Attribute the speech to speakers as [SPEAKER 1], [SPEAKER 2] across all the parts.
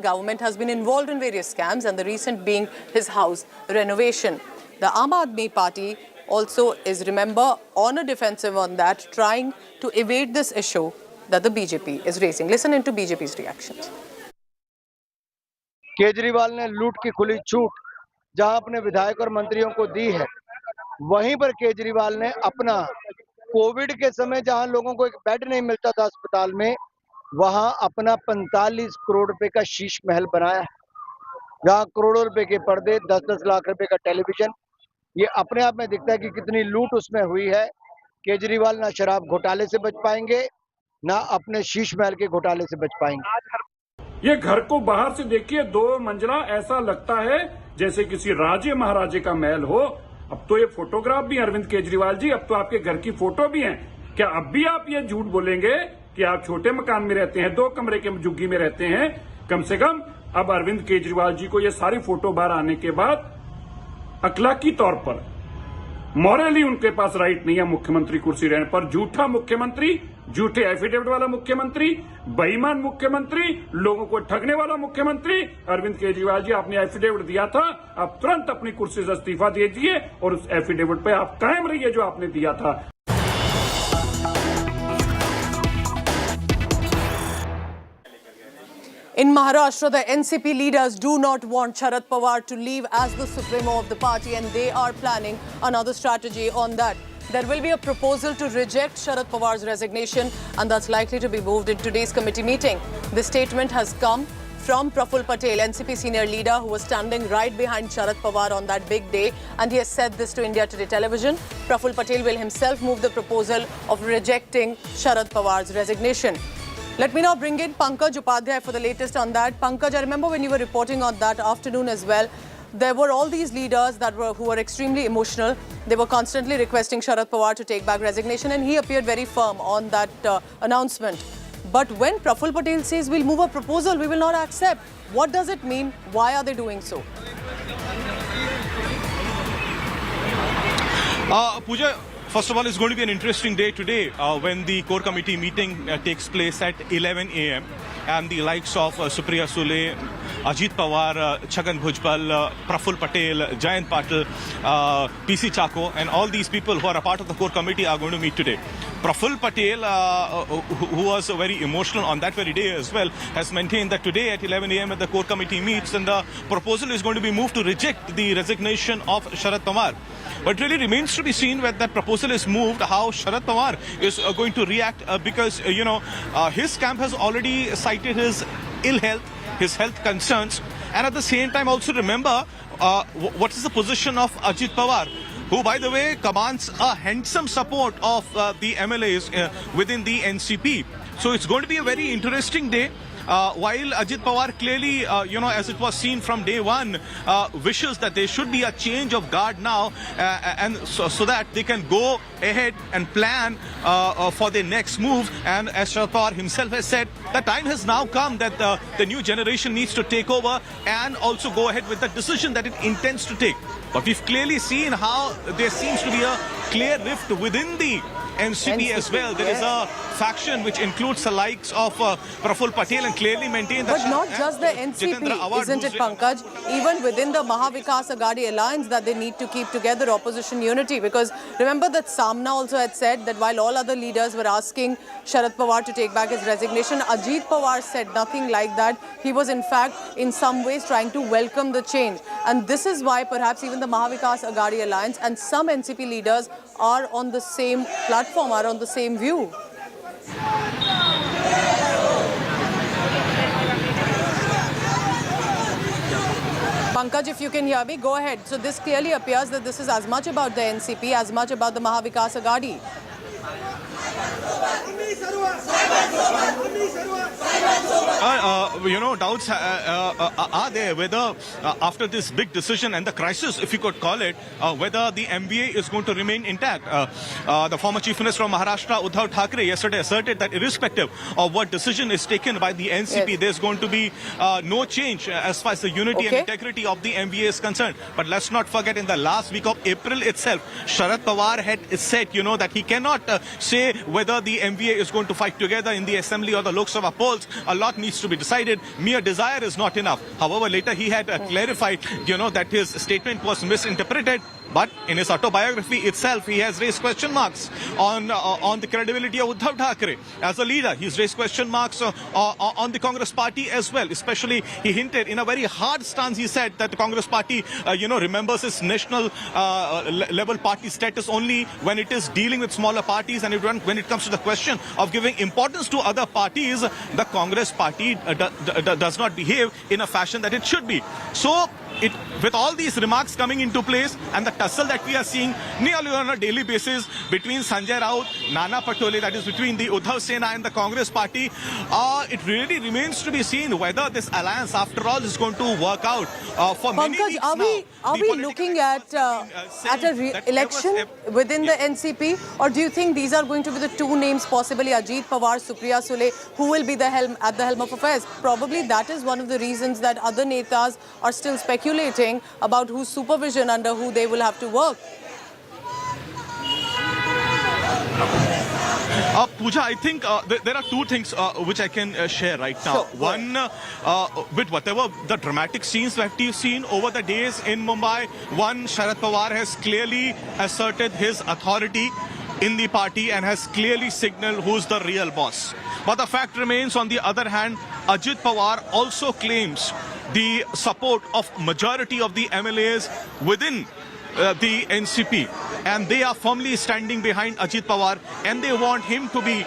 [SPEAKER 1] Government has been involved in various scams, and the recent being his house renovation. The Aam Aadmi Party also is, remember, on a defensive on that, trying to evade this issue that the BJP is raising. Listen into BJP's reactions.
[SPEAKER 2] Kejriwal ने लूट की खुली छूट जहां अपने विधायक और मंत्रियों को दी है, वहीं पर केजरीवाल ने अपना कोविड के समय जहां लोगों को एक बेड नहीं मिलता था अस्पताल में, वहां अपना 45 करोड़ रुपए का शीश महल बनाया है, जहां करोड़ों रुपए के पर्दे, 10-10 लाख रुपए का टेलीविजन। ये अपने आप में दिखता है कि कितनी लूट उसमें हुई है। केजरीवाल ना शराब घोटाले से बच पाएंगे, ना अपने शीश महल के घोटाले से बच पाएंगे।
[SPEAKER 3] ये घर को बाहर से देखिए, 2 मंजिला, ऐसा लगता है जैसे किसी राजे महाराजे का महल हो। अब तो ये फोटोग्राफ भी, अरविंद केजरीवाल जी, अब तो आपके घर की फोटो भी हैं। क्या अब भी आप ये झूठ बोलेंगे कि आप छोटे मकान में रहते हैं, 2 कमरे के झुग्गी में रहते हैं? कम से कम अब अरविंद केजरीवाल जी को ये सारी फोटो बाहर आने के बाद अखलाकी तौर पर, मॉरली उनके पास राइट नहीं है मुख्यमंत्री कुर्सी रहने पर। झूठा मुख्यमंत्री, झूठे एफिडेविट वाला मुख्यमंत्री, बेईमान मुख्यमंत्री, लोगों को ठगने वाला मुख्यमंत्री। अरविंद केजरीवाल जी, आपने एफिडेविट दिया था, आप तुरंत अपनी कुर्सी से इस्तीफा दीजिए और उस एफिडेविट पे आप कायम रहिए जो आपने दिया था।
[SPEAKER 1] In Maharashtra, the NCP leaders do not want Sharad Pawar to leave as the supremo of the party, and they are planning another strategy on that. There will be a proposal to reject Sharad Pawar's resignation, and that's likely to be moved in today's committee meeting. This statement has come from Praful Patel, NCP senior leader, who was standing right behind Sharad Pawar on that big day, and he has said this to India Today television. Praful Patel will himself move the proposal of rejecting Sharad Pawar's resignation. Let me now bring in Pankaj Upadhyay for the latest on that. Pankaj, I remember when you were reporting on that afternoon as well, there were all these leaders who were extremely emotional. They were constantly requesting Sharad Pawar to take back resignation, and he appeared very firm on that announcement. But when Praful Patel says we'll move a proposal, we will not accept, what does it mean? Why are they doing so?
[SPEAKER 4] Pooja, first of all, it's going to be an interesting day today when the core committee meeting takes place at 11 a.m. and the likes of Supriya Sule, Ajit Pawar, Chhagan Bhujbal, Praful Patel, Jayant Patil, PC Chako, and all these people who are a part of the core committee are going to meet today. Praful Patel, who was very emotional on that very day as well, has maintained that today at 11 a.m. at the core committee meets, and the proposal is going to be moved to reject the resignation of Sharad Pawar. But it really remains to be seen when that proposal is moved, how Sharad Pawar is going to react because, his camp has already cited his ill health, his health concerns, and at the same time also remember what is the position of Ajit Pawar, who, by the way, commands a handsome support of the MLAs within the NCP. So it's going to be a very interesting day. While Ajit Pawar clearly, as it was seen from day one, wishes that there should be a change of guard now, and so that they can go ahead and plan for their next move. And as Sharad Pawar himself has said, the time has now come that the new generation needs to take over and also go ahead with the decision that it intends to take. But we've clearly seen how there seems to be a clear rift within the NCP as well. There is a faction which includes the likes of Praful Patel and clearly maintain that.
[SPEAKER 1] But not just the NCP, isn't it, Pankaj? Even within the Mahavikas Aghadi alliance, that they need to keep together opposition unity. Because remember that Samna also had said that while all other leaders were asking Sharad Pawar to take back his resignation, Ajit Pawar said nothing like that. He was in fact in some ways trying to welcome the change. And this is why perhaps even the Mahavikas Aghadi alliance and some NCP leaders are on the same platform, are on the same view. Pankaj, if you can hear me, go ahead. So this clearly appears that this is as much about the NCP as much about the Mahavikas Aghadi.
[SPEAKER 4] Doubts are there whether after this big decision and the crisis, if you could call it, whether the MBA is going to remain intact. The former Chief Minister of Maharashtra, Uddhav Thackeray, yesterday asserted that irrespective of what decision is taken by the NCP, there's going to be no change as far as the unity and integrity of the MBA is concerned. But let's not forget, in the last week of April itself, Sharad Pawar had said, that he cannot say whether the MBA MVA is going to fight together in the Assembly or the Lok Sabha polls. A lot needs to be decided. Mere desire is not enough. However, later he had clarified, that his statement was misinterpreted. But in his autobiography itself, he has raised question marks on the credibility of Uddhav Thackeray as a leader. He's raised question marks on the Congress party as well. Especially, he hinted in a very hard stance. He said that the Congress party, remembers its national level party status only when it is dealing with smaller parties, and when it comes to the question of giving importance to other parties, the Congress party does not behave in a fashion that it should be. So, with all these remarks coming into place and the tussle that we are seeing nearly on a daily basis between Sanjay Raut, Nana Patole, that is between the Uddhav Sena and the Congress party, it really remains to be seen whether this alliance, after all, is going to work out for many
[SPEAKER 1] Pankaj,
[SPEAKER 4] weeks
[SPEAKER 1] are we looking at a election within the NCP, or do you think these are going to be the two names, possibly Ajit Pawar, Supriya Sule, who will be at the helm of affairs? Probably that is one of the reasons that other netas are still speculating about whose supervision under who they will have to work.
[SPEAKER 4] Pooja, I think there are two things which I can share right now.
[SPEAKER 1] Sure.
[SPEAKER 4] One, with whatever the dramatic scenes that we've seen over the days in Mumbai, one, Sharad Pawar has clearly asserted his authority in the party and has clearly signaled who's the real boss. But the fact remains, on the other hand, Ajit Pawar also claims the support of majority of the MLAs within the NCP, and they are firmly standing behind Ajit Pawar, and they want him to be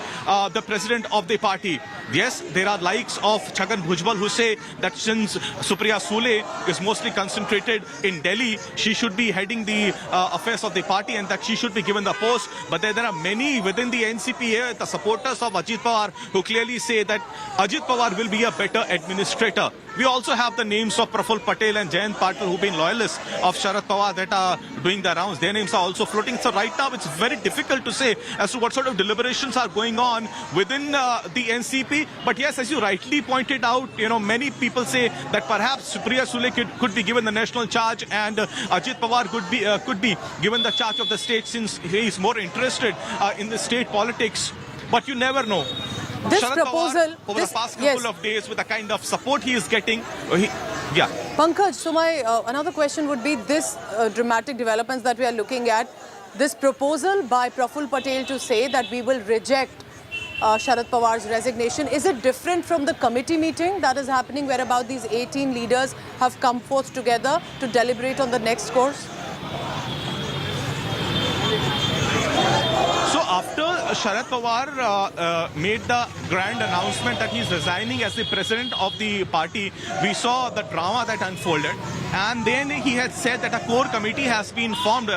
[SPEAKER 4] the president of the party. Yes, there are likes of Chhagan Bhujbal who say that since Supriya Sule is mostly concentrated in Delhi, she should be heading the affairs of the party and that she should be given the post. But there are many within the NCP here, the supporters of Ajit Pawar, who clearly say that Ajit Pawar will be a better administrator. We also have the names of Praful Patel and Jayant Patil, who've been loyalists of Sharad Pawar, that are doing the rounds. Their names are also floating. So right now, it's very difficult to say as to what sort of deliberations are going on within the NCP. But yes, as you rightly pointed out, many people say that perhaps Supriya Sule could be given the national charge, and Ajit Pawar could be given the charge of the state, since he is more interested in the state politics. But you never know.
[SPEAKER 1] This
[SPEAKER 4] Sharad
[SPEAKER 1] proposal,
[SPEAKER 4] Pawar, over the past couple of days, with the kind of support he is getting,
[SPEAKER 1] Pankaj, so my another question would be this dramatic developments that we are looking at, this proposal by Praful Patel to say that we will reject Sharad Pawar's resignation. Is it different from the committee meeting that is happening, where about these 18 leaders have come forth together to deliberate on the next course?
[SPEAKER 4] So after Sharad Pawar made the grand announcement that he's resigning as the president of the party, we saw the drama that unfolded. And then he had said that a core committee has been formed,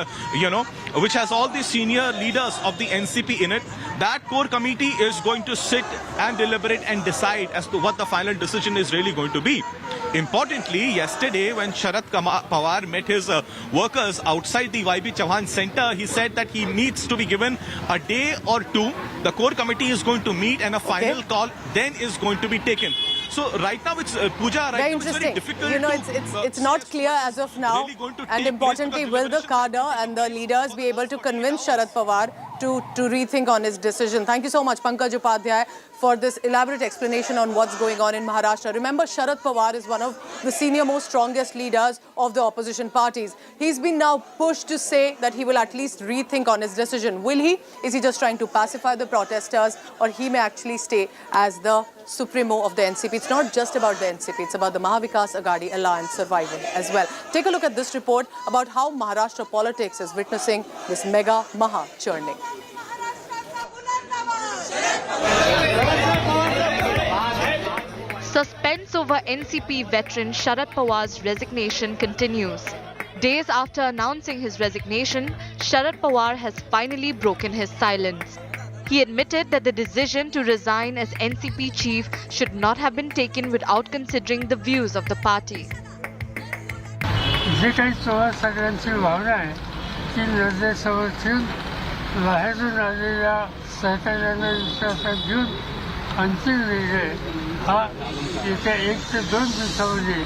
[SPEAKER 4] which has all the senior leaders of the NCP in it. That core committee is going to sit and deliberate and decide as to what the final decision is really going to be. Importantly, yesterday when Sharad Pawar met his workers outside the YB Chauhan Center, he said that he needs to be given a day or two. The core committee is going to meet and a final call then is going to be taken. So right now it's Pooja. Right,
[SPEAKER 1] very
[SPEAKER 4] now
[SPEAKER 1] interesting.
[SPEAKER 4] It's very difficult.
[SPEAKER 1] It's not clear as of now.
[SPEAKER 4] Really
[SPEAKER 1] and importantly, will the cadre and the leaders be able to convince Sharad Pawar to rethink on his decision? Thank you so much, Pankaj Upadhyay, for this elaborate explanation on what's going on in Maharashtra. Remember, Sharad Pawar is one of the senior most strongest leaders of the opposition parties. He's been now pushed to say that he will at least rethink on his decision. Will he? Is he just trying to pacify the protesters, or he may actually stay as the supremo of the NCP? It's not just about the NCP, it's about the Mahavikas Aghadi alliance surviving as well. Take a look at this report about how Maharashtra politics is witnessing this mega Maha churning.
[SPEAKER 5] Suspense over NCP veteran Sharad Pawar's resignation continues. Days after announcing his resignation, Sharad Pawar has finally broken his silence. He admitted that the decision to resign as NCP chief should not have been taken without considering the views of the party.
[SPEAKER 6] जे काही सगळ्यांची भावना आहे ती नजरेसमोर ठेवून बाहेरून आलेल्या सहकार्याला विश्वासात घेऊन अंतिम निर्णय हा येत्या 1 ते 2 दिवसामध्ये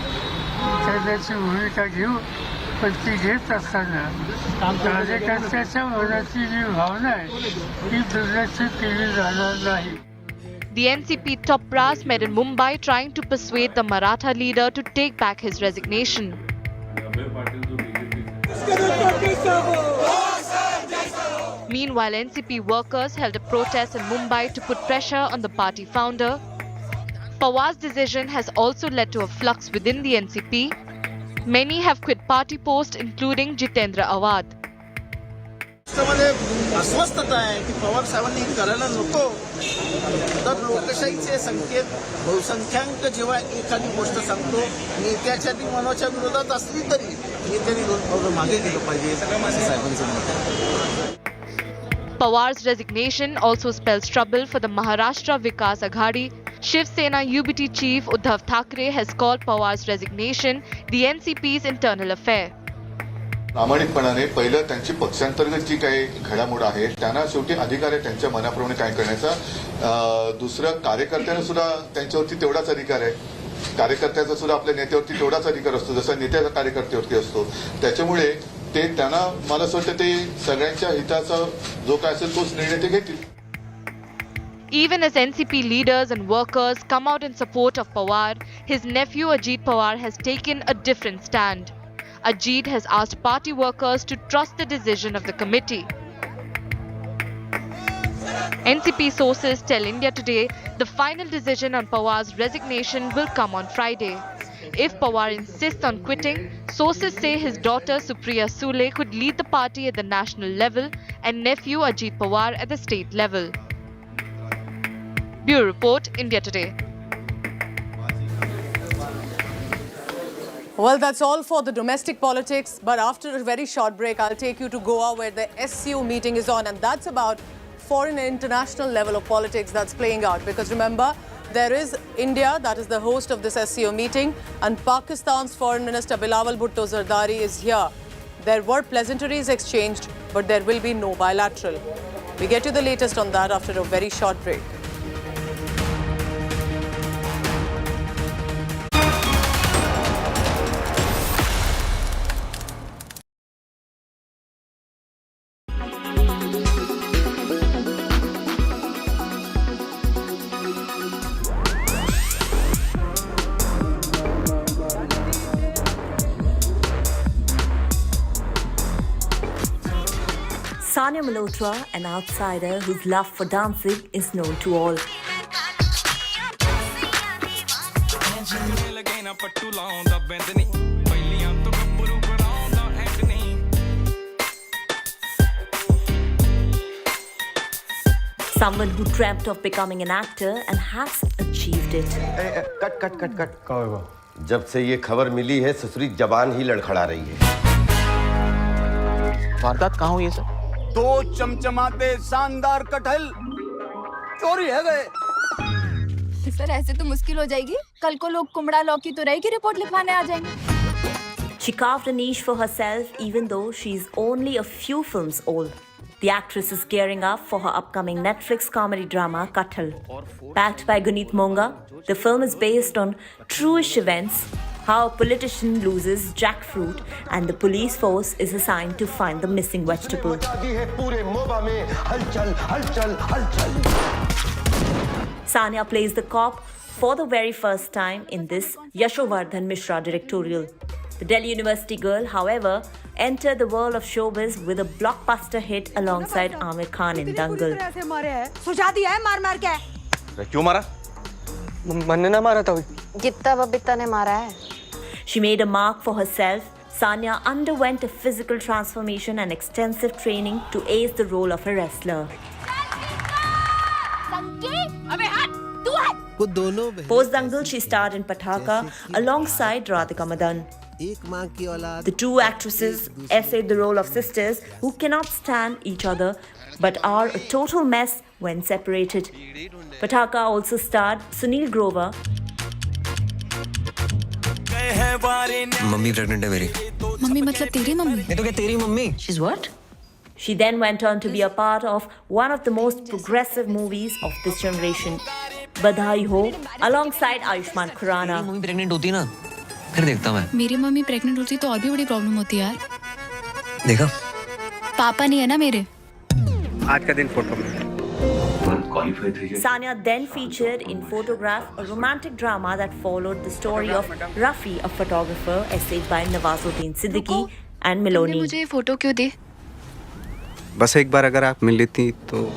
[SPEAKER 6] करण्याची भूमिका घेऊ पण ती घेत असताना कार्यकर्त्याच्या मनाची जी भावना आहे ती दुर्लक्षित केली जाणार नाही.
[SPEAKER 5] The NCP top brass met in Mumbai trying to persuade the Maratha leader to take back his resignation. Meanwhile, NCP workers held a protest in Mumbai to put pressure on the party founder. Pawar's decision has also led to a flux within the NCP. Many have quit party posts, including Jitendra Awad.
[SPEAKER 7] मध्ये अस्वस्थता आहे की पवार साहेबांनी करायला नको. तर लोकशाहीचे संकेत बहुसंख्याक जेव्हा एखादी गोष्ट सांगतो नेत्याच्या ती मनाच्या विरोधात असली तरी नेत्यांनी दोन पावलं मागे गेलं पाहिजे असं साहेबांचं मत आहे.
[SPEAKER 5] Pawar's resignation also spells trouble for the Maharashtra Vikas Aghadi. Shiv Sena UBT chief Uddhav Thackeray has called Pawar's resignation the NCP's internal affair.
[SPEAKER 8] प्रामाणिकपणाने पहिलं त्यांची पक्षांतर्गत जी काही घडामोड आहे त्यांना शेवटी अधिकार आहे त्यांच्या मनाप्रमाणे काय करण्याचा. दुसरं कार्यकर्त्यांना सुद्धा त्यांच्यावरती तेवढाच अधिकार आहे. कार्यकर्त्याचा सुद्धा आपल्या नेत्यावरती तेवढाच अधिकार असतो जसा नेत्याचा कार्यकर्त्यावरती असतो. त्याच्यामुळे ते त्यांना मला असं वाटतं ते सगळ्यांच्या हिताचा जो काय असेल तोच निर्णय ते घेतील.
[SPEAKER 5] Even as NCP leaders and workers come out in support of Pawar, his nephew Ajit Pawar has taken a different stand. Ajit has asked party workers to trust the decision of the committee. NCP sources tell India Today the final decision on Pawar's resignation will come on Friday. If Pawar insists on quitting, sources say his daughter Supriya Sule could lead the party at the national level and nephew Ajit Pawar at the state level. Bureau Report, India Today.
[SPEAKER 1] Well, that's all for the domestic politics. But after a very short break, I'll take you to Goa, where the SCO meeting is on. And that's about foreign and international level of politics that's playing out. Because remember, there is India, that is the host of this SCO meeting. And Pakistan's Foreign Minister Bilawal Bhutto Zardari is here. There were pleasantries exchanged, but there will be no bilateral. We get you the latest on that after a very short break.
[SPEAKER 9] Sania Malhotra, an outsider whose love for dancing is known to all. Someone who dreamt of becoming an actor and has achieved it.
[SPEAKER 10] Cut. जब से ये खबर मिली है ससुरी जबान ही लड़खड़ा रही है.
[SPEAKER 11] वारदात कहाँ हुई है सर?
[SPEAKER 7] 2 चमचमाते शानदार कटहल चोरी है गए.
[SPEAKER 12] सर ऐसे तो मुश्किल हो जाएगी. कल को लोग कुमड़ा लौकी तो रहेगी रिपोर्ट लिखवाने आ जाएंगे.
[SPEAKER 9] She carved a niche for herself even though she's only a few films old. The actress is gearing up for her upcoming Netflix comedy drama Kathal. Backed by Geeta Mohan, the film is based on true-ish events, how a politician loses jackfruit and the police force is assigned to find the missing vegetable. Sania plays the cop for the very first time in this Yashovardhan Mishra directorial. The Delhi University girl, however, entered the world of showbiz with a blockbuster hit alongside Aamir Khan in Dangal.
[SPEAKER 11] क्यों मारा? मैंने ना मारा था.
[SPEAKER 12] जितना बबीता ने मारा है.
[SPEAKER 9] She made a mark for herself. Sania underwent a physical transformation and extensive training to ace the role of a wrestler. Post Dangal, she starred in Pataka alongside Radhika Madan. The two actresses essayed the role of sisters who cannot stand each other but are a total mess when separated. Pataka also starred Sunil Grover.
[SPEAKER 11] Mummy pregnant है मेरी.
[SPEAKER 12] Mummy मतलब तेरी mummy?
[SPEAKER 11] ये तो क्या तेरी mummy?
[SPEAKER 12] She's what?
[SPEAKER 9] She then went on to be a part of one of the most progressive movies of this generation, Badhai Ho, alongside Ayushmann Khurrana.
[SPEAKER 11] Mummy pregnant होती ना फिर देखता हूँ मैं।
[SPEAKER 12] मेरी मम्मी प्रेग्नेंट होती तो और भी बड़ी प्रॉब्लम होती यार।
[SPEAKER 11] देखा?
[SPEAKER 12] पापा नहीं है ना मेरे।
[SPEAKER 11] आज का दिन फोटो में।
[SPEAKER 9] Sanya then featured in Photograph, a romantic drama that followed the story of Rafi, a photographer, essayed by Nawazuddin Siddiqui and Miloni.
[SPEAKER 12] मुझे ये फोटो क्यों दी?
[SPEAKER 11] बस एक बार अगर आप मिल लेती तो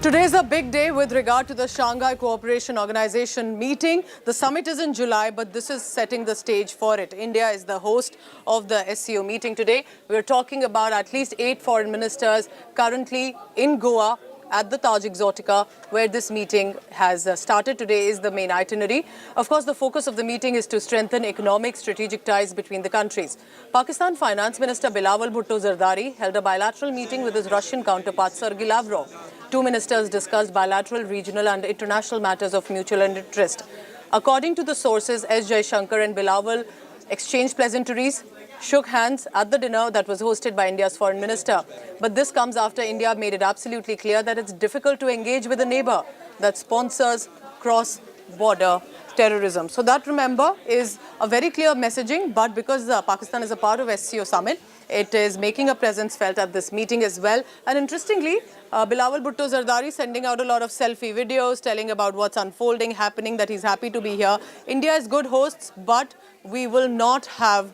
[SPEAKER 1] Today is a big day with regard to the Shanghai Cooperation Organization meeting. The summit is in July, but this is setting the stage for it. India is the host of the SCO meeting today. We are talking about at least 8 foreign ministers currently in Goa at the Taj Exotica, where this meeting has started. Today is the main itinerary. Of course, the focus of the meeting is to strengthen economic strategic ties between the countries. Pakistan Finance Minister Bilawal Bhutto Zardari held a bilateral meeting with his Russian counterpart Sergei Lavrov. Two ministers discussed bilateral, regional and international matters of mutual interest. According to the sources, Jaishankar and Bilawal exchanged pleasantries, shook hands at the dinner that was hosted by India's foreign minister. But this comes after India made it absolutely clear that it's difficult to engage with a neighbor that sponsors cross-border terrorism. So that, remember, is a very clear messaging. But because Pakistan is a part of SCO summit, it is making a presence felt at this meeting as well. And interestingly, Bilawal Bhutto Zardari sending out a lot of selfie videos, telling about what's unfolding, happening, that he's happy to be here. India is good hosts, but we will not have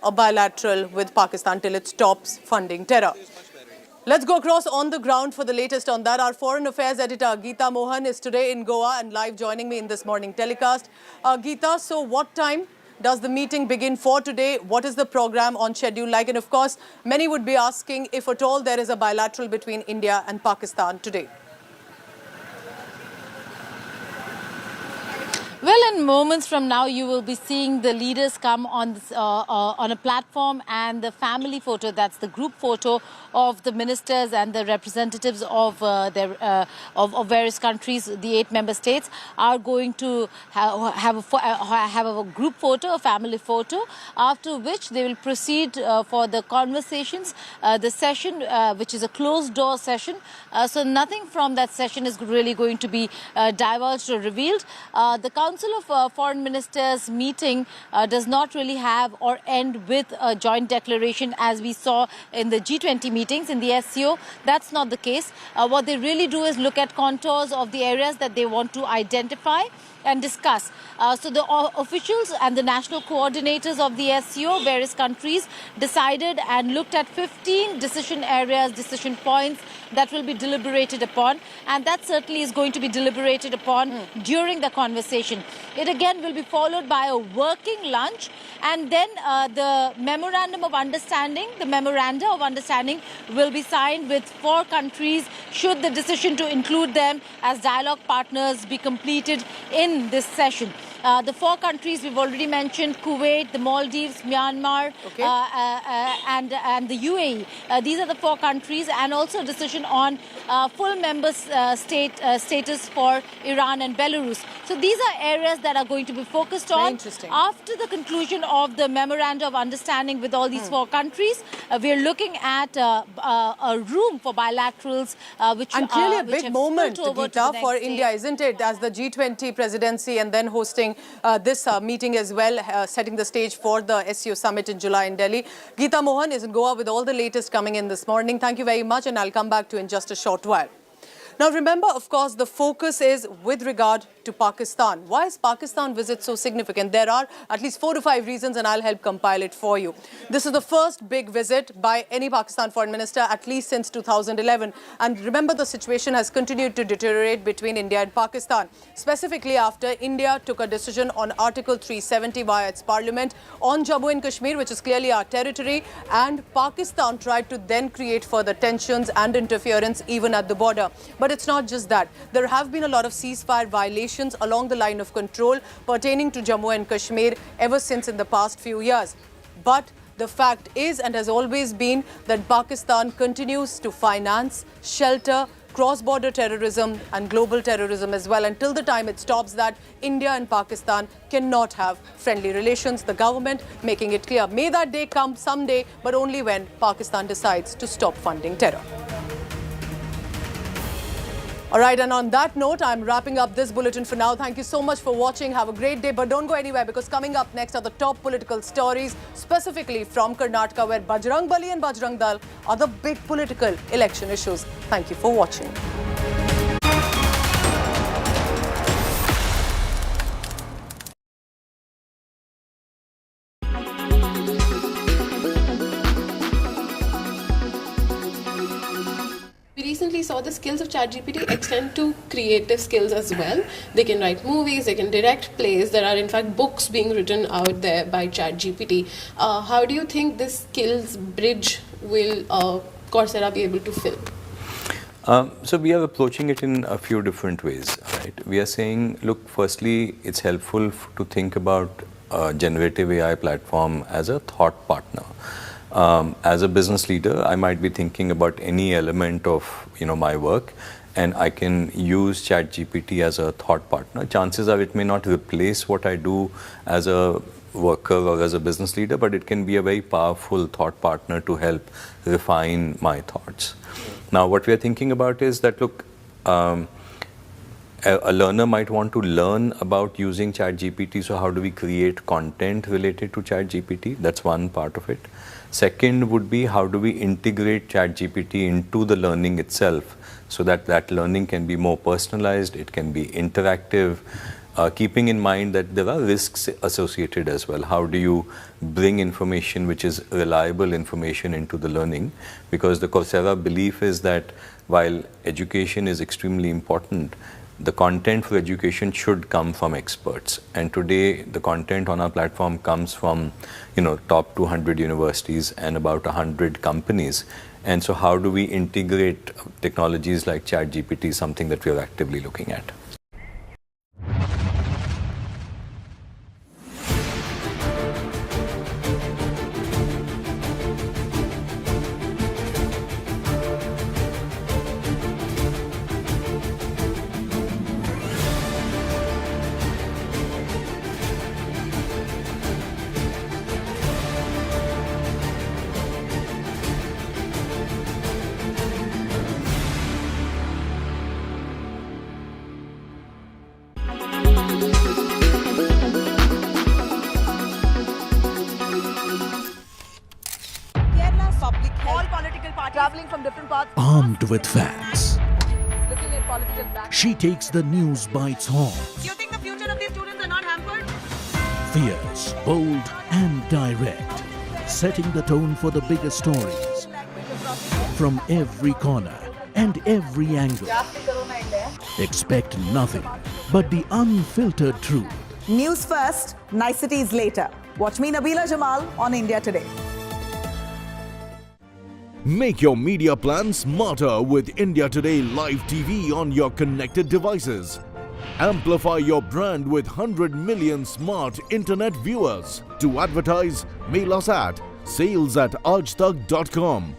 [SPEAKER 1] a bilateral with Pakistan till it stops funding terror. Let's go across on the ground for the latest on that. Our Foreign Affairs editor, Geeta Mohan, is today in Goa and live joining me in this morning telecast. Geeta, so what time does the meeting begin for today? What is the program on schedule like? And of course, many would be asking if at all there is a bilateral between India and Pakistan today.
[SPEAKER 13] Well, in moments from now, you will be seeing the leaders come on this, on a platform, and the family photo, that's the group photo of the ministers and the representatives of of various countries, the 8 member states, are going to have a group photo, a family photo, after which they will proceed for the conversations, the session, which is a closed-door session. So nothing from that session is really going to be divulged or revealed. The Council of Foreign Ministers meeting does not really have or end with a joint declaration as we saw in the G20 meetings in the SCO. That's not the case. What they really do is look at contours of the areas that they want to identify and discuss. So the officials and the national coordinators of the SCO, various countries, decided and looked at 15 decision areas, decision points that will be deliberated upon, and that certainly is going to be deliberated upon during the conversation. It again will be followed by a working lunch, and then the memorandum of understanding, the memoranda of understanding will be signed with 4 countries should the decision to include them as dialogue partners be completed in this session. The 4 countries we've already mentioned: Kuwait, the Maldives, Myanmar, and the UAE. These are the 4 countries, and also a decision on full member status for Iran and Belarus. So these are areas that are going to be focused on.
[SPEAKER 1] Interesting.
[SPEAKER 13] After the conclusion of the memoranda of understanding with all these 4 countries, we are looking at a room for bilaterals, which
[SPEAKER 1] and clearly a
[SPEAKER 13] which
[SPEAKER 1] big
[SPEAKER 13] have
[SPEAKER 1] moment,
[SPEAKER 13] spilled over to
[SPEAKER 1] Geeta,
[SPEAKER 13] the
[SPEAKER 1] for
[SPEAKER 13] next day.
[SPEAKER 1] India, isn't it? As the G20 presidency and then hosting this meeting as well, setting the stage for the SCO summit in July in Delhi. Geeta Mohan is in Goa with all the latest coming in this morning. Thank you very much, and I'll come back to you in just a short while. Now remember, of course, the focus is with regard to Pakistan. Why is Pakistan visit so significant? There are at least 4 to 5 reasons, and I'll help compile it for you. This is the first big visit by any Pakistan foreign minister, at least since 2011. And remember, the situation has continued to deteriorate between India and Pakistan, specifically after India took a decision on Article 370 via its parliament on Jammu and Kashmir, which is clearly our territory, and Pakistan tried to then create further tensions and interference even at the border. But it's not just that. There have been a lot of ceasefire violations along the line of control pertaining to Jammu and Kashmir ever since in the past few years. But the fact is, and has always been, that Pakistan continues to finance, shelter, cross-border terrorism and global terrorism as well, until the time it stops that. India and Pakistan cannot have friendly relations. The government making it clear. May that day come someday, but only when Pakistan decides to stop funding terror. All right, and on that note, I'm wrapping up this bulletin for now. Thank you so much for watching. Have a great day, but don't go anywhere, because coming up next are the top political stories, specifically from Karnataka, where Bajrang Bali and Bajrangdal are the big political election issues. Thank you for watching.
[SPEAKER 14] We recently saw the skills of ChatGPT extend to creative skills as well. They can write movies, they can direct plays. There are in fact books being written out there by ChatGPT. How do you think this skills bridge will Coursera be able to fill?
[SPEAKER 15] So we are approaching it in a few different ways, right? We are saying, look, firstly, it's helpful to think about a generative AI platform as a thought partner. As a business leader, I might be thinking about any element of my work, and I can use ChatGPT as a thought partner. Chances are it may not replace what I do as a worker or as a business leader, but it can be a very powerful thought partner to help refine my thoughts. Now, what we are thinking about is that, look, a learner might want to learn about using ChatGPT, so how do we create content related to ChatGPT? That's one part of it. Second would be, how do we integrate ChatGPT into the learning itself so that that learning can be more personalized, it can be interactive, keeping in mind that there are risks associated as well. How do you bring information which is reliable information into the learning? Because the Coursera belief is that while education is extremely important, the content for education should come from experts. And today, the content on our platform comes from, top 200 universities and about 100 companies. And so how do we integrate technologies like ChatGPT, something that we are actively looking at.
[SPEAKER 16] Armed with facts, she takes the news by its horns.
[SPEAKER 17] Do you think the future of these students are not hampered?
[SPEAKER 16] Fierce, bold and direct, setting the tone for the biggest stories from every corner and every angle. Expect nothing but the unfiltered truth.
[SPEAKER 17] News first, niceties later. Watch me, Nabila Jamal, on India Today.
[SPEAKER 16] Make your media plan smarter with India Today Live TV on your connected devices. Amplify your brand with 100 million smart internet viewers. To advertise, mail us at sales@aajtak.com.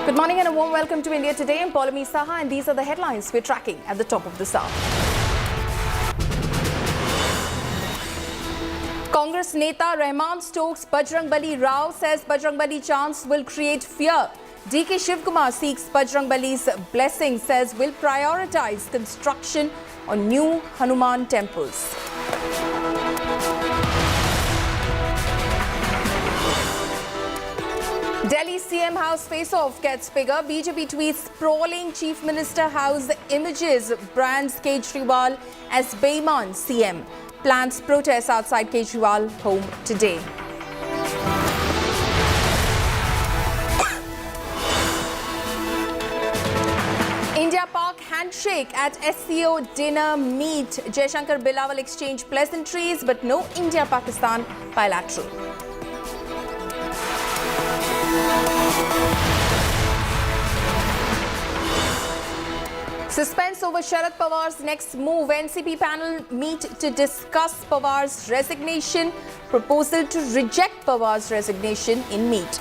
[SPEAKER 18] Good morning and a warm welcome to India Today. I'm Paulami Saha and these are the headlines we're tracking at the top of this hour. Congress Neta Rahman stokes Bajrang Bali row, says Bajrang Bali chants will create fear. DK Shivkumar seeks Bajrang Bali's blessing, says will prioritize construction on new Hanuman temples. Delhi CM House face-off gets bigger. BJP tweets sprawling Chief Minister House images, brands Kejriwal as Beiman CM. Plans protests outside Kejriwal home today. India-Pak handshake at SCO dinner meet. Jaishankar Bilateral exchange pleasantries, but no India-Pakistan bilateral. Suspense over Sharad Pawar's next move. NCP panel meet to discuss Pawar's resignation. Proposal to reject Pawar's resignation in meet.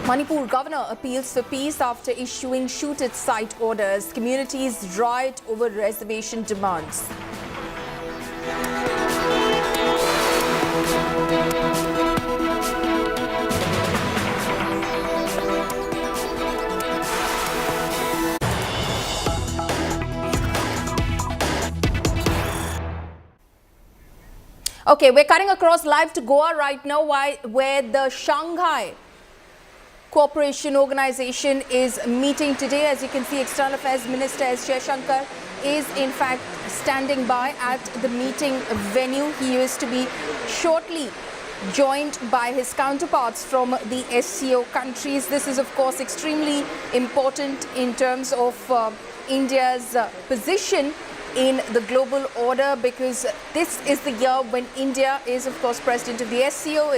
[SPEAKER 18] Manipur governor appeals for peace after issuing shoot-at-sight orders. Communities riot over reservation demands. Okay, we're cutting across live to Goa right now, where the Shanghai Cooperation Organization is meeting today. As you can see, External Affairs Minister S. Jaishankar is in fact standing by at the meeting venue. He is to be shortly joined by his counterparts from the SCO countries. This is of course extremely important in terms of India's position in the global order, because this is the year when India is of course president of the SCO,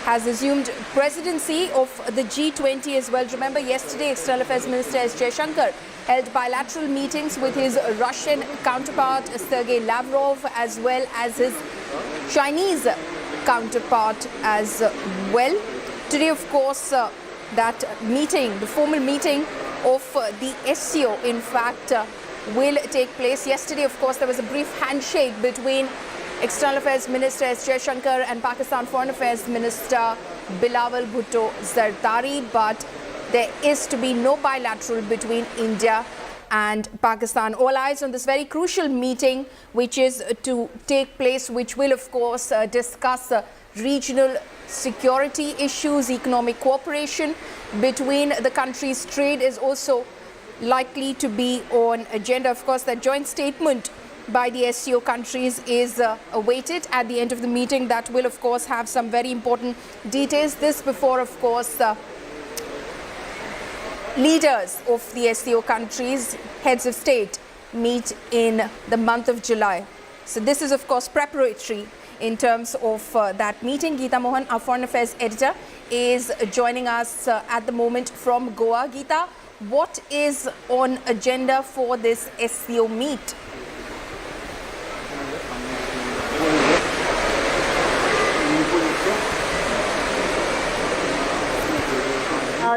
[SPEAKER 18] has assumed presidency of the G20 as well. Remember, yesterday External Affairs Minister S. Jaishankar held bilateral meetings with his Russian counterpart Sergei Lavrov, as well as his Chinese counterpart as well. Today, of course, that meeting, the formal meeting of the SCO, in fact, will take place. Yesterday, of course, there was a brief handshake between External Affairs Minister S. Jaishankar and Pakistan Foreign Affairs Minister Bilawal Bhutto Zardari, but there is to be no bilateral between India and Pakistan. All eyes on this very crucial meeting, which is to take place, which will of course discuss regional security issues, economic cooperation between the countries. Trade is also likely to be on agenda. Of course, that joint statement by the SCO countries is awaited at the end of the meeting. That will of course have some very important details. This before of course leaders of the SCO countries, heads of state, meet in the month of July. So this is of course preparatory in terms of that meeting. Geeta Mohan, our Foreign Affairs editor, is joining us at the moment from Goa. Geeta, what is on agenda for this SCO meet?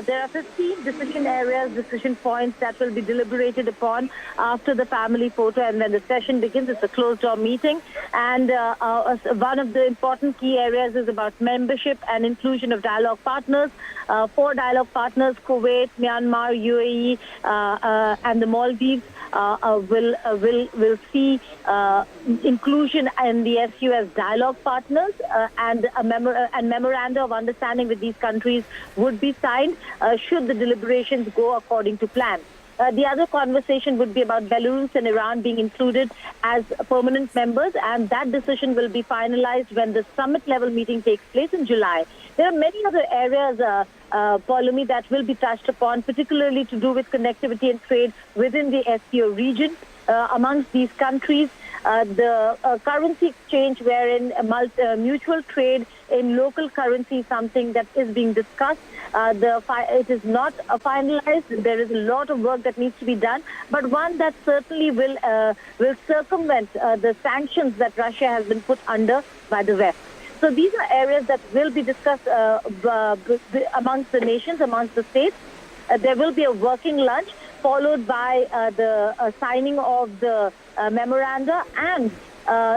[SPEAKER 19] There are 15 decision areas, decision points that will be deliberated upon after the family photo, and when the session begins. It's a closed-door meeting, and one of the important key areas is about membership and inclusion of dialogue partners. 4 dialogue partners, Kuwait, Myanmar, UAE, and the Maldives, will see inclusion in the SCO as dialogue partners, and memoranda of understanding with these countries would be signed should the deliberations go according to plan. The other conversation would be about Belarus and Iran being included as permanent members, and that decision will be finalized when the summit-level meeting takes place in July. There are many other areas, Paulami, that will be touched upon, particularly to do with connectivity and trade within the SCO region amongst these countries. the currency exchange, wherein mutual trade in local currency is something that is being discussed. It is not finalized. There is a lot of work that needs to be done, but one that certainly will circumvent the sanctions that Russia has been put under by the West. So these are areas that will be discussed amongst the nations, amongst the states. There will be a working lunch followed by the signing of the memoranda, and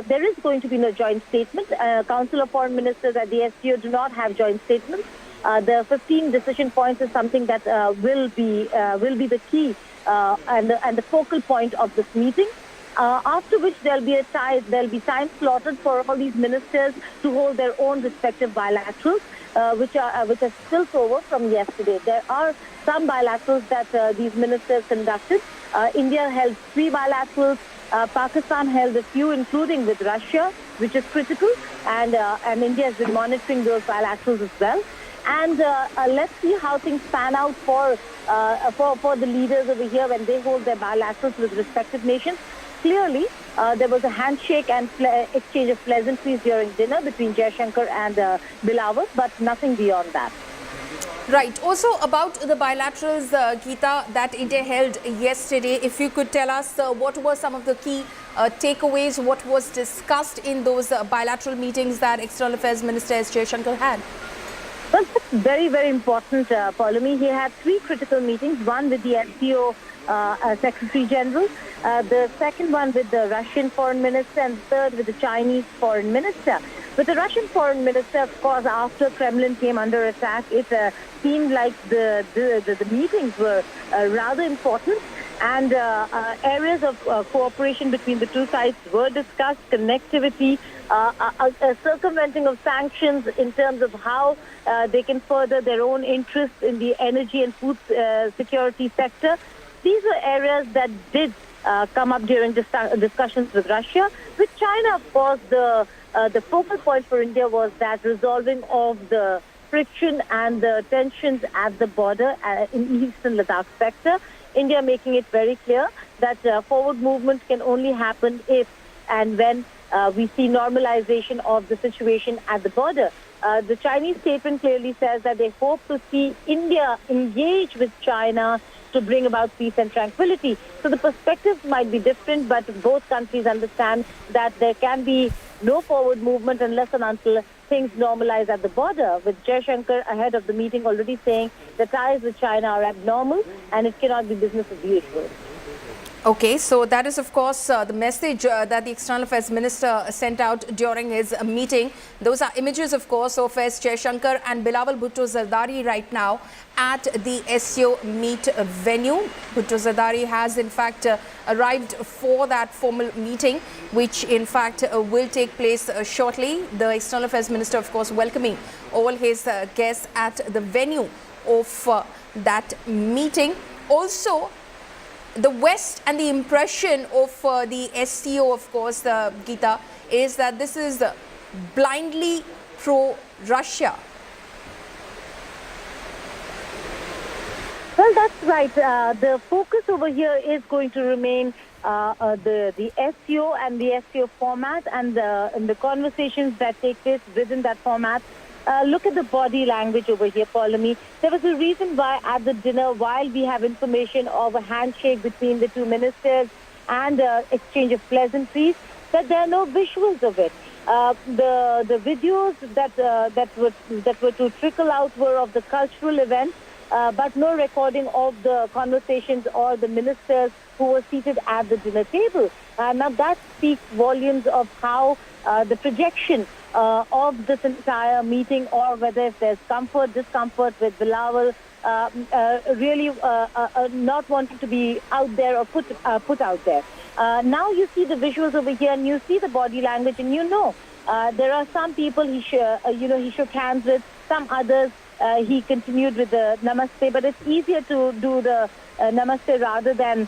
[SPEAKER 19] there is going to be no joint statement. Council of Foreign Ministers at the SCO do not have joint statements. The 15 decision points is something that will be the key and the focal point of this meeting. After which there'll be time slotted for all these ministers to hold their own respective bilaterals, which are still over from yesterday. There are some bilaterals that these ministers conducted. India held 3 bilaterals. Pakistan held a few, including with Russia, which is critical, and India has been monitoring those bilaterals as well. And let's see how things pan out for the leaders over here when they hold their bilaterals with respective nations. Clearly, there was a handshake and exchange of pleasantries during dinner between Jaishankar and Bilateral, but nothing beyond that.
[SPEAKER 18] Right. Also about the bilaterals, Geeta, that India held yesterday, if you could tell us what were some of the key takeaways, what was discussed in those bilateral meetings that External Affairs Minister S. Jaishankar had?
[SPEAKER 19] Well, that's very, very important, Paulami. He had 3 critical meetings, one with the SCO Secretary General, the second one with the Russian Foreign Minister, and the third with the Chinese Foreign Minister. With the Russian Foreign Minister, of course, after Kremlin came under attack, it seemed like the meetings were rather important, and areas of cooperation between the two sides were discussed, connectivity, circumventing of sanctions in terms of how they can further their own interests in the energy and food security sector. These are areas that did come up during discussions with Russia. With China, of course, the focal point for India was that resolving of the friction and the tensions at the border in eastern Ladakh sector. India making it very clear that forward movement can only happen if and when we see normalization of the situation at the border. The Chinese statement clearly says that they hope to see India engage with China to bring about peace and tranquility. So the perspectives might be different, but both countries understand that there can be no forward movement unless and until things normalize at the border, with Jaishankar ahead of the meeting already saying the ties with China are abnormal and it cannot be business as usual.
[SPEAKER 18] Okay, so that is, of course, the message that the External Affairs Minister sent out during his meeting. Those are images, of course, of S. Jaishankar and Bilawal Bhutto Zardari right now at the SCO meet venue. Bhutto Zardari has, in fact, arrived for that formal meeting, which, in fact, will take place shortly. The External Affairs Minister, of course, welcoming all his guests at the venue of that meeting. Also, the West and the impression of the SCO, of course, Geeta, is that this is blindly pro-Russia.
[SPEAKER 19] Well, that's right. The focus over here is going to remain the SCO and the SCO format and the conversations that take place within that format. Look at the body language over here, Paulami. There was a reason why at the dinner, while we have information of a handshake between the two ministers and exchange of pleasantries, that there are no visuals of it. The videos that were to trickle out were of the cultural event, but no recording of the conversations or the ministers who were seated at the dinner table. Now that speaks volumes of how the projection of this entire meeting, or whether if there's comfort, discomfort with Bilawal, really not wanting to be out there or put out there. Now you see the visuals over here, and you see the body language, and you know there are some people he shook hands with, some others he continued with the namaste, but it's easier to do the namaste rather than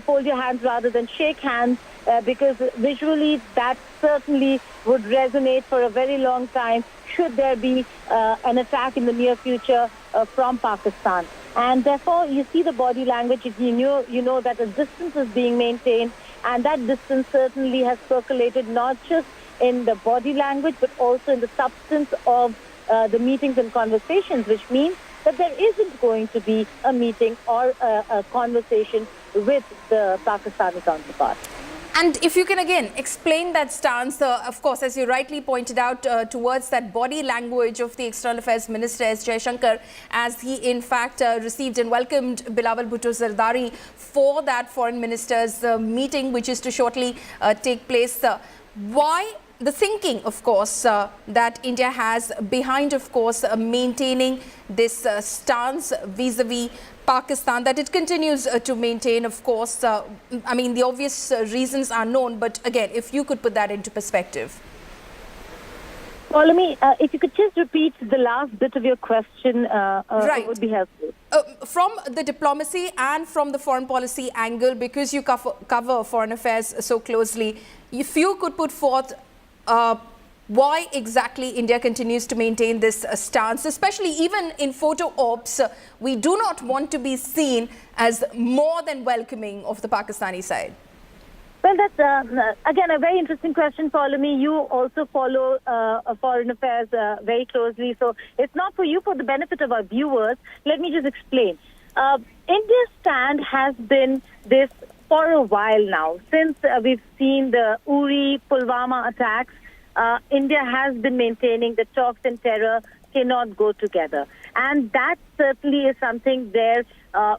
[SPEAKER 19] fold your hands rather than shake hands, because visually that certainly would resonate for a very long time should there be an attack in the near future from Pakistan. And therefore, you see the body language, you know that a distance is being maintained, and that distance certainly has percolated not just in the body language, but also in the substance of the meetings and conversations, which means that there isn't going to be a meeting or a conversation with the Pakistani counterpart.
[SPEAKER 18] And if you can again explain that stance, of course, as you rightly pointed out, towards that body language of the External Affairs Minister S. Jaishankar, as he in fact received and welcomed Bilawal Bhutto Zardari for that foreign ministers meeting, which is to shortly take place. Why the thinking, of course, that India has behind, of course, maintaining this stance vis-a-vis Pakistan, that it continues to maintain, of course. I mean, the obvious reasons are known, but again, if you could put that into perspective.
[SPEAKER 19] Follow me. If you could just repeat the last bit of your question,
[SPEAKER 18] right.
[SPEAKER 19] It would be helpful.
[SPEAKER 18] From the diplomacy and from the foreign policy angle, because you cover foreign affairs so closely, if you could put forth why exactly India continues to maintain this stance, especially even in photo ops, we do not want to be seen as more than welcoming of the Pakistani side.
[SPEAKER 19] Well, that's, again, a very interesting question, follow me. You also follow foreign affairs very closely. So it's not for you, for the benefit of our viewers. Let me just explain. India's stand has been this for a while now. Since we've seen the Uri, Pulwama attacks, India has been maintaining that talks and terror cannot go together. And that certainly is something there.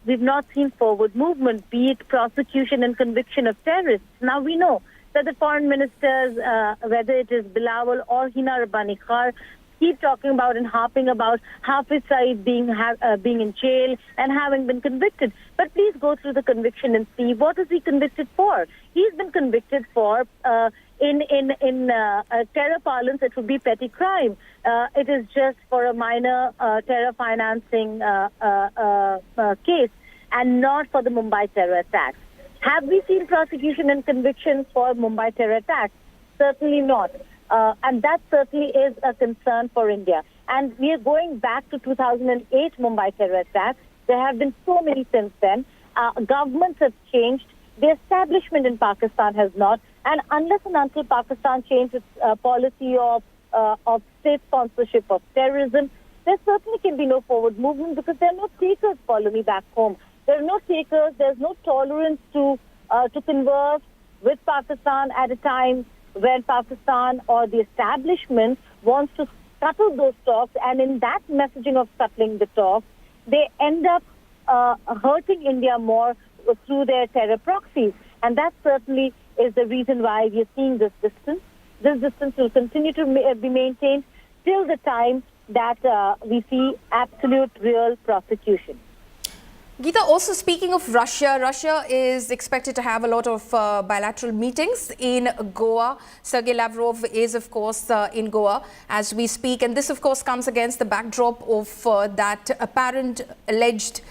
[SPEAKER 19] We've not seen forward movement, be it prosecution and conviction of terrorists. Now we know that the foreign ministers, whether it is Bilawal or Hina Rabbani Khar, keep talking about and harping about Hafiz Saeed being in jail and having been convicted. But please go through the conviction and see what is he convicted for. He's been convicted for, in terror parlance, it would be petty crime. It is just for a minor terror financing case and not for the Mumbai terror attacks. Have we seen prosecution and conviction for Mumbai terror attacks? Certainly not. And that certainly is a concern for India. And we are going back to 2008 Mumbai terror attacks. There have been so many since then. Governments have changed. The establishment in Pakistan has not. And unless and until Pakistan changes its policy of state sponsorship of terrorism, there certainly can be no forward movement because there are no takers, follow me, back home. There are no takers. There's no tolerance to converse with Pakistan at a time when Pakistan or the establishment wants to scuttle those talks, and in that messaging of scuttling the talks, they end up hurting India more through their terror proxies. And that certainly is the reason why we are seeing this distance. This distance will continue to be maintained till the time that we see absolute real prosecution.
[SPEAKER 18] Geeta, also speaking of Russia, Russia is expected to have a lot of bilateral meetings in Goa. Sergei Lavrov is, of course, in Goa as we speak. And this, of course, comes against the backdrop of that apparent alleged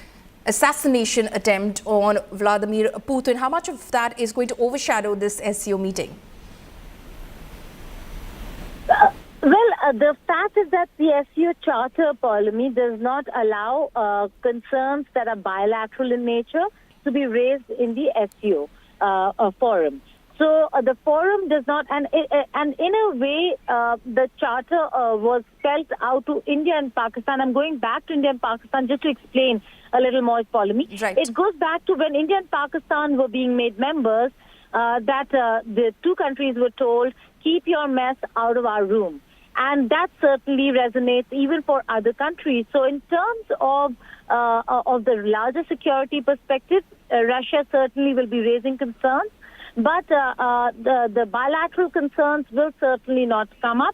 [SPEAKER 18] assassination attempt on Vladimir Putin. How much of that is going to overshadow this SCO meeting?
[SPEAKER 19] The fact is that the SCO Charter, Polemy, does not allow concerns that are bilateral in nature to be raised in the SCO forum. So the forum does not, and in a way, the Charter was spelled out to India and Pakistan. I'm going back to India and Pakistan just to explain a little more, Polemy.
[SPEAKER 18] Right.
[SPEAKER 19] It goes back to when India and Pakistan were being made members, that the two countries were told, keep your mess out of our room. And that certainly resonates even for other countries. So in terms of the larger security perspective, Russia certainly will be raising concerns. But the bilateral concerns will certainly not come up.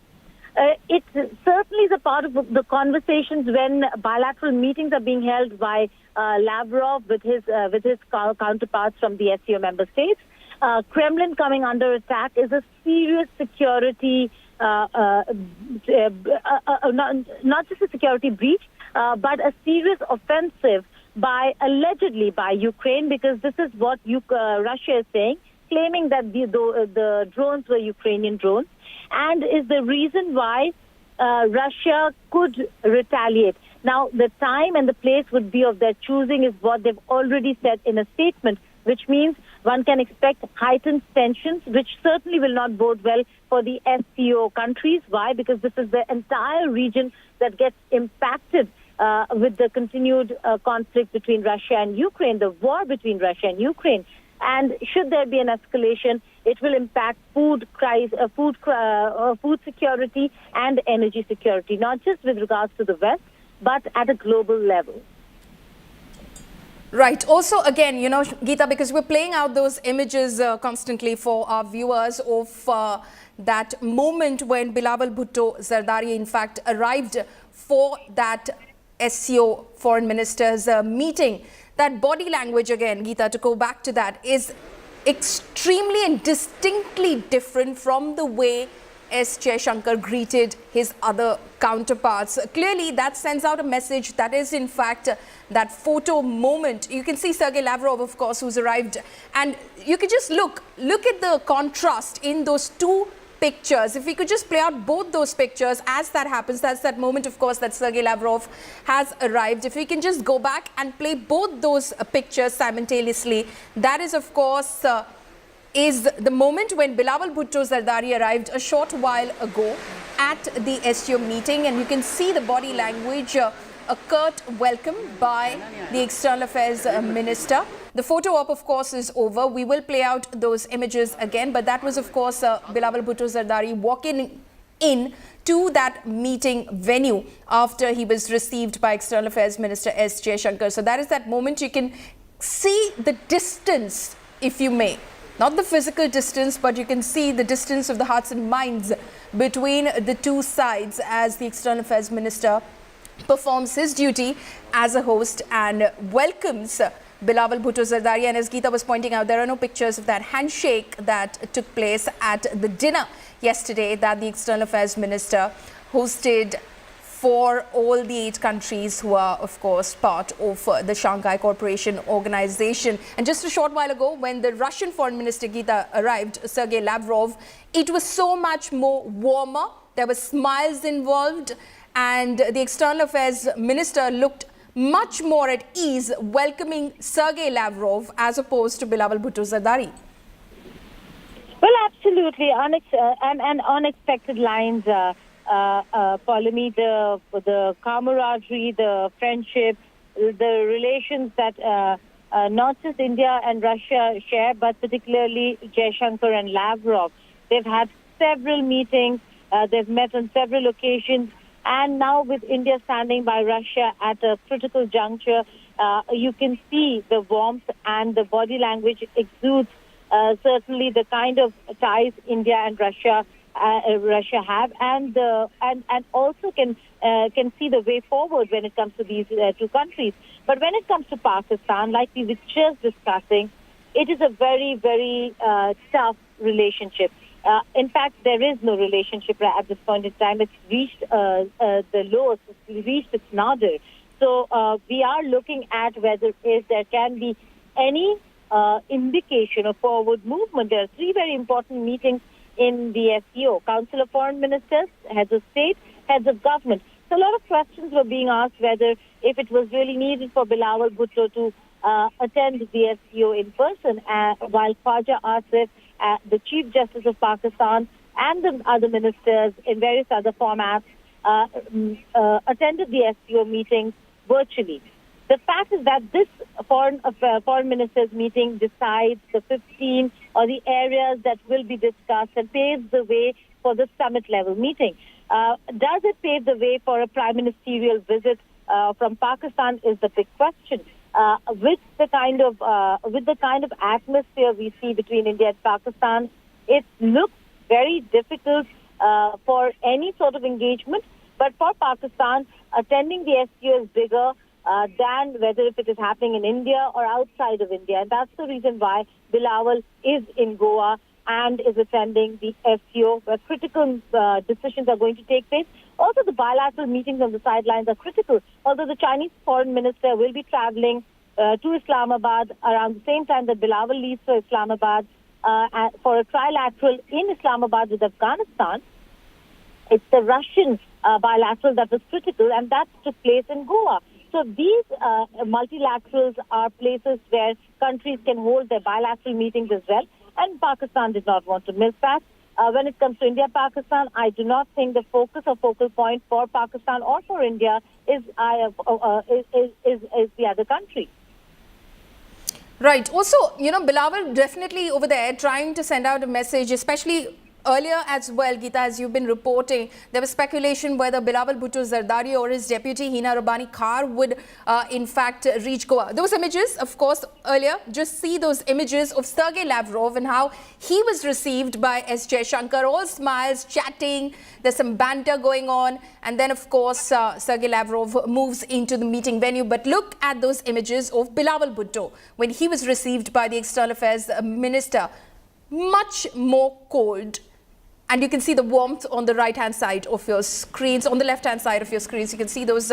[SPEAKER 19] It certainly is a part of the conversations when bilateral meetings are being held by Lavrov with his counterparts from the SCO member states. Kremlin coming under attack is a serious security, not just a security breach, but a serious offensive allegedly by Ukraine, because this is what Russia is saying, claiming that the drones were Ukrainian drones, and is the reason why Russia could retaliate. Now, the time and the place would be of their choosing is what they've already said in a statement, which means one can expect heightened tensions, which certainly will not bode well for the SCO countries. Why? Because this is the entire region that gets impacted with the continued conflict between Russia and Ukraine, the war between Russia and Ukraine. And should there be an escalation, it will impact food security and energy security, not just with regards to the West, but at a global level.
[SPEAKER 18] Right. Also, again, you know, Geeta, because we're playing out those images constantly for our viewers of that moment when Bilawal Bhutto Zardari, in fact, arrived for that SCO foreign ministers meeting. That body language, again, Geeta, to go back to that, is extremely and distinctly different from the way S. Jaishankar greeted his other counterparts. Clearly, that sends out a message that is, in fact, that photo moment. You can see Sergei Lavrov, of course, who's arrived. And you could just look at the contrast in those two pictures. If we could just play out both those pictures as that happens, that's that moment, of course, that Sergei Lavrov has arrived. If we can just go back and play both those pictures simultaneously, that is, of course, is the moment when Bilawal Bhutto Zardari arrived a short while ago at the SCO meeting, and you can see the body language, a curt welcome by the External Affairs Minister. The photo op, of course, is over. We will play out those images again, but that was, of course, Bilawal Bhutto Zardari walking in to that meeting venue after he was received by External Affairs Minister S. Jaishankar. So that is that moment. You can see the distance, if you may. Not the physical distance, but you can see the distance of the hearts and minds between the two sides as the External Affairs Minister performs his duty as a host and welcomes Bilawal Bhutto Zardari. And as Geeta was pointing out, there are no pictures of that handshake that took place at the dinner yesterday that the External Affairs Minister hosted for all the 8 countries who are, of course, part of the Shanghai Cooperation Organization. And just a short while ago, when the Russian Foreign Minister Geeta arrived, Sergei Lavrov, it was so much more warmer. There were smiles involved, and the External Affairs Minister looked much more at ease welcoming Sergei Lavrov as opposed to Bilawal Bhutto Zardari.
[SPEAKER 19] Well, absolutely. And unexpected lines, Polemy, the camaraderie, the friendship, the relations that not just India and Russia share, but particularly Jaishankar and Lavrov. They've had several meetings, they've met on several occasions, and now with India standing by Russia at a critical juncture, you can see the warmth and the body language exudes certainly the kind of ties India and Russia have, and also can see the way forward when it comes to these two countries. But when it comes to Pakistan, like we were just discussing, it is a very, very tough relationship. In fact, there is no relationship at this point in time. It's reached the lowest, it's reached its nadir. So we are looking at whether there can be any indication of forward movement. There are 3 very important meetings in the SCO: Council of Foreign Ministers, heads of state, heads of government. So a lot of questions were being asked whether if it was really needed for Bilawal Bhutto to attend the SCO in person, while Khwaja Asif, the Chief Justice of Pakistan, and the other ministers in various other formats attended the SCO meetings virtually. The fact is that this foreign ministers meeting decides the 15 or the areas that will be discussed and paves the way for the summit level meeting. Does it pave the way for a prime ministerial visit from Pakistan is the big question. With the kind of atmosphere we see between India and Pakistan, it looks very difficult for any sort of engagement. But for Pakistan, attending the SCO is bigger than whether if it is happening in India or outside of India. And that's the reason why Bilawal is in Goa and is attending the SCO, where critical decisions are going to take place. Also, the bilateral meetings on the sidelines are critical. Although the Chinese foreign minister will be traveling to Islamabad around the same time that Bilawal leaves for Islamabad for a trilateral in Islamabad with Afghanistan, it's the Russian bilateral that was critical, and that took place in Goa. So these multilaterals are places where countries can hold their bilateral meetings as well, and Pakistan did not want to miss that. When it comes to India-Pakistan, I do not think the focus or focal point for Pakistan or for India is the other country.
[SPEAKER 18] Right. Also, Bilawal definitely over there trying to send out a message, especially earlier as well, Geeta, as you've been reporting, there was speculation whether Bilawal Bhutto Zardari or his deputy Hina Rabbani car would in fact reach Goa. Those images, of course, earlier, just see those images of Sergei Lavrov and how he was received by S. Jaishankar, all smiles, chatting, there's some banter going on, and then of course Sergei Lavrov moves into the meeting venue. But look at those images of Bilawal Bhutto when he was received by the External Affairs Minister, much more cold. And you can see the warmth on the right-hand side of your screens. On the left-hand side of your screens, you can see those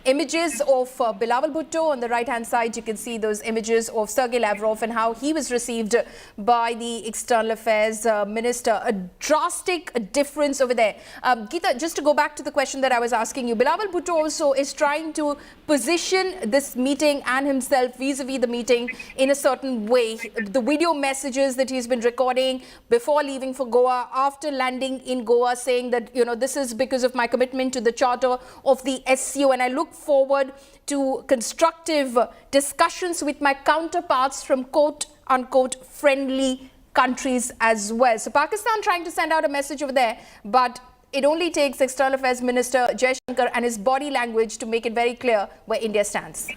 [SPEAKER 18] images of Bilawal Bhutto. On the right-hand side, you can see those images of Sergei Lavrov and how he was received by the External Affairs Minister. A drastic difference over there. Geeta, just to go back to the question that I was asking you, Bilawal Bhutto also is trying to position this meeting and himself vis-a-vis the meeting in a certain way. The video messages that he's been recording before leaving for Goa, after landing in Goa, saying that, this is because of my commitment to the charter of the SCO, and I look forward to constructive discussions with my counterparts from quote-unquote friendly countries as well. So Pakistan trying to send out a message over there, but it only takes External Affairs Minister Jaishankar and his body language to make it very clear where India stands.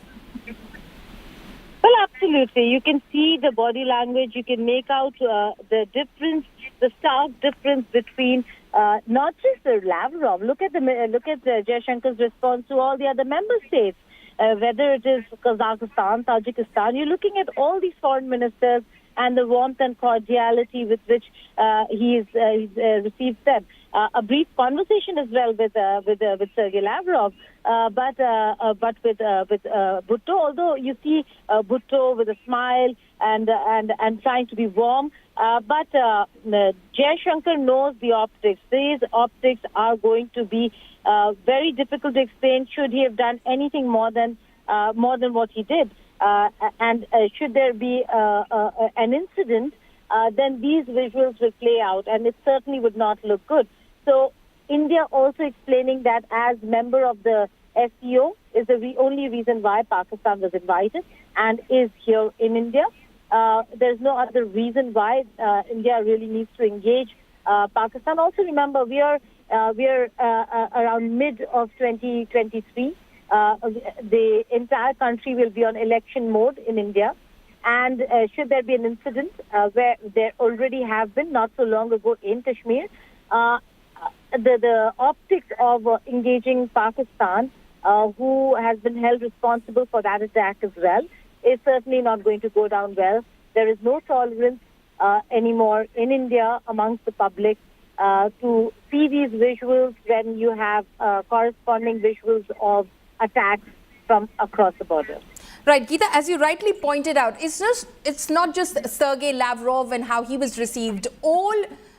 [SPEAKER 19] Well, absolutely. You can see the body language. You can make out the difference, the stark difference between not just the Lavrov. Look at Jaishankar's response to all the other member states, whether it is Kazakhstan, Tajikistan. You're looking at all these foreign ministers and the warmth and cordiality with which he's received them. A brief conversation as well with Sergei Lavrov, but with Bhutto. Although you see Bhutto with a smile and trying to be warm, but Jaishankar knows the optics. These optics are going to be very difficult to explain. Should he have done anything more than what he did, and should there be an incident, then these visuals will play out, and it certainly would not look good. So India also explaining that as member of the SCO is the only reason why Pakistan was invited and is here in India. There's no other reason why India really needs to engage Pakistan. Also remember, we are around mid of 2023. The entire country will be on election mode in India. And should there be an incident where there already have been not so long ago in Kashmir, the optics of engaging Pakistan, who has been held responsible for that attack as well, is certainly not going to go down well. There is no tolerance anymore in India amongst the public to see these visuals when you have corresponding visuals of attacks from across the border.
[SPEAKER 18] Right, Geeta, as you rightly pointed out, it's not just Sergei Lavrov and how he was received. All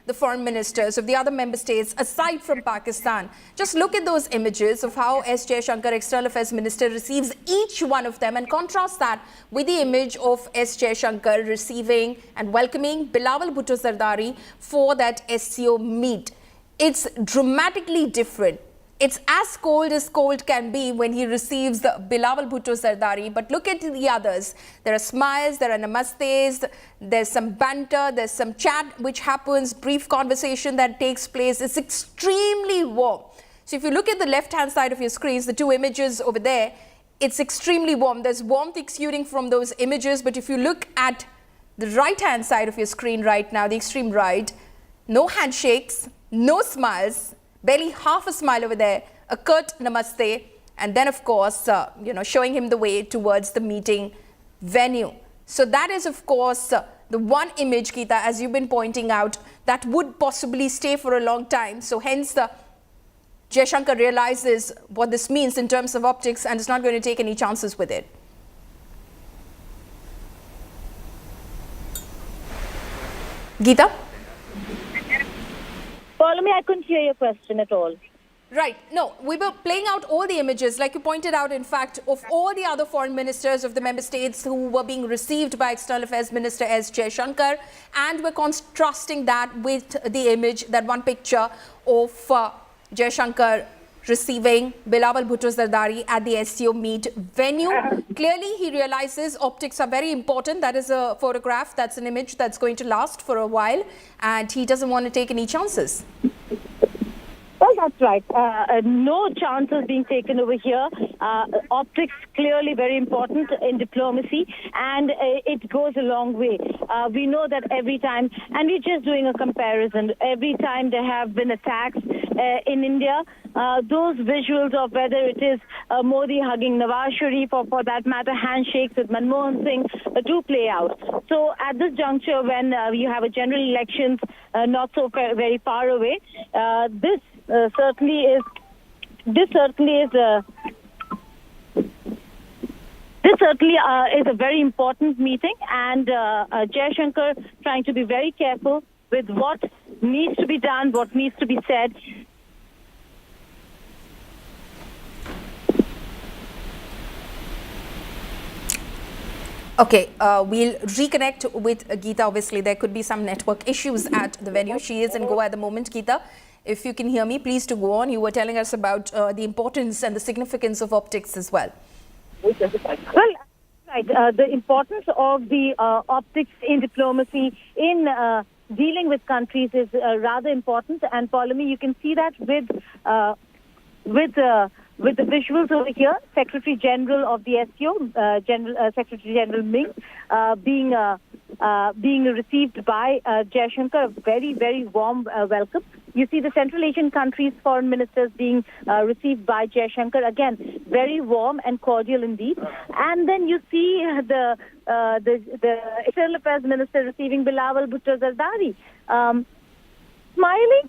[SPEAKER 18] the foreign ministers of the other member states, aside from Pakistan, just look at those images of how S. Jaishankar, External Affairs Minister, receives each one of them and contrast that with the image of S. Jaishankar receiving and welcoming Bilawal Bhutto Zardari for that SCO meet. It's dramatically different. It's as cold can be when he receives the Bilawal Bhutto Zardari. But look at the others. There are smiles, there are namastes, there's some banter, there's some chat which happens, brief conversation that takes place. It's extremely warm. So if you look at the left-hand side of your screens, the two images over there, it's extremely warm. There's warmth exuding from those images. But if you look at the right-hand side of your screen right now, the extreme right, no handshakes, no smiles, barely half a smile over there, a curt namaste, and then of course, showing him the way towards the meeting venue. So that is of course the one image, Geeta, as you've been pointing out, that would possibly stay for a long time. So hence Jaishankar realizes what this means in terms of optics and is not going to take any chances with it. Geeta?
[SPEAKER 19] Follow me, I couldn't hear your question at all.
[SPEAKER 18] Right. No, we were playing out all the images, like you pointed out, in fact, of all the other foreign ministers of the member states who were being received by External Affairs Minister S. Jaishankar, and we're contrasting that with the image, that one picture of Jaishankar receiving Bilawal Bhutto Zardari at the SCO meet venue. Clearly, he realizes optics are very important. That is a photograph, that's an image that's going to last for a while, and he doesn't want to take any chances.
[SPEAKER 19] Well, that's right. No chances being taken over here. Optics clearly very important in diplomacy, and it goes a long way. We know that every time, and we're just doing a comparison, every time there have been attacks in India, those visuals of whether it is Modi hugging Nawaz Sharif or for that matter handshakes with Manmohan Singh do play out. So at this juncture, when you have a general elections not so very far away, this certainly is a very important meeting, and Jaishankar trying to be very careful with what needs to be done, what needs to be said.
[SPEAKER 18] Okay, we'll reconnect with Geeta. Obviously, there could be some network issues at the venue. She is in Goa at the moment. Geeta, if you can hear me, please to go on. You were telling us about the importance and the significance of optics as well.
[SPEAKER 19] Well, right. The importance of the optics in diplomacy, in dealing with countries is rather important. And Paulami, you can see that with the visuals over here, Secretary General of the SCO, Secretary General Ming, being received by Jaishankar, a very, very warm welcome. You see the Central Asian countries' foreign ministers being received by Jaishankar, again, very warm and cordial indeed. And then you see the External Affairs Minister receiving Bilawal Bhutto Zardari, smiling,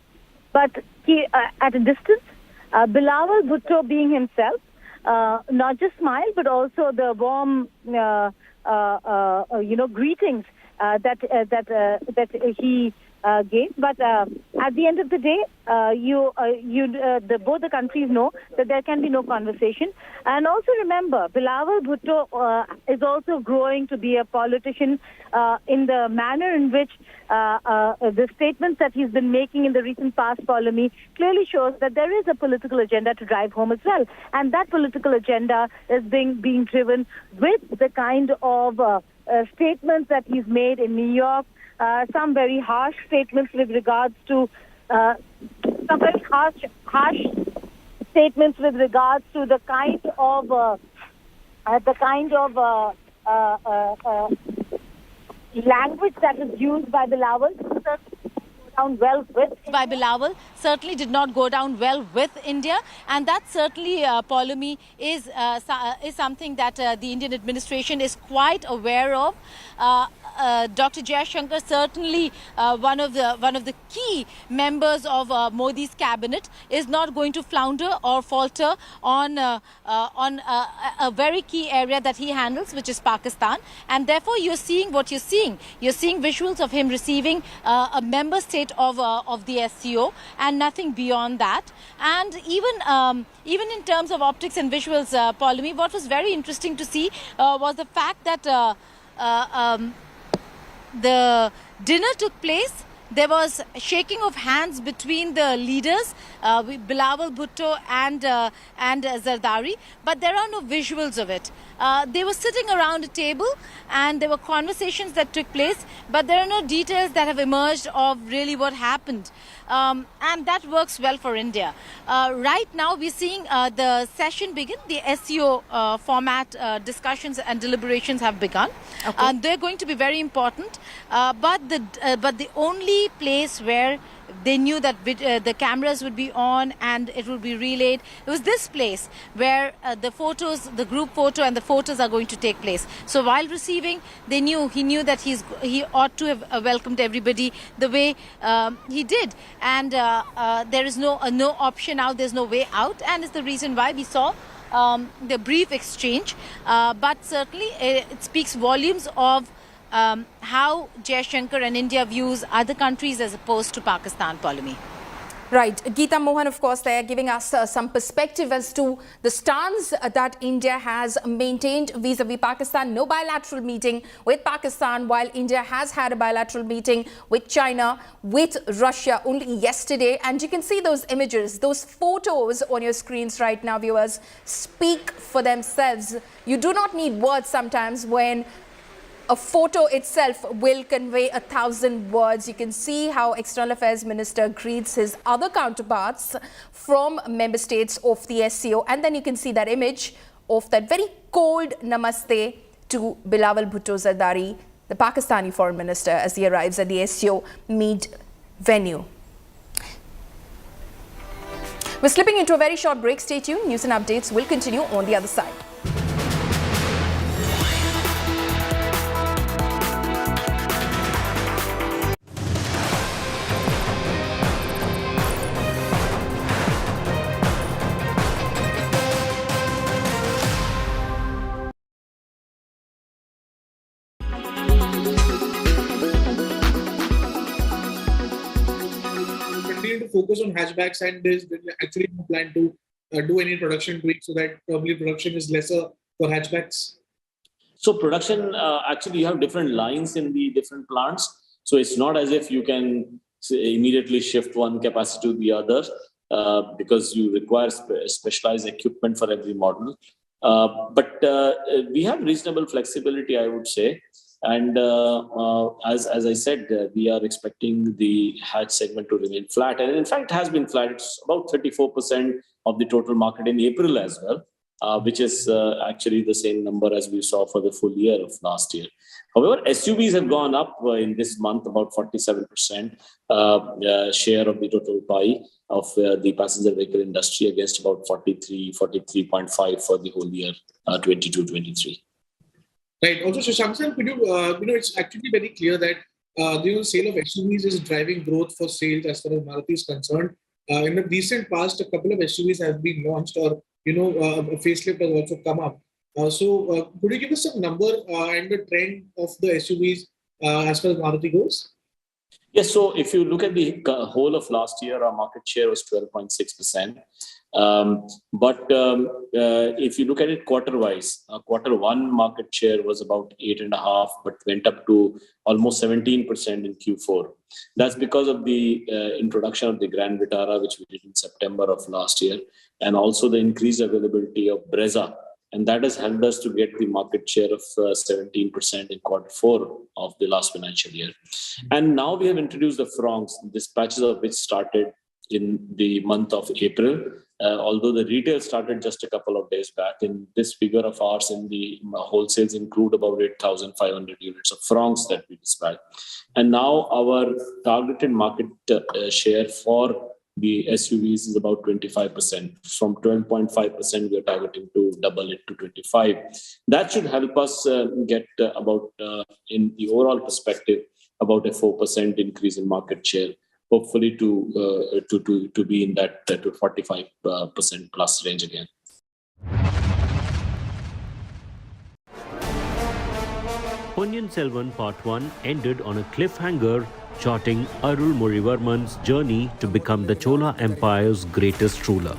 [SPEAKER 19] but he, at a distance. Bilawal Bhutto being himself, not just smile, but also the warm, greetings that he gave. But at the end of the day, both the countries know that there can be no conversation. And also remember, Bilawal Bhutto is also growing to be a politician in the manner in which the statements that he's been making in the recent past, Paulami, clearly shows that there is a political agenda to drive home as well. And that political agenda is being driven with the kind of statements that he's made in New York, some very harsh statements with regards to some very harsh statements with regards to the kind of language that is used by Bilawal.
[SPEAKER 13] Bilawal certainly did not go down well with India, and that certainly, Paulami, is something that the Indian administration is quite aware of. Dr. Jaishankar, certainly one of the key members of Modi's cabinet, is not going to flounder or falter on a very key area that he handles, which is Pakistan. And therefore, you're seeing what you're seeing. You're seeing visuals of him receiving a member state of the SCO, and nothing beyond that. And even in terms of optics and visuals, Paulami, what was very interesting to see was the fact that the dinner took place. There was shaking of hands between the leaders, Bilawal Bhutto and Zardari, but there are no visuals of it. They were sitting around a table and there were conversations that took place, but there are no details that have emerged of really what happened. And that works well for India. Right now we're seeing the session begin. The SCO format discussions and deliberations have begun. Okay. They're going to be very important, but the only place where they knew that the cameras would be on and it would be relayed, it was this place where the photos, the group photo and the photos are going to take place. So while receiving, he knew that he ought to have welcomed everybody the way he did, and there is no option out, there's no way out, and it's the reason why we saw the brief exchange, but certainly it speaks volumes of how Jaishankar and India views other countries as opposed to Pakistan, Paulami.
[SPEAKER 18] Right. Geeta Mohan, of course, they are giving us some perspective as to the stance that India has maintained vis-a-vis Pakistan. No bilateral meeting with Pakistan, while India has had a bilateral meeting with China, with Russia only yesterday. And you can see those images, those photos on your screens right now, viewers, speak for themselves. You do not need words sometimes when a photo itself will convey 1,000 words. You can see how External Affairs Minister greets his other counterparts from member states of the SCO. And then you can see that image of that very cold namaste to Bilawal Bhutto Zardari, the Pakistani foreign minister, as he arrives at the SCO meet venue. We're slipping into a very short break. Stay tuned. News and updates will continue on the other side.
[SPEAKER 20] Focus on hatchbacks, and there's actually no plan to do any production tweaks so that probably production is lesser for hatchbacks.
[SPEAKER 21] So production, actually you have different lines in the different plants. So it's not as if you can immediately shift one capacity to the other because you require specialized equipment for every model. But we have reasonable flexibility, I would say. And as I said, we are expecting the hatch segment to remain flat. And in fact, it has been flat. It's about 34% of the total market in April as well, which is actually the same number as we saw for the full year of last year. However, SUVs have gone up in this month, about 47% share of the total pie of the passenger vehicle industry against about 43.5 for the whole year 22-23.
[SPEAKER 20] Right. Also, Shashank, could you, it's actually very clear that the sale of SUVs is driving growth for sales as far as Maruti is concerned. In the recent past, a couple of SUVs have been launched, or a facelift has also come up. So, could you give us some number and the trend of the SUVs as far as Maruti goes?
[SPEAKER 21] Yes. So, if you look at the whole of last year, our market share was 12.6%. But if you look at it quarter-wise, quarter one market share was about 8.5%, but went up to almost 17% in Q4. That's because of the introduction of the Grand Vitara, which we did in September of last year, and also the increased availability of Brezza. And that has helped us to get the market share of 17% in quarter four of the last financial year. And now we have introduced the Fronx, dispatches of which started in the month of April. Although the retail started just a couple of days back, in this figure of ours in the wholesales include about 8,500 units of Fronx that we dispatch. And now our targeted market share for the SUVs is about 25%. From 12.5%, we are targeting to double it to 25. That should help us get about, in the overall perspective, about a 4% increase in market share. Hopefully to be in that 45% plus range again.
[SPEAKER 22] Ponniyin Selvan Part 1 ended on a cliffhanger, charting Arul Morivarman's journey to become the Chola Empire's greatest ruler.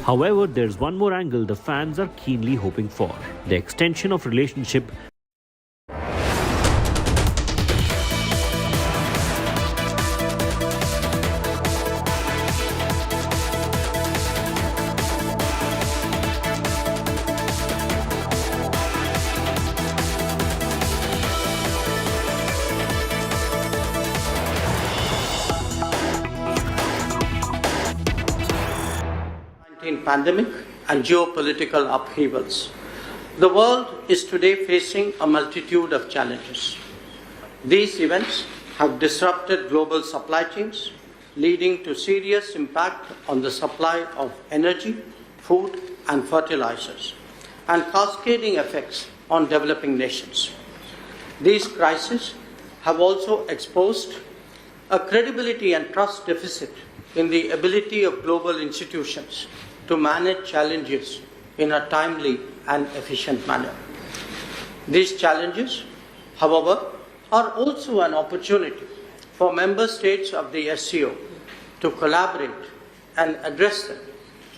[SPEAKER 22] However, there's one more angle the fans are keenly hoping for: the extension of relationship
[SPEAKER 23] pandemic and geopolitical upheavals. The world is today facing a multitude of challenges. These events have disrupted global supply chains, leading to serious impact on the supply of energy, food, and fertilizers, and cascading effects on developing nations. These crises have also exposed a credibility and trust deficit in the ability of global institutions to manage challenges in a timely and efficient manner. These challenges, however, are also an opportunity for member states of the SCO to collaborate and address them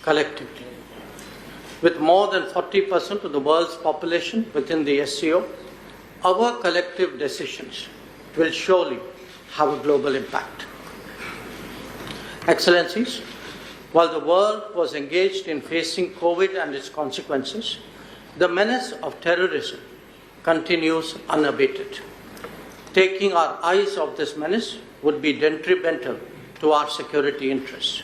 [SPEAKER 23] collectively. With more than 40% of the world's population within the SCO, our collective decisions will surely have a global impact. Excellencies, while the world was engaged in facing COVID and its consequences, the menace of terrorism continues unabated. Taking our eyes off this menace would be detrimental to our security interests.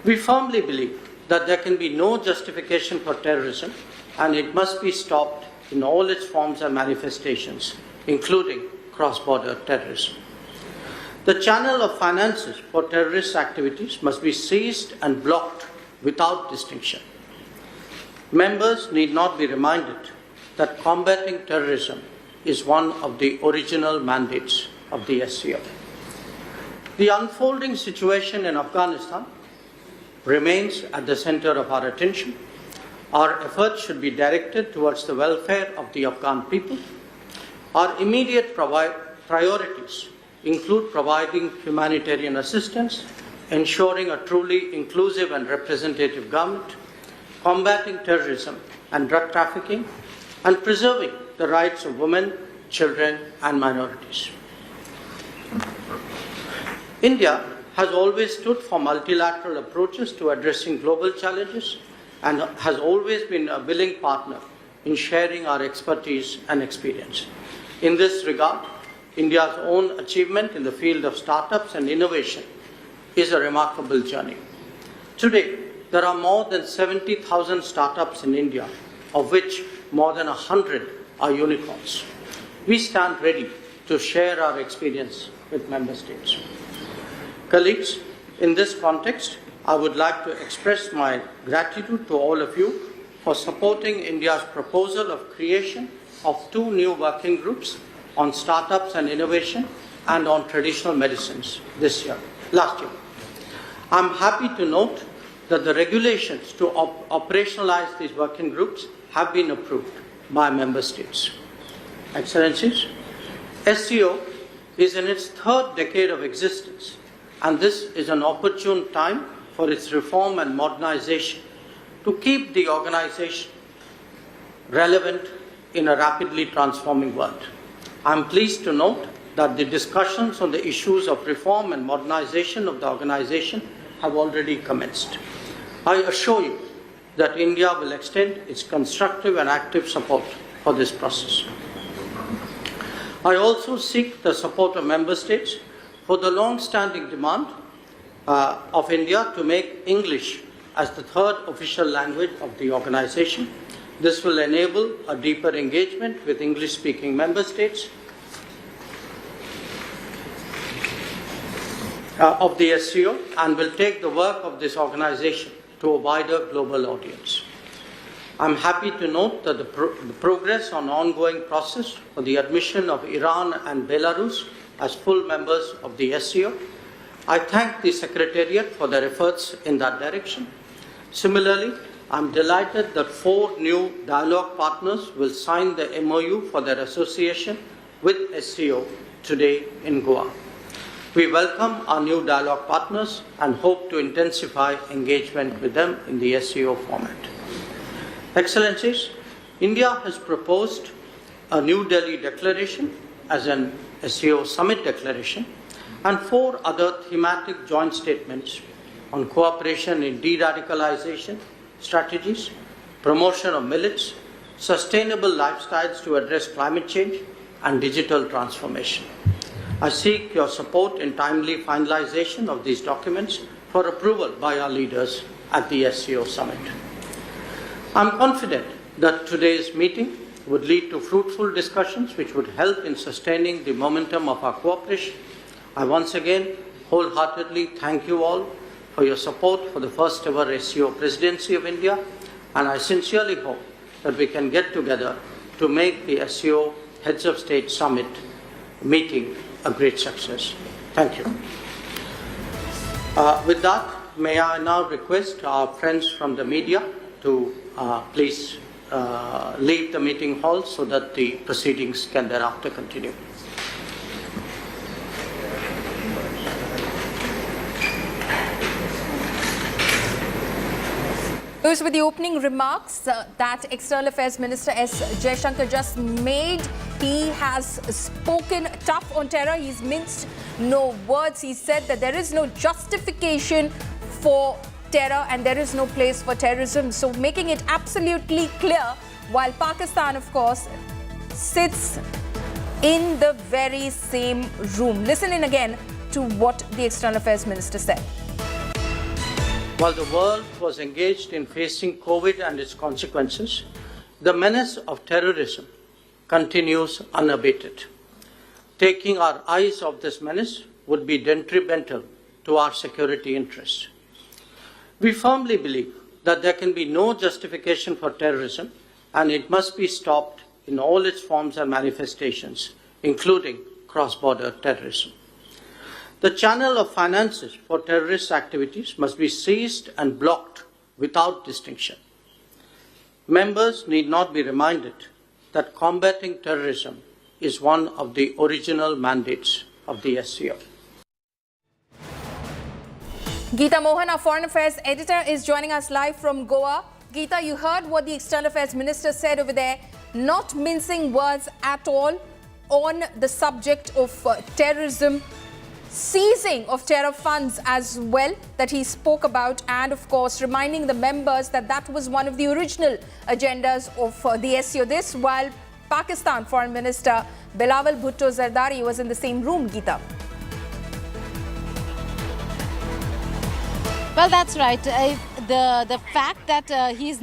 [SPEAKER 23] We firmly believe that there can be no justification for terrorism and it must be stopped in all its forms and manifestations, including cross-border terrorism. The channel of finances for terrorist activities must be seized and blocked without distinction. Members need not be reminded that combating terrorism is one of the original mandates of the SCO. The unfolding situation in Afghanistan remains at the center of our attention. Our efforts should be directed towards the welfare of the Afghan people. Our immediate priorities include providing humanitarian assistance, ensuring a truly inclusive and representative government, combating terrorism and drug trafficking, and preserving the rights of women, children, and minorities. India has always stood for multilateral approaches to addressing global challenges and has always been a willing partner in sharing our expertise and experience. In this regard, India's own achievement in the field of startups and innovation is a remarkable journey. Today, there are more than 70,000 startups in India, of which more than 100 are unicorns. We stand ready to share our experience with member states. Colleagues, in this context, I would like to express my gratitude to all of you for supporting India's proposal of creation of 2 new working groups on startups and innovation and on traditional medicines last year. I'm happy to note that the regulations to operationalize these working groups have been approved by member states. Excellencies, SCO is in its 3rd decade of existence, and this is an opportune time for its reform and modernization to keep the organization relevant in a rapidly transforming world. I'm pleased to note that the discussions on the issues of reform and modernization of the organization have already commenced. I assure you that India will extend its constructive and active support for this process. I also seek the support of member states for the long-standing demand of India to make English as the 3rd official language of the organization. This will enable a deeper engagement with English-speaking member states of the SCO and will take the work of this organization to a wider global audience. I'm happy to note that the progress on ongoing process for the admission of Iran and Belarus as full members of the SCO. I thank the Secretariat for their efforts in that direction. Similarly, I'm delighted that 4 new dialogue partners will sign the MOU for their association with SCO today in Goa. We welcome our new dialogue partners and hope to intensify engagement with them in the SCO format. Excellencies, India has proposed a New Delhi declaration as an SCO summit declaration and 4 other thematic joint statements on cooperation in de-radicalization strategies, promotion of millets, sustainable lifestyles to address climate change, and digital transformation. I seek your support in timely finalization of these documents for approval by our leaders at the SCO summit. I'm confident that today's meeting would lead to fruitful discussions which would help in sustaining the momentum of our cooperation. I once again wholeheartedly thank you all for your support for the first ever SCO presidency of India, and I sincerely hope that we can get together to make the SCO Heads of State Summit meeting a great success. Thank you. With that, may I now request our friends from the media to please leave the meeting hall so that the proceedings can thereafter continue.
[SPEAKER 18] Those were the opening remarks that External Affairs Minister S. Jaishankar just made. He has spoken tough on terror. He's minced no words. He said that there is no justification for terror and there is no place for terrorism. So making it absolutely clear, while Pakistan, of course, sits in the very same room. Listen in again to what the External Affairs Minister said.
[SPEAKER 23] While the world was engaged in facing COVID and its consequences, the menace of terrorism continues unabated. Taking our eyes off this menace would be detrimental to our security interests. We firmly believe that there can be no justification for terrorism and it must be stopped in all its forms and manifestations, including cross-border terrorism. The channel of finances for terrorist activities must be seized and blocked without distinction. Members need not be reminded that combating terrorism is one of the original mandates of the SCO.
[SPEAKER 18] Geeta Mohan, our Foreign Affairs editor, is joining us live from Goa. Geeta, you heard what the External Affairs Minister said over there, not mincing words at all on the subject of terrorism, seizing of terror funds as well that he spoke about, and of course reminding the members that that was one of the original agendas of the SCO. This while Pakistan Foreign Minister Bilawal Bhutto Zardari was in the same room, Geeta.
[SPEAKER 13] Well, that's right. The fact that he's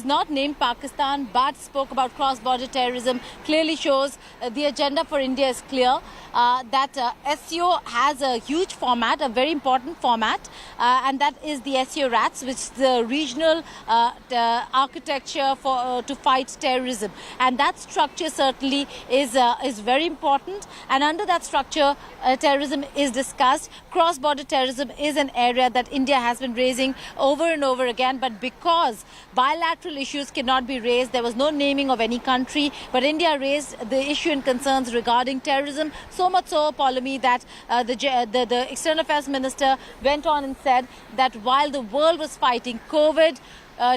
[SPEAKER 13] not named Pakistan but spoke about cross-border terrorism clearly shows the agenda for India is clear. That SCO has a huge format, a very important format, and that is the SCO RATS, which is the regional architecture for to fight terrorism. And that structure certainly is very important. And under that structure, terrorism is discussed. Cross-border terrorism is an area that India has been raising over and over again. But because bilateral issues cannot be raised, there was no naming of any country, but India raised the issue and concerns regarding terrorism. So much so, Polemy, that the External Affairs Minister went on and said that while the world was fighting COVID,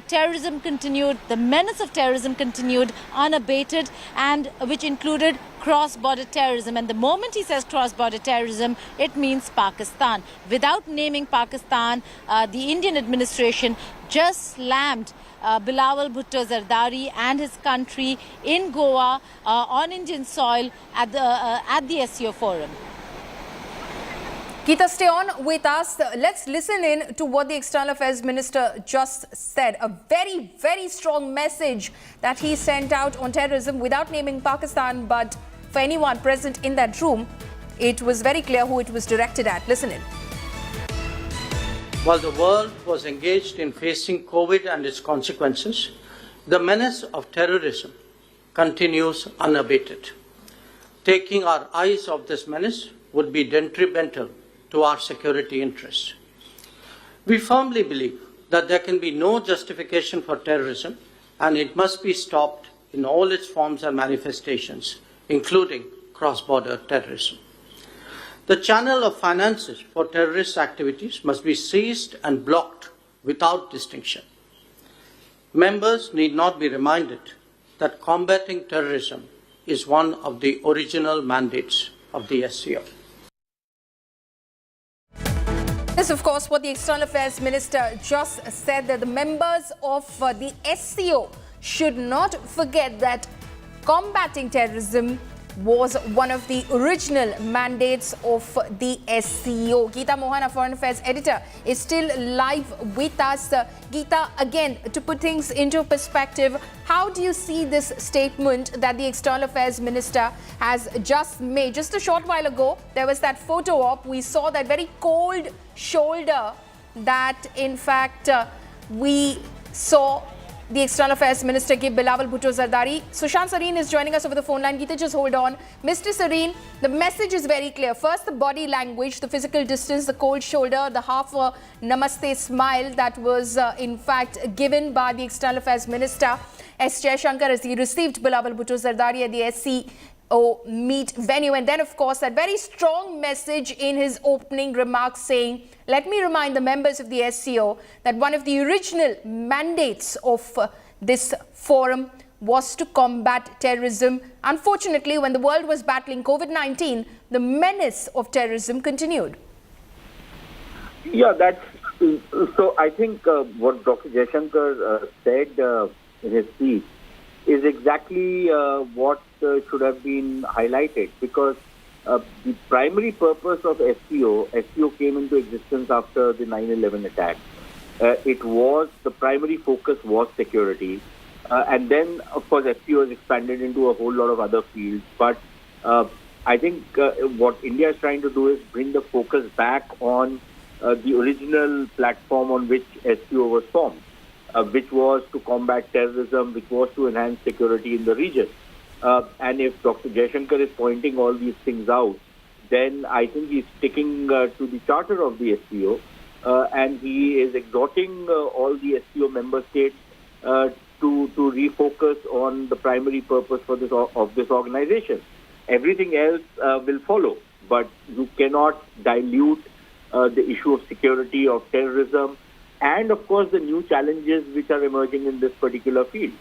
[SPEAKER 13] terrorism continued, the menace of terrorism continued unabated, and which included cross-border terrorism. And the moment he says cross-border terrorism, it means Pakistan. Without naming Pakistan, the Indian administration just slammed Bilawal Bhutto Zardari and his country in Goa on Indian soil at the SCO forum.
[SPEAKER 18] Geeta, stay on with us. Let's listen in to what the External Affairs Minister just said. A very, very strong message that he sent out on terrorism without naming Pakistan, but for anyone present in that room, it was very clear who it was directed at. Listen in.
[SPEAKER 23] While the world was engaged in facing COVID and its consequences, the menace of terrorism continues unabated. Taking our eyes off this menace would be detrimental to our security interests. We firmly believe that there can be no justification for terrorism and it must be stopped in all its forms and manifestations, including cross-border terrorism. The channel of finances for terrorist activities must be seized and blocked without distinction. Members need not be reminded that combating terrorism is one of the original mandates of the SCO.
[SPEAKER 18] This is, of course, what the External Affairs Minister just said, that the members of the SCO should not forget that combating terrorism was one of the original mandates of the SCO. Geeta Mohan, our Foreign Affairs editor, is still live with us. Geeta, again, to put things into perspective, how do you see this statement that the External Affairs Minister has just made? Just a short while ago, there was that photo op. We saw that very cold shoulder that, in fact, we saw the External Affairs Minister give Bilawal Bhutto Zardari. Sushant Sareen is joining us over the phone line. Geeta, just hold on. Mr. Sareen, the message is very clear. First, the body language, the physical distance, the cold shoulder, the half namaste smile that was in fact given by the External Affairs Minister S. Jaishankar as he received Bilawal Bhutto Zardari at the meet venue. And then, of course, that very strong message in his opening remarks saying, let me remind the members of the SCO that one of the original mandates of this forum was to combat terrorism. Unfortunately, when the world was battling COVID-19, the menace of terrorism continued.
[SPEAKER 2] Yeah, that's so. I think what Dr. Jaishankar said in his speech is exactly what should have been highlighted, because the primary purpose of SCO came into existence after the 9/11 attack. The primary focus was security. And then, of course, SCO has expanded into a whole lot of other fields. But I think what India is trying to do is bring the focus back on the original platform on which SCO was formed, which was to combat terrorism, which was to enhance security in the region. And if Dr. Jaishankar is pointing all these things out, then I think he's sticking to the charter of the SCO, and he is exhorting all the SCO member states to refocus on the primary purpose for of this organization. Everything else will follow, but you cannot dilute the issue of security, of terrorism, and of course the new challenges which are emerging in this particular field.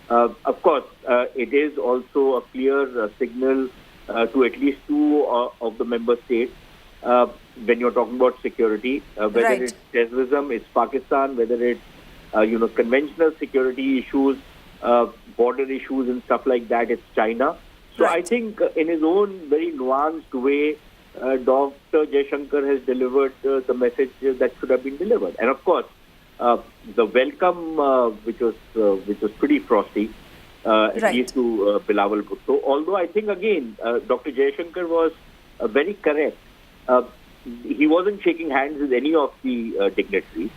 [SPEAKER 2] Of course, it is also a clear signal to at least two of the member states when you're talking about security, whether it's terrorism, it's Pakistan, whether it's conventional security issues, border issues and stuff like that, it's China. So I think in his own very nuanced way, Dr. Jaishankar has delivered the message that should have been delivered. And of course, the welcome, which was pretty frosty, at least to Bilawal Bhutto. Although I think again, Dr. Jaishankar was very correct. He wasn't shaking hands with any of the dignitaries.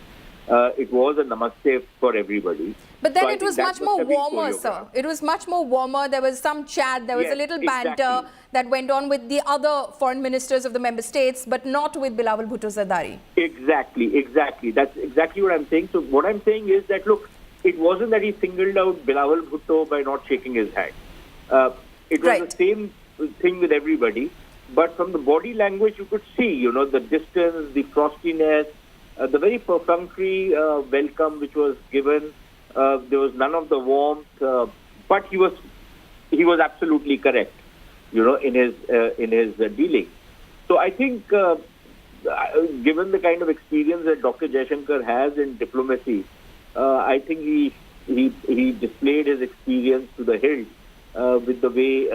[SPEAKER 2] It was a namaste for everybody.
[SPEAKER 18] But then it was much more warmer, sir. It was much more warmer. There was some chat. There was a little banter that went on with the other foreign ministers of the member states, but not with Bilawal Bhutto Zardari.
[SPEAKER 2] Exactly. That's exactly what I'm saying. So what I'm saying is that, look, it wasn't that he singled out Bilawal Bhutto by not shaking his hand. It was the same thing with everybody. But from the body language, you could see, the distance, the frostiness, the very perfunctory welcome which was given. There was none of the warmth, but he was absolutely correct, in his dealing. So I think, given the kind of experience that Dr. Jaishankar has in diplomacy, I think he displayed his experience to the hilt with the way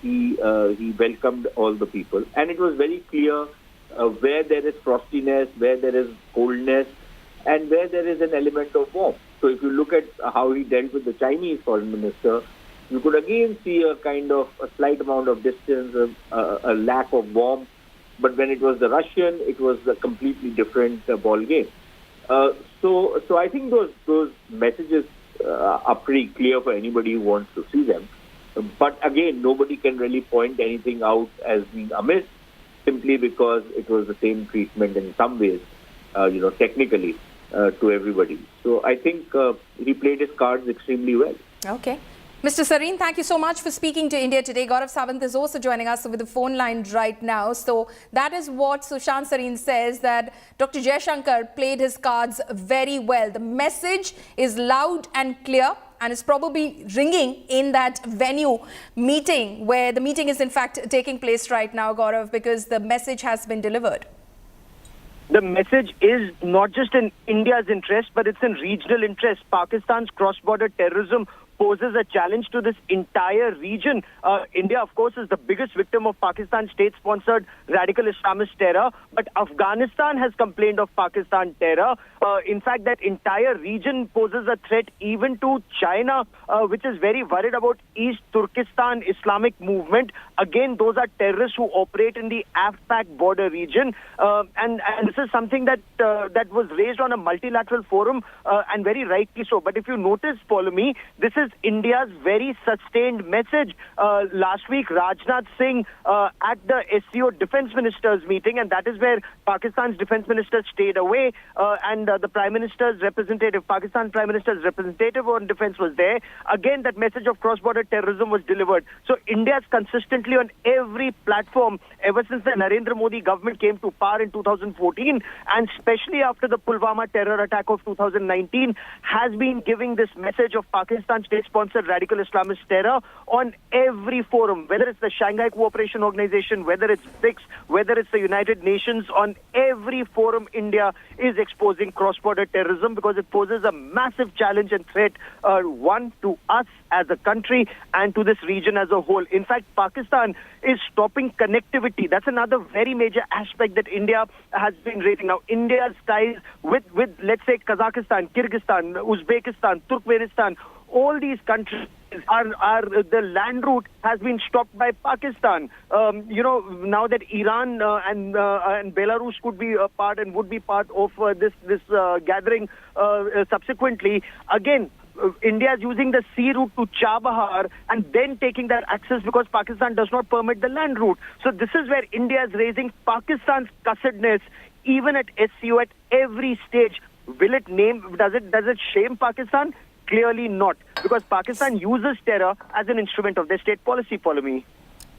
[SPEAKER 2] he welcomed all the people, and it was very clear where there is frostiness, where there is coldness, and where there is an element of warmth. So if you look at how he dealt with the Chinese foreign minister, you could again see a kind of a slight amount of distance, a lack of warmth. But when it was the Russian, it was a completely different ball game. So I think those messages are pretty clear for anybody who wants to see them. But again, nobody can really point anything out as being amiss, simply because it was the same treatment in some ways, technically, to everybody. So I think he played his cards extremely well.
[SPEAKER 18] Okay. Mr. Sareen, thank you so much for speaking to India Today. Gaurav Sawant is also joining us over the phone line right now. So that is what Sushant Sareen says, that Dr. Jaishankar played his cards very well. The message is loud and clear, and is probably ringing in that venue meeting, where the meeting is in fact taking place right now, Gaurav, because the message has been delivered.
[SPEAKER 3] The message is not just in India's interest, but it's in regional interest. Pakistan's cross-border terrorism poses a challenge to this entire region. India, of course, is the biggest victim of Pakistan's state-sponsored radical Islamist terror, but Afghanistan has complained of Pakistan terror. In fact, that entire region poses a threat even to China, which is very worried about East Turkestan Islamic movement. Again, those are terrorists who operate in the AFPAC border region. And this is something that was raised on a multilateral forum, and very rightly so. But if you notice, Paulomi, this is is India's very sustained message. Last week, Rajnath Singh at the SCO Defence Ministers meeting, and that is where Pakistan's Defence Minister stayed away, and the Prime Minister's representative, Pakistan Prime Minister's representative on defence was there. Again, that message of cross-border terrorism was delivered. So India's consistently on every platform ever since the Narendra Modi government came to power in 2014, and especially after the Pulwama terror attack of 2019, has been giving this message of Pakistan state-sponsored radical Islamist terror on every forum, whether it's the Shanghai Cooperation Organization, whether it's BRICS, whether it's the United Nations. On every forum, India is exposing cross-border terrorism because it poses a massive challenge and threat, one, to us as a country and to this region as a whole. In fact, Pakistan is stopping connectivity. That's another very major aspect that India has been raising. Now, India's ties with let's say, Kazakhstan, Kyrgyzstan, Uzbekistan, Turkmenistan, all these countries are the land route has been stopped by Pakistan. Now that Iran and Belarus could be a part and would be part of this gathering subsequently, again, India is using the sea route to Chabahar and then taking that access because Pakistan does not permit the land route. So this is where India is raising Pakistan's cussedness even at SCO at every stage. Does it shame Pakistan? Clearly not, because Pakistan uses terror as an instrument of their state policy, follow me.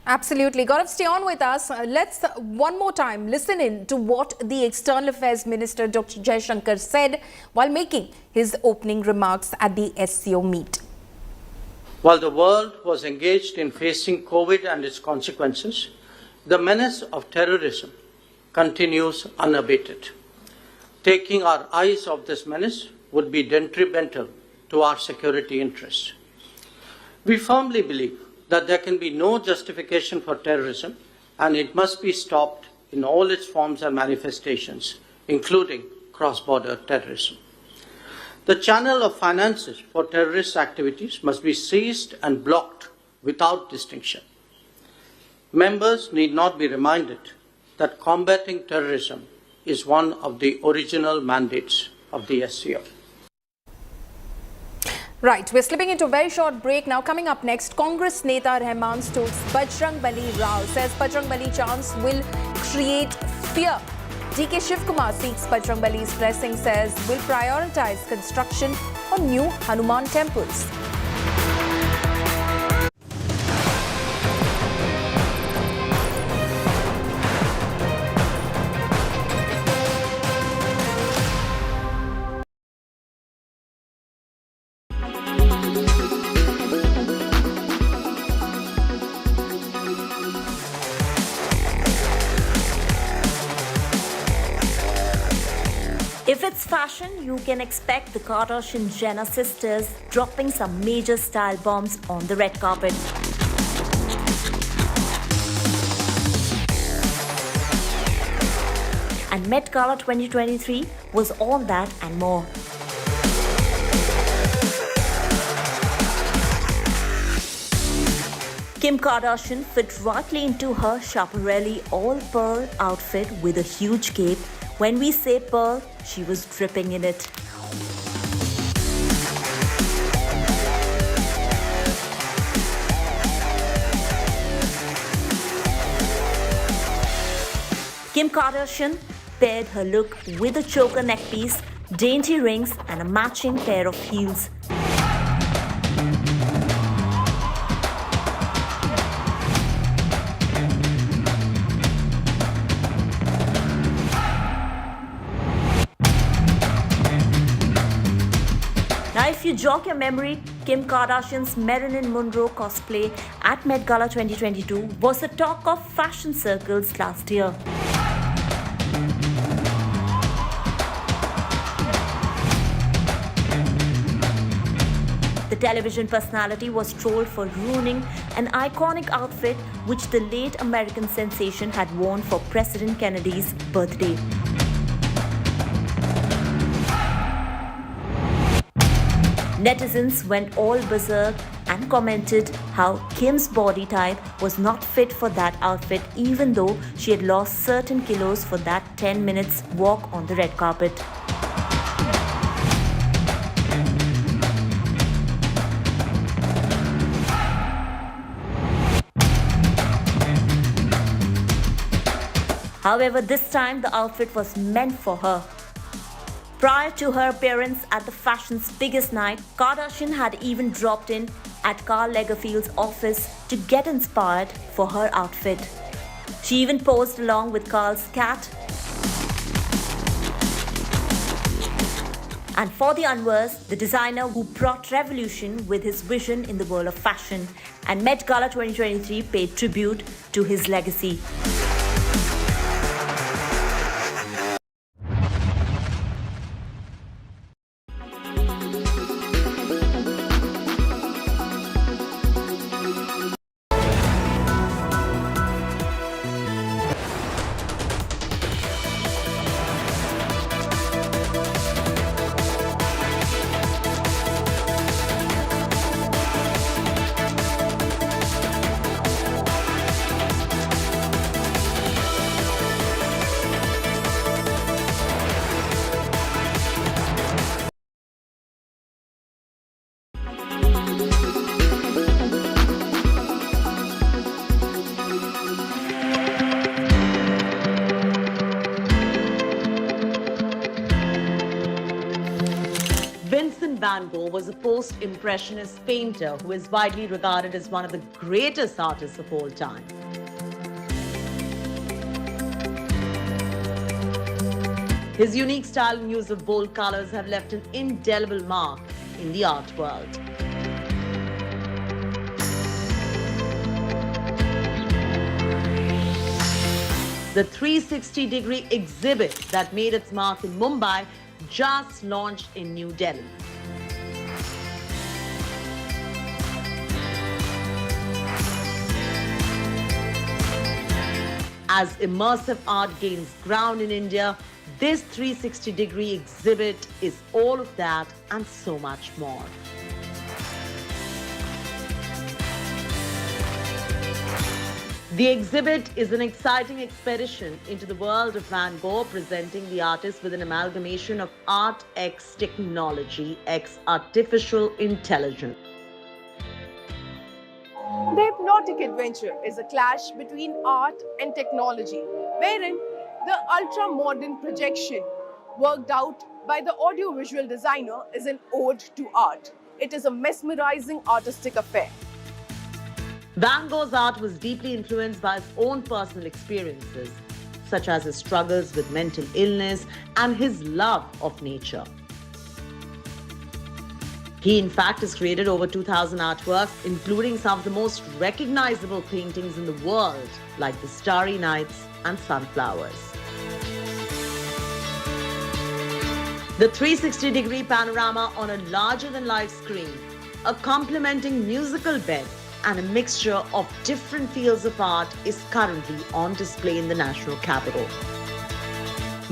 [SPEAKER 18] Absolutely. Gaurav, stay on with us. Let's one more time listen in to what the External Affairs Minister Dr. Jaishankar said while making his opening remarks at the SCO meet.
[SPEAKER 23] While the world was engaged in facing COVID and its consequences, the menace of terrorism continues unabated. Taking our eyes off this menace would be detrimental to our security interests. We firmly believe that there can be no justification for terrorism and it must be stopped in all its forms and manifestations, including cross-border terrorism. The channel of finances for terrorist activities must be seized and blocked without distinction. Members need not be reminded that combating terrorism is one of the original mandates of the SCO.
[SPEAKER 18] Right, we're slipping into a very short break now. Coming up next, Congress Neta Rahman stokes Bajrang Bali row, says Bajrang Bali chants will create fear. DK Shivkumar seeks Bajrang Bali's blessing, says will prioritize construction on new Hanuman temples.
[SPEAKER 9] If it's fashion, you can expect the Kardashian-Jenner sisters dropping some major style bombs on the red carpet. And Met Gala 2023 was all that and more. Kim Kardashian fit rightly into her Schiaparelli all-pearl outfit with a huge cape. When we say pearl, she was dripping in it. Kim Kardashian paired her look with a choker neckpiece, dainty rings and a matching pair of heels. Now, if you jog your memory, Kim Kardashian's Marilyn Monroe cosplay at Met Gala 2022 was the talk of fashion circles last year. The television personality was trolled for ruining an iconic outfit which the late American sensation had worn for President Kennedy's birthday. Netizens went all berserk and commented how Kim's body type was not fit for that outfit even though she had lost certain kilos for that 10 minutes walk on the red carpet. However, this time the outfit was meant for her. Prior to her appearance at the fashion's biggest night, Kardashian had even dropped in at Karl Lagerfeld's office to get inspired for her outfit. She even posed along with Karl's cat. And for the unversed, the designer who brought revolution with his vision in the world of fashion, and Met Gala 2023 paid tribute to his legacy. Van Gogh was a post-impressionist painter who is widely regarded as one of the greatest artists of all time. His unique style and use of bold colors have left an indelible mark in the art world. The 360-degree exhibit that made its mark in Mumbai just launched in New Delhi. As immersive art gains ground in India, this 360-degree exhibit is all of that and so much more. The exhibit is an exciting expedition into the world of Van Gogh, presenting the artist with an amalgamation of art x technology x artificial intelligence.
[SPEAKER 4] The hypnotic adventure is a clash between art and technology, wherein the ultra-modern projection worked out by the audiovisual designer is an ode to art. It is a mesmerizing artistic affair.
[SPEAKER 9] Van Gogh's art was deeply influenced by his own personal experiences, such as his struggles with mental illness and his love of nature. He, in fact, has created over 2,000 artworks, including some of the most recognizable paintings in the world, like the Starry Nights and Sunflowers. The 360-degree panorama on a larger-than-life screen, a complementing musical bed, and a mixture of different fields of art is currently on display in the national capital.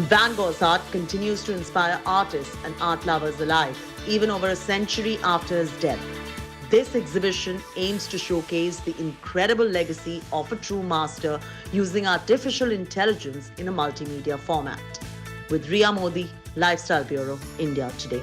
[SPEAKER 9] Van Gogh's art continues to inspire artists and art lovers alike, even over a century after his death. This exhibition aims to showcase the incredible legacy of a true master using artificial intelligence in a multimedia format. With Riya Modi, Lifestyle Bureau, India Today.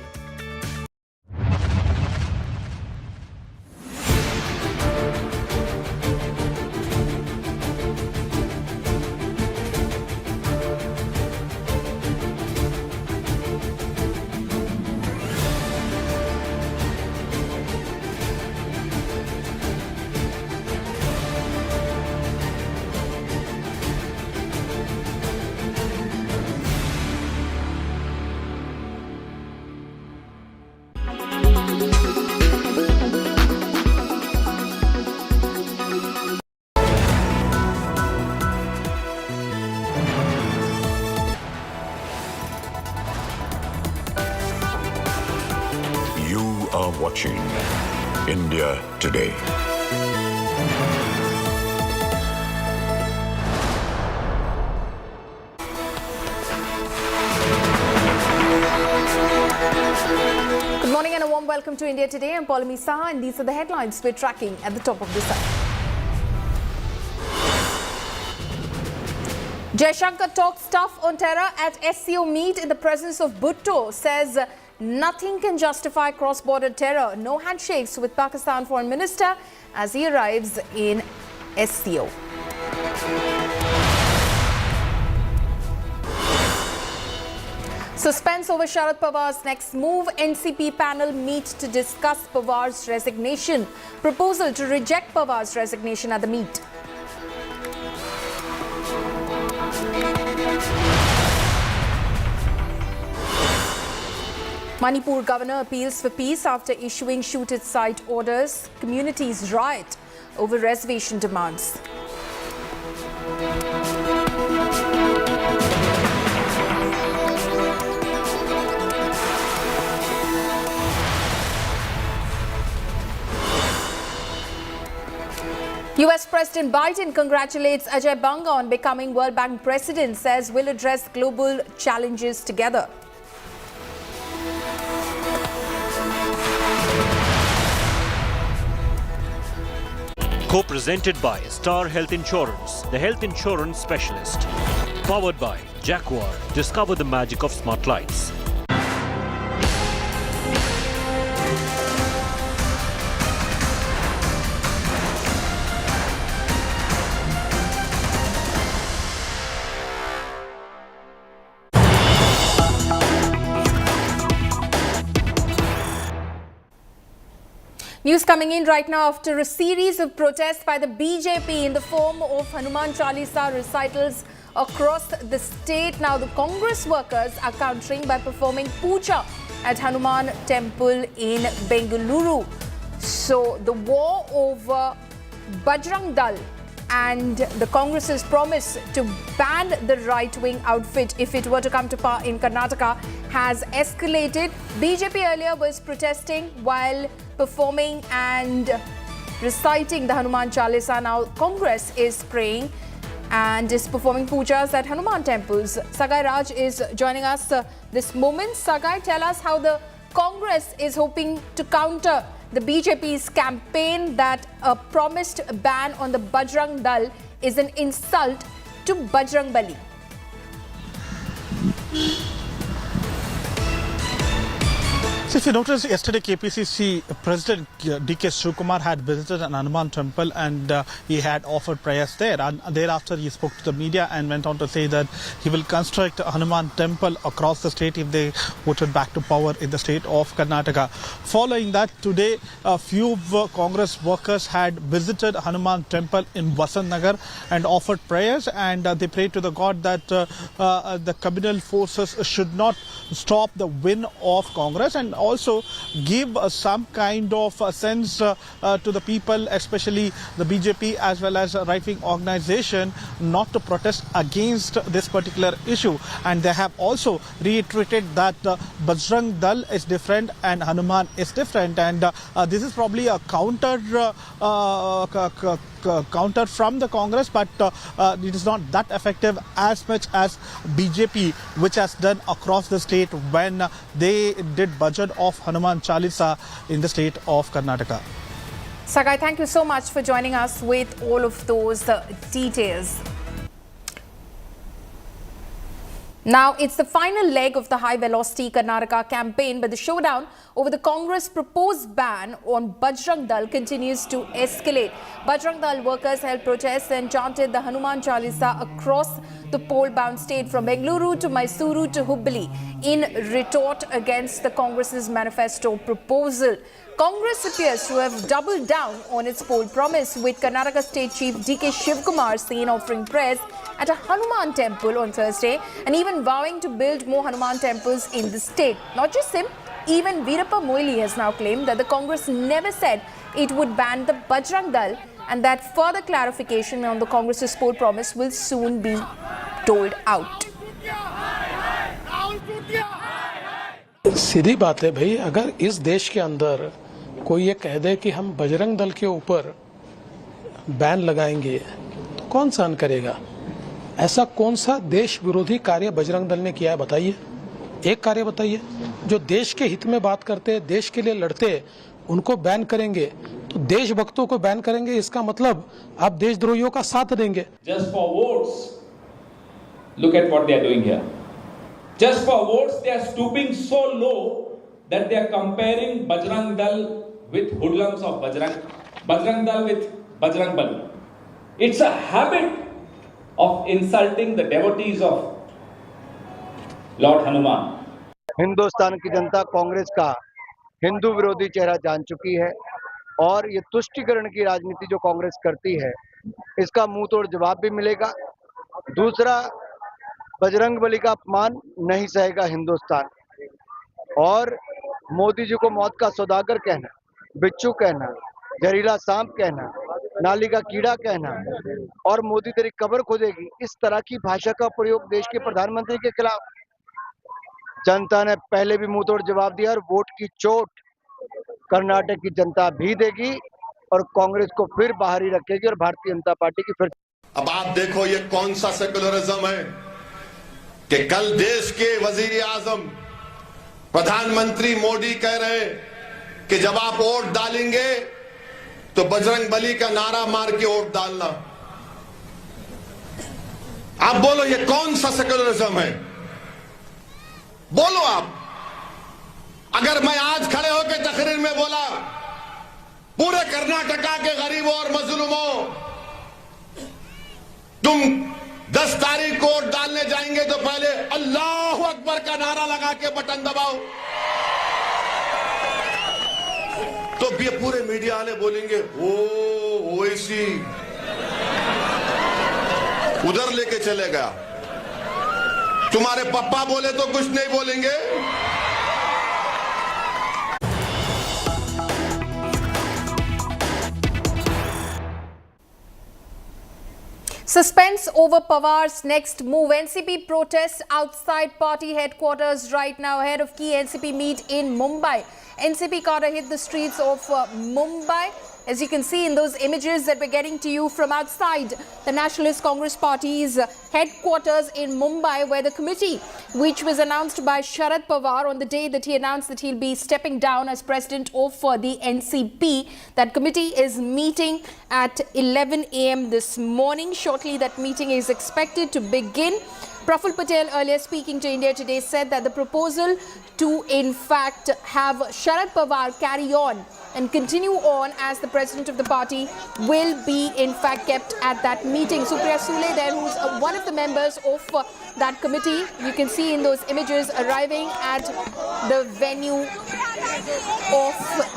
[SPEAKER 6] Watching India Today.
[SPEAKER 18] Good morning and a warm welcome to India Today. I'm Paulami Saha and these are the headlines we're tracking at the top of the sun. Jaishankar talks tough on terror at SCO meet in the presence of Bhutto, says nothing can justify cross-border terror. No handshakes with Pakistan Foreign Minister as he arrives in SCO. Suspense over Sharad Pawar's next move. NCP panel meet to discuss Pawar's resignation. Proposal to reject Pawar's resignation at the meet. Manipur governor appeals for peace after issuing shoot-at-sight orders. Communities riot over reservation demands. US President Biden congratulates Ajay Banga on becoming World Bank president, says will address global challenges together.
[SPEAKER 22] Co-presented by Star Health Insurance, the health insurance specialist. Powered by Jaguar. Discover the magic of smart lights.
[SPEAKER 18] News coming in right now after a series of protests by the BJP in the form of Hanuman Chalisa recitals across the state. Now the Congress workers are countering by performing puja at Hanuman Temple in Bengaluru. So the war over Bajrangdal and the Congress's promise to ban the right-wing outfit if it were to come to power in Karnataka has escalated. BJP earlier was protesting while performing and reciting the Hanuman Chalisa. Now Congress is praying and is performing pujas at Hanuman temples. Sagai Raj is joining us this moment. Sagai, tell us how the Congress is hoping to counter the BJP's campaign that a promised ban on the Bajrang Dal is an insult to Bajrang Bali.
[SPEAKER 5] So if you notice, yesterday KPCC President D.K. Shivakumar had visited an Hanuman temple and he had offered prayers there. And thereafter he spoke to the media and went on to say that he will construct a Hanuman temple across the state if they voted back to power in the state of Karnataka. Following that, today a few Congress workers had visited Hanuman temple in Vasant Nagar and offered prayers, and they prayed to the God that the communal forces should not stop the win of Congress, and also give some kind of a sense to the people, especially the BJP as well as a right-wing organization, not to protest against this particular issue. And they have also reiterated that Bajrang Dal is different and Hanuman is different, and this is probably a counter from the Congress, but it is not that effective as much as BJP, which has done across the state when they did budget of Hanuman Chalisa in the state of Karnataka.
[SPEAKER 18] Sagai, thank you so much for joining us with all of those details. Now, it's the final leg of the high-velocity Karnataka campaign, but the showdown over the Congress proposed ban on Bajrang Dal continues to escalate. Bajrang Dal workers held protests and chanted the Hanuman Chalisa across the poll-bound state from Bengaluru to Mysuru to Hubballi in retort against the Congress's manifesto proposal. Congress appears to have doubled down on its poll promise, with Karnataka State Chief D.K. Shivakumar seen offering prayers at a Hanuman temple on Thursday and even vowing to build more Hanuman temples in the state. Not just him, even Veerappa Moily has now claimed that the Congress never said it would ban the Bajrang Dal, and that further clarification on the Congress's poll promise will soon be doled out.
[SPEAKER 8] सीधी बात है भाई, अगर इस देश के अंदर कोई ये कह दे कि हम बजरंग दल के ऊपर बैन लगाएंगे तो कौन सहन करेगा? ऐसा कौन सा देश विरोधी कार्य बजरंग दल ने किया है बताइए, एक कार्य बताइए। जो देश के हित में बात करते, देश के लिए लड़ते, उनको बैन करेंगे तो देशभक्तों को बैन करेंगे, इसका मतलब आप देशद्रोहियों का साथ देंगे।
[SPEAKER 10] Just for votes, look at what they are doing here. Just for votes, they are stooping so low that they are comparing Bajrang Dal with hoodlums of Bajrang Dal with Bajrang Bali. It's a habit of insulting the devotees of Lord Hanuman.
[SPEAKER 7] Hindustan की जनता कांग्रेस का हिंदू विरोधी चेहरा जान चुकी है और ये तुष्टीकरण की राजनीति जो कांग्रेस करती है इसका मुंह तोड़ जवाब भी मिलेगा। दूसरा, बजरंग बली का अपमान नहीं सहेगा हिंदुस्तान और मोदी जी को मौत का सौदागर कहना, बिच्छू कहना, जहरीला सांप कहना, नाली का कीड़ा कहना और मोदी तेरी कब्र खोदेगी, इस तरह की भाषा का प्रयोग देश के प्रधानमंत्री के खिलाफ जनता ने पहले भी मुंह तोड़ जवाब दिया और वोट की चोट कर्नाटक की जनता भी देगी और कांग्रेस को फिर बाहर ही रखेगी और भारतीय जनता पार्टी की फिर।
[SPEAKER 11] अब आप देखो ये कौन सा सेकुलरिज्म है कि कल देश के वजीर आजम प्रधानमंत्री मोदी कह रहे हैं कि जब आप वोट डालेंगे तो बजरंग बली का नारा मार के वोट डालना। आप बोलो ये कौन सा सेकुलरिज्म है? बोलो आप। अगर मैं आज खड़े होकर तकरीर में बोला पूरे कर्नाटका के गरीबों और मजलूमों तुम 10 तारीख को वोट डालने जाएंगे तो पहले अल्लाह अकबर का नारा लगा के बटन दबाओ, तो ये पूरे मीडिया वाले बोलेंगे ओ ओवैसी उधर लेके चले गया। तुम्हारे पप्पा बोले तो कुछ नहीं बोलेंगे।
[SPEAKER 18] Suspense over Pawar's next move. NCP protests outside party headquarters right now ahead of key NCP meet in Mumbai. NCP cadre hit the streets of Mumbai. As you can see in those images that we're getting to you from outside the Nationalist Congress Party's headquarters in Mumbai, where the committee, which was announced by Sharad Pawar on the day that he announced that he'll be stepping down as president of the NCP, that committee is meeting at 11 a.m. this morning. Shortly, that meeting is expected to begin. Praful Patel, earlier speaking to India Today, said that the proposal to, in fact, have Sharad Pawar carry on and continue on as the president of the party will be, in fact, kept at that meeting. Supriya Sule there, who's one of the members of that committee, you can see in those images arriving at the venue of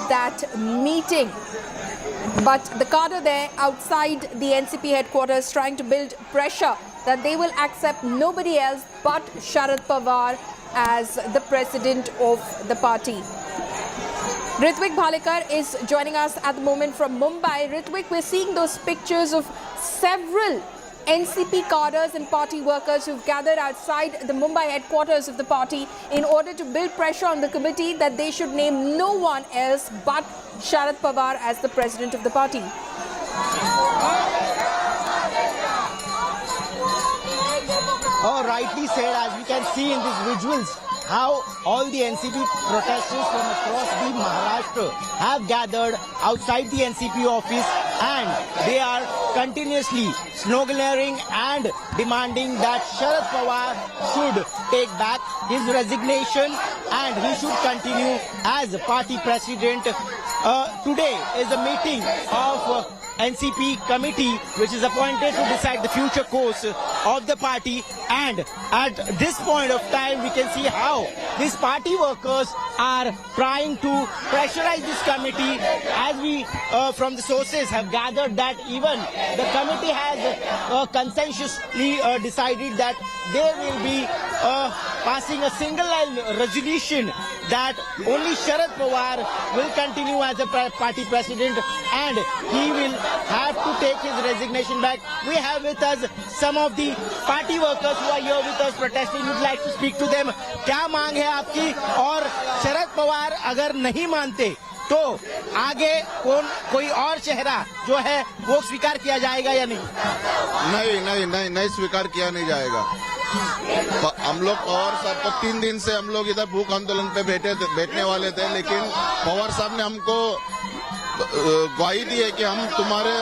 [SPEAKER 18] that meeting. But the cadre there outside the NCP headquarters trying to build pressure that they will accept nobody else but Sharad Pawar as the president of the party. Ritwik Bhalekar is joining us at the moment from Mumbai. Ritwik, we're seeing those pictures of several NCP cadres and party workers who've gathered outside the Mumbai headquarters of the party in order to build pressure on the committee that they should name no one else but Sharad Pawar as the president of the party.
[SPEAKER 12] Oh, rightly said, as we can see in these visuals, how all the NCP protesters from across the Maharashtra have gathered outside the NCP office and they are continuously sloganeering and demanding that Sharad Pawar should take back his resignation and he should continue as party president. Today is a meeting of NCP committee which is appointed to decide the future course of the party, and at this point of time we can see how these party workers are trying to pressurize this committee, as we from the sources have gathered that even the committee has consensuously decided that they will be passing a single line resolution that only Sharad Pawar will continue as a party president and he will have to take his resignation back. We have with us some of the party workers who are here with us protesting. We'd like to speak to them. क्या मांग है आपकी, और शरद पवार अगर नहीं मानते तो आगे कोई और चेहरा जो है वो स्वीकार किया जाएगा या नहीं?
[SPEAKER 24] नहीं स्वीकार किया नहीं जाएगा। हम लोग पवार साहब को 3 दिन से हम लोग इधर भूख आंदोलन पे बैठने वाले थे, लेकिन पवार साहब ने हमको ग्वाही दी है कि हम तुम्हारे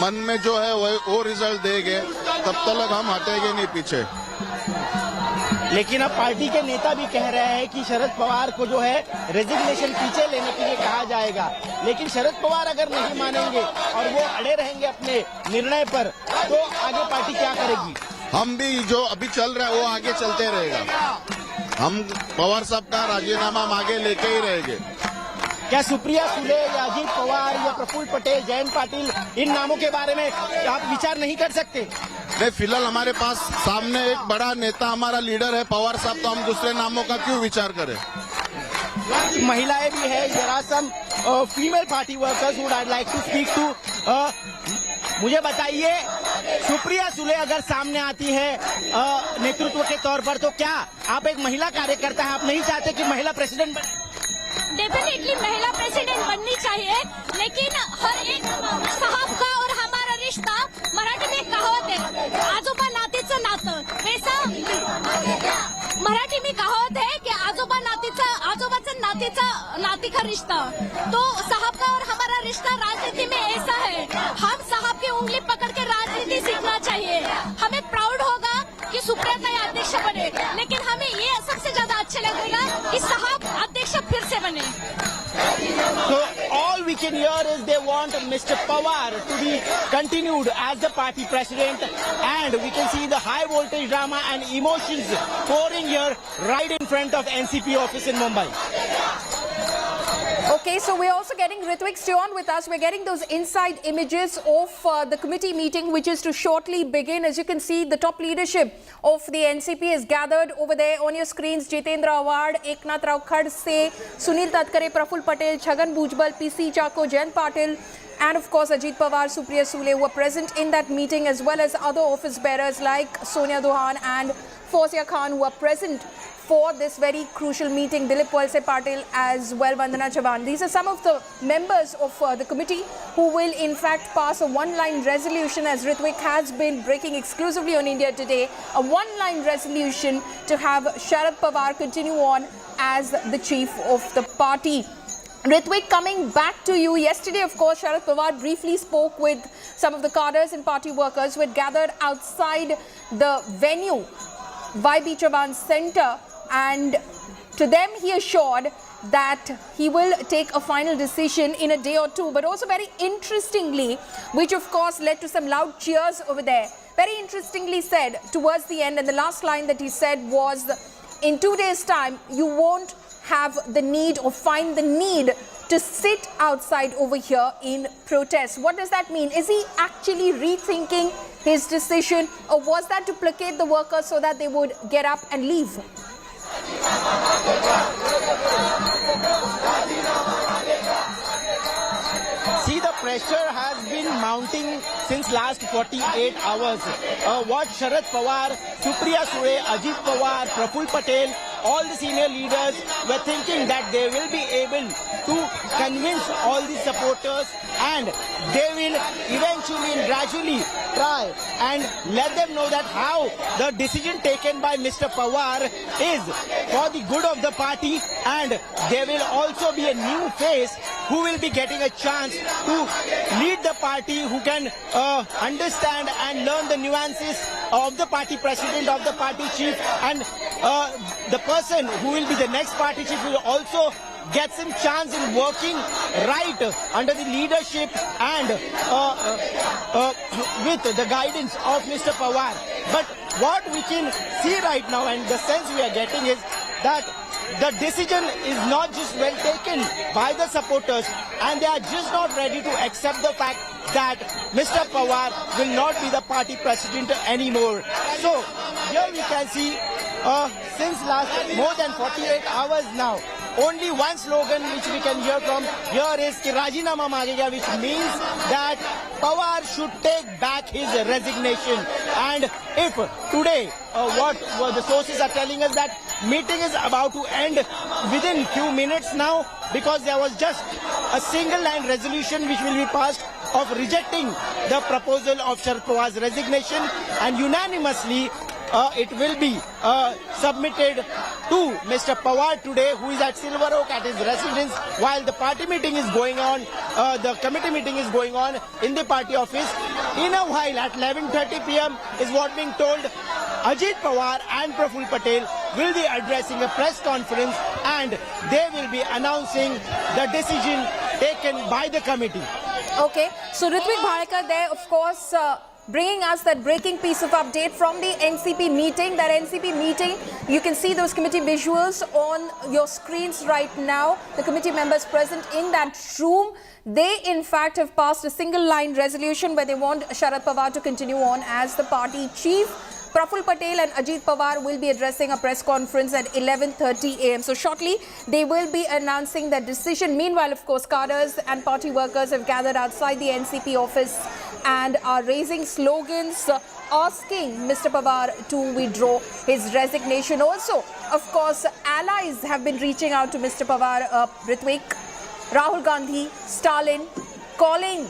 [SPEAKER 24] मन में जो है वो रिजल्ट देंगे, तब तक हम हटेंगे नहीं पीछे।
[SPEAKER 12] लेकिन अब पार्टी के नेता भी कह रहे हैं कि शरद पवार को जो है रेजिग्नेशन पीछे लेने के लिए कहा जाएगा, लेकिन शरद पवार अगर नहीं मानेंगे और वो अड़े रहेंगे अपने निर्णय पर तो आगे पार्टी क्या करेगी?
[SPEAKER 24] हम भी जो अभी चल रहा है वो आगे चलते रहेगा। हम पवार साहब का राजीनामा मांगे लेके ही रहेंगे।
[SPEAKER 12] क्या सुप्रिया सुले या अजीत पवार या प्रफुल्ल पटेल, जयंत पाटिल, इन नामों के बारे में आप विचार नहीं कर सकते?
[SPEAKER 24] नहीं, फिलहाल हमारे पास सामने एक बड़ा नेता हमारा लीडर है पवार साहब, तो हम दूसरे नामों का क्यों विचार करें?
[SPEAKER 12] महिलाएं भी है, there are some female party workers who I'd like to speak to. मुझे बताइए, सुप्रिया सुले अगर सामने आती है नेतृत्व के तौर पर, तो क्या आप एक महिला कार्यकर्ता है, आप नहीं चाहते कि महिला प्रेसिडेंट बने?
[SPEAKER 1] डेफिनेटली महिला प्रेसिडेंट बननी चाहिए, लेकिन हर एक साहब का और हमारा रिश्ता, मराठी में कहावत है, आजोबा नातीचं नातं, वैसा मराठी में कहावत है कि आजोबाचं नाती का रिश्ता, तो साहब का और हमारा रिश्ता राजनीति में ऐसा है, हम साहब की उंगली पकड़ के राजनीति सीखना चाहिए। हमें प्राउड होगा कि सुप्रिया ताई अध्यक्ष बने, लेकिन हमें ये सबसे ज्यादा अच्छा लगेगा कि साहब अध्यक्ष फिर से बने।
[SPEAKER 12] So all we can hear is they want Mr. Pawar to be continued as the party president, and we can see the high voltage drama and emotions pouring here right in front of NCP office in Mumbai.
[SPEAKER 18] Okay, so we're also getting Ritwik, stay on with us. We're getting those inside images of the committee meeting, which is to shortly begin. As you can see, the top leadership of the NCP is gathered over there on your screens. Jitendra Award, Eknath Rao Khadse, Sunil Tatkare, Praful Patel, Chhagan Bhujbal, PC Chako, Jayant Patil, and of course Ajit Pawar, Supriya Sule were present in that meeting, as well as other office bearers like Sonia Dohan and Fawzia Khan, who are present for this very crucial meeting. Dilip Walse Patil as well, Vandana Chavan. These are some of the members of the committee who will in fact pass a one-line resolution, as Ritwik has been breaking exclusively on India Today, a one-line resolution to have Sharad Pawar continue on as the chief of the party. Ritwik, coming back to you. Yesterday, of course, Sharad Pawar briefly spoke with some of the cadres and party workers who had gathered outside the venue, YB Chavan Center, and to them he assured that he will take a final decision in a day or two. But also very interestingly, which of course led to some loud cheers over there, very interestingly said towards the end, and the last line that he said was, in 2 days' time, you won't have the need or find the need to sit outside over here in protest. What does that mean? Is he actually rethinking his decision, or was that to placate the workers so that they would get up and leave?
[SPEAKER 12] See, the pressure has been mounting since last 48 hours. What Sharad Pawar, Supriya Sule, Ajit Pawar, Praful Patel, all the senior leaders were thinking that they will be able to convince all the supporters, and they will eventually and gradually try and let them know that how the decision taken by Mr. Pawar is for the good of the party, and there will also be a new face who will be getting a chance to lead the party, who can understand and learn the nuances of the party president, of the party chief, and the person who will be the next party chief will also get some chance in working right under the leadership and with the guidance of Mr. Pawar. But what we can see right now, and the sense we are getting, is that the decision is not just well taken by the supporters, and they are just not ready to accept the fact that Mr. Pawar will not be the party president anymore. So here we can see since last more than 48 hours now, only one slogan which we can hear from here is ki Rajinama Magega, which means that Pawar should take back his resignation. And if today, what the sources are telling us, that meeting is about to end within few minutes now, because there was just a single line resolution which will be passed of rejecting the proposal of Sharad Pawar's resignation, and unanimously it will be submitted to Mr. Pawar today, who is at Silver Oak at his residence, while the party meeting is going on, the committee meeting is going on in the party office. In a while, at 11:30 p.m. is what being told, Ajit Pawar and Praful Patel will be addressing a press conference, and they will be announcing the decision taken by the committee.
[SPEAKER 18] Okay, so Ritwik Bhalekar there, of course, bringing us that breaking piece of update from the NCP meeting. That NCP meeting, you can see those committee visuals on your screens right now. The committee members present in that room, they in fact have passed a single line resolution where they want Sharad Pawar to continue on as the party chief. Praful Patel and Ajit Pawar will be addressing a press conference at 11:30 a.m. So shortly, they will be announcing that decision. Meanwhile, of course, cadres and party workers have gathered outside the NCP office and are raising slogans asking Mr. Pawar to withdraw his resignation. Also, of course, allies have been reaching out to Mr. Pawar, Ritvik, Rahul Gandhi, Stalin, calling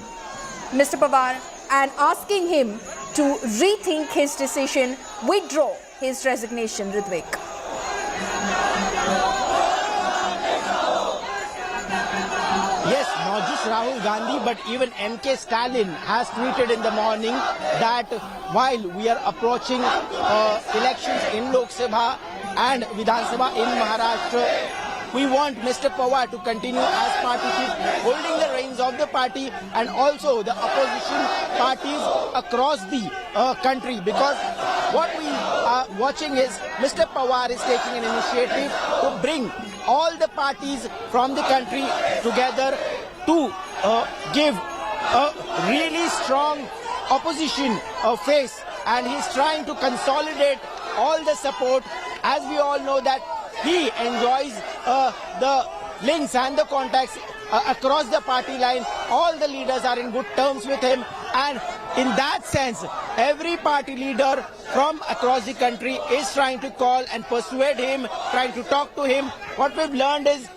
[SPEAKER 18] Mr. Pawar and asking him to rethink his decision, withdraw his resignation. Ritvik.
[SPEAKER 12] Yes, not just Rahul Gandhi, but even MK Stalin has tweeted in the morning that while we are approaching elections in Lok Sabha and Vidhan Sabha in Maharashtra, we want Mr. Pawar to continue as party chief, holding the reins of the party and also the opposition parties across the country. Because what we are watching is Mr. Pawar is taking an initiative to bring all the parties from the country together to give a really strong opposition face, and he's trying to consolidate all the support. As we all know that he enjoys the links and the contacts across the party line. All the leaders are in good terms with him, and in that sense, every party leader from across the country is trying to call and persuade him, trying to talk to him. What we've learned is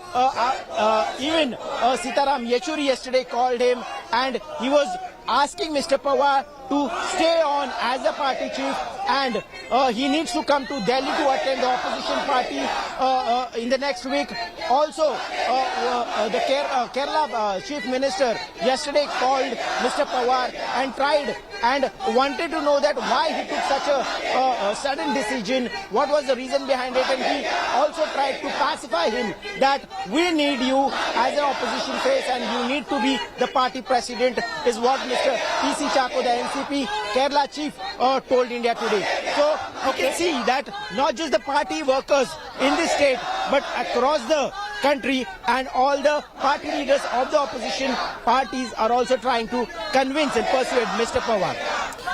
[SPEAKER 12] even Sitaram Yechuri yesterday called him, and he was asking Mr. Pawar to stay on as a party chief, and he needs to come to Delhi to attend the opposition party in the next week. Also, the Kerala chief minister yesterday called Mr. Pawar and tried and wanted to know that why he took such a sudden decision, what was the reason behind it, and he also tried to pacify him that we need you as an opposition face and you need to be the party president, is what Mr. P.C. Chako, the NCP Kerala chief, told India today. So you can see that not just the party workers in the state, but across the country and all the party leaders of the opposition parties are also trying to convince and persuade Mr. Pawar.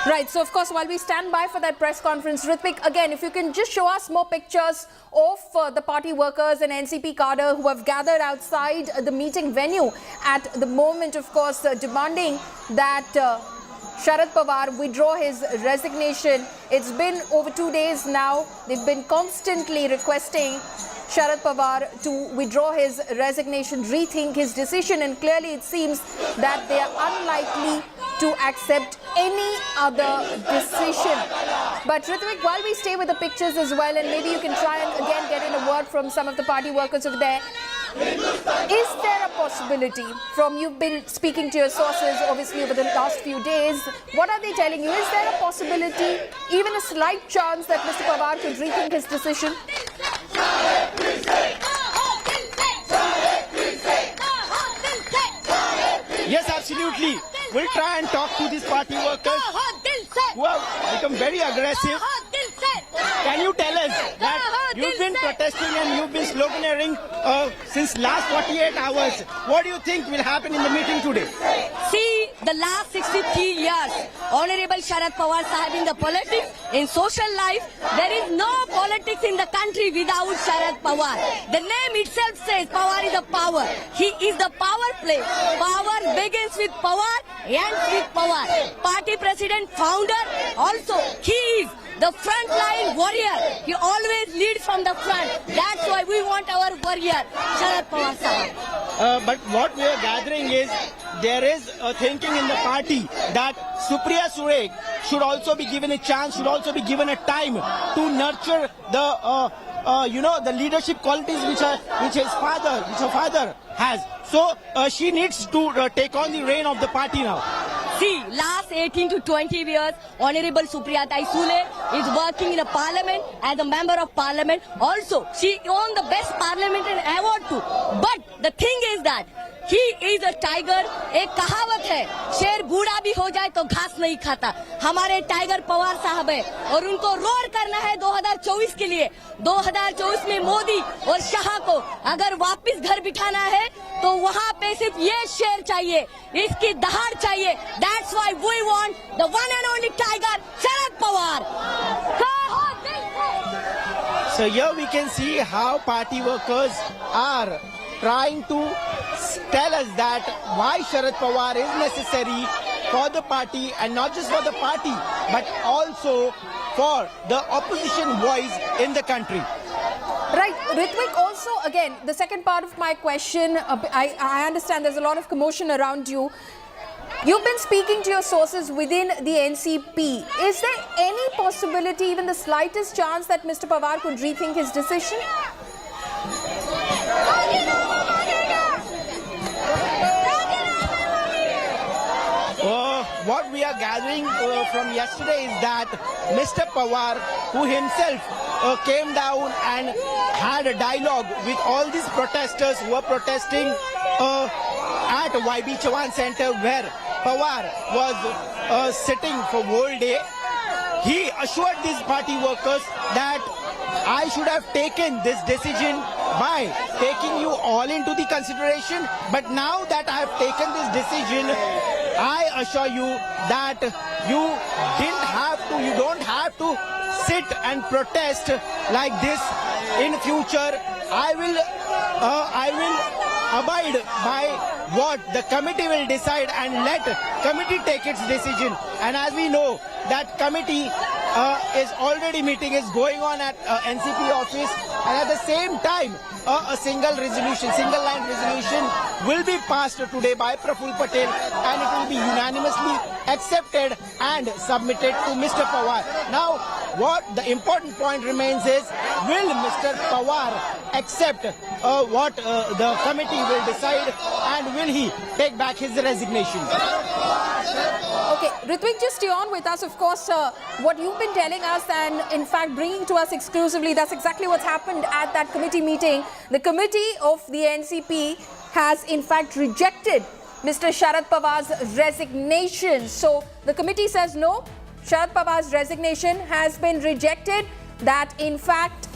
[SPEAKER 18] Right, so of course, while we stand by for that press conference, Ritvik, again, if you can just show us more pictures of the party workers and NCP cadre who have gathered outside the meeting venue at the moment, of course, demanding that Sharad Pawar withdraw his resignation. It's been over 2 days now. They've been constantly requesting Sharad Pawar to withdraw his resignation, rethink his decision, and clearly it seems that they are unlikely to accept any other decision. But Ritvik, while we stay with the pictures as well, and maybe you can try and again get in a word from some of the party workers over there, is there a possibility, from you've been speaking to your sources obviously over the last few days, what are they telling you? Is there a possibility, even a slight chance, that Mr. Pawar could rethink his decision?
[SPEAKER 12] Yes, absolutely. We'll try and talk to these party workers who have become very aggressive. Can you tell us that you've been protesting and you've been sloganeering since last 48 hours? What do you think will happen in the meeting today?
[SPEAKER 1] See, the last 63 years, Honorable Sharad Pawar Sahib, in the politics, in social life, there is no politics in the country without Sharad Pawar. The name itself says Pawar is a power. He is the power play. Power begins with power, ends with power. Party president, founder, also he is the frontline warrior. He always leads from the front. That's why we want our warrior, Sharad Pawar Sahib.
[SPEAKER 12] But what we are gathering is there is a thinking in the party that Supriya Sure should also be given a chance, should also be given a time to nurture the the leadership qualities which her father has. So she needs to take on the reign of the party now.
[SPEAKER 1] See, last 18 to 20 years, Honorable Supriya Sule is working in a parliament as a member of parliament. Also, she won the best parliamentarian award too. But the thing is that
[SPEAKER 14] he is a tiger. एक कहावत है, शेर बूढ़ा भी हो जाए तो घास नहीं खाता। हमारे टाइगर पवार साहब है और उनको रोर करना है 2024 के लिए। 2024 में मोदी और शाह को अगर वापस घर बिठाना है तो वहाँ पे सिर्फ ये शेर चाहिए, इसकी दहाड़ चाहिए। That's why we want the one and only tiger, Sharad Pawar.
[SPEAKER 12] So here we can see how party workers are trying to tell us that why Sharad Pawar is necessary for the party, and not just for the party but also for the opposition voice in the country.
[SPEAKER 18] Right, Ritwik, also again, the second part of my question, I understand there's a lot of commotion around you. You've been speaking to your sources within the NCP. Is there any possibility, even the slightest chance, that Mr. Pawar could rethink his decision?
[SPEAKER 12] What we are gathering from yesterday is that Mr. Pawar, who himself came down and had a dialogue with all these protesters who were protesting at YB Chavan Center, where Pawar was sitting for whole day. He assured these party workers that I should have taken this decision by taking you all into the consideration, but now that I have taken this decision, I assure you that you don't have to sit and protest like this in future. I will abide by what the committee will decide and let committee take its decision. And as we know, that committee is already meeting, is going on at NCP office, and at the same time a single line resolution will be passed today by Praful Patel, and it will be unanimously accepted and submitted to Mr. Pawar. Now, what the important point remains is, will Mr. Pawar accept what the committee will decide, and will he take back his resignation?
[SPEAKER 18] Okay, Ritwik, just stay on with us. Of course, what you've been telling us and in fact bringing to us exclusively, that's exactly what's happened at that committee meeting. The committee of the NCP has in fact rejected Mr. Sharad Pawar's resignation. So the committee says no, Sharad Pawar's resignation has been rejected, that in fact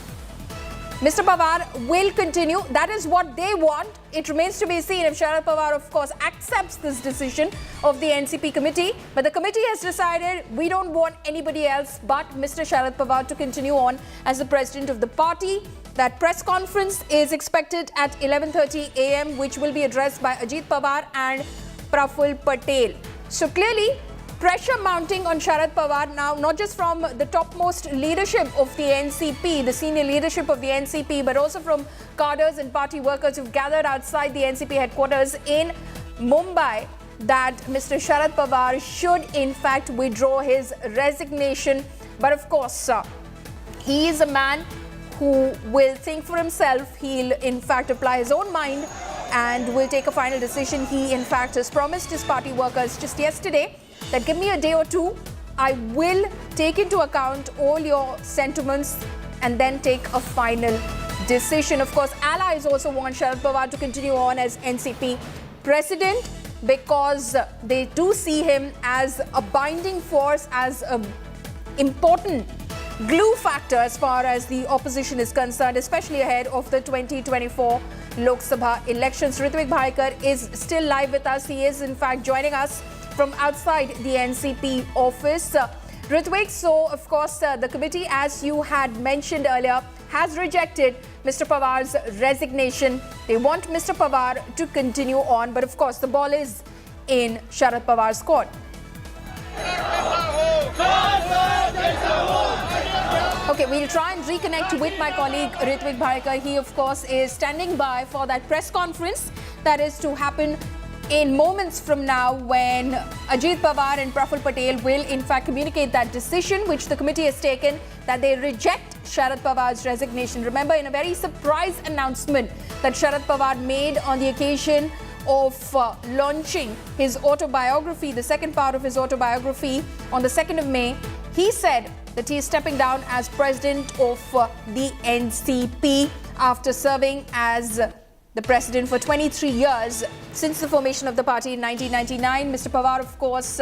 [SPEAKER 18] Mr. Pawar will continue. That is what they want. It remains to be seen if Sharad Pawar, of course, accepts this decision of the NCP committee. But the committee has decided we don't want anybody else but Mr. Sharad Pawar to continue on as the president of the party. That press conference is expected at 11:30 a.m., which will be addressed by Ajit Pawar and Praful Patel. So clearly, pressure mounting on Sharad Pawar now, not just from the topmost leadership of the NCP, the senior leadership of the NCP, but also from cadres and party workers who've gathered outside the NCP headquarters in Mumbai, that Mr. Sharad Pawar should in fact withdraw his resignation. But of course, he is a man who will think for himself. He'll in fact apply his own mind and will take a final decision. He in fact has promised his party workers just yesterday that give me a day or two, I will take into account all your sentiments and then take a final decision. Of course, allies also want Sharad Pawar to continue on as NCP president, because they do see him as a binding force, as an important glue factor as far as the opposition is concerned, especially ahead of the 2024 Lok Sabha elections. Ritwik Bhaikar is still live with us. He is in fact joining us from outside the NCP office. Ritwik, so of course the committee, as you had mentioned earlier, has rejected Mr. Pawar's resignation. They want Mr. Pawar to continue on, but of course the ball is in Sharad Pawar's court. Okay, we'll try and reconnect with my colleague Ritwik Bhaikar. He of course is standing by for that press conference that is to happen in moments from now, when Ajit Pawar and Praful Patel will in fact communicate that decision which the committee has taken, that they reject Sharad Pawar's resignation. Remember, in a very surprise announcement that Sharad Pawar made on the occasion of launching his autobiography, the second part of his autobiography, on the 2nd of May, he said that he is stepping down as president of the NCP after serving as the president for 23 years since the formation of the party in 1999. Mr. Pawar, of course,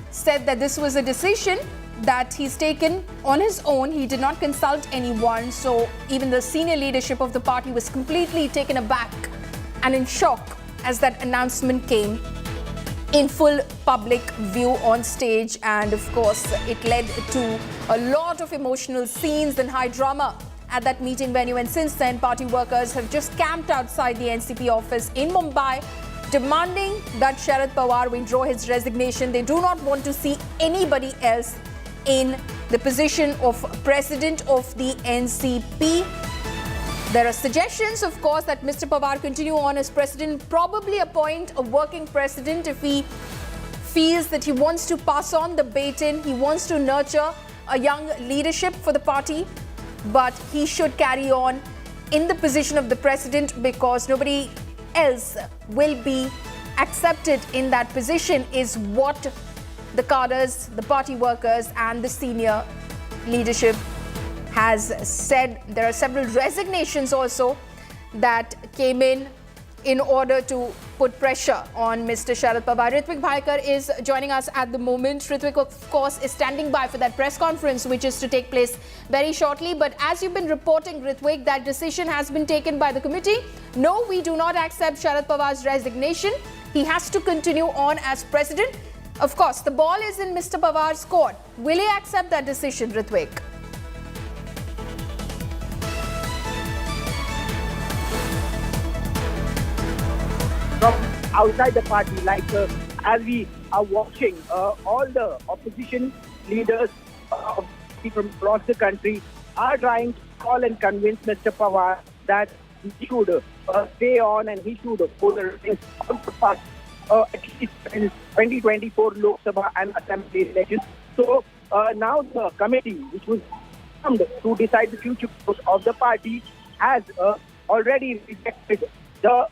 [SPEAKER 18] said that this was a decision that he's taken on his own. He did not consult anyone. So even the senior leadership of the party was completely taken aback and in shock as that announcement came in full public view on stage. And of course, it led to a lot of emotional scenes and high drama at that meeting venue. And since then, party workers have just camped outside the NCP office in Mumbai, demanding that Sharad Pawar withdraw his resignation. They do not want to see anybody else in the position of president of the NCP. There are suggestions, of course, that Mr. Pawar continue on as president, probably appoint a working president if he feels that he wants to pass on the baton, he wants to nurture a young leadership for the party, but he should carry on in the position of the president because nobody else will be accepted in that position, is what the cadres, the party workers and the senior leadership has said. There are several resignations also that came in order to put pressure on Mr. Sharad Pawar. Ritwik Bhaikar is joining us at the moment. Ritwik, of course, is standing by for that press conference, which is to take place very shortly. But as you've been reporting, Ritwik, that decision has been taken by the committee. No, we do not accept Sharad Pawar's resignation. He has to continue on as president. Of course, the ball is in Mr. Pawar's court. Will he accept that decision, Ritwik?
[SPEAKER 3] From outside the party, like as we are watching, all the opposition leaders from across the country are trying to call and convince Mr. Pawar that he should stay on and he should hold the reins on the party, at least in 2024 Lok Sabha and Assembly elections. So now the committee, which was formed to decide the future course of the party, has already rejected the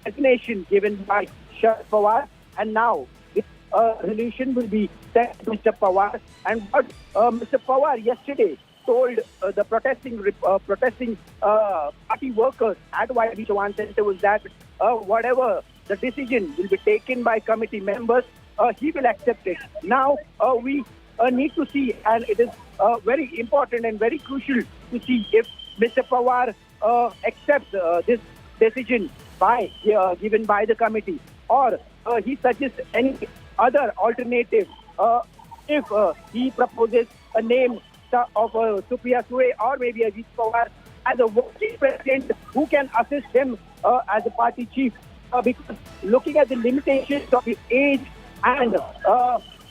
[SPEAKER 3] resignation given by Sharad Pawar, and now this resolution will be sent to Mr. Pawar. And what Mr. Pawar yesterday told the protesting party workers at YB Chavan Center was that whatever the decision will be taken by committee members, he will accept it. Now we need to see, and it is very important and very crucial to see if Mr. Pawar accepts this decision given by the committee, or he suggests any other alternative. If he proposes a name of Supriya Sure or maybe Ajit Pawar as a working president who can assist him as a party chief, because looking at the limitations of his age, and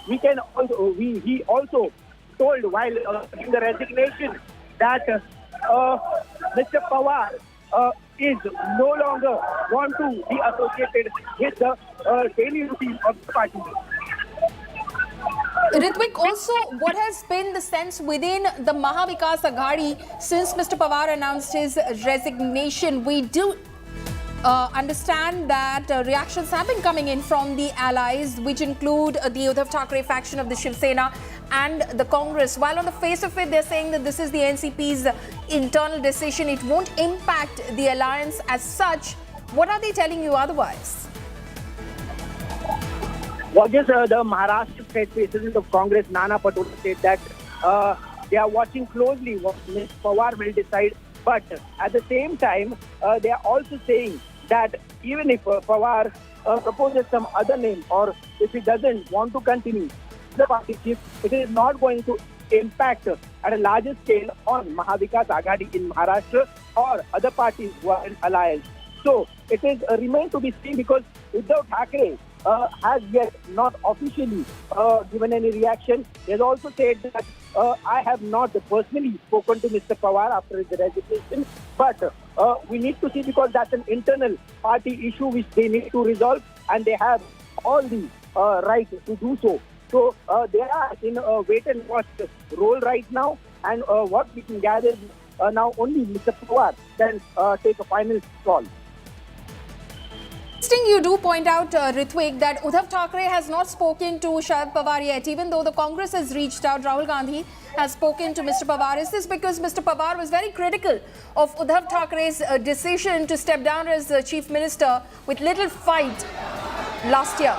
[SPEAKER 3] he also told while in the resignation that Mr. Pawar is no longer want to be associated with the daily routine of the party.
[SPEAKER 18] Ritwik, also, what has been the sense within the Mahavikas Aghadi since Mr. Pawar announced his resignation? We do understand that reactions have been coming in from the allies, which include the Uddhav Thackeray faction of the Shiv Sena and the Congress. While on the face of it, they're saying that this is the NCP's internal decision, it won't impact the alliance as such. What are they telling you otherwise?
[SPEAKER 3] Well, just the Maharashtra State President of Congress, Nana Patel, said that they are watching closely what Mr. Pawar will decide. But at the same time, they are also saying that even if Pawar proposes some other name, or if he doesn't want to continue the party chief, it is not going to impact at a larger scale on Mahavikas Aghadi in Maharashtra or other parties who are in alliance. So it is remains to be seen, because Uddhav Thackeray has yet not officially given any reaction. He has also said that I have not personally spoken to Mr. Pawar after his resignation, but we need to see, because that's an internal party issue which they need to resolve, and they have all the right to do so. So they are in a wait and watch role right now, and what we can gather is now only Mr. Pawar can take a final call.
[SPEAKER 18] Interesting, you do point out, Ritwik, that Uddhav Thackeray has not spoken to Sharad Pawar yet, even though the Congress has reached out. Rahul Gandhi has spoken to Mr. Pawar. Is this because Mr. Pawar was very critical of Uddhav Thackeray's decision to step down as the Chief Minister with little fight last year?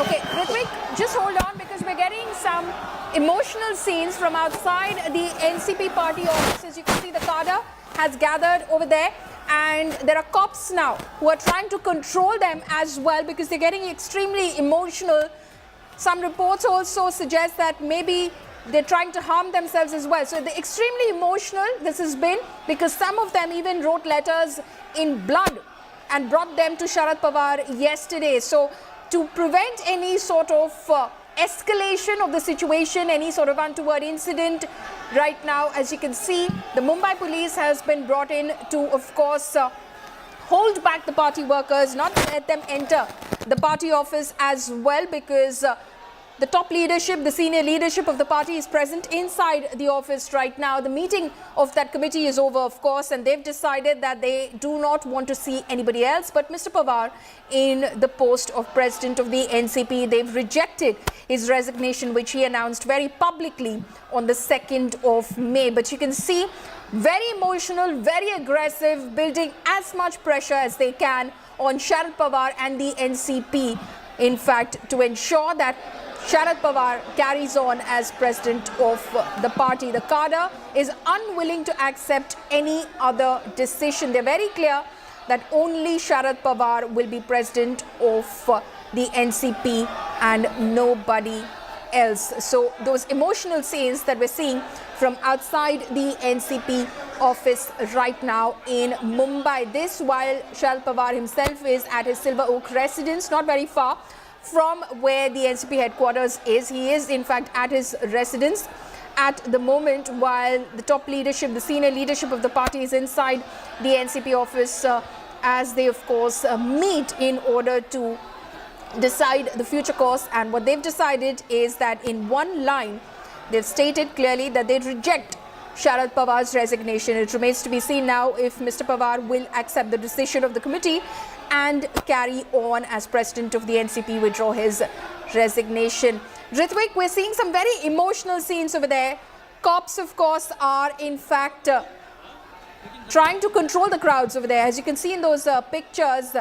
[SPEAKER 18] Okay, Ritwik, just hold on because we're getting some emotional scenes from outside the NCP party office. As you can see, the cadre has gathered over there, and there are cops now who are trying to control them as well because they're getting extremely emotional. Some reports also suggest that maybe they're trying to harm themselves as well. So they're extremely emotional. This has been because some of them even wrote letters in blood and brought them to Sharad Pawar yesterday. So to prevent any sort of escalation of the situation, any sort of untoward incident, right now, as you can see, the Mumbai police has been brought in to, of course, hold back the party workers, not let them enter the party office as well, because the top leadership, the senior leadership of the party is present inside the office right now. The meeting of that committee is over, of course, and they've decided that they do not want to see anybody else but Mr. Pawar in the post of president of the NCP. They've rejected his resignation, which he announced very publicly on the 2nd of May. But you can see, very emotional, very aggressive, building as much pressure as they can on Sharad Pawar and the NCP, in fact, to ensure that Sharad Pawar carries on as president of the party. The cadre is unwilling to accept any other decision. They're very clear that only Sharad Pawar will be president of the NCP and nobody else. So those emotional scenes that we're seeing from outside the NCP office right now in Mumbai. This while Sharad Pawar himself is at his Silver Oak residence, not very far from where the NCP headquarters is. He is in fact at his residence at the moment, while the top leadership, the senior leadership of the party is inside the NCP office as they of course meet in order to decide the future course. And what they've decided is that in one line they've stated clearly that they reject Sharad Pawar's resignation. It remains to be seen now if Mr. Pawar will accept the decision of the committee and carry on as president of the NCP, withdraw his resignation. Ritwik, we're seeing some very emotional scenes over there. Cops, of course, are in fact trying to control the crowds over there. As you can see in those pictures,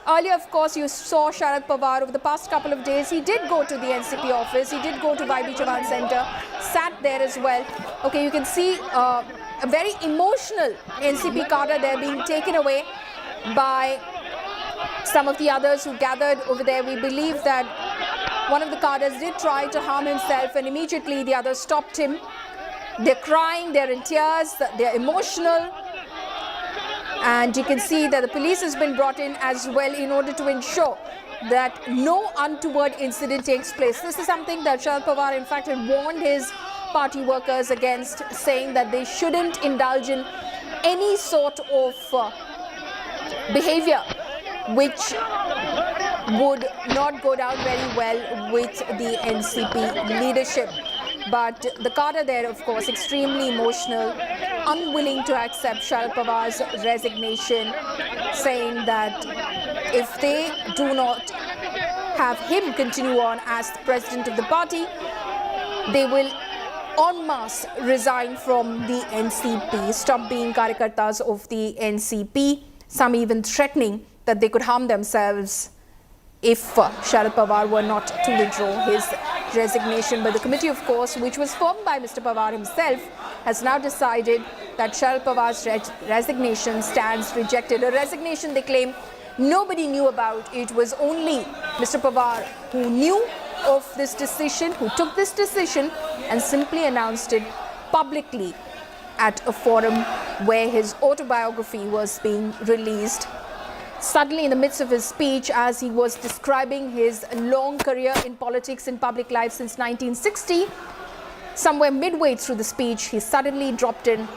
[SPEAKER 18] earlier, of course, you saw Sharad Pawar over the past couple of days. He did go to the NCP office. He did go to YB Chavan Center, sat there as well. Okay, you can see a very emotional NCP cadre there being taken away by some of the others who gathered over there. We believe that one of the cadres did try to harm himself, and immediately the others stopped him. They're crying, they're in tears, they're emotional. And you can see that the police has been brought in as well in order to ensure that no untoward incident takes place. This is something that Sharad Pawar in fact had warned his party workers against, saying that they shouldn't indulge in any sort of behavior which would not go down very well with the NCP leadership. But the cadre there, of course, extremely emotional, unwilling to accept Sharad Pawar's resignation, saying that if they do not have him continue on as the president of the party, they will en masse resign from the NCP, stop being karyakartas of the NCP, some even threatening that they could harm themselves if Sharad Pawar were not to withdraw his resignation. But the committee, of course, which was formed by Mr. Pawar himself, has now decided that Sharad Pawar's resignation stands rejected. A resignation, they claim, nobody knew about. It was only Mr. Pawar who knew of this decision, who took this decision and simply announced it publicly at a forum where his autobiography was being released. Suddenly, in the midst of his speech, as he was describing his long career in politics and public life since 1960, somewhere midway through the speech, he suddenly dropped in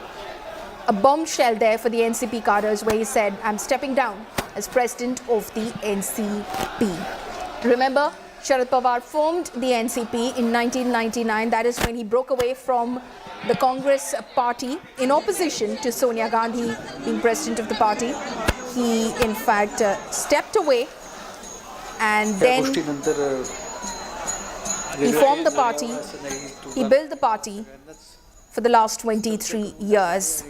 [SPEAKER 18] a bombshell there for the NCP cadres, where he said, "I'm stepping down as president of the NCP." Remember, Sharad Pawar formed the NCP in 1999. That is when he broke away from the Congress party in opposition to Sonia Gandhi being president of the party. He in fact stepped away and then he formed the party. He built the party for the last 23 years.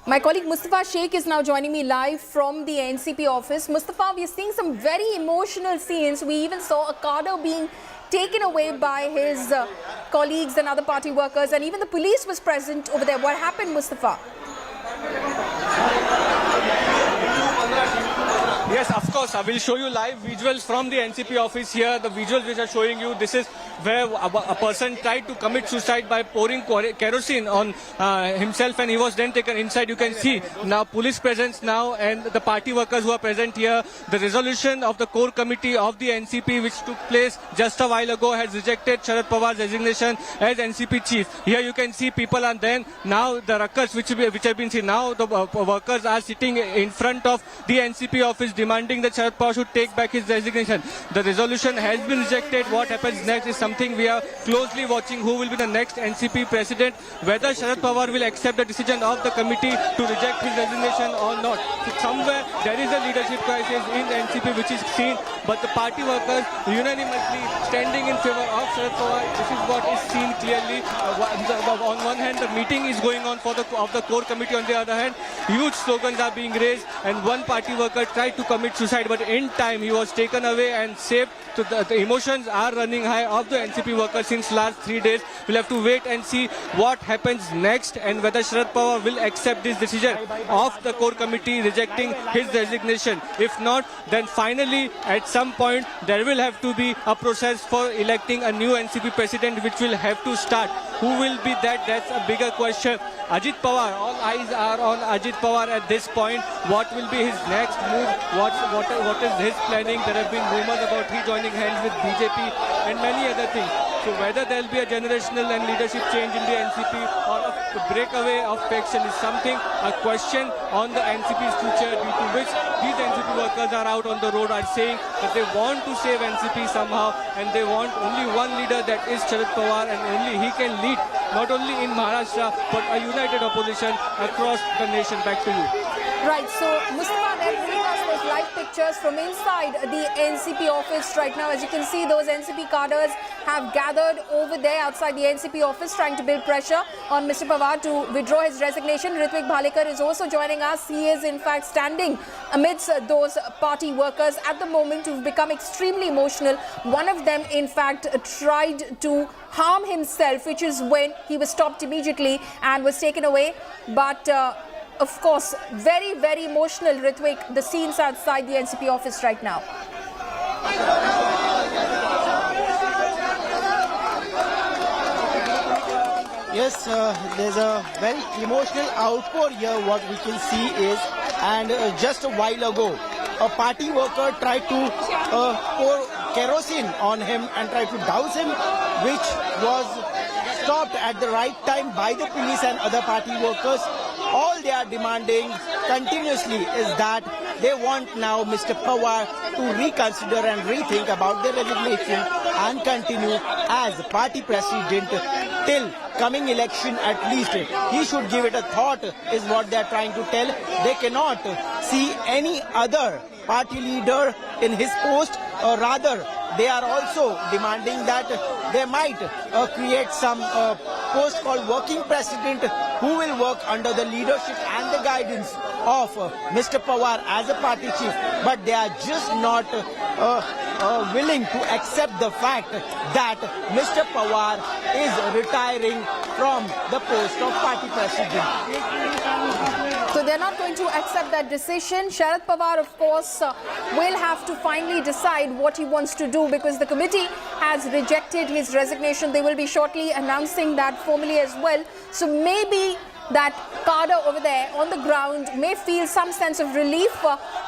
[SPEAKER 18] My colleague Mustafa Sheikh is now joining me live from the NCP office. Mustafa, we are seeing some very emotional scenes. We even saw a cadre being taken away by his colleagues and other party workers, and even the police was present over there. What happened, Mustafa?
[SPEAKER 15] Yes, of course. I will show you live visuals from the NCP office here. The visuals which are showing you, this is where a person tried to commit suicide by pouring kerosene on himself, and he was then taken inside. You can see now police presence now and the party workers who are present here. The resolution of the core committee of the NCP which took place just a while ago has rejected Sharad Pawar's resignation as NCP chief. Here you can see people are then now the ruckus which have been seen. Now the workers are sitting in front of the NCP office demanding that Sharad Pawar should take back his resignation. The resolution has been rejected. What happens next is something we are closely watching. Who will be the next NCP president? Whether Sharad Pawar will accept the decision of the committee to reject his resignation or not. So somewhere there is a leadership crisis in the NCP which is seen, but the party workers unanimously standing in favor of Sharad Pawar. This is what is seen clearly. On one hand, the meeting is going on of the core committee. On the other hand, huge slogans are being raised, and one party worker tried to commit suicide, but in time he was taken away and saved. So the emotions are running high of the NCP workers since last 3 days. We'll have to wait and see what happens next and whether Sharad Pawar will accept this decision of the core committee rejecting his resignation. If not, then finally at some point there will have to be a process for electing a new NCP president which will have to start. Who will be that? That's a bigger question. Ajit Pawar, all eyes are on Ajit Pawar at this point. What will be his next move? What is his planning? There have been rumors about he joining hands with BJP and many other things. So whether there will be a generational and leadership change in the NCP or a breakaway of faction is something, a question on the NCP's future, due to which these NCP workers are out on the road, are saying that they want to save NCP somehow and they want only one leader, that is Sharad Pawar, and only he can lead not only in Maharashtra but a united opposition across the nation. Back to you.
[SPEAKER 18] Right, so Mustafa, they're bringing us those live pictures from inside the NCP office right now. As you can see, those NCP cadres have gathered over there outside the NCP office trying to build pressure on Mr. Pawar to withdraw his resignation. Ritwik Bhalekar is also joining us. He is in fact standing amidst those party workers at the moment who've become extremely emotional. One of them in fact tried to harm himself, which is when he was stopped immediately and was taken away. But of course, very, very emotional, Ritwik, the scenes outside the NCP office right now.
[SPEAKER 12] Yes, there's a very emotional outpour here. What we can see is, and just a while ago, a party worker tried to pour kerosene on him and tried to douse him, which was stopped at the right time by the police and other party workers. All they are demanding continuously is that they want now Mr. Pawar to reconsider and rethink about their resignation and continue as party president till coming election at least. He should give it a thought is what they are trying to tell. They cannot see any other party leader in his post, or rather they are also demanding that they might create some post called working president who will work under the leadership and the guidance of Mr. Pawar as a party chief. But they are just not willing to accept the fact that Mr. Pawar is retiring from the post of party president.
[SPEAKER 18] So they're not going to accept that decision. Sharad Pawar, of course, will have to finally decide what he wants to do, because the committee has rejected his resignation. They will be shortly announcing that formally as well. So maybe that cadre over there on the ground may feel some sense of relief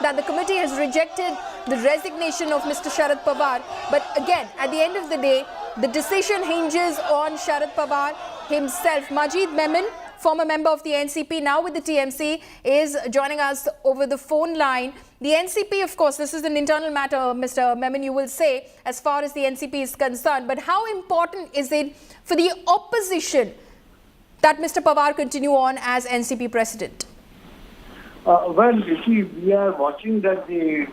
[SPEAKER 18] that the committee has rejected the resignation of Mr. Sharad Pawar. But again, at the end of the day, the decision hinges on Sharad Pawar himself. Majid Memon, former member of the NCP, now with the TMC, is joining us over the phone line. The NCP, of course, this is an internal matter, Mr. Memon, you will say, as far as the NCP is concerned. But how important is it for the opposition that Mr. Pawar continue on as NCP president?
[SPEAKER 16] Well, you see, we are watching that the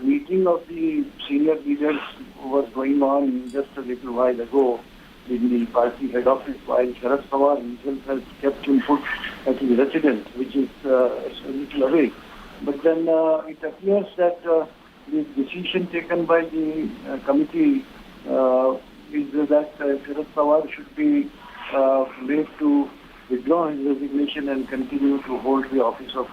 [SPEAKER 16] meeting of the senior leaders was going on just a little while ago in the party head office, while Sharad Pawar himself has kept him put at his residence, which is a little away. But then it appears that the decision taken by the committee is that Sharad Pawar should be made to withdraw his resignation and continue to hold the office of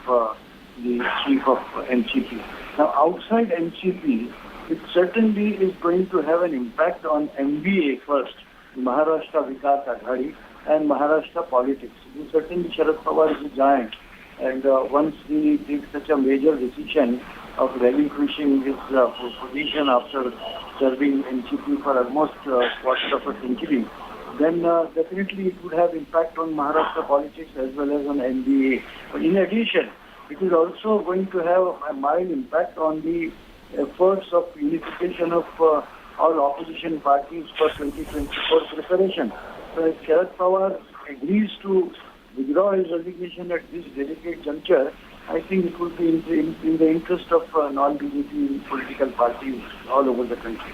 [SPEAKER 16] the chief of NCP. Now, outside NCP, it certainly is going to have an impact on MBA first, Maharashtra Vikas Aghadi, and Maharashtra politics. Certainly, Sharad Pawar is a giant, and once he takes such a major decision of relinquishing his position after serving NCP for almost quarter of a century, then definitely it would have impact on Maharashtra politics as well as on NDA. But in addition, it is also going to have a mild impact on the efforts of unification of all opposition parties for 2024 preparation. So if Sharad Pawar agrees to withdraw his resignation at this delicate juncture, I think it would be in the interest of non-BJP political parties all over the country.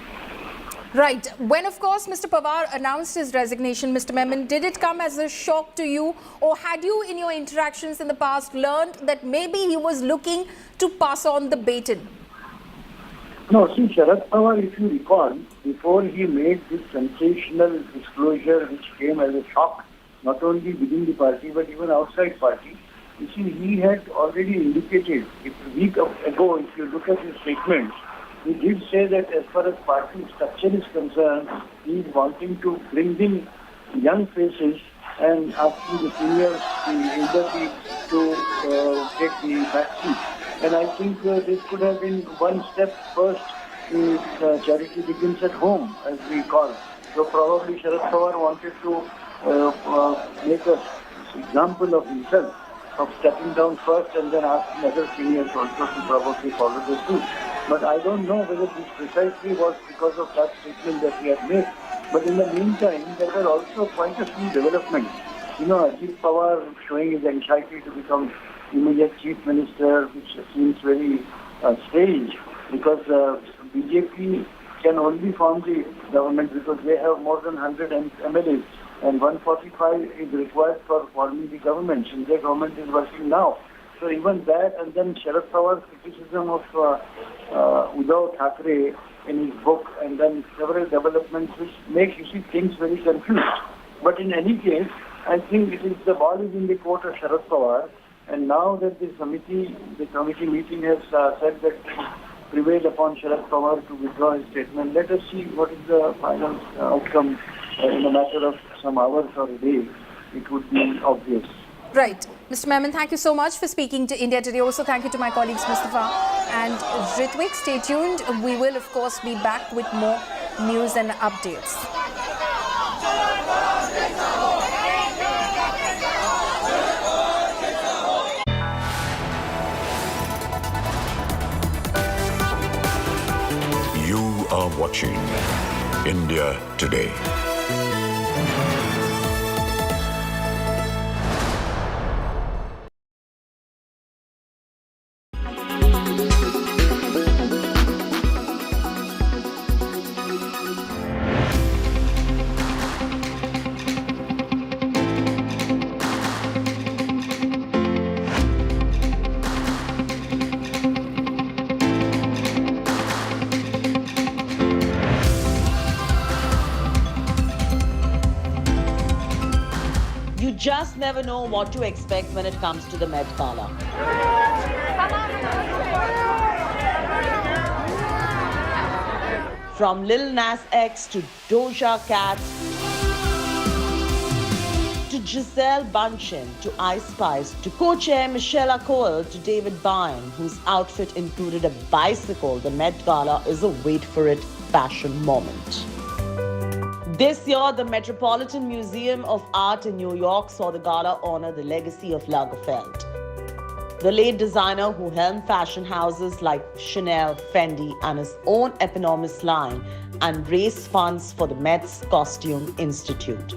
[SPEAKER 18] Right. When, of course, Mr. Pawar announced his resignation, Mr. Memon, did it come as a shock to you, or had you, in your interactions in the past, learned that maybe he was looking to pass on the baton?
[SPEAKER 16] No, see, Sharad Pawar, if you recall, before he made this sensational disclosure, which came as a shock, not only within the party, but even outside party, you see, he had already indicated, a week ago, if you look at his statements, he did say that as far as party structure is concerned, he is wanting to bring in young faces and asking the seniors, the elderly, to take the back seat. And I think this could have been one step first in charity begins at home, as we call. So probably Sharad Pawar wanted to make an example of himself, of stepping down first and then asking other seniors also to probably follow the suit. But I don't know whether this precisely was because of that statement that he had made. But in the meantime, there were also quite a few developments. You know, Ajit Pawar showing his anxiety to become immediate chief minister, which seems very strange, because BJP can only form the government because they have more than 100 MLAs, and 145 is required for forming the government. And their government is working now. So even that, and then Sharad Pawar's criticism of Uddhav Thackeray in his book, and then several developments which make, you see, things very confused. But in any case, I think it is the ball is in the court of Sharad Pawar, and now that the committee meeting has said that prevailed upon Sharad Pawar to withdraw his statement, let us see what is the final outcome in a matter of some hours or a day. It would be obvious.
[SPEAKER 18] Right. Mr. Memon, thank you so much for speaking to India Today. Also, thank you to my colleagues Mustafa and Ritwik. Stay tuned. We will, of course, be back with more news and updates.
[SPEAKER 6] You are watching India Today.
[SPEAKER 17] Just never know what to expect when it comes to the Met Gala. From Lil Nas X to Doja Cat to Giselle Bundchen to Ice Spice to co-chair Michelle Coel to David Byrne, whose outfit included a bicycle, the Met Gala is a wait-for-it fashion moment. This year, the Metropolitan Museum of Art in New York saw the gala honor the legacy of Lagerfeld, the late designer who helmed fashion houses like Chanel, Fendi, and his own eponymous line, and raised funds for the Met's Costume Institute.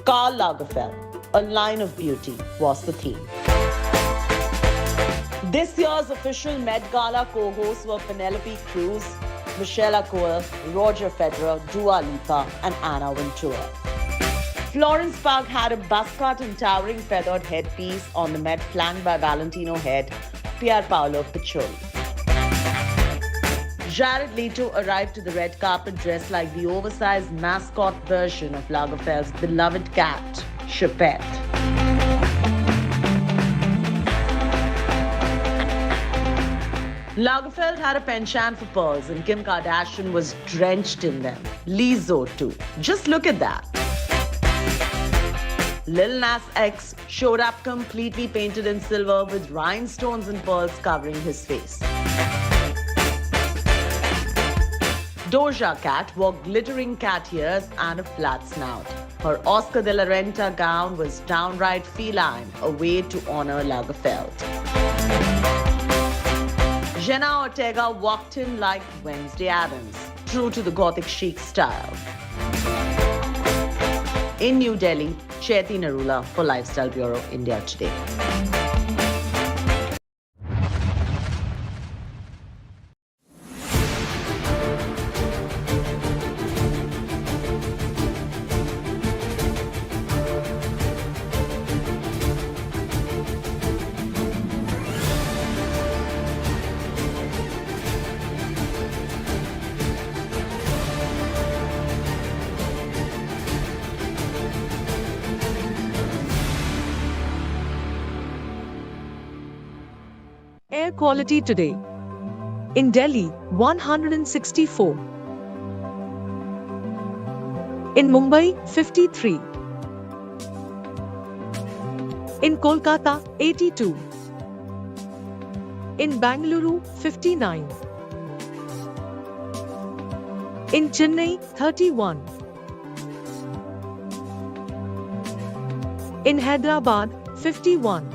[SPEAKER 17] Karl Lagerfeld, a line of beauty, was the theme. This year's official Met Gala co-hosts were Penelope Cruz, Michelle Coel, Roger Federer, Dua Lipa, and Anna Wintour. Florence Pugh had a buzz cut and towering feathered headpiece on the Met, flanked by Valentino head Pier Paolo Piccioli. Jared Leto arrived to the red carpet dressed like the oversized mascot version of Lagerfeld's beloved cat, Chapette. Lagerfeld had a penchant for pearls and Kim Kardashian was drenched in them. Lizzo too. Just look at that. Lil Nas X showed up completely painted in silver with rhinestones and pearls covering his face. Doja Cat wore glittering cat ears and a flat snout. Her Oscar de la Renta gown was downright feline, a way to honor Lagerfeld. Jenna Ortega walked in like Wednesday Addams, true to the Gothic chic style. In New Delhi, Chaiti Narula for Lifestyle Bureau, India Today.
[SPEAKER 13] Air quality today. In Delhi, 164. In Mumbai, 53. In Kolkata, 82. In Bangalore, 59. In Chennai, 31. In Hyderabad, 51.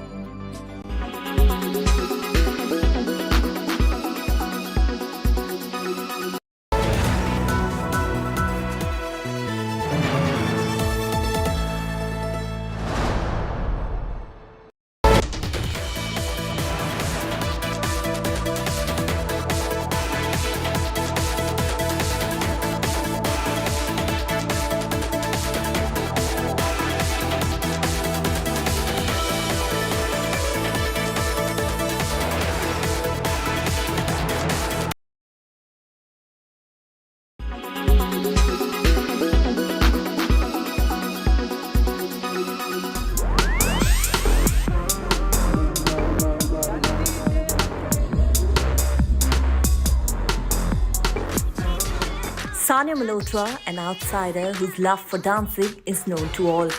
[SPEAKER 9] Sania Malhotra, an outsider whose love for dancing is known to all.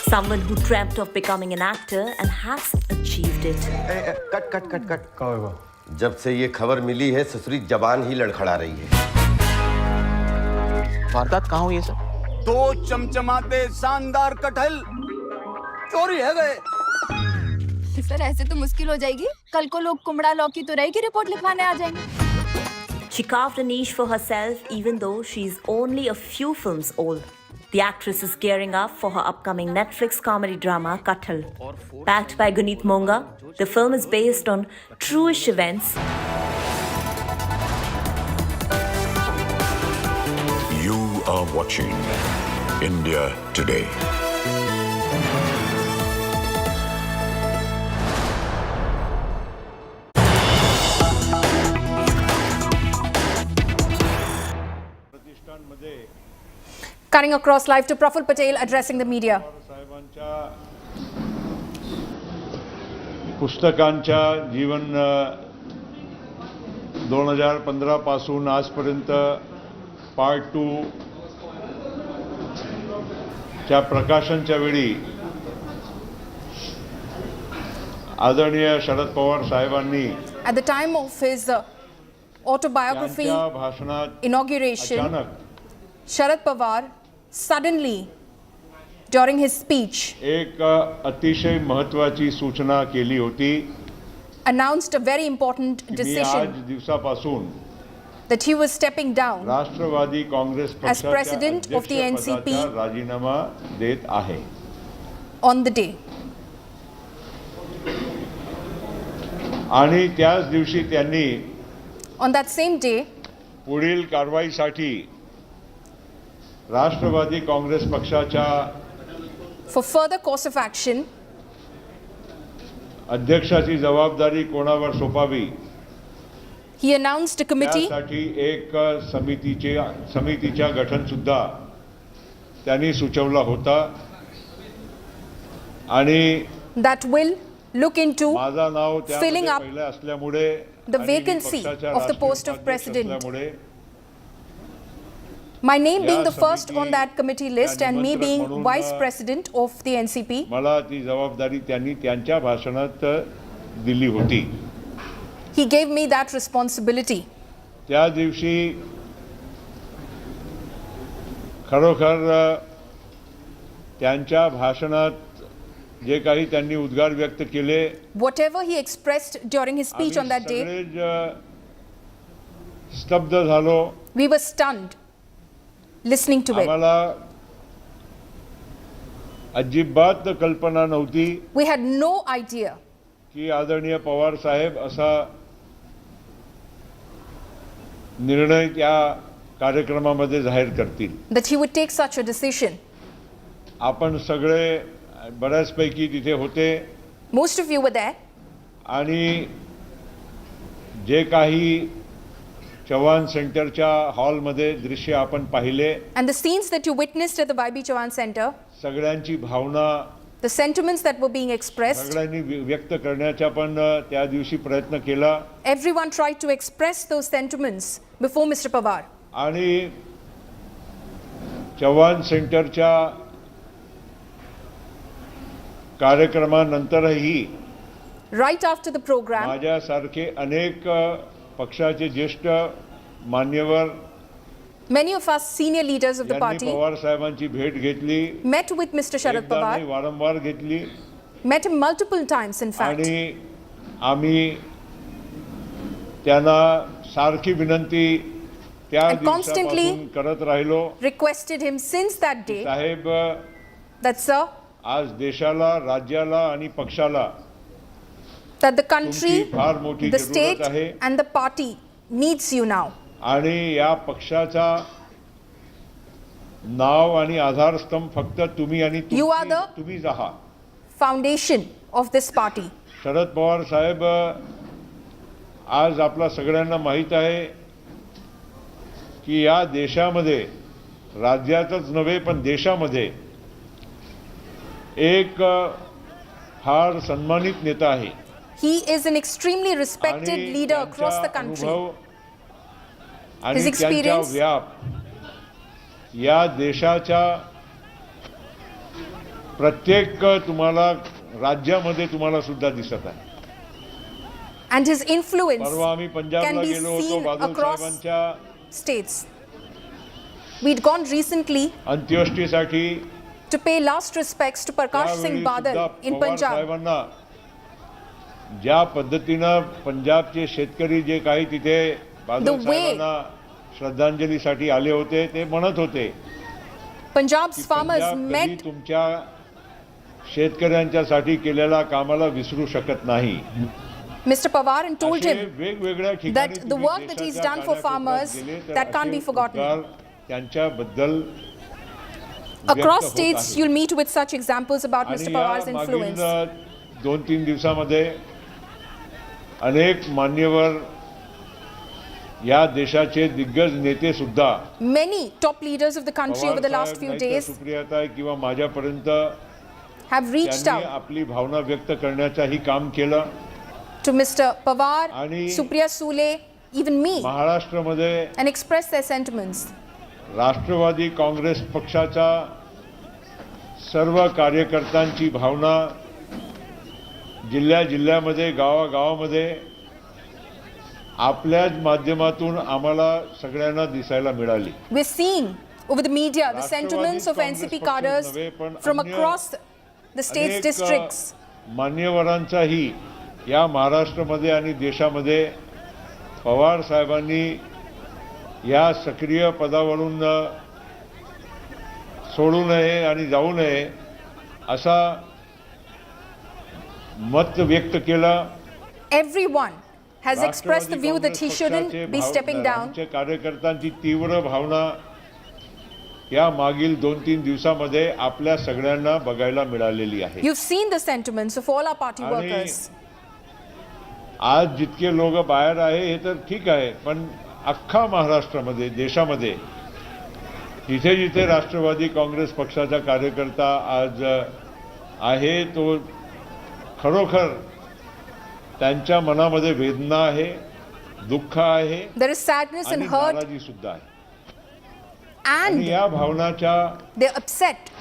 [SPEAKER 9] Someone who dreamt of becoming an actor and has achieved it.
[SPEAKER 19] Cut जब से ये खबर मिली है ससुरी जबान ही लड़खड़ा रही है।
[SPEAKER 20] वारदात कहाँ हुई है सर?
[SPEAKER 21] दो चमचमाते शानदार कटहल चोरी है गए।
[SPEAKER 1] सर ऐसे तो मुश्किल हो जाएगी, कल को लोग कुमड़ा लौकी तो रहेगी रिपोर्ट लिखवाने आ जाएंगे।
[SPEAKER 9] She carved a niche for herself even though she's only a few films old. The actress is gearing up for her upcoming Netflix comedy drama Kattal. Backed by Guneet Monga, the film is based on true-ish events.
[SPEAKER 6] You are watching India Today.
[SPEAKER 18] Cutting across live to Praful Patel addressing the media.
[SPEAKER 25] पुस्तकांच्या जीवन 2015 पासून आजपर्यंत part 2 च्या प्रकाशनच्या वेळी आदरणीय शरद पवार साहेबांनी
[SPEAKER 18] At the time of his autobiography
[SPEAKER 25] त्यांच्या भाषणात
[SPEAKER 18] inauguration,
[SPEAKER 25] अचानक
[SPEAKER 18] Sharad Pawar suddenly, during his speech,
[SPEAKER 25] एक अतिशय महत्त्वाची सूचना केली होती
[SPEAKER 18] announced a very important
[SPEAKER 25] की मी आज
[SPEAKER 18] decision
[SPEAKER 25] दिवसापासून
[SPEAKER 18] that he was stepping down
[SPEAKER 25] Rashtravadi Congress
[SPEAKER 18] as president of the NCP
[SPEAKER 25] पक्षाचा राजीनामा देत आहे.
[SPEAKER 18] on the day.
[SPEAKER 25] आणि त्याच दिवशी त्यांनी
[SPEAKER 18] On that same day,
[SPEAKER 25] पुढील कारवाईसाठी राष्ट्रवादी काँग्रेस पक्षाच्या
[SPEAKER 18] for further course of action,
[SPEAKER 25] अध्यक्षाची जबाबदारी कोणावर सोपावी
[SPEAKER 18] he announced a committee
[SPEAKER 25] त्यासाठी एक समितीच्या गठन सुद्धा त्यांनी सुचवला होता. आणि
[SPEAKER 18] that will look into
[SPEAKER 25] माझा नाव
[SPEAKER 18] filling
[SPEAKER 25] त्यामध्ये
[SPEAKER 18] up
[SPEAKER 25] पहिलं असल्यामुळे
[SPEAKER 18] the
[SPEAKER 25] आणि मी
[SPEAKER 18] vacancy
[SPEAKER 25] पक्षाच्या
[SPEAKER 18] of the
[SPEAKER 25] राष्ट्रीय
[SPEAKER 18] post of
[SPEAKER 25] उपाध्यक्ष
[SPEAKER 18] president.
[SPEAKER 25] असल्यामुळे
[SPEAKER 18] My name being
[SPEAKER 25] या
[SPEAKER 18] the first
[SPEAKER 25] समिती
[SPEAKER 18] on that committee list and me
[SPEAKER 25] निमंत्रक
[SPEAKER 18] being
[SPEAKER 25] म्हणून
[SPEAKER 18] vice president of the NCP,
[SPEAKER 25] मला ती जबाबदारी त्यांनी त्यांच्या भाषणात दिली होती.
[SPEAKER 18] he gave me that responsibility.
[SPEAKER 25] त्या दिवशी खरोखर त्यांच्या भाषणात जे काही त्यांनी उद्गार व्यक्त केले
[SPEAKER 18] Whatever he expressed during his speech on that day,
[SPEAKER 25] स्तब्ध झालो.
[SPEAKER 18] we were stunned listening to it.
[SPEAKER 25] आम्हाला अजिबात कल्पना नव्हती
[SPEAKER 18] We had no idea
[SPEAKER 25] की आदरणीय पवार साहेब असा निर्णय त्या कार्यक्रमामध्ये जाहीर करतील.
[SPEAKER 18] that he would take such a decision.
[SPEAKER 25] आपण सगळे बऱ्याचपैकी तिथे होते.
[SPEAKER 18] Most of you were there.
[SPEAKER 25] आणि जे काही चव्हाण सेंटरच्या हॉलमध्ये दृश्य आपण पाहिले,
[SPEAKER 18] And the scenes that you witnessed at the YB Chavan Center,
[SPEAKER 25] सगळ्यांची भावना
[SPEAKER 18] the sentiments that were being expressed,
[SPEAKER 25] सगळ्यांनी व्यक्त करण्याचा पण त्या दिवशी प्रयत्न केला.
[SPEAKER 18] everyone tried to express those sentiments before Mr. Pawar.
[SPEAKER 25] आणि चव्हाण सेंटरच्या कार्यक्रमानंतरही
[SPEAKER 18] Right after the program,
[SPEAKER 25] माझ्यासारखे अनेक पक्षाचे ज्येष्ठ मान्यवर
[SPEAKER 18] many of us senior leaders of the
[SPEAKER 25] यांनी
[SPEAKER 18] party
[SPEAKER 25] पवार साहेबांची भेट घेतली.
[SPEAKER 18] met with Mr. Sharad
[SPEAKER 25] एकदा नाही,
[SPEAKER 18] Pawar,
[SPEAKER 25] वारंवार घेतली.
[SPEAKER 18] met him multiple times in fact,
[SPEAKER 25] आणि आम्ही त्यांना सारखी विनंती त्या
[SPEAKER 18] And constantly
[SPEAKER 25] दिवसापासून करत राहिलो.
[SPEAKER 18] requested him since that day
[SPEAKER 25] Saheb,
[SPEAKER 18] that sir,
[SPEAKER 25] आज देशाला, राज्याला आणि पक्षाला
[SPEAKER 18] that the country,
[SPEAKER 25] तुमची फार मोठी
[SPEAKER 18] the
[SPEAKER 25] जरूरत
[SPEAKER 18] state
[SPEAKER 25] आहे.
[SPEAKER 18] and the party needs you now.
[SPEAKER 25] आणि या पक्षाचा नाव आणि आधारस्तंभ फक्त तुम्ही आणि
[SPEAKER 18] You are the
[SPEAKER 25] तुम्हीच आहात.
[SPEAKER 18] foundation of this party.
[SPEAKER 25] Sharad Pawar साहेब, आज आपल्या सगळ्यांना माहीत आहे की या देशामध्ये, राज्यातच नव्हे पण देशामध्ये एक फार सन्मानित नेता आहे.
[SPEAKER 18] He is an extremely respected leader across the country.
[SPEAKER 25] आणि
[SPEAKER 18] His
[SPEAKER 25] त्यांचा
[SPEAKER 18] experience,
[SPEAKER 25] व्याप या देशाच्या प्रत्येक तुम्हाला राज्यामध्ये तुम्हाला सुद्धा दिसत आहे.
[SPEAKER 18] and his influence
[SPEAKER 25] परवा आम्ही
[SPEAKER 18] can
[SPEAKER 25] पंजाबला
[SPEAKER 18] be
[SPEAKER 25] गेलो होतो
[SPEAKER 18] seen
[SPEAKER 25] बादल
[SPEAKER 18] across
[SPEAKER 25] साहेबांच्या
[SPEAKER 18] states. We'd gone recently
[SPEAKER 25] अंत्येष्टीसाठी.
[SPEAKER 18] to pay last respects to Prakash Singh Badal in Punjab.
[SPEAKER 25] साहेबांना ज्या पद्धतीनं पंजाबचे शेतकरी जे काही तिथे बादल साहेबांना श्रद्धांजलीसाठी आले होते, ते म्हणत होते
[SPEAKER 18] Punjab's farmers
[SPEAKER 25] पंजाब
[SPEAKER 18] met
[SPEAKER 25] कधी तुमच्या शेतकऱ्यांच्यासाठी केलेल्या कामाला विसरू शकत नाही.
[SPEAKER 18] Mr. Pawar and told him
[SPEAKER 25] वेगवेगळ्या ठिकाणी
[SPEAKER 18] that the work that he's done for farmers, that can't be forgotten.
[SPEAKER 25] त्यांच्याबद्दल
[SPEAKER 18] Across states, you'll meet with such examples about Mr. Pawar's influence.
[SPEAKER 25] 2-3 दिवसामध्ये अनेक मान्यवर, या देशाचे दिग्गज नेते सुद्धा
[SPEAKER 18] Many top leaders of the country over the last few days
[SPEAKER 25] सुप्रियाताई किंवा माझ्यापर्यंत
[SPEAKER 18] have reached
[SPEAKER 25] त्यांनी
[SPEAKER 18] out
[SPEAKER 25] आपली भावना व्यक्त करण्याचंही काम केलं.
[SPEAKER 18] to Mr. Pawar,
[SPEAKER 25] आणि
[SPEAKER 18] Supriya Sule, even me,
[SPEAKER 25] महाराष्ट्रामध्ये
[SPEAKER 18] and expressed their sentiments.
[SPEAKER 25] राष्ट्रवादी काँग्रेस पक्षाचा सर्व कार्यकर्त्यांची भावना जिल्ह्यामध्ये गावागावामध्ये आपल्याच माध्यमातून आम्हाला सगळ्यांना दिसायला मिळाली.
[SPEAKER 18] We're seeing over the media the sentiments of NCP cadres from across the state's districts.
[SPEAKER 25] मान्यवरांचाही या महाराष्ट्रामध्ये आणि देशामध्ये पवार साहेबांनी या सक्रिय पदावरून सोडू नये आणि जाऊ नये असा मत व्यक्त केलं.
[SPEAKER 18] Everyone has expressed the view that he shouldn't be stepping down.
[SPEAKER 25] आमच्या कार्यकर्त्यांची तीव्र भावना या मागील 2-3 दिवसामध्ये आपल्या सगळ्यांना बघायला मिळालेली आहे.
[SPEAKER 18] You've seen the sentiments of all our party workers.
[SPEAKER 25] आज जितके लोक बाहेर आहे हे तर ठीक आहे, पण अख्खा महाराष्ट्रामध्ये देशामध्ये जिथे जिथे राष्ट्रवादी काँग्रेस पक्षाचा कार्यकर्ता आज आहे तो खरोखर त्यांच्या मनामध्ये वेदना आहे, दुःख आहे,
[SPEAKER 18] there is sadness and hurt,
[SPEAKER 25] नाराजी सुद्धा आहे.
[SPEAKER 18] and
[SPEAKER 25] या भावनाच्या
[SPEAKER 18] they're upset.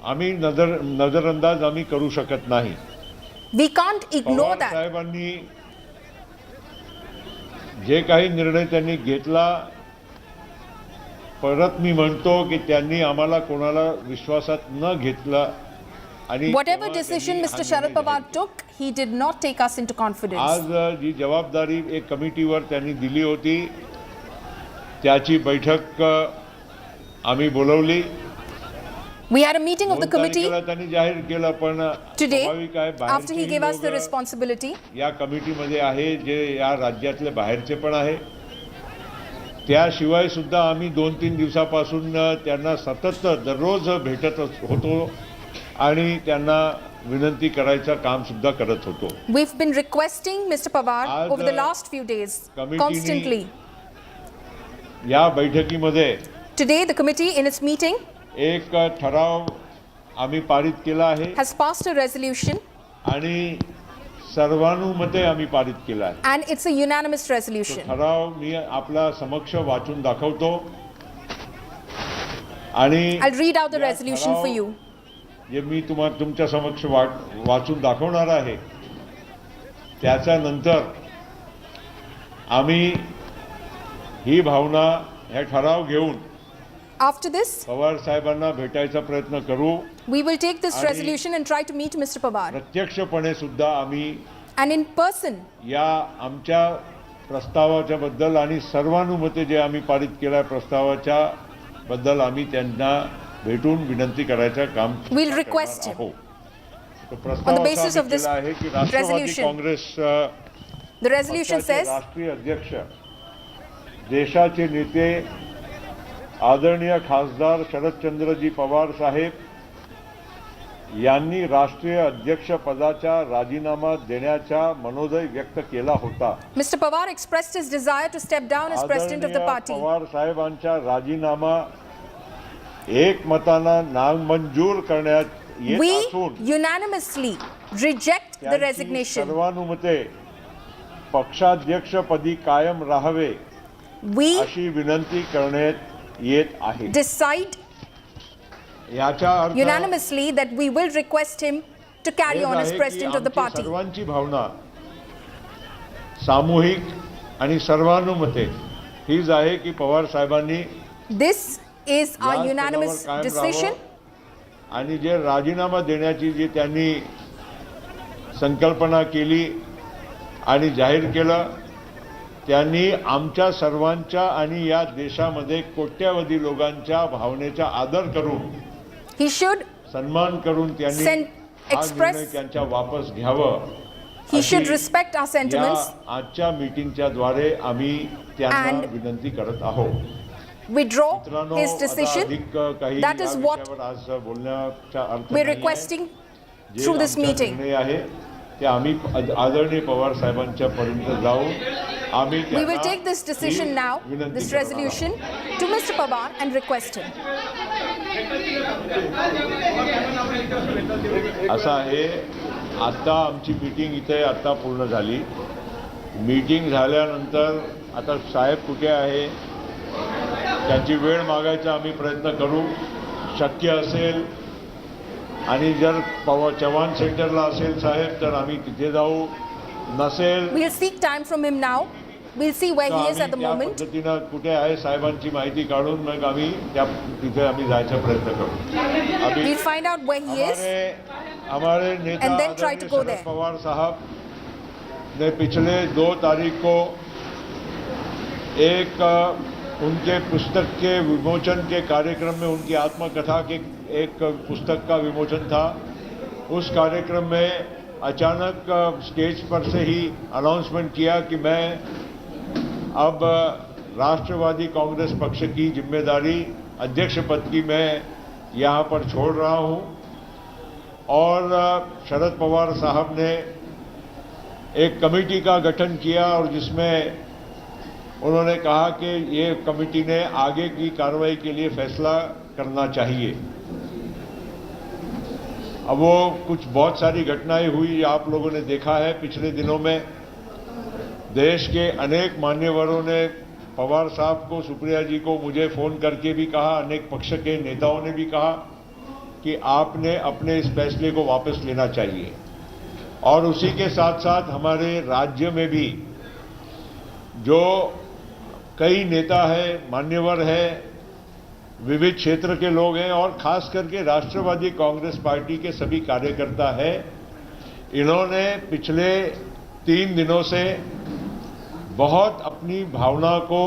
[SPEAKER 25] आम्ही नजरअंदाज आम्ही करू शकत नाही.
[SPEAKER 18] We can't ignore that.
[SPEAKER 25] साहेबांनी जे काही निर्णय त्यांनी घेतला, परत मी म्हणतो की त्यांनी आम्हाला कोणाला विश्वासात न घेतला आणि
[SPEAKER 18] whatever decision Mr. Sharad Pawar took, he did not take us into confidence.
[SPEAKER 25] आज जी जबाबदारी एक कमिटीवर त्यांनी दिली होती त्याची बैठक आम्ही बोलवली.
[SPEAKER 18] We had a meeting of the committee
[SPEAKER 25] त्यांनी जाहीर केलं, पण
[SPEAKER 18] today after he gave us the responsibility.
[SPEAKER 25] या कमिटीमध्ये आहे जे या राज्यातले बाहेरचे पण आहे. त्याशिवाय सुद्धा आम्ही 2-3 दिवसापासून त्यांना सतत दररोज भेटत होतो आणि त्यांना विनंती करायचं काम सुद्धा करत होतो.
[SPEAKER 18] We've been requesting Mr. Pawar over the last few days constantly.
[SPEAKER 25] या बैठकीमध्ये
[SPEAKER 18] Today the committee in its meeting
[SPEAKER 25] एक ठराव आम्ही पारित केला आहे,
[SPEAKER 18] has passed a resolution,
[SPEAKER 25] आणि सर्वानुमते आम्ही पारित केला आहे.
[SPEAKER 18] and it's a unanimous resolution.
[SPEAKER 25] ठराव मी आपल्या समक्ष वाचून दाखवतो आणि
[SPEAKER 18] I'll read out the resolution for you.
[SPEAKER 25] जे मी तुमच्या समक्ष वाचून दाखवणार आहे त्याच्यानंतर आम्ही ही भावना हे ठराव घेऊन
[SPEAKER 18] After this,
[SPEAKER 25] पवार साहेबांना भेटायचा प्रयत्न करू.
[SPEAKER 18] we will take this resolution and try to meet Mr. Pawar.
[SPEAKER 25] प्रत्यक्षपणे सुद्धा आम्ही
[SPEAKER 18] And in person,
[SPEAKER 25] या आमच्या प्रस्तावाच्या बद्दल आणि सर्वानुमते जे आम्ही पारित केल्या प्रस्तावाच्या बद्दल आम्ही त्यांना भेटून विनंती करायचं काम
[SPEAKER 18] we'll request him.
[SPEAKER 25] On
[SPEAKER 18] the basis of this
[SPEAKER 25] आहे की राष्ट्रवादी
[SPEAKER 18] resolution,
[SPEAKER 25] Congress
[SPEAKER 18] the resolution says,
[SPEAKER 25] राष्ट्रीय अध्यक्ष देशाचे नेते आदरणीय खासदार शरदचंद्रजी पवार साहेब यांनी राष्ट्रीय अध्यक्ष पदाचा राजीनामा देण्याचा मनोदय व्यक्त केला होता.
[SPEAKER 18] Mr. Pawar expressed his desire to step down as president of the party.
[SPEAKER 25] Pawar साहेबांचा राजीनामा एकमतानं नामंजूर करण्यात येत
[SPEAKER 18] We
[SPEAKER 25] असून
[SPEAKER 18] unanimously reject the resignation.
[SPEAKER 25] सर्वानुमते पक्षाध्यक्षपदी कायम राहावे
[SPEAKER 18] We
[SPEAKER 25] अशी विनंती करण्यात येत आहे.
[SPEAKER 18] decide
[SPEAKER 25] याचा अर्थ
[SPEAKER 18] unanimously that we will request him to carry on as president of the party.
[SPEAKER 25] सर्वांची भावना सामूहिक आणि सर्वानुमते हीच आहे की पवार साहेबांनी
[SPEAKER 18] This is our unanimous decision.
[SPEAKER 25] आणि जे राजीनामा देण्याची जी त्यांनी संकल्पना केली आणि जाहीर केलं त्यांनी आमच्या सर्वांच्या आणि या देशामध्ये कोट्यावधी लोकांच्या भावनेचा आदर करून
[SPEAKER 18] He should
[SPEAKER 25] सन्मान करून त्यांनी हा निर्णय त्यांच्या वापस घ्यावं.
[SPEAKER 18] He should respect our sentiments.
[SPEAKER 25] आजच्या मीटिंगच्या द्वारे आम्ही त्यांना विनंती करत आहोत.
[SPEAKER 18] Withdraw his decision. That is what
[SPEAKER 25] आज बोलण्याचा अर्थ
[SPEAKER 18] we're requesting through this meeting.
[SPEAKER 25] आहे ते आम्ही आदरणीय पवार साहेबांच्या पर्यंत जाऊन आम्ही
[SPEAKER 18] We will take this decision now, this resolution, to Mr. Pawar and request him.
[SPEAKER 25] असं आहे. आता आमची मीटिंग इथे आता पूर्ण झाली. मीटिंग झाल्यानंतर आता साहेब कुठे आहे त्यांची वेळ मागायचा आम्ही प्रयत्न करू. शक्य असेल आणि जर चव्हाण सेंटरला असेल साहेब तर आम्ही तिथे जाऊ, नसेल
[SPEAKER 18] We'll seek time from him now. We'll see where he is at the moment.
[SPEAKER 25] पद्धतीनं कुठे आहे साहेबांची माहिती काढून मग आम्ही तिथे आम्ही जायचा प्रयत्न करू.
[SPEAKER 18] We'll find out where he is
[SPEAKER 25] हमारे नेता
[SPEAKER 18] and then try to go there.
[SPEAKER 25] Pawar साहब ने पिछले 2 तारीख को एक उनके पुस्तक के विमोचन के कार्यक्रम में, उनकी आत्मकथा के एक पुस्तक का विमोचन था, उस कार्यक्रम में अचानक स्टेज पर से ही अनाउंसमेंट किया कि मैं अब राष्ट्रवादी कांग्रेस पक्ष की जिम्मेदारी अध्यक्ष पद की मैं यहाँ पर छोड़ रहा हूँ। और शरद पवार साहब ने एक कमेटी का गठन किया और जिसमें उन्होंने कहा कि ये कमेटी ने आगे की कार्रवाई के लिए फैसला करना चाहिए। अब वो कुछ बहुत सारी घटनाएं हुई, आप लोगों ने देखा है पिछले दिनों में देश के अनेक मान्यवरों ने पवार साहब को, सुप्रिया जी को मुझे फोन करके भी कहा, अनेक पक्ष के नेताओं ने भी कहा कि आपने अपने इस फैसले को वापस लेना चाहिए। और उसी के साथ साथ हमारे राज्य में भी जो कई नेता है, मान्यवर है, विविध क्षेत्र के लोग हैं और खास करके राष्ट्रवादी कांग्रेस पार्टी के सभी कार्यकर्ता हैं, इन्होंने पिछले 3 दिनों से बहुत अपनी भावना को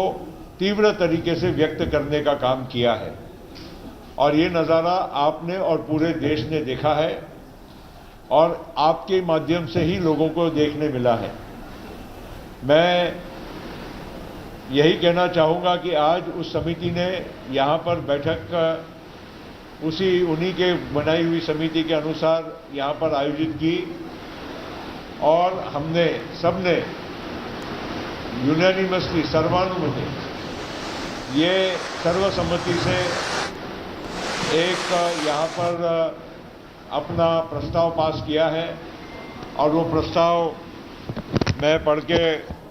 [SPEAKER 25] तीव्र तरीके से व्यक्त करने का काम किया है। और ये नज़ारा आपने और पूरे देश ने देखा है और आपके माध्यम से ही लोगों को देखने मिला है। मैं यही कहना चाहूँगा कि आज उस समिति ने यहाँ पर बैठक उन्हीं के बनाई हुई समिति के अनुसार यहाँ पर आयोजित की और हमने सबने यूनानिमसली, सर्वानुमति, ये सर्वसम्मति से एक यहाँ पर अपना प्रस्ताव पास किया है। और वो प्रस्ताव मैं पढ़ के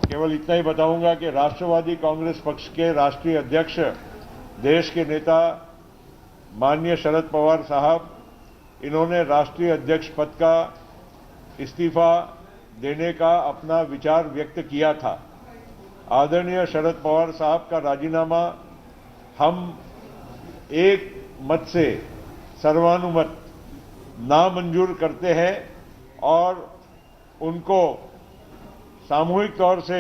[SPEAKER 25] केवल इतना ही बताऊंगा कि राष्ट्रवादी कांग्रेस पक्ष के राष्ट्रीय अध्यक्ष, देश के नेता माननीय शरद पवार साहब, इन्होंने राष्ट्रीय अध्यक्ष पद का इस्तीफा देने का अपना विचार व्यक्त किया था। आदरणीय शरद पवार साहब का राजीनामा हम एक मत से सर्वानुमत नामंजूर करते हैं और उनको सामूहिक तौर से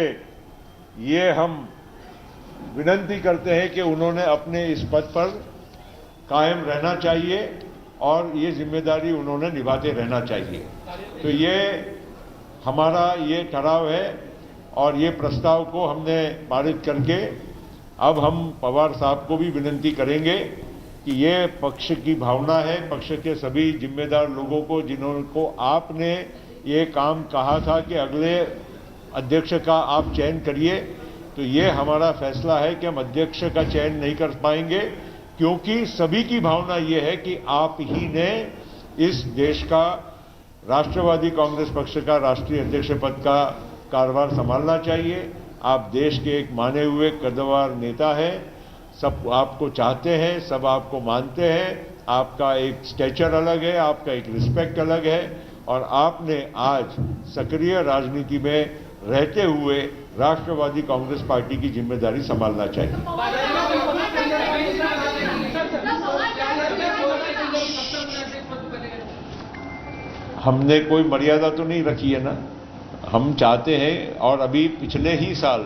[SPEAKER 25] ये हम विनती करते हैं कि उन्होंने अपने इस पद पर कायम रहना चाहिए और ये जिम्मेदारी उन्होंने निभाते रहना चाहिए। तो ये हमारा ये ठहराव है और ये प्रस्ताव को हमने पारित करके अब हम पवार साहब को भी विनती करेंगे कि ये पक्ष की भावना है, पक्ष के सभी जिम्मेदार लोगों को जिनको आपने ये काम कहा था कि अगले अध्यक्ष का आप चयन करिए, तो ये हमारा फैसला है कि हम अध्यक्ष का चयन नहीं कर पाएंगे क्योंकि सभी की भावना ये है कि आप ही ने इस देश का राष्ट्रवादी कांग्रेस पक्ष का राष्ट्रीय अध्यक्ष पद का कारभार संभालना चाहिए। आप देश के एक माने हुए कद्दावर नेता हैं, सब आपको चाहते हैं, सब आपको मानते हैं, आपका एक स्टेचर अलग है, आपका एक रिस्पेक्ट अलग है और आपने आज सक्रिय राजनीति में रहते हुए राष्ट्रवादी कांग्रेस पार्टी की जिम्मेदारी संभालना चाहिए। हमने कोई मर्यादा तो नहीं रखी है ना, हम चाहते हैं और अभी पिछले ही साल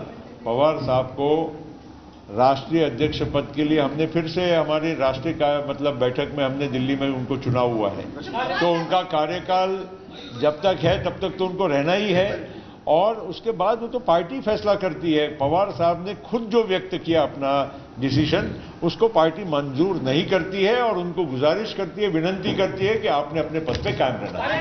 [SPEAKER 25] पवार साहब को राष्ट्रीय अध्यक्ष पद के लिए हमने फिर से हमारी राष्ट्रीय बैठक में हमने दिल्ली में उनको चुना हुआ है। तो उनका कार्यकाल जब तक है तब तक तो उनको रहना ही है और उसके बाद वो तो पार्टी फैसला करती है। पवार साहब ने खुद जो व्यक्त किया अपना डिसीजन, उसको पार्टी मंजूर नहीं करती है और उनको गुजारिश करती है, विनती करती है कि आपने अपने पद पे कायम रहना है।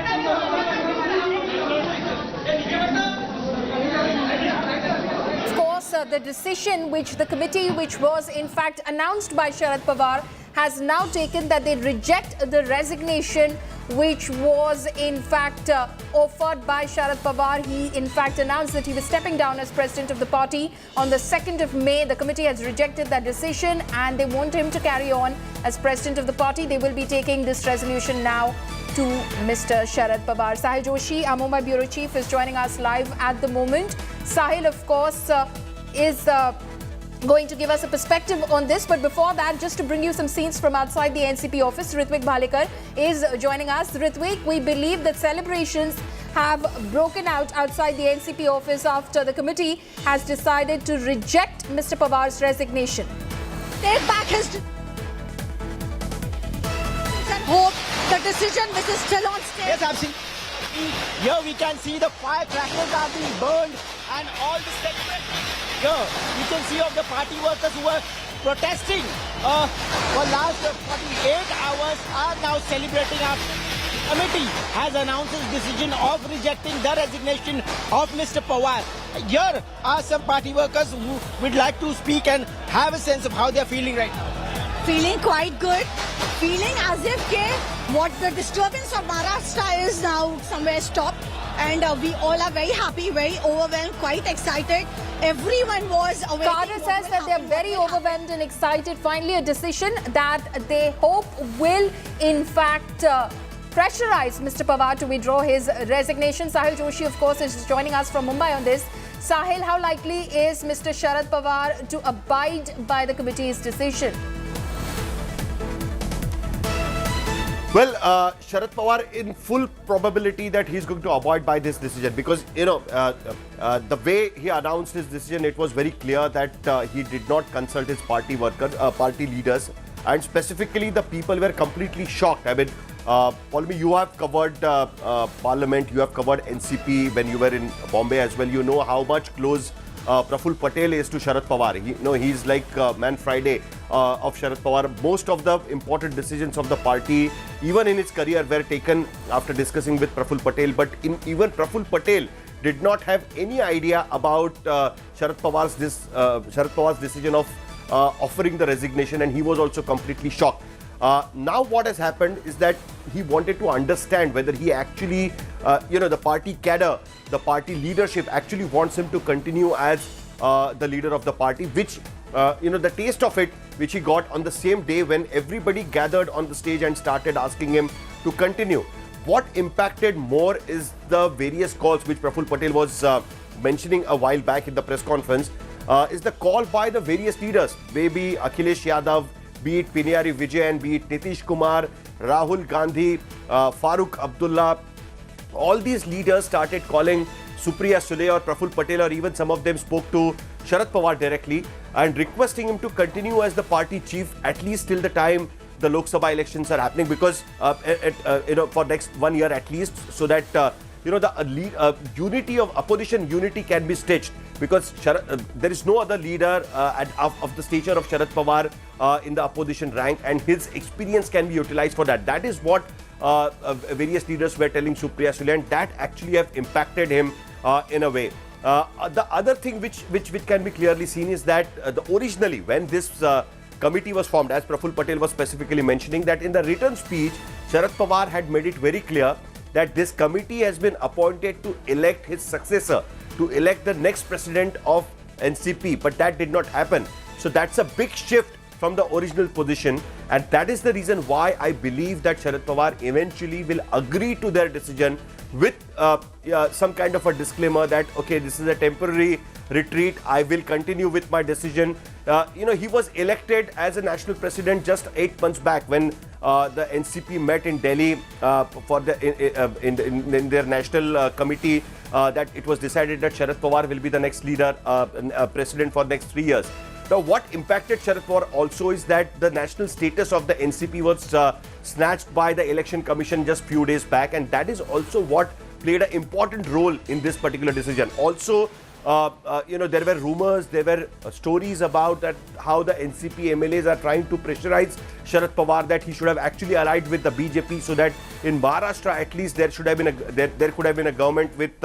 [SPEAKER 18] The decision which the committee, which was in fact announced by Sharad Pawar, has now taken that they reject the resignation which was in fact offered by Sharad Pawar. He in fact announced that he was stepping down as president of the party on the 2nd of May. The committee has rejected that decision and they want him to carry on as president of the party. They will be taking this resolution now to Mr. Sharad Pawar. Sahil Joshi, our Mumbai bureau chief, is joining us live at the moment. Sahil, of course, is going to give us a perspective on this. But before that, just to bring you some scenes from outside the NCP office, Ritwik Bhalekar is joining us. Ritwik, we believe that celebrations have broken out outside the NCP office after the committee has decided to reject Mr. Pawar's resignation.
[SPEAKER 1] Take back his and hope the decision which is still on stage.
[SPEAKER 12] Yes, absolutely. Here we can see the firecrackers are being burned and all the segment. Here you can see of the party workers who were protesting for last 48 hours are now celebrating. Our committee has announced its decision of rejecting the resignation of Mr. Pawar. Here are some party workers who would like to speak and have a sense of how they are feeling right now.
[SPEAKER 1] Feeling quite good. Feeling as if what the disturbance of Maharashtra is now somewhere stopped. And we all are very happy, very overwhelmed, quite excited. Everyone was aware.
[SPEAKER 18] Carter says that they're very overwhelmed and excited. Finally, a decision that they hope will, in fact, pressurize Mr. Pawar to withdraw his resignation. Sahil Joshi, of course, is joining us from Mumbai on this. Sahil, how likely is Mr. Sharad Pawar to abide by the committee's decision?
[SPEAKER 19] Well, Sharad Pawar, in full probability that he's going to abide by this decision, because, you know, the way he announced his decision, it was very clear that he did not consult his party party leaders, and specifically the people were completely shocked. I mean, Paulmi, you have covered Parliament, you have covered NCP when you were in Bombay as well. You know how much close Praful Patel is to Sharad Pawar. He's like Man Friday of Sharad Pawar. Most of the important decisions of the party, even in his career, were taken after discussing with Praful Patel. But even Praful Patel did not have any idea about Sharad Pawar's decision of offering the resignation, and he was also completely shocked. Now what has happened is that he wanted to understand whether he actually, the party cadre, the party leadership actually wants him to continue as the leader of the party, which, the taste of it, which he got on the same day when everybody gathered on the stage and started asking him to continue. What impacted more is the various calls which Praful Patel was mentioning a while back in the press conference, is the call by the various leaders, maybe Akhilesh Yadav, be it Piniyari Vijayan, be it Nitish Kumar, Rahul Gandhi, Farooq Abdullah. All these leaders started calling Supriya Sule or Praful Patel, or even some of them spoke to Sharad Pawar directly and requesting him to continue as the party chief at least till the time the Lok Sabha elections are happening, because for next 1 year at least, so that the unity of opposition unity can be stitched, because there is no other leader of the stature of Sharad Pawar in the opposition rank, and his experience can be utilized for that. That is what various leaders were telling Supriya Sule, and that actually have impacted him in a way. The other thing which can be clearly seen is that originally when this committee was formed, as Praful Patel was specifically mentioning, that in the written speech, Sharad Pawar had made it very clear that this committee has been appointed to elect his successor, to elect the next president of NCP, but that did not happen. So that's a big shift from the original position, and that is the reason why I believe that Sharad Pawar eventually will agree to their decision with some kind of a disclaimer that, okay, this is a temporary retreat, I will continue with my decision. He was elected as a national president just 8 months back when the NCP met in Delhi for in their national committee, that it was decided that Sharad Pawar will be the next leader, president for the next 3 years. Now, what impacted Sharad Pawar also is that the national status of the NCP was snatched by the Election Commission just few days back, and that is also what played an important role in this particular decision. Also, there were rumors, there were stories about that how the NCP MLAs are trying to pressurize Sharad Pawar that he should have actually allied with the BJP, so that in Maharashtra at least there should have been there could have been a government with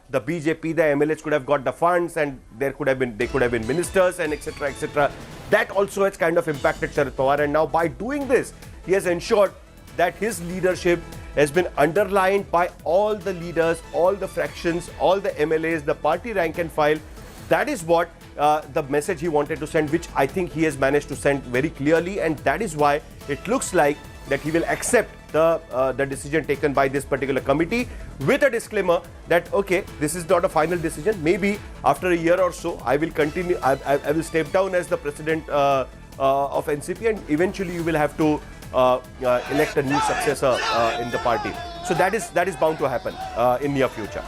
[SPEAKER 19] the BJP, the MLAs could have got the funds, and they could have been ministers and etc. That also has kind of impacted Sharad Pawar, and now by doing this, he has ensured that his leadership has been underlined by all the leaders, all the fractions, all the MLAs, the party rank and file. That is what the message he wanted to send, which I think he has managed to send very clearly, and that is why it looks like that he will accept the decision taken by this particular committee, with a disclaimer that okay, this is not a final decision. Maybe after a year or so, I will continue. I will step down as the president of NCP, and eventually you will have to elect a new successor in the party. So that is bound to happen in near future.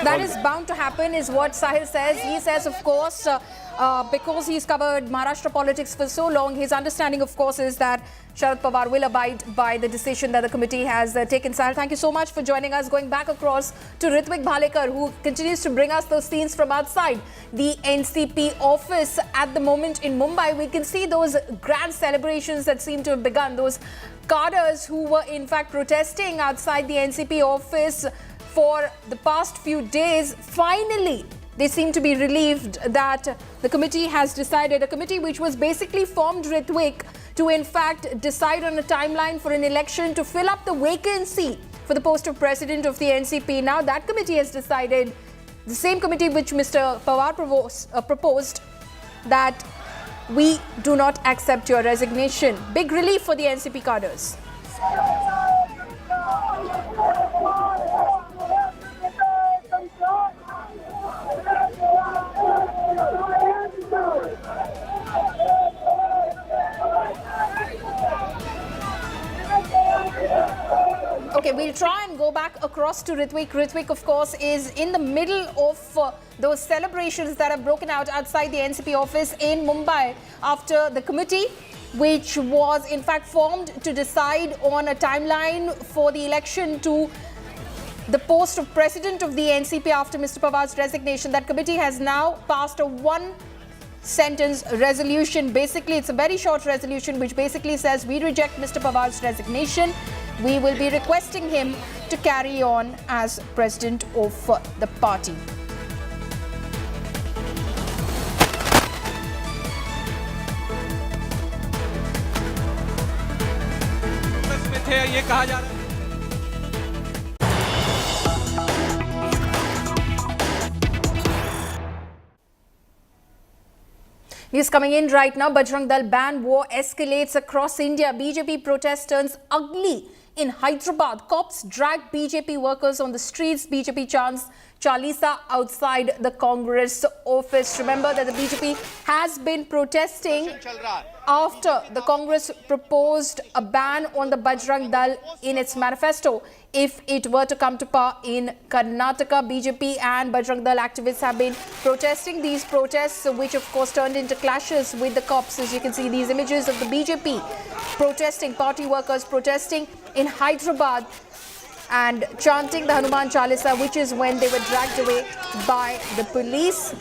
[SPEAKER 18] That is bound to happen, is what Sahil says. He says, of course, because he's covered Maharashtra politics for so long, his understanding, of course, is that Sharad Pawar will abide by the decision that the committee has taken. Sahil, thank you so much for joining us. Going back across to Ritvik Bhalekar, who continues to bring us those scenes from outside the NCP office at the moment in Mumbai. We can see those grand celebrations that seem to have begun. Those cadres who were in fact protesting outside the NCP office for the past few days, finally they seem to be relieved that the committee has decided, a committee which was basically formed, Ritvik, to in fact decide on a timeline for an election to fill up the vacancy for the post of president of the NCP. Now that committee has decided, the same committee which Mr. Pawar proposed, that we do not accept your resignation. Big relief for the NCP cadres. Okay, we'll try and go back across to Ritvik. Ritvik, of course, is in the middle of those celebrations that have broken out outside the NCP office in Mumbai after the committee, which was in fact formed to decide on a timeline for the election to the post of president of the NCP after Mr. Pawar's resignation. That committee has now passed a one-sentence resolution. Basically, it's a very short resolution which basically says we reject Mr. Pawar's resignation. We will be requesting him to carry on as president of the party.
[SPEAKER 15] ये कहा जा रहा है
[SPEAKER 18] News coming in right now. Bajrang Dal ban war escalates across India. BJP protest turns ugly in Hyderabad. Cops drag BJP workers on the streets. BJP chants Chalisa outside the Congress office. Remember that the BJP has been protesting after the Congress proposed a ban on the Bajrang Dal in its manifesto if it were to come to power in Karnataka. BJP and Bajrang Dal activists have been protesting these protests, which of course turned into clashes with the cops. As you can see, these images of the BJP protesting, party workers protesting in Hyderabad and chanting the Hanuman Chalisa, which is when they were dragged away by the police.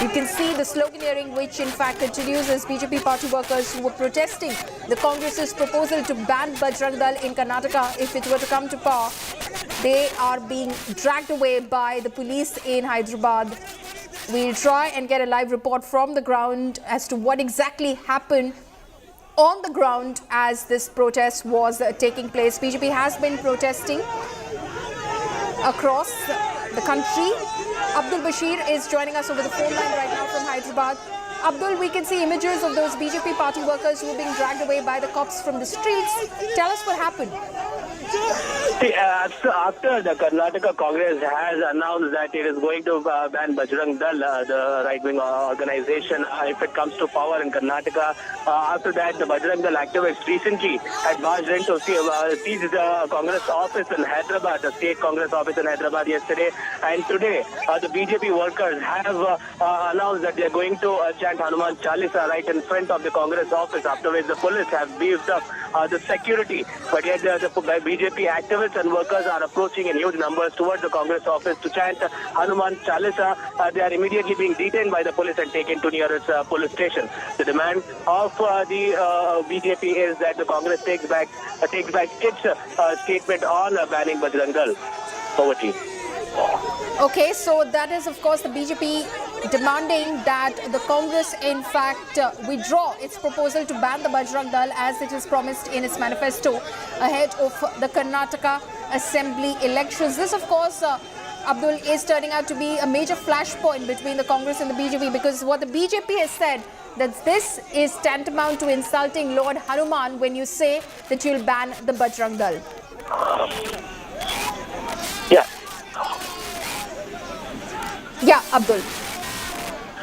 [SPEAKER 18] You can see the sloganeering, which in fact continues as BJP party workers who were protesting the Congress's proposal to ban Bajrang Dal in Karnataka if it were to come to power. They are being dragged away by the police in Hyderabad. We'll try and get a live report from the ground as to what exactly happened on the ground as this protest was taking place. BJP has been protesting across the country. Abdul Bashir is joining us over the phone line right now from Hyderabad. Abdul, we can see images of those BJP party workers who are being dragged away by the cops from the streets. Tell us what happened.
[SPEAKER 3] See, after the Karnataka Congress has announced that it is going to ban Bajrang Dal, the right-wing organization, if it comes to power in Karnataka, after that the Bajrang Dal activists recently had marched in to seize the Congress office in Hyderabad, the state Congress office in Hyderabad yesterday, and today the BJP workers have announced that they are going to chant Hanuman Chalisa right in front of the Congress office, after which the police have beefed up the security. But yet the BJP activists and workers are approaching in huge numbers towards the Congress office to chant Hanuman Chalisa. They are immediately being detained by the police and taken to nearest police station. The demand of the BJP is that the Congress takes back its statement on banning Bajrang Dal. Over to you.
[SPEAKER 18] Okay, so that is of course the BJP demanding that the Congress in fact withdraw its proposal to ban the Bajrang Dal as it is promised in its manifesto ahead of the Karnataka Assembly elections. This of course Abdul, is turning out to be a major flashpoint between the Congress and the BJP, because what the BJP has said that this is tantamount to insulting Lord Hanuman when you say that you'll ban the Bajrang Dal. Yeah, Abdul.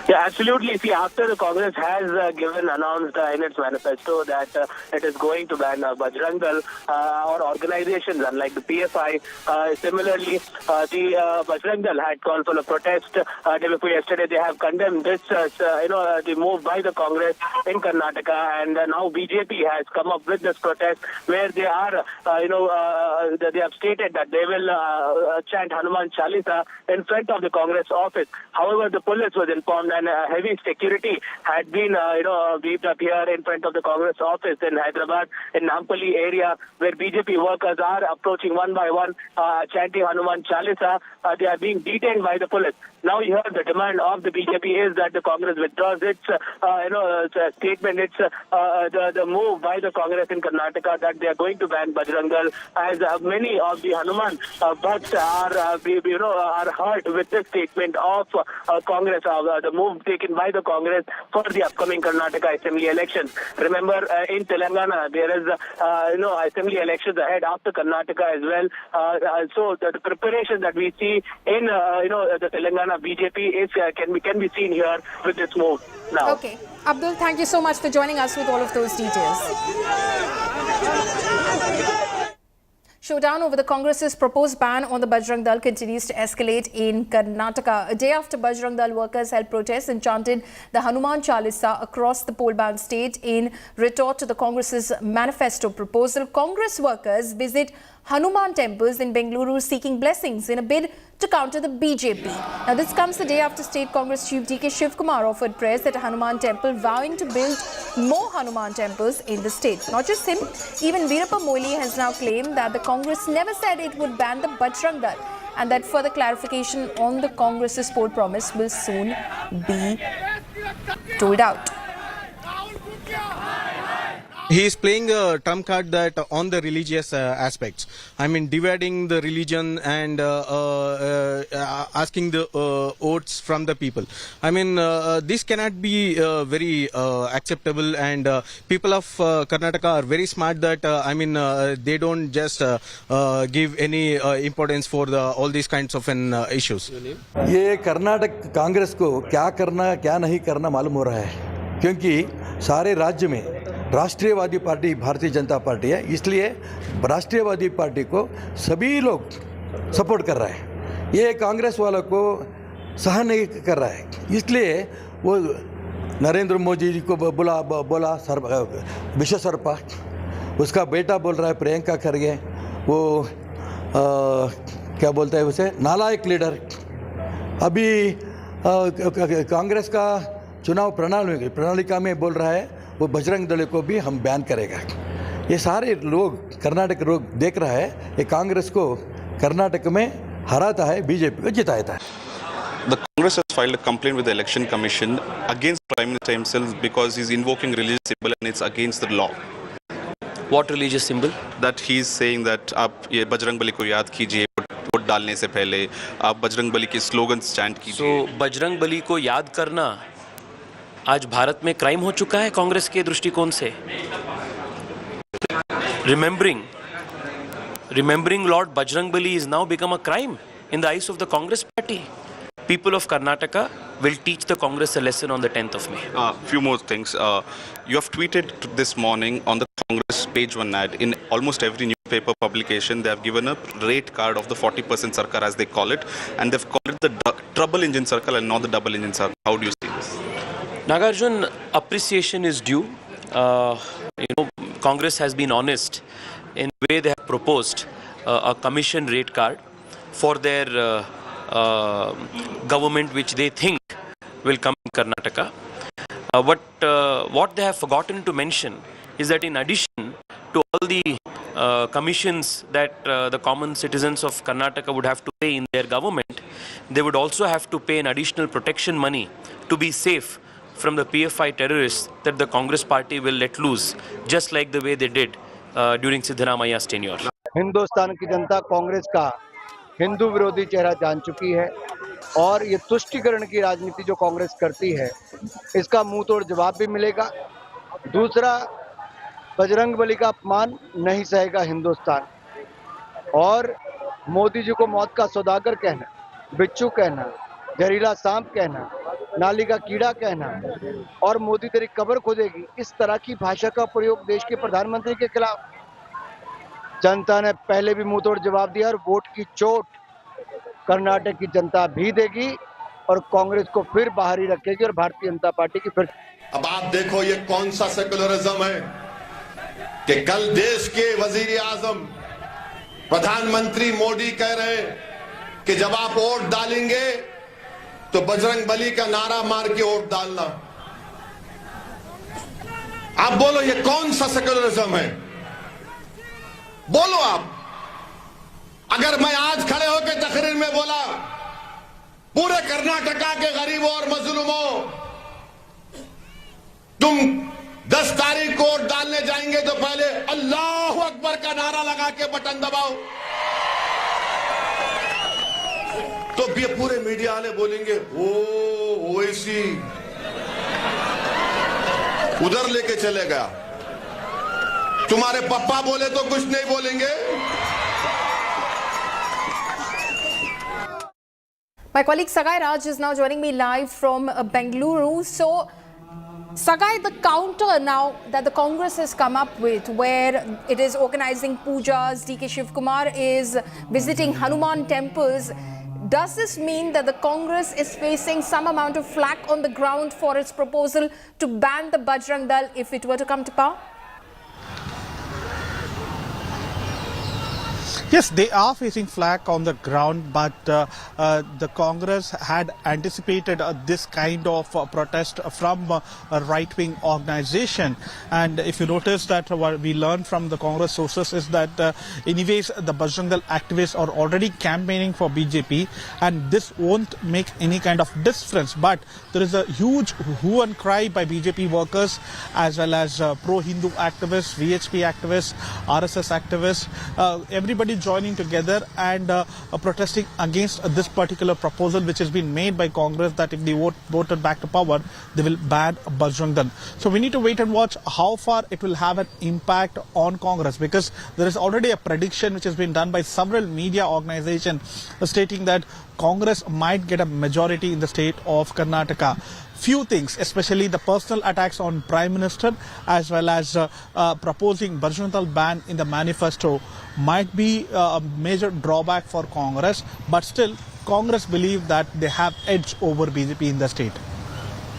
[SPEAKER 3] Yeah, absolutely. See, after the Congress has announced in its manifesto that it is going to ban Bajrang Dal or organizations unlike the PFI, similarly, the Bajrang Dal had called for a protest day before yesterday. They have condemned this, the move by the Congress in Karnataka, and now BJP has come up with this protest where they are, they have stated that they will chant Hanuman Chalisa in front of the Congress office. However, the police was informed and heavy security had been, beefed up here in front of the Congress office in Hyderabad, in Nampally area, where BJP workers are approaching one by one, chanting Hanuman Chalisa. They are being detained by the police. Now here the demand of the BJP is that the Congress withdraws its, statement. It's the move by the Congress in Karnataka that they are going to ban Bajrang Dal, as many of the Hanuman bhakts are hurt with this statement of Congress, the move taken by the Congress for the upcoming Karnataka Assembly elections. Remember, in Telangana there is, Assembly elections ahead after Karnataka as well. So the preparation that we see in, the Telangana BJP is can be seen here with this move now.
[SPEAKER 18] Okay, Abdul, thank you so much for joining us with all of those details. Showdown over the Congress's proposed ban on the Bajrang Dal continues to escalate in Karnataka. A day after Bajrang Dal workers held protests and chanted the Hanuman Chalisa across the poll-bound state in retort to the Congress's manifesto proposal, Congress workers visit Hanuman temples in Bengaluru seeking blessings in a bid to counter the BJP. Now this comes the day after State Congress Chief D.K. Shivkumar offered prayers at a Hanuman temple, vowing to build more Hanuman temples in the state. Not just him, even Veerappa Moily has now claimed that the Congress never said it would ban the Bajrang Dal, and that further clarification on the Congress's poll promise will soon be told out.
[SPEAKER 2] He is playing a trump card that on the religious aspects. I mean, dividing the religion and asking the votes from the people. I mean, this cannot be very acceptable, and people of Karnataka are very smart that, they don't just give any importance for all these kinds of issues.
[SPEAKER 4] ये कर्नाटक कांग्रेस को क्या करना क्या नहीं करना मालूम हो रहा है, क्योंकि सारे राज्य में राष्ट्रीयवादी पार्टी भारतीय जनता पार्टी है, इसलिए राष्ट्रीयवादी पार्टी को सभी लोग सपोर्ट कर रहा है। ये कांग्रेस वालों को सहन नहीं कर रहा है, इसलिए वो नरेंद्र मोदी जी को बोला विश्व सर्पा, उसका बेटा बोल रहा है प्रियंका खरगे, वो क्या बोलता है उसे नालायक लीडर। अभी कांग्रेस का चुनाव प्रणालिका में बोल रहा है वो बजरंग दल को भी हम बैन करेगा। ये सारे लोग कर्नाटक लोग देख रहा है, ये कांग्रेस को कर्नाटक में हराता है, बीजेपी को जिताता है।
[SPEAKER 20] The Congress has filed a complaint with the Election Commission against Prime Minister himself because he's invoking religious symbol and it's against the law.
[SPEAKER 22] What religious symbol?
[SPEAKER 20] That he's saying that आप ये बजरंग बली को याद कीजिए vote डालने से पहले, आप बजरंग बली के स्लोगन्स चैंट कीजिए।
[SPEAKER 22] So बजरंग बली को याद करना आज भारत में क्राइम हो चुका है कांग्रेस के दृष्टिकोण से। Remembering Lord Bajrang Bali is now become a crime in the eyes of the Congress party. People of Karnataka will teach the Congress a lesson on the 10th of May.
[SPEAKER 20] Few more things. You have tweeted this morning on the Congress page one ad. In almost every newspaper publication, they have given a rate card of the 40% circle as they call it, and they've called it the trouble engine circle and not the double engine circle. How do you see this?
[SPEAKER 22] Nagarjun, appreciation is due. Congress has been honest in the way they have proposed a commission rate card for their government, which they think will come in Karnataka. What they have forgotten to mention is that in addition to all the commissions that the common citizens of Karnataka would have to pay in their government, they would also have to pay an additional protection money to be safe from the PFI terrorists that the Congress party will let loose, just like the way they did during Siddaramaya's tenure.
[SPEAKER 5] Hindustan की जनता कांग्रेस का हिंदू विरोधी चेहरा जान चुकी है और ये तुष्टीकरण की राजनीति जो कांग्रेस करती है इसका मुंह तोड़ जवाब भी मिलेगा। दूसरा, बजरंग बली का अपमान नहीं सहेगा हिंदुस्तान और मोदी जी को मौत का सौदागर कहना, बिच्छू कहना, जहरीला सांप कहना, नाली का कीड़ा कहना और मोदी तेरी कब्र खोदेगी, इस तरह की भाषा का प्रयोग देश के प्रधानमंत्री के खिलाफ जनता ने पहले भी मुंह तोड़ जवाब दिया और वोट की चोट कर्नाटक की जनता भी देगी और कांग्रेस को फिर बाहर ही रखेगी और भारतीय जनता पार्टी की फिर।
[SPEAKER 11] अब आप देखो ये कौन सा सेकुलरिज्म है कि कल देश के वजीर आजम प्रधानमंत्री मोदी कह रहे हैं कि जब आप वोट डालेंगे तो बजरंग बली का नारा मार के वोट डालना। आप बोलो ये कौन सा सेकुलरिज्म है? बोलो आप। अगर मैं आज खड़े होकर तकरीर में बोला पूरे कर्नाटका के गरीबों और मजलूमों तुम 10 तारीख को वोट डालने जाएंगे तो पहले अल्लाह अकबर का नारा लगा के बटन दबाओ, तो भी पूरे मीडिया वाले बोलेंगे ओ ओवैसी उधर लेके चले गया। तुम्हारे पप्पा बोले तो कुछ नहीं बोलेंगे।
[SPEAKER 18] My colleague Sagai Raj is now joining me live from Bengaluru. So, Sagai, the counter now that the Congress has come up with, where it is organizing pujas, DK Shivkumar is visiting Hanuman temples, does this mean that the Congress is facing some amount of flack on the ground for its proposal to ban the Bajrang Dal if it were to come to power?
[SPEAKER 7] Yes, they are facing flack on the ground, but the Congress had anticipated this kind of protest from a right-wing organization. And if you notice that what we learned from the Congress sources is that anyways the Bajrang Dal activists are already campaigning for BJP, and this won't make any kind of difference. But there is a huge hue and cry by BJP workers as well as pro-Hindu activists, VHP activists, RSS activists, everybody joining together and protesting against this particular proposal which has been made by Congress, that if they voted back to power, they will ban Bajrang Dal. So we need to wait and watch how far it will have an impact on Congress, because there is already a prediction which has been done by several media organizations stating that Congress might get a majority in the state of Karnataka. Few things, especially the personal attacks on Prime Minister as well as proposing Bajrang Dal ban in the manifesto might be a major drawback for Congress, but still Congress believe that they have edge over BJP in the state.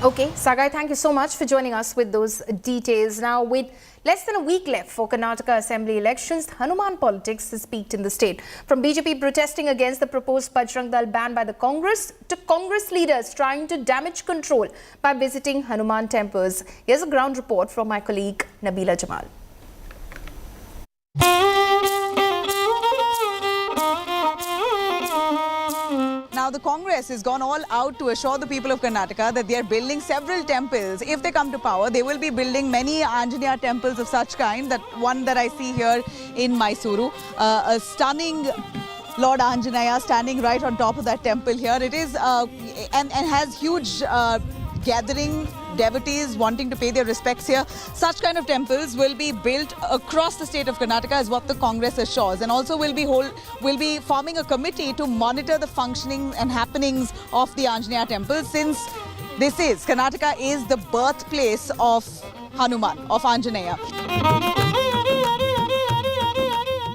[SPEAKER 18] Okay, Sagai, thank you so much for joining us with those details. Now, with less than a week left for Karnataka Assembly elections, Hanuman politics has peaked in the state. From BJP protesting against the proposed Bajrang Dal ban by the Congress to Congress leaders trying to damage control by visiting Hanuman temples. Here's a ground report from my colleague Nabila Jamal.
[SPEAKER 8] Now, the Congress has gone all out to assure the people of Karnataka that they are building several temples. If they come to power, they will be building many Anjaneya temples of such kind. That one that I see here in Mysuru, a stunning Lord Anjaneya standing right on top of that temple here. It is and has huge gathering devotees wanting to pay their respects here. Such kind of temples will be built across the state of Karnataka is what the Congress assures, and also will be forming a committee to monitor the functioning and happenings of the Anjaneya temple, since Karnataka is the birthplace of Hanuman, of Anjaneya.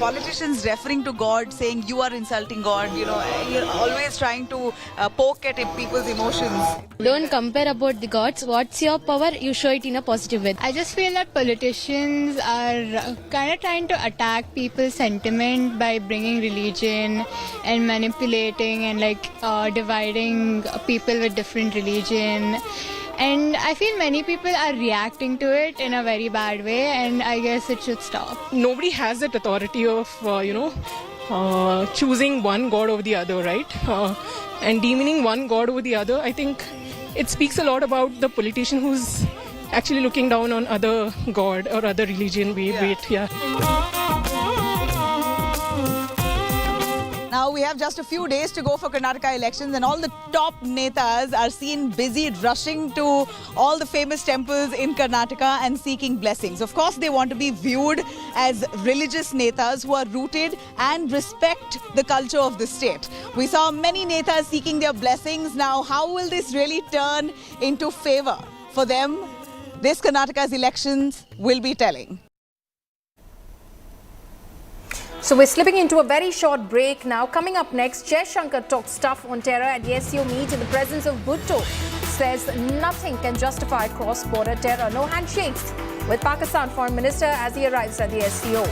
[SPEAKER 8] Politicians referring to God, saying you are insulting God, you know, you're always trying to poke at people's emotions.
[SPEAKER 10] Don't compare about the gods. What's your power? You show it in a positive way.
[SPEAKER 23] I just feel that politicians are kind of trying to attack people's sentiment by bringing religion and manipulating and dividing people with different religion. and I feel many people are reacting to it in a very bad way, and I guess it should stop.
[SPEAKER 13] Nobody has that authority of, choosing one god over the other, right? And demeaning one god over the other, I think it speaks a lot about the politician who's actually looking down on other god or other religion.
[SPEAKER 8] Now we have just a few days to go for Karnataka elections, and all the top netas are seen busy rushing to all the famous temples in Karnataka and seeking blessings. Of course, they want to be viewed as religious netas who are rooted and respect the culture of the state. We saw many netas seeking their blessings. Now, how will this really turn into favor for them? This Karnataka's elections will be telling.
[SPEAKER 18] So we're slipping into a very short break now. Coming up next, Jaishankar talks tough on terror at the SCO meet in the presence of Bhutto. Says nothing can justify cross-border terror. No handshakes with Pakistan Foreign Minister as he arrives at the SCO.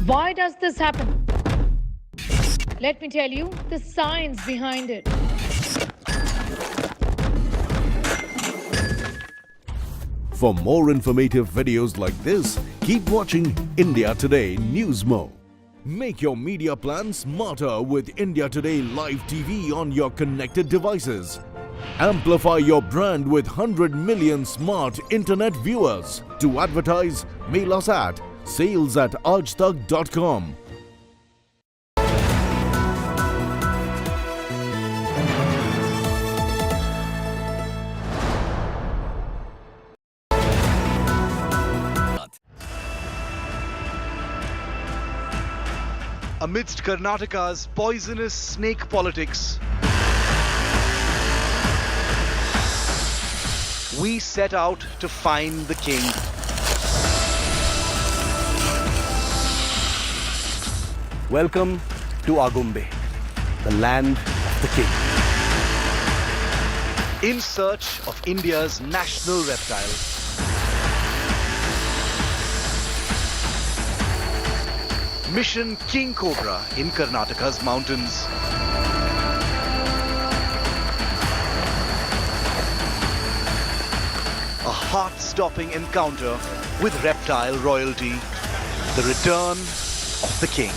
[SPEAKER 14] Why does this happen? Let me tell you the science behind it. For more informative videos like this, keep watching India Today News Mo. Make your media plan smarter with India Today Live TV on your connected devices. Amplify your brand with 100 million smart internet viewers. To advertise, mail us at sales@aajtak.com.
[SPEAKER 16] Amidst Karnataka's poisonous snake politics, we set out to find the king.
[SPEAKER 17] Welcome to Agumbe, the land of the king.
[SPEAKER 16] In search of India's national reptile. Mission King Cobra in Karnataka's mountains. A heart-stopping encounter with reptile royalty. The return of the king.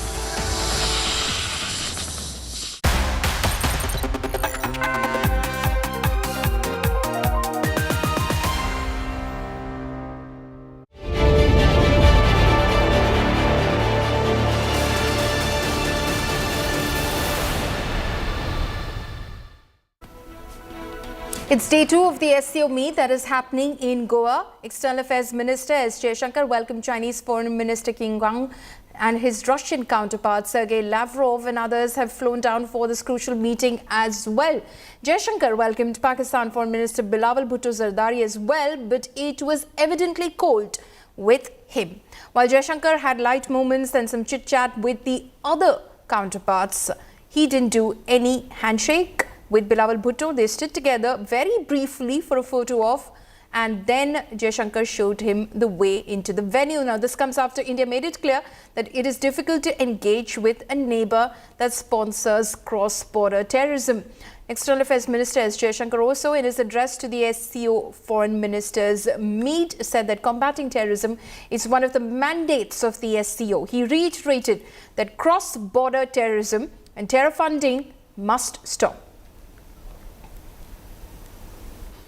[SPEAKER 18] It's day 2 of the SCO meet that is happening in Goa. External Affairs Minister S. Jaishankar welcomed Chinese Foreign Minister King Gogh and his Russian counterpart Sergei Lavrov, and others have flown down for this crucial meeting as well. Jaishankar welcomed Pakistan Foreign Minister Bilawal Bhutto Zardari as well, but it was evidently cold with him. While Jaishankar had light moments and some chit-chat with the other counterparts, he didn't do any handshake with Bilawal Bhutto. They stood together very briefly for a photo op, and then Jaishankar showed him the way into the venue. Now, this comes after India made it clear that it is difficult to engage with a neighbor that sponsors cross-border terrorism. External Affairs Minister S. Jaishankar also, in his address to the SCO Foreign Ministers meet, said that combating terrorism is one of the mandates of the SCO. He reiterated that cross-border terrorism and terror funding must stop.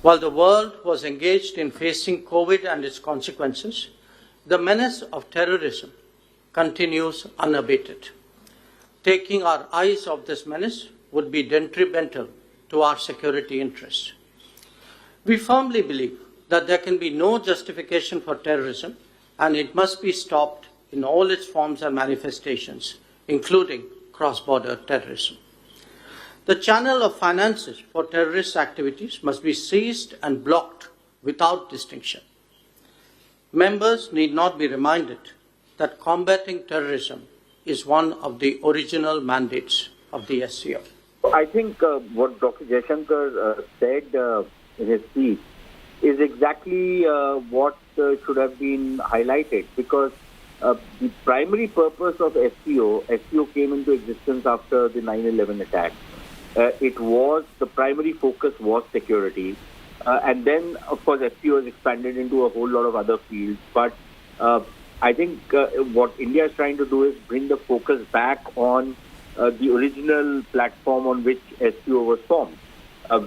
[SPEAKER 21] While the world was engaged in facing COVID and its consequences, the menace of terrorism continues unabated. Taking our eyes off this menace would be detrimental to our security interests. We firmly believe that there can be no justification for terrorism, and it must be stopped in all its forms and manifestations, including cross-border terrorism. The channel of finances for terrorist activities must be seized and blocked without distinction. Members need not be reminded that combating terrorism is one of the original mandates of the SCO.
[SPEAKER 24] I think what Dr. Jaishankar said in his speech is exactly what should have been highlighted, because the primary purpose of SCO came into existence after the 9/11 attack. The primary focus was security. And then, of course, SCO has expanded into a whole lot of other fields. But I think what India is trying to do is bring the focus back on the original platform on which SCO was formed,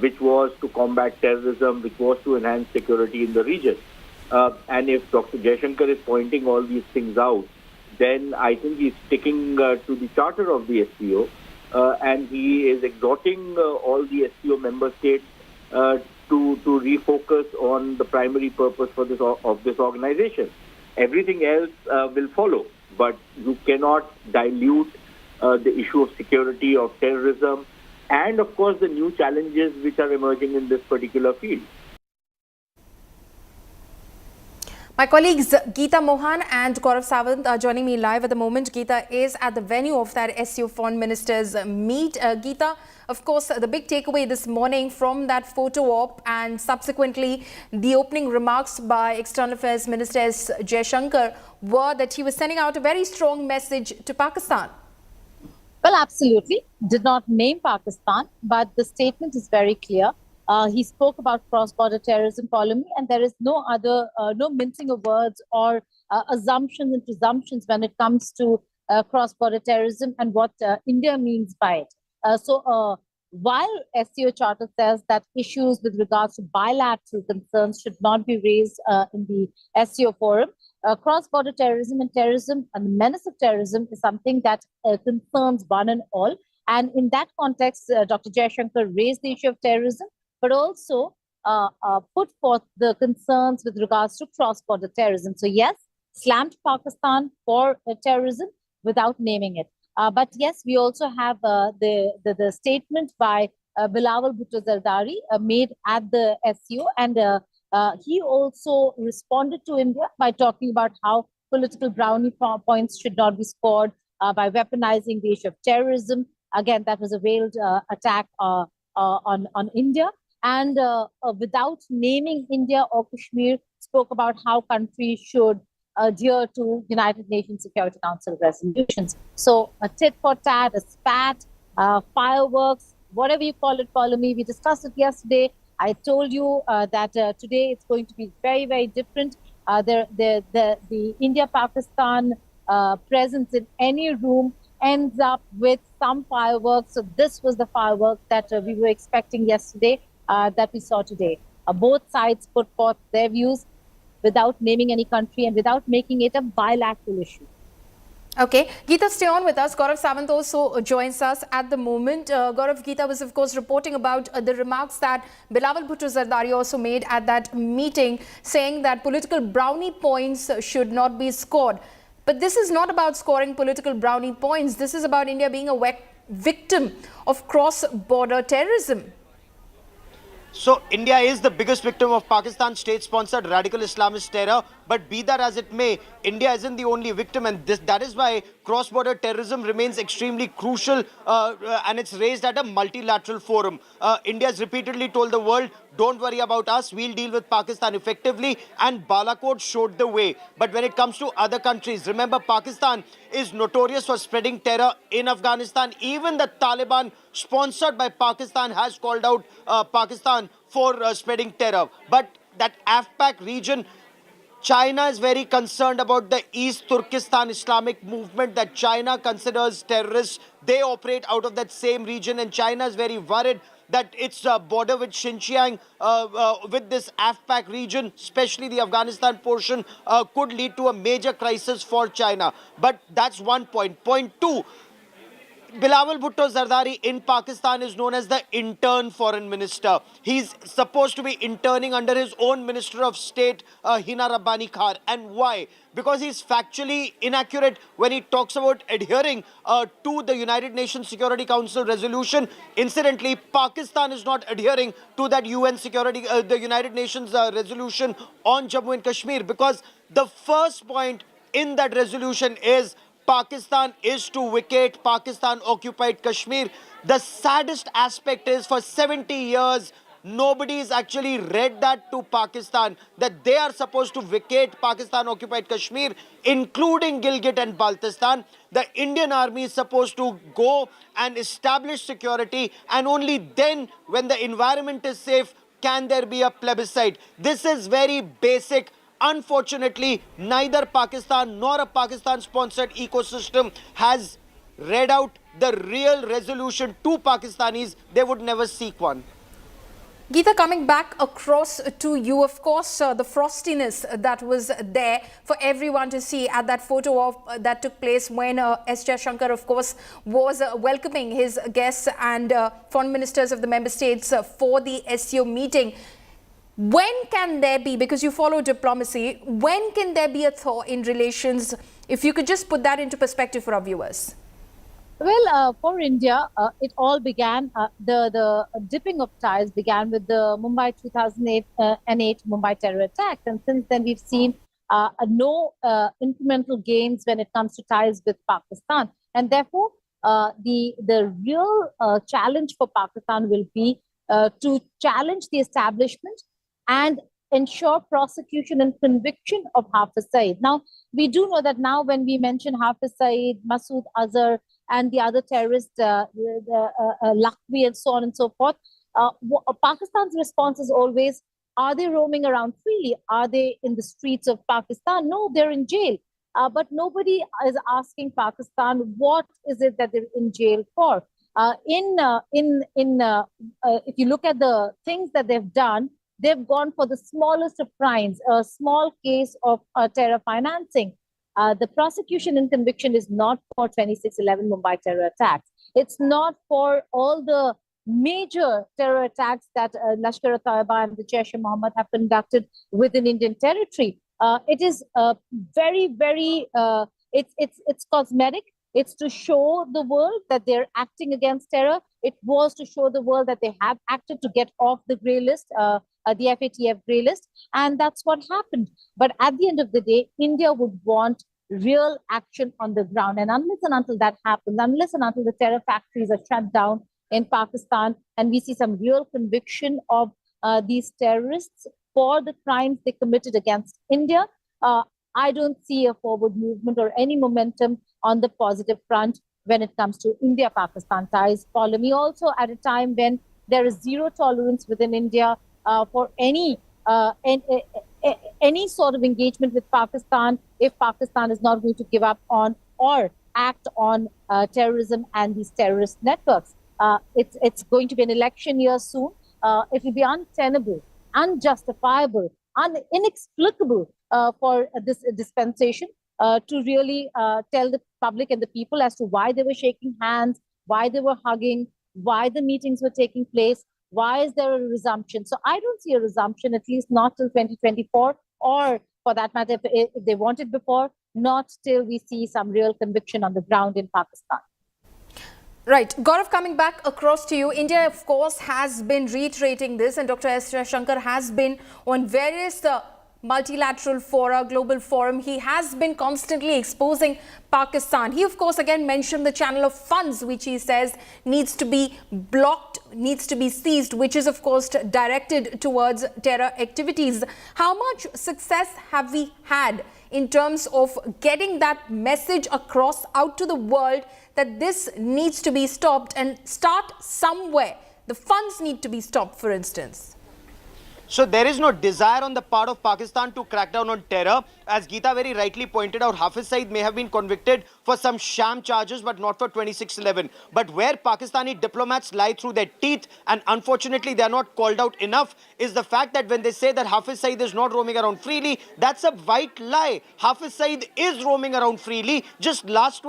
[SPEAKER 24] which was to combat terrorism, which was to enhance security in the region. And if Dr. Jaishankar is pointing all these things out, then I think he's sticking to the charter of the SCO. And he is exhorting all the SCO member states to refocus on the primary purpose for of this organization. Everything else will follow, but you cannot dilute the issue of security, of terrorism, and of course the new challenges which are emerging in this particular field.
[SPEAKER 18] My colleagues Geeta Mohan and Gaurav Sawant are joining me live at the moment. Geeta is at the venue of that SCO Foreign Ministers meet. Geeta, of course, the big takeaway this morning from that photo op and subsequently the opening remarks by External Affairs Minister S. Jaishankar were that he was sending out a very strong message to Pakistan.
[SPEAKER 26] Well, absolutely. Did not name Pakistan, but the statement is very clear
[SPEAKER 1] He spoke about cross-border terrorism, Polemy, and there is no mincing of words or assumptions and presumptions when it comes to cross-border terrorism and what India means by it. While SCO Charter says that issues with regards to bilateral concerns should not be raised in the SCO forum, cross-border terrorism and the menace of terrorism is something that concerns one and all. And in that context, Dr. Jaishankar raised the issue of terrorism, but also put forth the concerns with regards to cross-border terrorism. So yes, slammed Pakistan for terrorism without naming it. But yes, we also have the statement by Bilawal Bhutto Zardari made at the SCO, and he also responded to India by talking about how political brownie points should not be scored by weaponizing the issue of terrorism. Again, that was a veiled attack on India. And without naming India or Kashmir, spoke about how countries should adhere to United Nations Security Council resolutions. So a tit for tat, a spat, fireworks, whatever you call it, Polemy. We discussed it yesterday. I told you that today it's going to be very, very different. The India-Pakistan presence in any room ends up with some fireworks. So this was the firework that we were expecting yesterday, that we saw today. Both sides put forth their views without naming any country and without making it a bilateral issue.
[SPEAKER 18] Okay, Geeta, stay on with us. Gaurav Sawant also joins us at the moment. Gaurav, Geeta was, of course, reporting about the remarks that Bilawal Bhutto Zardari also made at that meeting, saying that political brownie points should not be scored. But this is not about scoring political brownie points. This is about India being a victim of cross-border terrorism.
[SPEAKER 6] So India is the biggest victim of Pakistan state-sponsored radical Islamist terror. But be that as it may, India isn't the only victim, and that is why cross-border terrorism remains extremely crucial, and it's raised at a multilateral forum. India has repeatedly told the world, don't worry about us, we'll deal with Pakistan effectively, and Balakot showed the way. But when it comes to other countries, remember, Pakistan is notorious for spreading terror in Afghanistan. Even the Taliban, sponsored by Pakistan, has called out Pakistan for spreading terror. But that AFPAC region, China is very concerned about the East Turkestan Islamic movement that China considers terrorists. They operate out of that same region, and China is very worried that its border with Xinjiang, with this AFPAC region, especially the Afghanistan portion, could lead to a major crisis for China. But that's one point. Point two, Bilawal Bhutto Zardari in Pakistan is known as the intern foreign minister. He's supposed to be interning under his own Minister of State, Hina Rabbani Khan. And why? Because he's factually inaccurate when he talks about adhering to the United Nations Security Council resolution. Incidentally, Pakistan is not adhering to that UN Security, the United Nations resolution on Jammu and Kashmir, because the first point in that resolution is Pakistan is to vacate Pakistan-occupied Kashmir. The saddest aspect is, for 70 years, nobody's actually read that to Pakistan, that they are supposed to vacate Pakistan-occupied Kashmir, including Gilgit and Baltistan. The Indian army is supposed to go and establish security, and only then, when the environment is safe, can there be a plebiscite. This is very basic. Unfortunately, neither Pakistan nor a Pakistan-sponsored ecosystem has read out the real resolution to Pakistanis. They would never seek one.
[SPEAKER 18] Geeta, coming back across to you, of course, the frostiness that was there for everyone to see at that photo of that took place when S. Jaishankar, of course, was welcoming his guests and foreign ministers of the member states for the SCO meeting. When can there be, because you follow diplomacy, when can there be a thaw in relations? If you could just put that into perspective for our viewers.
[SPEAKER 1] Well, for India, it all began, the dipping of ties began with the Mumbai 2008 Mumbai terror attacks. And since then, we've seen no incremental gains when it comes to ties with Pakistan. And therefore, the real challenge for Pakistan will be to challenge the establishment and ensure prosecution and conviction of Hafiz Saeed. Now, we do know that now when we mention Hafiz Saeed, Masood Azhar, and the other terrorists, Lakhvi and so on and so forth, Pakistan's response is always, are they roaming around freely? Are they in the streets of Pakistan? No, they're in jail. But nobody is asking Pakistan what is it that they're in jail for. If you look at the things that they've done, they've gone for the smallest of crimes, a small case of terror financing. The prosecution and conviction is not for 26/11 Mumbai terror attacks. It's not for all the major terror attacks that Lashkar-e-Taiba and the Jaish-e-Mohammed have conducted within Indian territory. It is very, very, it's cosmetic. It's to show the world that they're acting against terror. It was to show the world that they have acted to get off the grey list, the FATF grey list. And that's what happened. But at the end of the day, India would want real action on the ground. And unless and until that happens, unless and until the terror factories are shut down in Pakistan and we see some real conviction of these terrorists for the crimes they committed against India, I don't see a forward movement or any momentum on the positive front when it comes to India-Pakistan ties. Follow me also at a time when there is zero tolerance within India for any sort of engagement with Pakistan if Pakistan is not going to give up on or act on terrorism and these terrorist networks. It's going to be an election year soon. It will be untenable, unjustifiable, inexplicable for this dispensation to really tell the public and the people as to why they were shaking hands, why they were hugging, why the meetings were taking place, why is there a resumption. So I don't see a resumption, at least not till 2024, or for that matter, if they want it before, not till we see some real conviction on the ground in Pakistan.
[SPEAKER 18] Right. Gaurav, coming back across to you, India, of course, has been reiterating this, and Dr. S. Jaishankar has been on various multilateral fora, global forum. He has been constantly exposing Pakistan. He, of course, again mentioned the channel of funds, which he says needs to be blocked, needs to be seized, which is, of course, directed towards terror activities. How much success have we had in terms of getting that message across out to the world that this needs to be stopped and start somewhere? The funds need to be stopped, for instance.
[SPEAKER 6] So there is no desire on the part of Pakistan to crack down on terror. As Geeta very rightly pointed out, Hafiz Saeed may have been convicted for some sham charges, but not for 26/11. But where Pakistani diplomats lie through their teeth, and unfortunately they are not called out enough, is the fact that when they say that Hafiz Saeed is not roaming around freely, that's a white lie. Hafiz Saeed is roaming around freely. Just last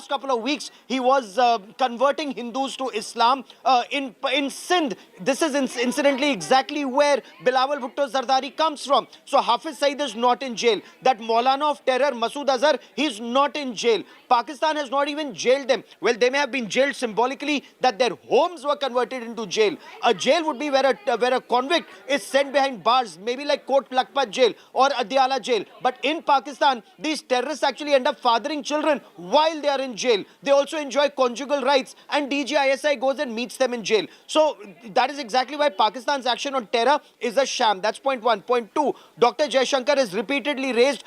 [SPEAKER 6] couple of weeks, he was converting Hindus to Islam in Sindh. This is incidentally exactly where Bilawal Bhutto Zardari comes from. So Hafiz Saeed is not in jail. That Maulana of terror, Masood Azhar, he's not in jail. Pakistan has not even jailed them. Well, they may have been jailed symbolically, that their homes were converted into jail. A jail would be where a convict is sent behind bars, maybe like Kot Lakpat jail or Adiala jail. But in Pakistan, these terrorists actually end up fathering children while they are in jail. They also enjoy conjugal rights, and DGISI goes and meets them in jail. So that is exactly why Pakistan's action on terror is a sham. That's point one. Point two, Dr. Jaishankar has repeatedly raised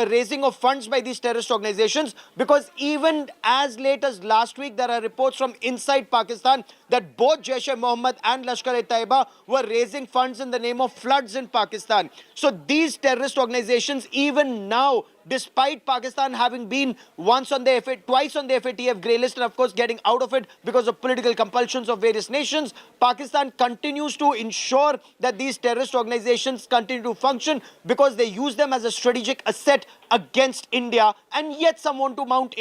[SPEAKER 6] raising of funds by these terrorist organizations, because even as late as last week, there are reports from inside Pakistan that both Jaish-e-Mohammed and Lashkar-e-Taiba were raising funds in the name of floods in Pakistan. So these terrorist organizations, even now, despite Pakistan having been twice on the FATF grey list and of course getting out of it because of political compulsions of various nations, Pakistan continues to ensure that these terrorist organizations continue to function because they use them as a strategic asset against India, and yet some want to mount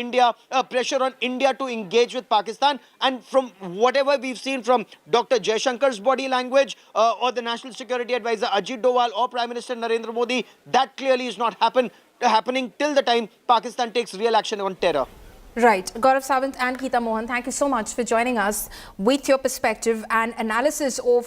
[SPEAKER 6] pressure on India to engage with Pakistan. And from whatever we've seen from Dr. Jaishankar's body language or the National Security Advisor Ajit Doval or Prime Minister Narendra Modi, that clearly is not happening till the time Pakistan takes real action on terror.
[SPEAKER 18] Right. Gaurav Sawant and Geeta Mohan, thank you so much for joining us with your perspective and analysis of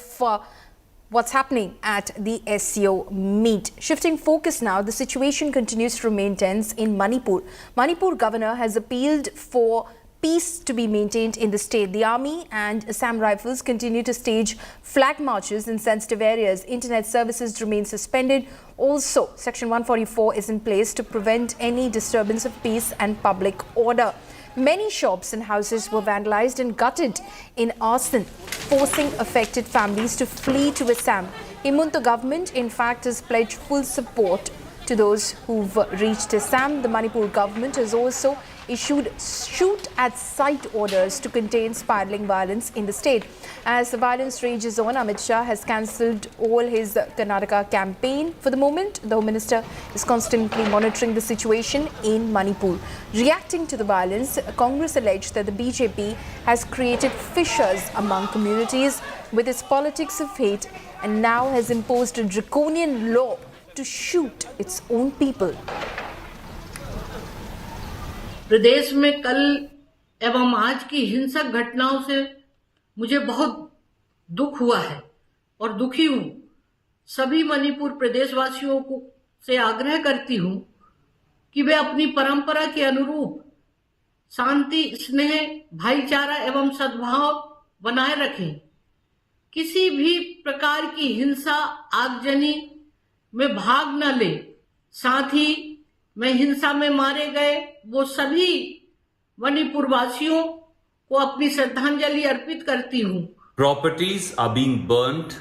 [SPEAKER 18] what's happening at the SCO meet. Shifting focus now, the situation continues to remain tense in Manipur. Manipur governor has appealed for peace to be maintained in the state. The army and Assam Rifles continue to stage flag marches in sensitive areas. Internet services remain suspended. Also, Section 144 is in place to prevent any disturbance of peace and public order. Many shops and houses were vandalized and gutted in arson. forcing affected families to flee to Assam. Himanta government, in fact, has pledged full support to those who've reached Assam. The Manipur government has also issued shoot-at-sight orders to contain spiralling violence in the state. As the violence rages on, Amit Shah has cancelled all his Karnataka campaign for the moment. The Home Minister is constantly monitoring the situation in Manipur. Reacting to the violence, Congress alleged that the BJP has created fissures among communities with its politics of hate and now has imposed a draconian law to shoot its own people.
[SPEAKER 9] प्रदेश में कल एवं आज की हिंसक घटनाओं से मुझे बहुत दुख हुआ है और दुखी हूं। सभी मणिपुर प्रदेशवासियों को से आग्रह करती हूं कि वे अपनी परंपरा के अनुरूप शांति, स्नेह, भाईचारा एवं सद्भाव बनाए रखें। किसी भी प्रकार की हिंसा, आगजनी में भाग न ले। साथ ही मैं हिंसा में मारे गए वो सभी मणिपुर वासियों को अपनी श्रद्धांजलि अर्पित करती हूं।
[SPEAKER 12] Properties are being burnt.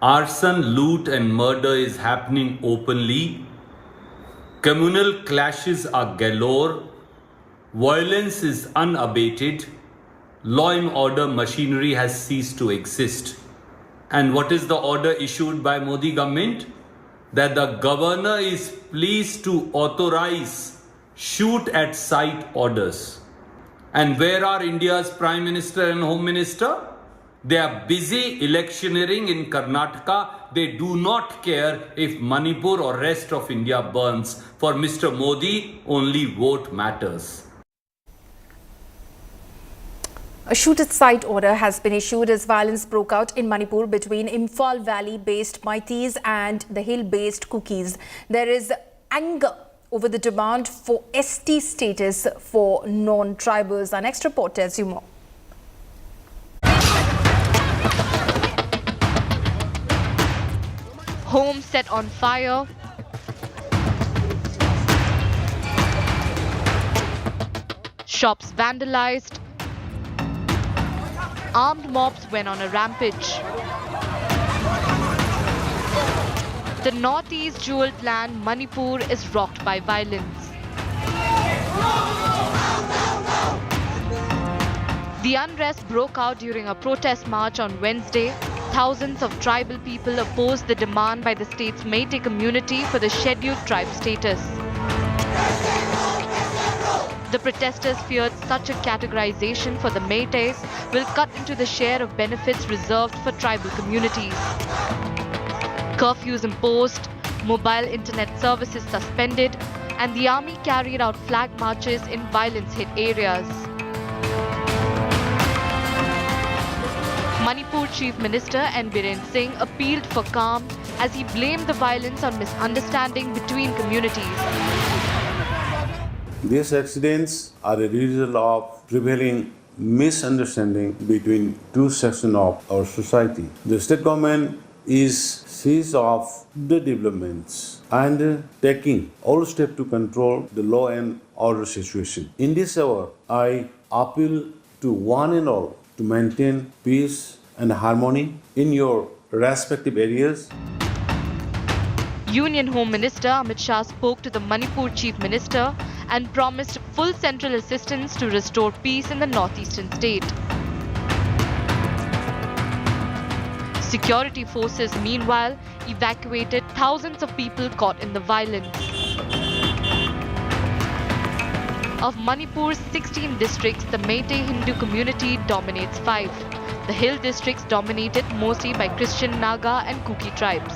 [SPEAKER 12] Arson, loot and murder is happening openly. Communal clashes are galore. Violence is unabated. Law and order machinery has ceased to exist. And what is the order issued by Modi government? That the governor is pleased to authorize shoot-at-sight orders. And where are India's Prime Minister and Home Minister? They are busy electioneering in Karnataka. They do not care if Manipur or rest of India burns. For Mr. Modi, only vote matters.
[SPEAKER 18] A shoot-at-sight order has been issued as violence broke out in Manipur between Imphal Valley-based Meiteis and the hill-based Kukis. There is anger over the demand for ST status for non-tribals. Our next report tells you more.
[SPEAKER 15] Homes set on fire. Shops vandalized. Armed mobs went on a rampage. The northeast jeweled land, Manipur, is rocked by violence. The unrest broke out during a protest march on Wednesday. Thousands of tribal people opposed the demand by the state's Meitei community for the scheduled tribe status. The protesters feared such a categorization for the Meiteis will cut into the share of benefits reserved for tribal communities. Curfews imposed, mobile internet services suspended, and the army carried out flag marches in violence-hit areas. Manipur Chief Minister N. Biren Singh appealed for calm as he blamed the violence on misunderstanding between communities.
[SPEAKER 19] These accidents are a result of prevailing misunderstanding between two sections of our society. The state government is seized of the developments and taking all steps to control the law and order situation. In this hour, I appeal to one and all to maintain peace and harmony in your respective areas.
[SPEAKER 15] Union Home Minister Amit Shah spoke to the Manipur Chief Minister and promised full central assistance to restore peace in the northeastern state. Security forces, meanwhile, evacuated thousands of people caught in the violence. Of Manipur's 16 districts, the Meitei Hindu community dominates 5. The hill districts dominated mostly by Christian, Naga and Kuki tribes.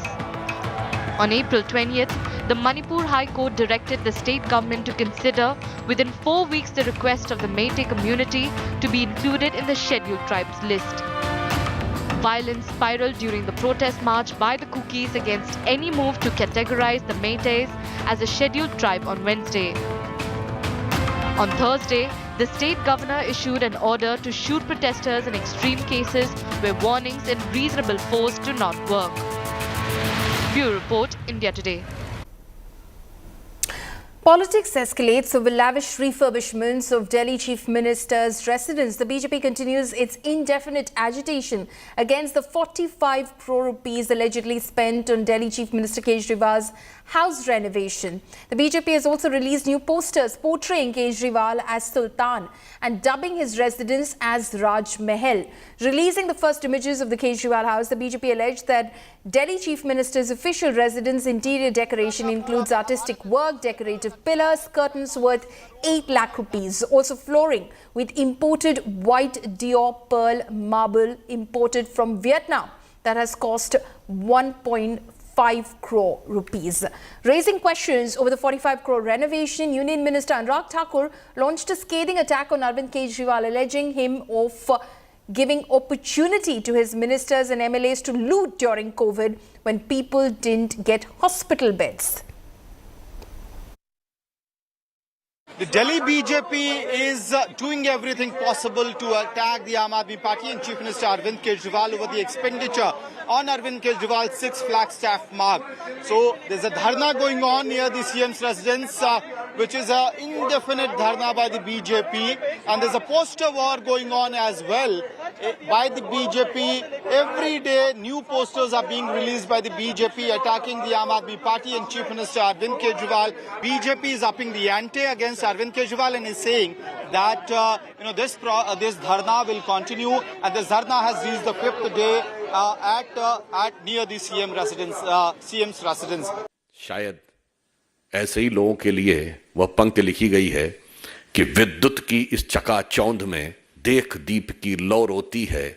[SPEAKER 15] On April 20th, the Manipur High Court directed the state government to consider within 4 weeks the request of the Meitei community to be included in the scheduled tribes list. Violence spiraled during the protest march by the Kukis against any move to categorize the Meiteis as a scheduled tribe on Wednesday. On Thursday, the state governor issued an order to shoot protesters in extreme cases where warnings and reasonable force do not work. Bureau Report, India Today.
[SPEAKER 18] Politics escalates over lavish refurbishments of Delhi Chief Minister's residence. The BJP continues its indefinite agitation against the 45 crore rupees allegedly spent on Delhi Chief Minister Kejriwal's house renovation. The BJP has also released new posters portraying Kejriwal as Sultan and dubbing his residence as Raj Mahal. Releasing the first images of the Kejriwal house, the BJP alleged that Delhi Chief Minister's official residence interior decoration includes artistic work, decorative pillars, curtains worth 8 lakh rupees. Also flooring with imported white Dior pearl marble imported from Vietnam that has cost 1.5 crore rupees. Raising questions over the 45 crore renovation, Union Minister Anurag Thakur launched a scathing attack on Arvind Kejriwal, alleging him of giving opportunity to his ministers and MLAs to loot during COVID when people didn't get hospital beds.
[SPEAKER 2] The Delhi BJP is doing everything possible to attack the Aam Aadmi Party and Chief Minister Arvind Kejriwal over the expenditure on Arvind Kejriwal's 6 Flagstaff mark. So there's a dharna going on near the CM's residence, which is an indefinite dharna by the BJP, and there's a poster war going on as well by the BJP. Every day new posters are being released by the BJP attacking the Aam Aadmi Party and Chief Minister Arvind Kejriwal. BJP is upping the ante against Arvind Kejriwal and is saying that this dharna will continue, and this dharna has reached the 5th day at near the CM's residence.
[SPEAKER 3] शायद ऐसे ही लोगों के लिए वह पंक्ति लिखी गई है कि विद्युत की इस चकाचौंध में देख दीप की लौ रोती है,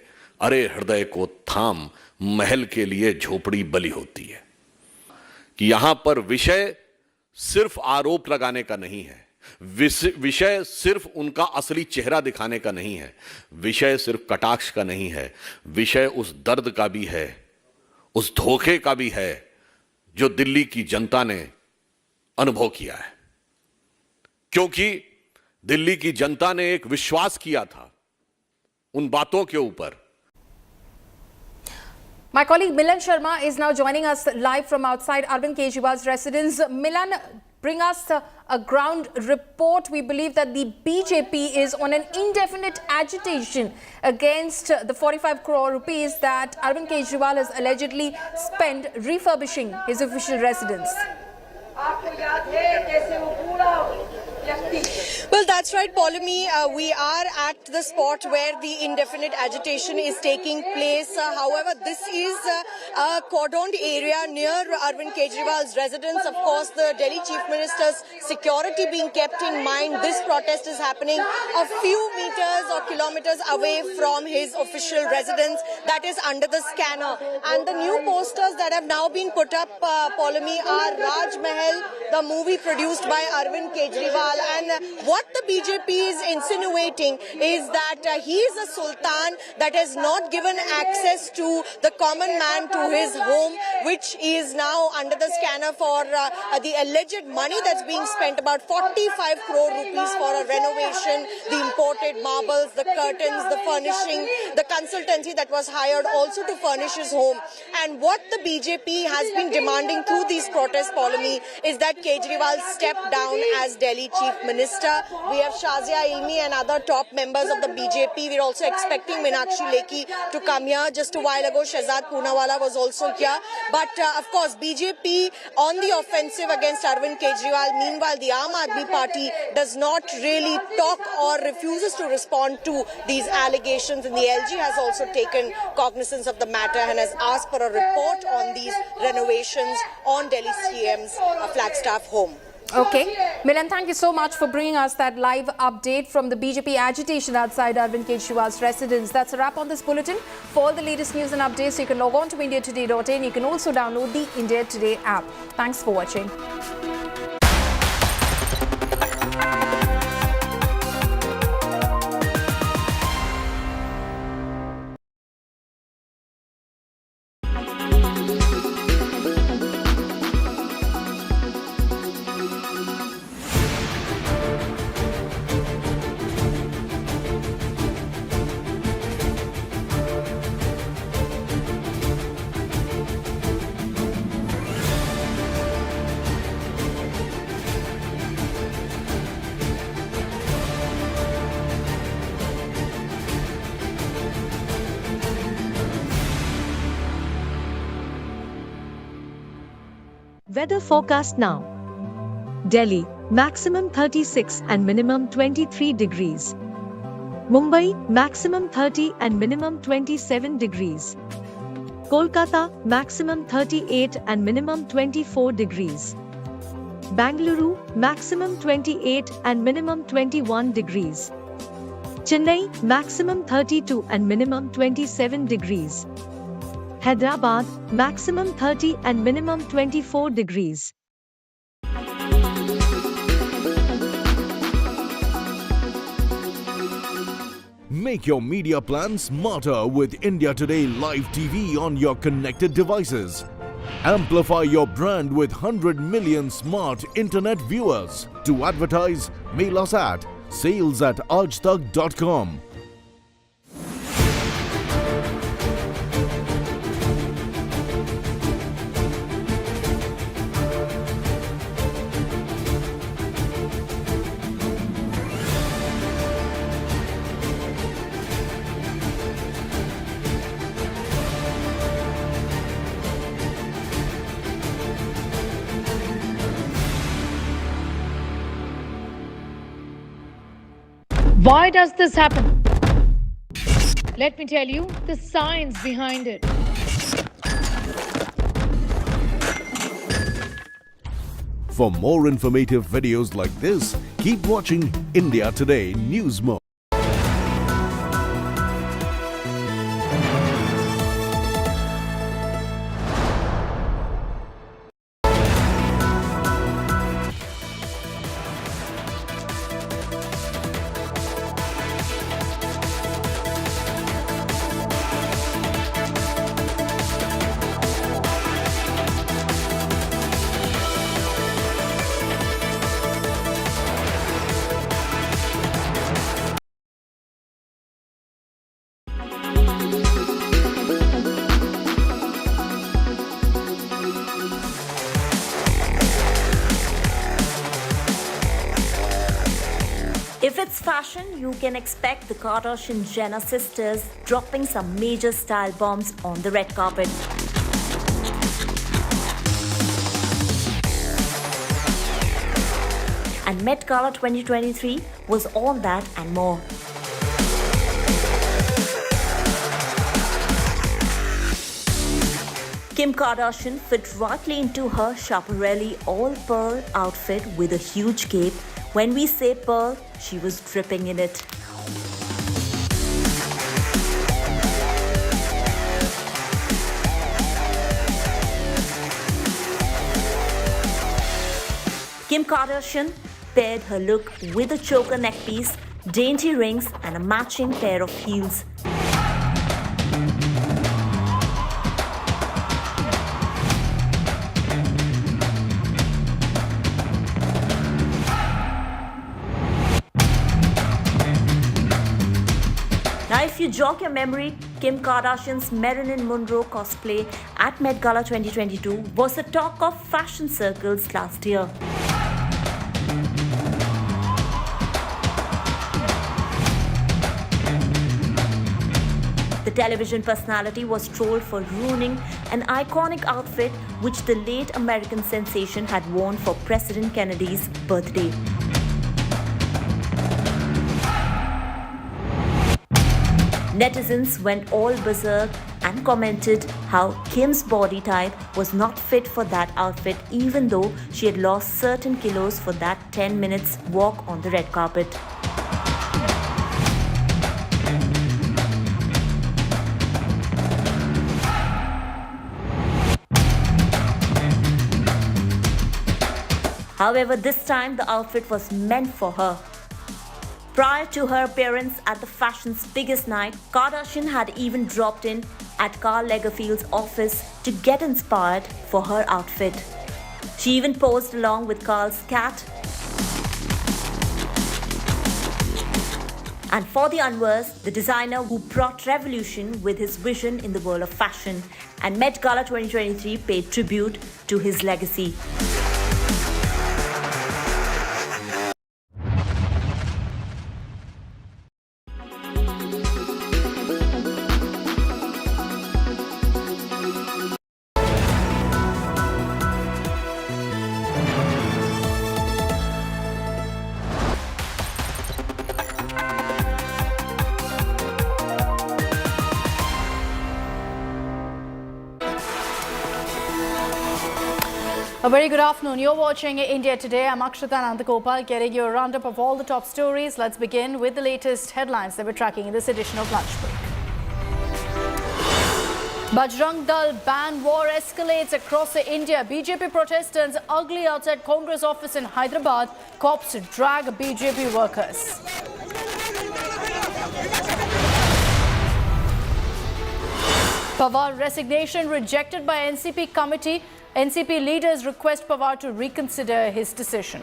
[SPEAKER 3] अरे हृदय को थाम महल के लिए झोपड़ी बलि होती है। कि यहां पर विषय सिर्फ आरोप लगाने का नहीं है, विषय सिर्फ उनका असली चेहरा दिखाने का नहीं है, विषय सिर्फ कटाक्ष का नहीं है, विषय उस दर्द का भी है, उस धोखे का भी है जो दिल्ली की जनता ने अनुभव किया है। क्योंकि दिल्ली की जनता ने एक विश्वास किया था उन बातों के ऊपर।
[SPEAKER 18] My colleague Milan Sharma is now joining us live from outside Arvind Kejriwal's residence. Milan, bring us a ground report. We believe that the BJP is on an indefinite agitation against the 45 crore rupees that Arvind Kejriwal has allegedly spent refurbishing his official residence.
[SPEAKER 4] Well, that's right, Paulami. We are at the spot where the indefinite agitation is taking place. However, this is a cordoned area near Arvind Kejriwal's residence. Of course, the Delhi Chief Minister's security being kept in mind. This protest is happening a few meters or kilometers away from his official residence, that is under the scanner. And the new posters that have now been put up, Paulami, are Raj Mahal, the movie produced by Arvind Kejriwal. And what the BJP is insinuating is that he is a sultan that has not given access to the common man to his home, which is now under the scanner for the alleged money that's being spent, about 45 crore rupees for a renovation, the imported marbles, the curtains, the furnishing, the consultancy that was hired also to furnish his home. And what the BJP has been demanding through these protests, Paulami, is that Kejriwal step down as Delhi Chief Minister. We have Shazia Ilmi and other top members of the BJP. We're also expecting Meenakshi Lekhi to come here. Just a while ago, Shehzad Poonawala was also here. But of course, BJP on the offensive against Arvind Kejriwal. Meanwhile, the Aam Aadmi Party does not really talk or refuses to respond to these allegations. And the LG has also taken cognizance of the matter and has asked for a report on these renovations on Delhi CM's Flagstaff home.
[SPEAKER 18] Okay. Milan, thank you so much for bringing us that live update from the BJP agitation outside Arvind Kejriwal's residence. That's a wrap on this bulletin. For all the latest news and updates, you can log on to indiatoday.in. You can also download the India Today app. Thanks for watching.
[SPEAKER 5] Weather forecast now. Delhi, maximum 36 and minimum 23 degrees. Mumbai, maximum 30 and minimum 27 degrees. Kolkata, maximum 38 and minimum 24 degrees. Bangalore, maximum 28 and minimum 21 degrees. Chennai, maximum 32 and minimum 27 degrees. Hyderabad, maximum 30 and minimum 24 degrees.
[SPEAKER 14] Make your media plan smarter with India Today Live TV on your connected devices. Amplify your brand with 100 million smart internet viewers. To advertise, mail us at sales@aajtak.com.
[SPEAKER 11] Why does this happen? Let me tell you the science behind it.
[SPEAKER 14] For more informative videos like this, keep watching India Today News Mode.
[SPEAKER 20] If it's fashion, you can expect the Kardashian-Jenner sisters dropping some major style bombs on the red carpet. And Met Gala 2023 was all that and more. Kim Kardashian fit rightly into her Schiaparelli all-pearl outfit with a huge cape. When we say pearl, she was dripping in it. Kim Kardashian paired her look with a choker neck piece, dainty rings, and a matching pair of heels. If you jog your memory, Kim Kardashian's Marilyn Monroe cosplay at Met Gala 2022 was the talk of fashion circles last year. The television personality was trolled for ruining an iconic outfit which the late American sensation had worn for President Kennedy's birthday. Netizens went all berserk and commented how Kim's body type was not fit for that outfit even though she had lost certain kilos for that 10 minutes walk on the red carpet. However, this time the outfit was meant for her. Prior to her appearance at the fashion's biggest night, Kardashian had even dropped in at Karl Lagerfeld's office to get inspired for her outfit. She even posed along with Karl's cat. And for the unversed, the designer who brought revolution with his vision in the world of fashion, and Met Gala 2023 paid tribute to his legacy.
[SPEAKER 7] A very good afternoon. You're watching India Today. I'm Akshita Nandagopal, getting you a roundup of all the top stories. Let's begin with the latest headlines that we're tracking in this edition of Lunch Break. Bajrang Dal ban war escalates across India. BJP protest turns ugly outside Congress office in Hyderabad. Cops drag BJP workers. Pawar resignation rejected by NCP committee. NCP leaders request Pawar to reconsider his decision.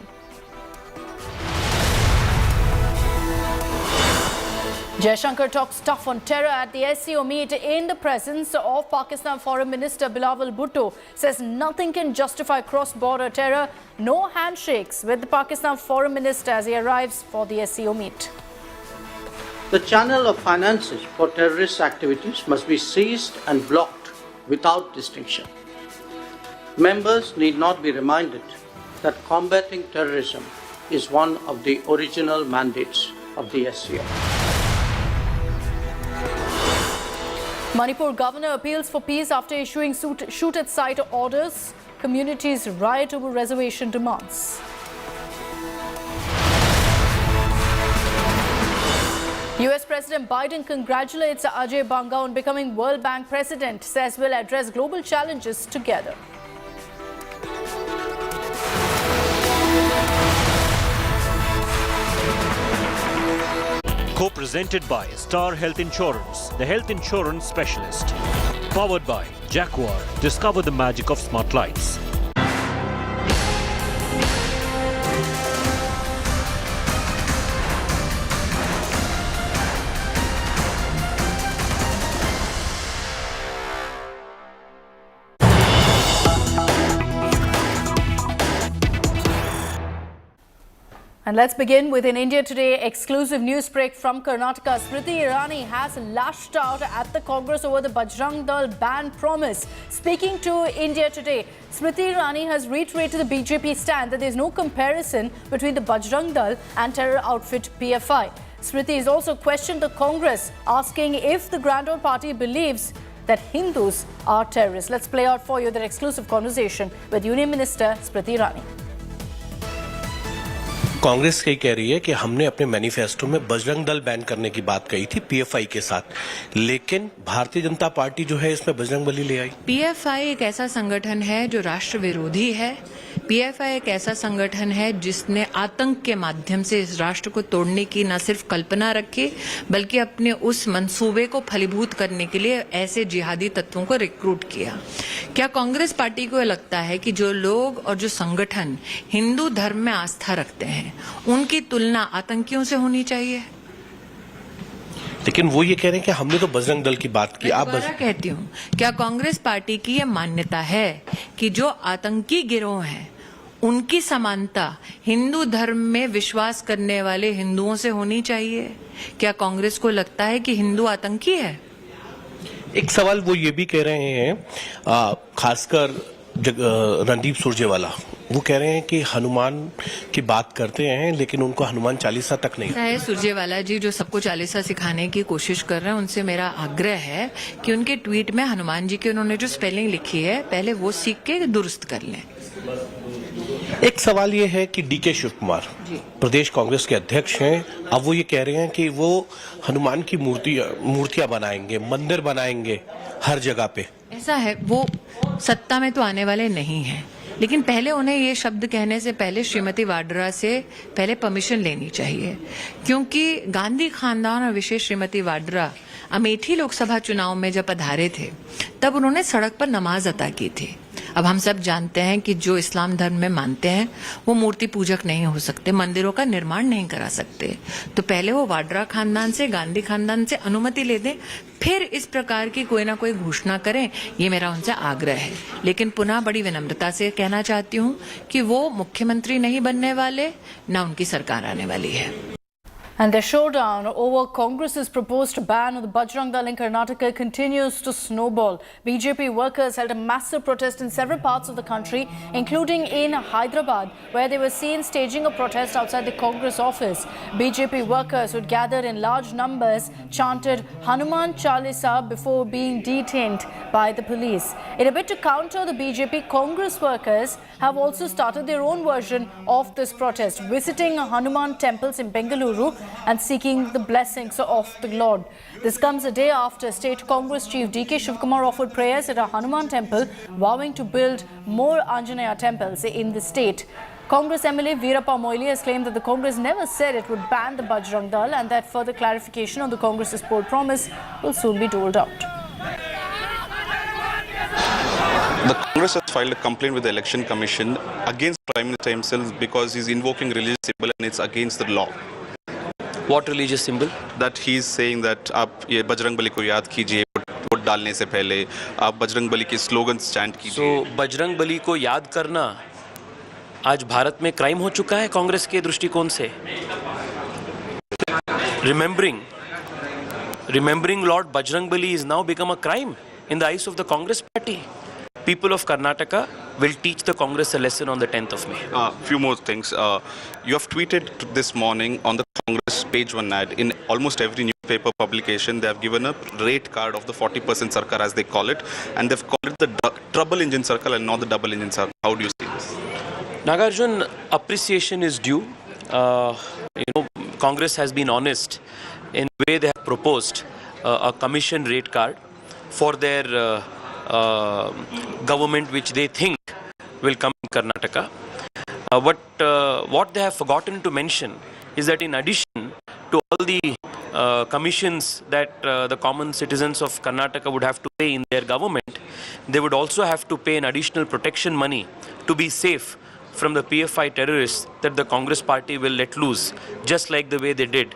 [SPEAKER 7] Jaishankar talks tough on terror at the SCO meet in the presence of Pakistan Foreign Minister Bilawal Bhutto. Says nothing can justify cross-border terror. No handshakes with the Pakistan Foreign Minister as he arrives for the SCO meet.
[SPEAKER 21] The channel of finances for terrorist activities must be seized and blocked without distinction. Members need not be reminded that combating terrorism is one of the original mandates of the SCO.
[SPEAKER 7] Manipur governor appeals for peace after issuing shoot-at-sight orders. Communities riot over reservation demands. US President Biden congratulates Ajay Banga on becoming World Bank president. Says we'll address global challenges together.
[SPEAKER 10] Co-presented by Star Health Insurance, the health insurance specialist. Powered by Jaguar. Discover the magic of smart lights.
[SPEAKER 7] And let's begin with an India Today exclusive news break from Karnataka. Smriti Irani has lashed out at the Congress over the Bajrang Dal ban promise. Speaking to India Today, Smriti Irani has reiterated the BJP stand that there is no comparison between the Bajrang Dal and terror outfit PFI. Smriti has also questioned the Congress, asking if the Grand Old Party believes that Hindus are terrorists. Let's play out for you that exclusive conversation with Union Minister Smriti Irani.
[SPEAKER 22] Congress यही कह रही है कि हमने अपने manifesto में Bajrang Dal ban करने की बात कही थी पीएफआई के साथ, लेकिन भारतीय जनता पार्टी जो है इसमें बजरंग बली ले आई।
[SPEAKER 23] पीएफआई एक ऐसा संगठन है जो राष्ट्र विरोधी है। पीएफआई एक ऐसा संगठन है जिसने आतंक के माध्यम से इस राष्ट्र को तोड़ने की न सिर्फ कल्पना रखी बल्कि अपने उस मंसूबे को फलीभूत करने के लिए ऐसे जिहादी तत्वों को रिक्रूट किया। क्या कांग्रेस पार्टी को लगता है कि जो लोग और जो संगठन हिंदू धर्म में आस्था रखते हैं उनकी तुलना आतंकियों से होनी चाहिए?
[SPEAKER 22] लेकिन वो ये कह रहे हैं कि हमने तो बजरंग दल की बात की। आप
[SPEAKER 23] कहती हूँ, क्या कांग्रेस पार्टी की ये मान्यता है कि जो आतंकी गिरोह हैं उनकी समानता हिंदू धर्म में विश्वास करने वाले हिंदुओं से होनी चाहिए? क्या कांग्रेस को लगता है कि हिंदू आतंकी है?
[SPEAKER 22] एक सवाल वो ये भी कह रहे हैं, खासकर रणदीप सुरजेवाला, वो कह रहे हैं कि हनुमान की बात करते हैं लेकिन उनको हनुमान चालीसा तक नहीं
[SPEAKER 23] है। सुरजेवाला जी जो सबको चालीसा सिखाने की कोशिश कर रहे हैं, उनसे मेरा आग्रह है कि उनके ट्वीट में हनुमान जी की उन्होंने जो स्पेलिंग लिखी है पहले वो सीख के दुरुस्त कर लें।
[SPEAKER 22] एक सवाल ये है कि डीके शिव कुमार प्रदेश कांग्रेस के अध्यक्ष हैं, अब वो ये कह रहे हैं कि वो हनुमान की मूर्तियां बनाएंगे, मंदिर बनाएंगे हर जगह पे।
[SPEAKER 23] ऐसा है, वो सत्ता में तो आने वाले नहीं हैं, लेकिन पहले उन्हें ये शब्द कहने से पहले श्रीमती वाड्रा से पहले परमिशन लेनी चाहिए, क्योंकि गांधी खानदान और विशेष श्रीमती वाड्रा अमेठी लोकसभा चुनाव में जब पधारे थे तब उन्होंने सड़क पर नमाज अता की थी। अब हम सब जानते हैं कि जो इस्लाम धर्म में मानते हैं वो मूर्ति पूजक नहीं हो सकते, मंदिरों का निर्माण नहीं करा सकते। तो पहले वो वाड्रा खानदान से, गांधी खानदान से अनुमति ले दें, फिर इस प्रकार की कोई ना कोई घोषणा करें, ये मेरा उनसे आग्रह है। लेकिन पुनः बड़ी विनम्रता से कहना चाहती हूँ कि वो मुख्यमंत्री नहीं बनने वाले, ना उनकी सरकार आने वाली है।
[SPEAKER 7] And the showdown over Congress's proposed ban on the Bajrang Dal in Karnataka continues to snowball. BJP workers held a massive protest in several parts of the country, including in Hyderabad, where they were seen staging a protest outside the Congress office. BJP workers who gathered in large numbers chanted Hanuman Chalisa before being detained by the police. In a bid to counter the BJP, Congress workers have also started their own version of this protest, visiting Hanuman temples in Bengaluru and seeking the blessings of the Lord. This comes a day after State Congress Chief D.K. Shivkumar offered prayers at a Hanuman temple, vowing to build more Anjaneya temples in the state. Congress MLA Veerappa Moily has claimed that the Congress never said it would ban the Bajrang Dal and that further clarification on the Congress's poll promise will soon be doled out.
[SPEAKER 8] The Congress has filed a complaint with the Election Commission against Prime Minister himself because he's invoking religious symbol and it's against the law.
[SPEAKER 13] What religious symbol?
[SPEAKER 8] That he's saying that आप ये बजरंग बली को याद कीजिए vote डालने से पहले आप बजरंग बली के स्लोगन्स चैंट कीजिए.
[SPEAKER 13] So बजरंग बली को याद करना आज भारत में क्राइम हो चुका है कांग्रेस के दृष्टिकोण से. Remembering Lord Bajrang Bali is now become a crime in the eyes of the Congress party. People of Karnataka will teach the Congress a lesson on the 10th of May.
[SPEAKER 8] Few more things. You have tweeted this morning on the Congress page one ad. In almost every newspaper publication, they have given a rate card of the 40% Sarkar, as they call it, and they've called it the trouble engine circle and not the double engine circle. How do you see this?
[SPEAKER 13] Nagarjun, appreciation is due. Congress has been honest in the way they have proposed a commission rate card for their government which they think will come in Karnataka. What they have forgotten to mention is that in addition to all the commissions that the common citizens of Karnataka would have to pay in their government, they would also have to pay an additional protection money to be safe from the PFI terrorists that the Congress party will let loose, just like the way they did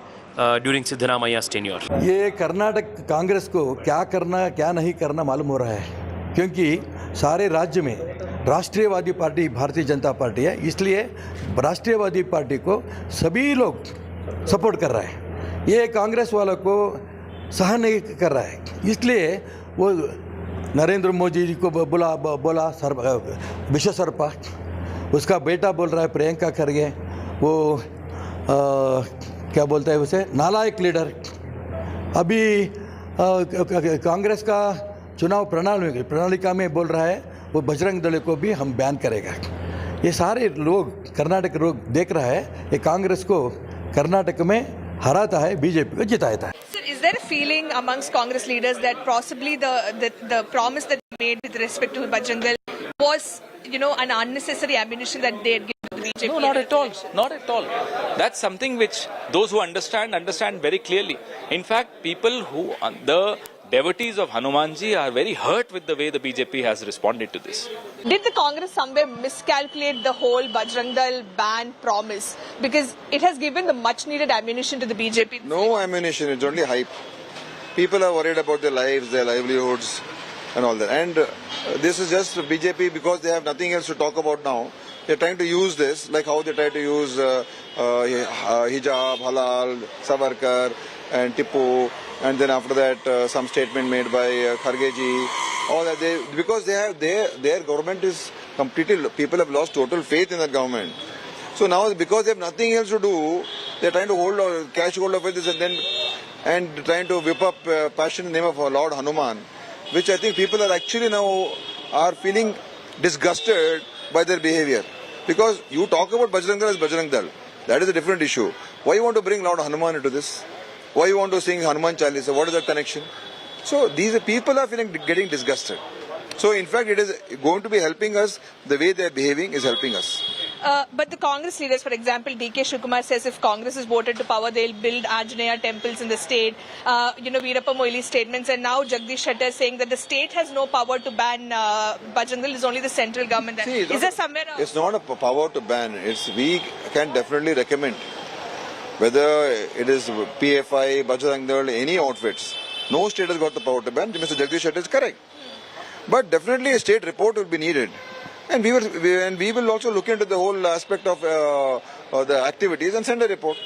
[SPEAKER 13] during Siddaramaya's tenure.
[SPEAKER 16] ये कर्नाटक कांग्रेस को क्या करना क्या नहीं करना मालूम हो रहा है, क्योंकि सारे राज्य में राष्ट्रीयवादी पार्टी भारतीय जनता पार्टी है, इसलिए राष्ट्रीयवादी पार्टी को सभी लोग सपोर्ट कर रहा है. ये कांग्रेस वालों को सहन नहीं कर रहा है, इसलिए वो नरेंद्र मोदी जी को बोला विश्व सर्पा, उसका बेटा बोल रहा है प्रियंका खरगे, वो क्या बोलता है उसे नालायक लीडर. अभी कांग्रेस का चुनाव प्रणालिका में बोल रहा है वो बजरंग दल को भी हम बैन करेगा. ये सारे लोग कर्नाटक लोग देख रहा है ये कांग्रेस को कर्नाटक में हराता है, बीजेपी को जिताता है.
[SPEAKER 4] Sir, is there a feeling amongst Congress leaders that possibly the promise that they made with respect to Bajrang Dal was, an unnecessary ammunition that they had given to the BJP?
[SPEAKER 17] No, not at all. Not at all. That's something which those who understand very clearly. In fact, people who the devotees of Hanumanji are very hurt with the way the BJP has responded to this.
[SPEAKER 4] Did the Congress somewhere miscalculate the whole Bajrang Dal ban promise? Because it has given the much needed ammunition to the BJP.
[SPEAKER 25] No ammunition, it's only hype. People are worried about their lives, their livelihoods and all that. And this is just BJP because they have nothing else to talk about now. They're trying to use this like how they try to use hijab, halal, Savarkar and Tipu. And then after that, some statement made by Khargeji. All that because they have their government is completely. People have lost total faith in that government. So now, because they have nothing else to do, they are trying to catch hold of this and trying to whip up passion in the name of Lord Hanuman, which I think people are actually now are feeling disgusted by their behavior. Because you talk about Bajrang Dal as Bajrang Dal, that is a different issue. Why you want to bring Lord Hanuman into this? Why you want to sing Hanuman Chalisa? What is that connection? So these people are getting disgusted. So in fact, it is going to be helping us. The way they are behaving is helping us.
[SPEAKER 4] But the Congress leaders, for example, D.K. Shivkumar says if Congress is voted to power, they'll build Anjaneya temples in the state. Veerappa Moily's statements, and now Jagdish Shettar saying that the state has no power to ban Bajrang Dal. It's only the central government. Is there somewhere?
[SPEAKER 25] It's not a power to ban. We can definitely recommend. Whether it is PFI, Bajrang Dal, any outfits, no state has got the power to ban. Mr. Jagdish Shettar is correct. But definitely a state report will be needed. And we will also look into the whole aspect of the activities and send a report.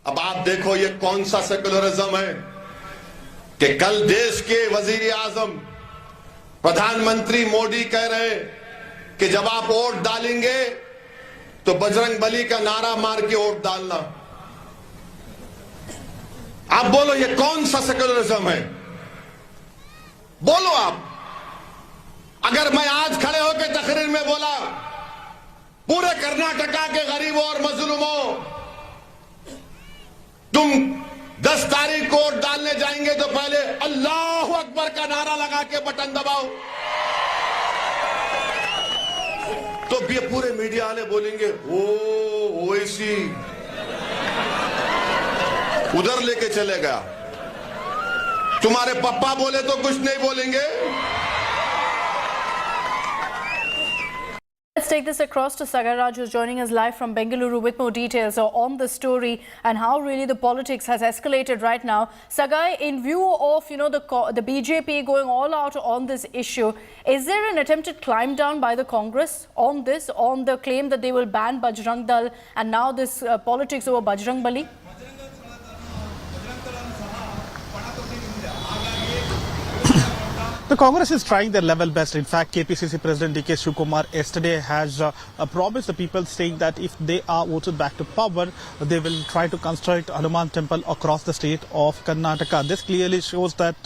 [SPEAKER 1] अब आप देखो ये कौन सा secularism है कि कल देश के वजीर आजम प्रधानमंत्री मोदी कह रहे हैं कि जब आप वोट डालेंगे तो बजरंग बली का नारा मार के वोट डालना। आप बोलो ये कौन सा सेकुलरिज्म है? बोलो आप। अगर मैं आज खड़े होकर तकरीर में बोला पूरे कर्नाटका के गरीबों और मजलूमों तुम 10 तारीख को वोट डालने जाएंगे तो पहले अल्लाह अकबर का नारा लगा के बटन दबाओ, तो ये पूरे मीडिया वाले बोलेंगे ओ ओवैसी उधर लेके चले गया। तुम्हारे पप्पा बोले तो कुछ नहीं बोलेंगे।
[SPEAKER 7] Let's take this across to Sagar Raj, who's joining us live from Bengaluru with more details on the story and how really the politics has escalated right now. Sagar, in view of the BJP going all out on this issue, is there an attempted climb down by the Congress on this, on the claim that they will ban Bajrangdal and now this politics over Bajrang Bali?
[SPEAKER 6] The Congress is trying their level best. In fact, KPCC President D.K. Shivakumar yesterday has promised the people, saying that if they are voted back to power, they will try to construct Hanuman temple across the state of Karnataka. This clearly shows that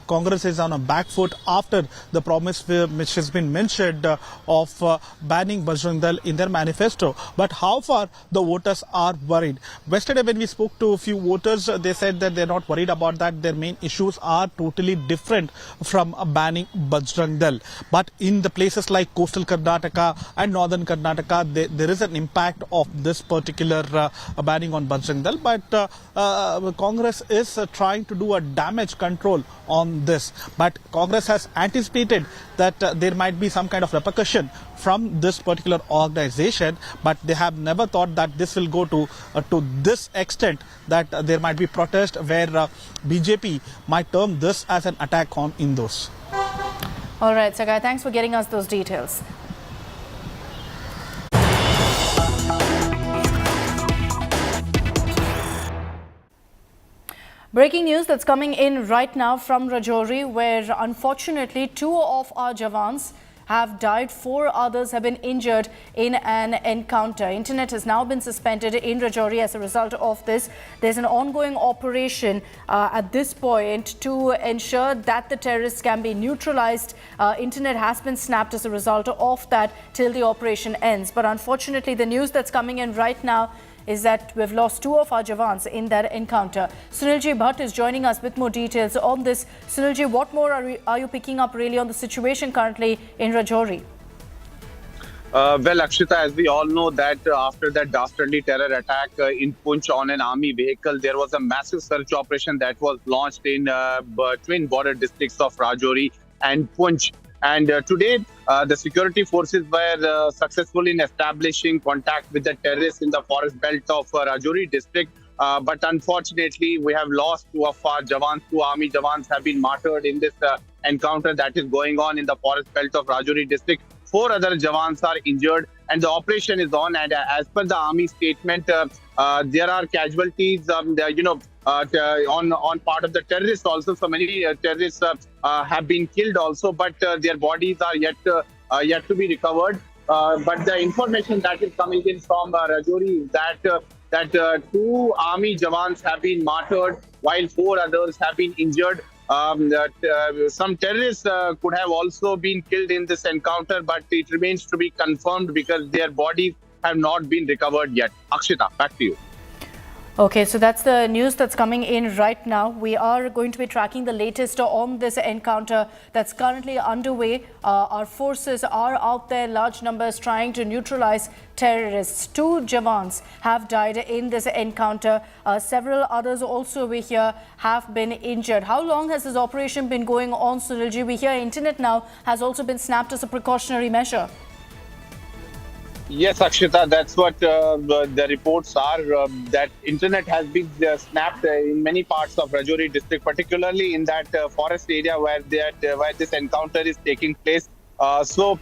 [SPEAKER 6] Congress is on a back foot after the promise which has been mentioned of banning Bajrangdal in their manifesto. But how far the voters are worried? Yesterday when we spoke to a few voters, they said that they're not worried about that. Their main issues are totally different from banning Bajrangdal. But in the places like coastal Karnataka and northern Karnataka, there is an impact of this particular banning on Bajrangdal. But Congress is trying to do a damage control on this. But Congress has anticipated that there might be some kind of repercussion from this particular organization, but they have never thought that this will go to this extent, that there might be protest where BJP might term this as an attack on Hindus.
[SPEAKER 7] All right, Sagai, thanks for getting us those details. Breaking news that's coming in right now from Rajouri, where unfortunately 2 of our Jawans have died, 4 others have been injured in an encounter. Internet has now been suspended in Rajouri as a result of this. There's an ongoing operation at this point to ensure that the terrorists can be neutralized. Internet has been snapped as a result of that till the operation ends. But unfortunately, the news that's coming in right now is that we've lost 2 of our Jawans in that encounter. Sunilji Bhatt is joining us with more details on this. Sunilji, what more are you picking up really on the situation currently in Rajouri?
[SPEAKER 9] Well, Akshita, as we all know that after that dastardly terror attack in Poonch on an army vehicle, there was a massive search operation that was launched in twin border districts of Rajouri and Poonch. And today, the security forces were successful in establishing contact with the terrorists in the forest belt of Rajouri district. But unfortunately, we have lost 2 of our Jawans. 2 army Jawans have been martyred in this encounter that is going on in the forest belt of Rajouri district. 4 other Jawans are injured and the operation is on. And as per the army statement, there are casualties, on part of the terrorists also. So many terrorists have been killed also, but their bodies are yet to be recovered. But the information that is coming in from Rajouri is that 2 army Jawans have been martyred while 4 others have been injured. Some terrorists could have also been killed in this encounter, but it remains to be confirmed because their bodies have not been recovered yet. Akshita, back to you.
[SPEAKER 7] Okay, so that's the news that's coming in right now. We are going to be tracking the latest on this encounter that's currently underway. Our forces are out there, large numbers, trying to neutralize terrorists. 2 Jawans have died in this encounter. Several others also, we hear, have been injured. How long has this operation been going on, Sunilji? We hear internet now has also been snapped as a precautionary measure.
[SPEAKER 9] Yes, Akshita, that's what the reports are, that internet has been snapped in many parts of Rajouri district, particularly in that forest area where this encounter is taking place. So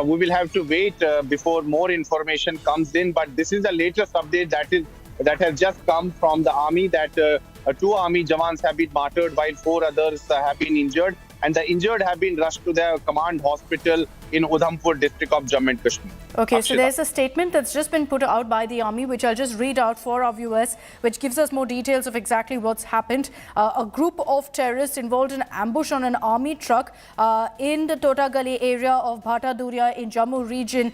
[SPEAKER 9] we will have to wait before more information comes in. But this is the latest update that is that has just come from the army that 2 army jawans have been martyred while 4 others have been injured. And the injured have been rushed to their command hospital in Udhampur district of Jammu and Kashmir.
[SPEAKER 7] Okay, so there's a statement that's just been put out by the army, which I'll just read out for our viewers, which gives us more details of exactly what's happened. A group of terrorists involved in an ambush on an army truck in the Totagali area of Bhataduria in Jammu region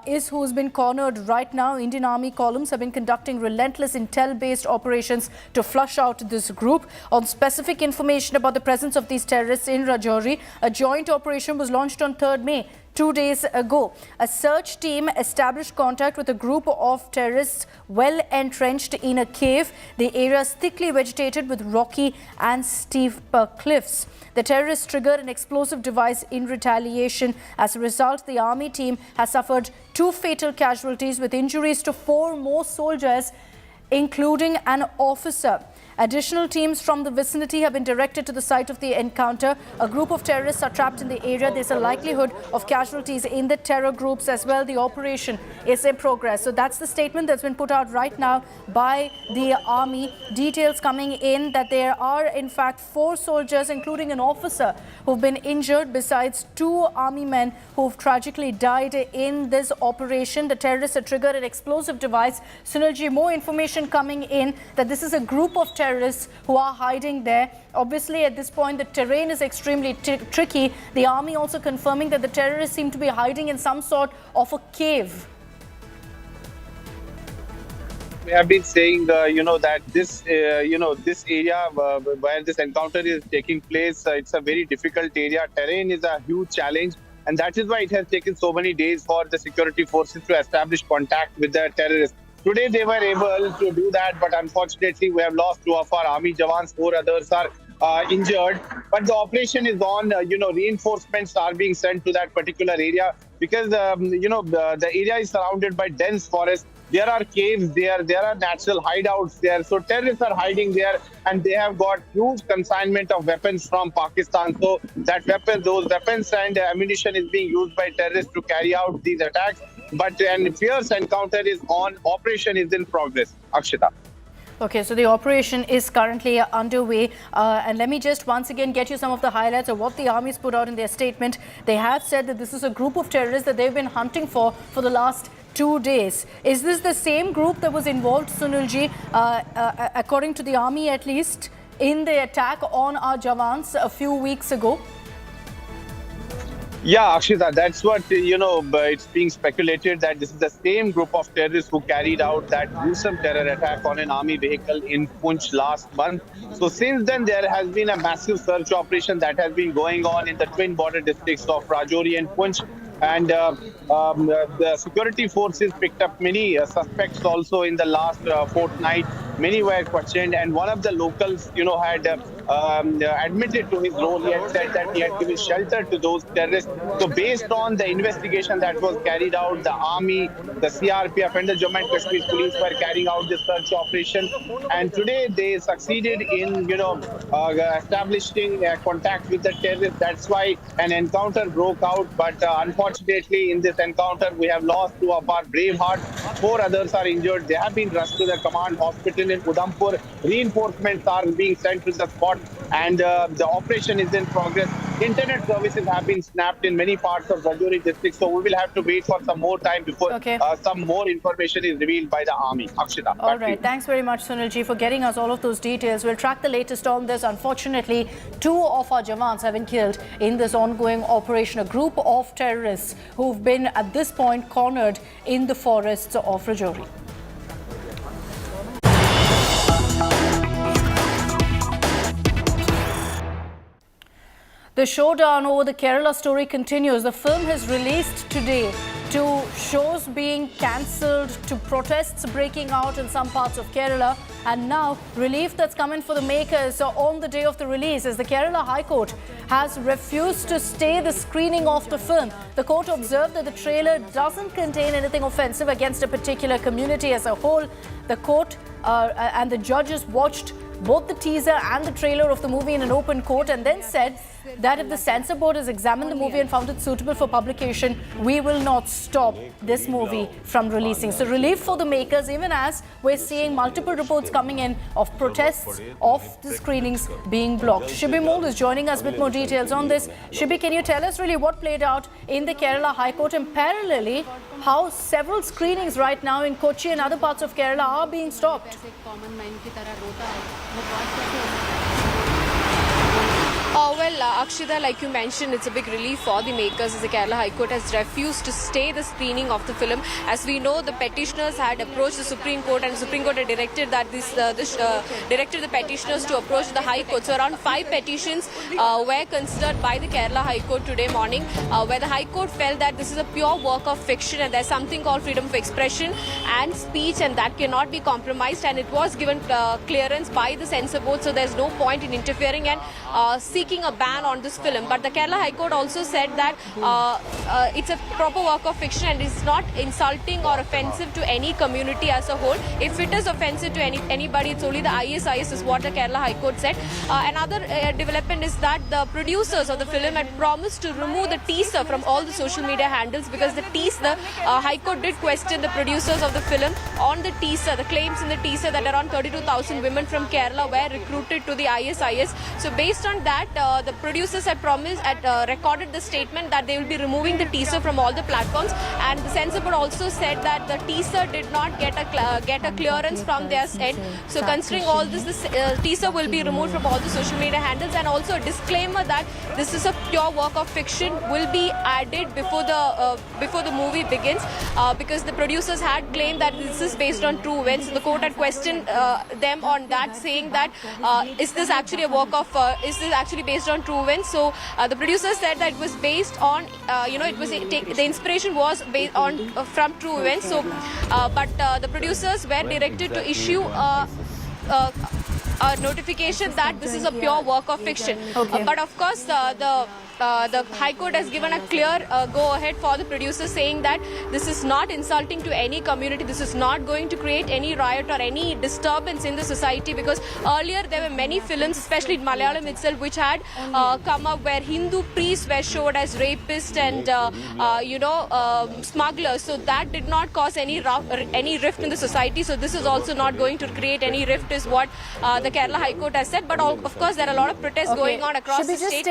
[SPEAKER 7] is who's been cornered right now. Indian Army columns have been conducting relentless intel-based operations to flush out this group. On specific information about the presence of these terrorists in Rajouri, a joint operation was launched on 3rd May. 2 days ago. A search team established contact with a group of terrorists well entrenched in a cave. The area is thickly vegetated with rocky and steep cliffs. The terrorists triggered an explosive device in retaliation. As a result, the army team has suffered 2 fatal casualties with injuries to 4 more soldiers, including an officer. Additional teams from the vicinity have been directed to the site of the encounter. A group of terrorists are trapped in the area. There's a likelihood of casualties in the terror groups as well. The operation is in progress. So that's the statement that's been put out right now by the army. Details coming in that there are in fact 4 soldiers, including an officer, who've been injured, besides 2 army men who've tragically died in this operation. The terrorists have triggered an explosive device. Sunilji, more information coming in that this is a group of terrorists who are hiding there. Obviously, at this point, the terrain is extremely tricky. The army also confirming that the terrorists seem to be hiding in some sort of a cave.
[SPEAKER 9] We have been saying, that this, this area where this encounter is taking place, it's a very difficult area. Terrain is a huge challenge. And that is why it has taken so many days for the security forces to establish contact with the terrorists. Today they were able to do that, but unfortunately we have lost 2 of our army jawans, 4 others are injured. But the operation is on, reinforcements are being sent to that particular area because, the area is surrounded by dense forest. There are caves there are natural hideouts there. So terrorists are hiding there and they have got huge consignment of weapons from Pakistan. So those weapons and ammunition is being used by terrorists to carry out these attacks. But a fierce encounter is on. Operation is in progress. Akshita.
[SPEAKER 7] Okay, so the operation is currently underway. And let me just once again get you some of the highlights of what the army's put out in their statement. They have said that this is a group of terrorists that they've been hunting for the last 2 days. Is this the same group that was involved, Sunilji, according to the army at least, in the attack on our jawans a few weeks ago?
[SPEAKER 9] Yeah, Akshita, that's what, it's being speculated that this is the same group of terrorists who carried out that gruesome terror attack on an army vehicle in Punch last month. So since then, there has been a massive search operation that has been going on in the twin border districts of Rajouri and Punch. And the security forces picked up many suspects also in the last fortnight. Many were questioned, and one of the locals, had admitted to his role. He had said that he had given shelter to those terrorists. So based on the investigation that was carried out, the army, the CRPF and the Jammu and Kashmir police were carrying out this search operation. And today they succeeded in, establishing contact with the terrorists. That's why an encounter broke out. But unfortunately, in this encounter, we have lost 2 of our brave hearts. 4 others are injured. They have been rushed to the command hospital in Udhampur. Reinforcements are being sent to the spot, and the operation is in progress. Internet services have been snapped in many parts of Rajouri district, so we will have to wait for some more time before some more information is revealed by the army. Akshita.
[SPEAKER 7] All right. Thanks very much, Sunilji, for getting us all of those details. We'll track the latest on this. Unfortunately, 2 of our jawans have been killed in this ongoing operation. A group of terrorists who've been at this point cornered in the forests of Rajouri. The showdown over the Kerala story continues. The film has released today to shows being cancelled, to protests breaking out in some parts of Kerala, and now relief that's coming for the makers on the day of the release as the Kerala High Court has refused to stay the screening of the film. The court observed that the trailer doesn't contain anything offensive against a particular community as a whole. The court and the judges watched both the teaser and the trailer of the movie in an open court and then said that if the censor board has examined the movie and found it suitable for publication, we will not stop this movie from releasing. So relief for the makers, even as we're seeing multiple reports coming in of protests of the screenings being blocked. Shibi Mool is joining us with more details on this. Shibi, can you tell us really what played out in the Kerala High Court and parallelly how several screenings right now in Kochi and other parts of Kerala are being stopped?
[SPEAKER 2] Akshita, like you mentioned, it's a big relief for the makers as the Kerala High Court has refused to stay the screening of the film. As we know, the petitioners had approached the Supreme Court and the Supreme Court had directed that directed the petitioners to approach the High Court. So around 5 petitions were considered by the Kerala High Court today morning, where the High Court felt that this is a pure work of fiction and there's something called freedom of expression and speech, and that cannot be compromised, and it was given clearance by the censor board, so there's no point in interfering and seeking a ban on this film. But the Kerala High Court also said that it's a proper work of fiction and it's not insulting or offensive to any community as a whole. If it is offensive to anybody, it's only the ISIS, is what the Kerala High Court said. Another development is that the producers of the film had promised to remove the teaser from all the social media handles, because the High Court did question the producers of the film on the teaser, the claims in the teaser that around 32,000 women from Kerala were recruited to the ISIS. So based on that, the producers had recorded the statement that they will be removing the teaser from all the platforms, and the censor board also said that the teaser did not get a clearance from their end. So considering all this, the teaser will be removed from all the social media handles, and also a disclaimer that this is a pure work of fiction will be added before the movie begins, because the producers had claimed that this is based on true events. The court had questioned them on that, saying that is this actually a work of is this actually based on true events? So the producers said that it was based on the inspiration was based on from true events. So but the producers were directed to issue a notification that this is a pure work of fiction. But of course the High Court has given a clear go-ahead for the producers, saying that this is not insulting to any community, this is not going to create any riot or any disturbance in the society, because earlier there were many films, especially in Malayalam itself, which had come up where Hindu priests were showed as rapists and smugglers. So that did not cause any rift in the society. So this is also not going to create any rift, is what the Kerala High Court has said. But of course there are a lot of protests going on across the state.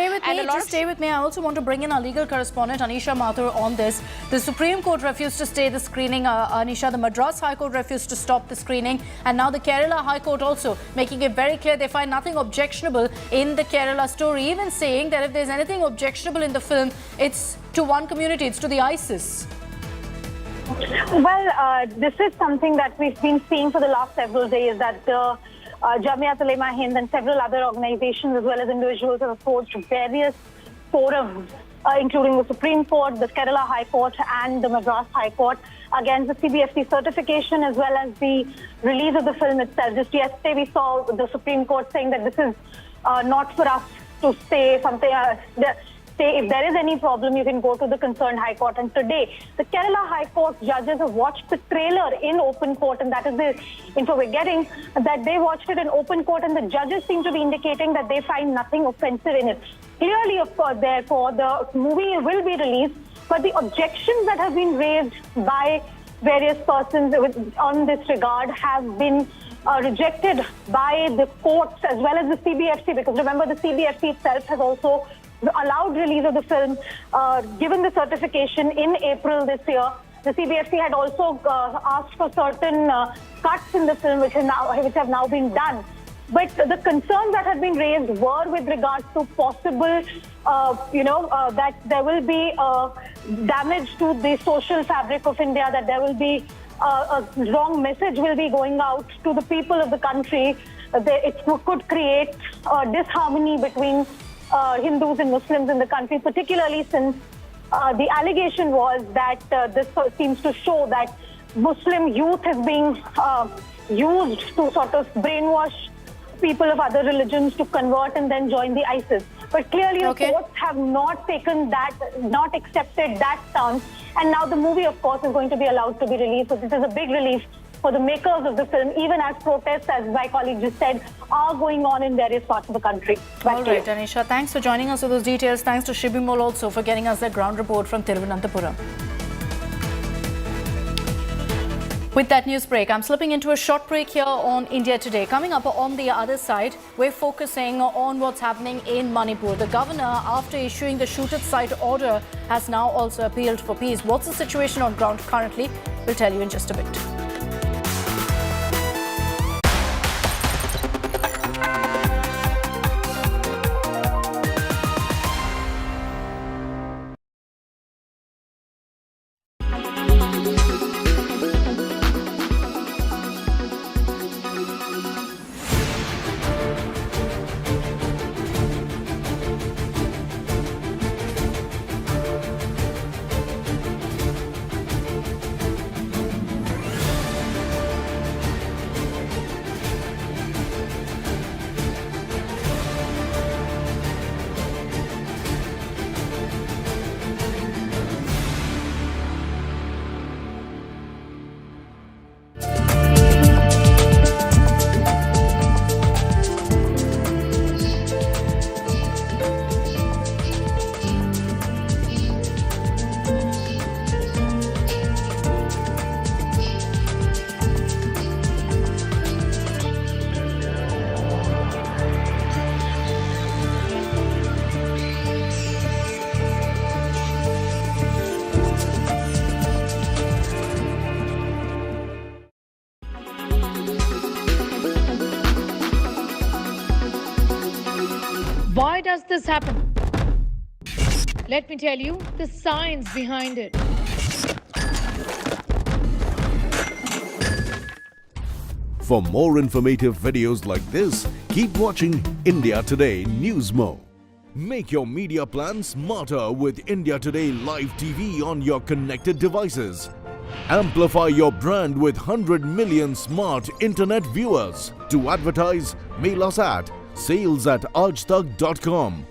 [SPEAKER 7] Stay with me. I also want to bring in our legal correspondent Anisha Mathur on this. The Supreme Court refused to stay the screening. Anisha, the Madras High Court refused to stop the screening, and now the Kerala High Court also making it very clear they find nothing objectionable in the Kerala story, even saying that if there's anything objectionable in the film, it's to one community, it's to the ISIS.
[SPEAKER 12] Well, this is something that we've been seeing for the last several days, that the Jamiat Ulema Hind and several other organizations as well as individuals have approached various forums, including the Supreme Court, the Kerala High Court and the Madras High Court, against the CBFC certification as well as the release of the film itself. Just yesterday we saw the Supreme Court saying that this is not for us to say something. Say if there is any problem, you can go to the concerned High Court. And today, the Kerala High Court judges have watched the trailer in open court, and that is the info we're getting, that they watched it in open court, and the judges seem to be indicating that they find nothing offensive in it. Clearly, of course, therefore, the movie will be released, but the objections that have been raised by various persons on this regard have been rejected by the courts as well as the CBFC, because remember, the CBFC itself has also allowed release of the film, given the certification in April this year. The CBFC had also asked for certain cuts in the film, which have now been done. But the concerns that had been raised were with regards to possible, that there will be damage to the social fabric of India, that there will be a wrong message will be going out to the people of the country. It could create disharmony between Hindus and Muslims in the country, particularly since the allegation was that this seems to show that Muslim youth is being used to sort of brainwash people of other religions to convert and then join the ISIS. But clearly the courts have not taken that, not accepted that stance. And now the movie, of course, is going to be allowed to be released. So this is a big relief for the makers of the film, even as protests, as my colleague just said, are going on in various parts of the country.
[SPEAKER 7] All right, Anisha, thanks for joining us with those details. Thanks to Shibimol also for getting us the ground report from Thiruvananthapuram. With that news break, I'm slipping into a short break here on India Today. Coming up on the other side, we're focusing on what's happening in Manipur. The governor, after issuing the shoot-at-sight order, has now also appealed for peace. What's the situation on ground currently? We'll tell you in just a bit.
[SPEAKER 11] Why does this happen? Let me tell you the science behind it.
[SPEAKER 14] For more informative videos like this, keep watching India Today News Mo. Make your media plan smarter with India Today Live TV on your connected devices. Amplify your brand with 100 million smart internet viewers. To advertise, mail us at sales@aajtak.com.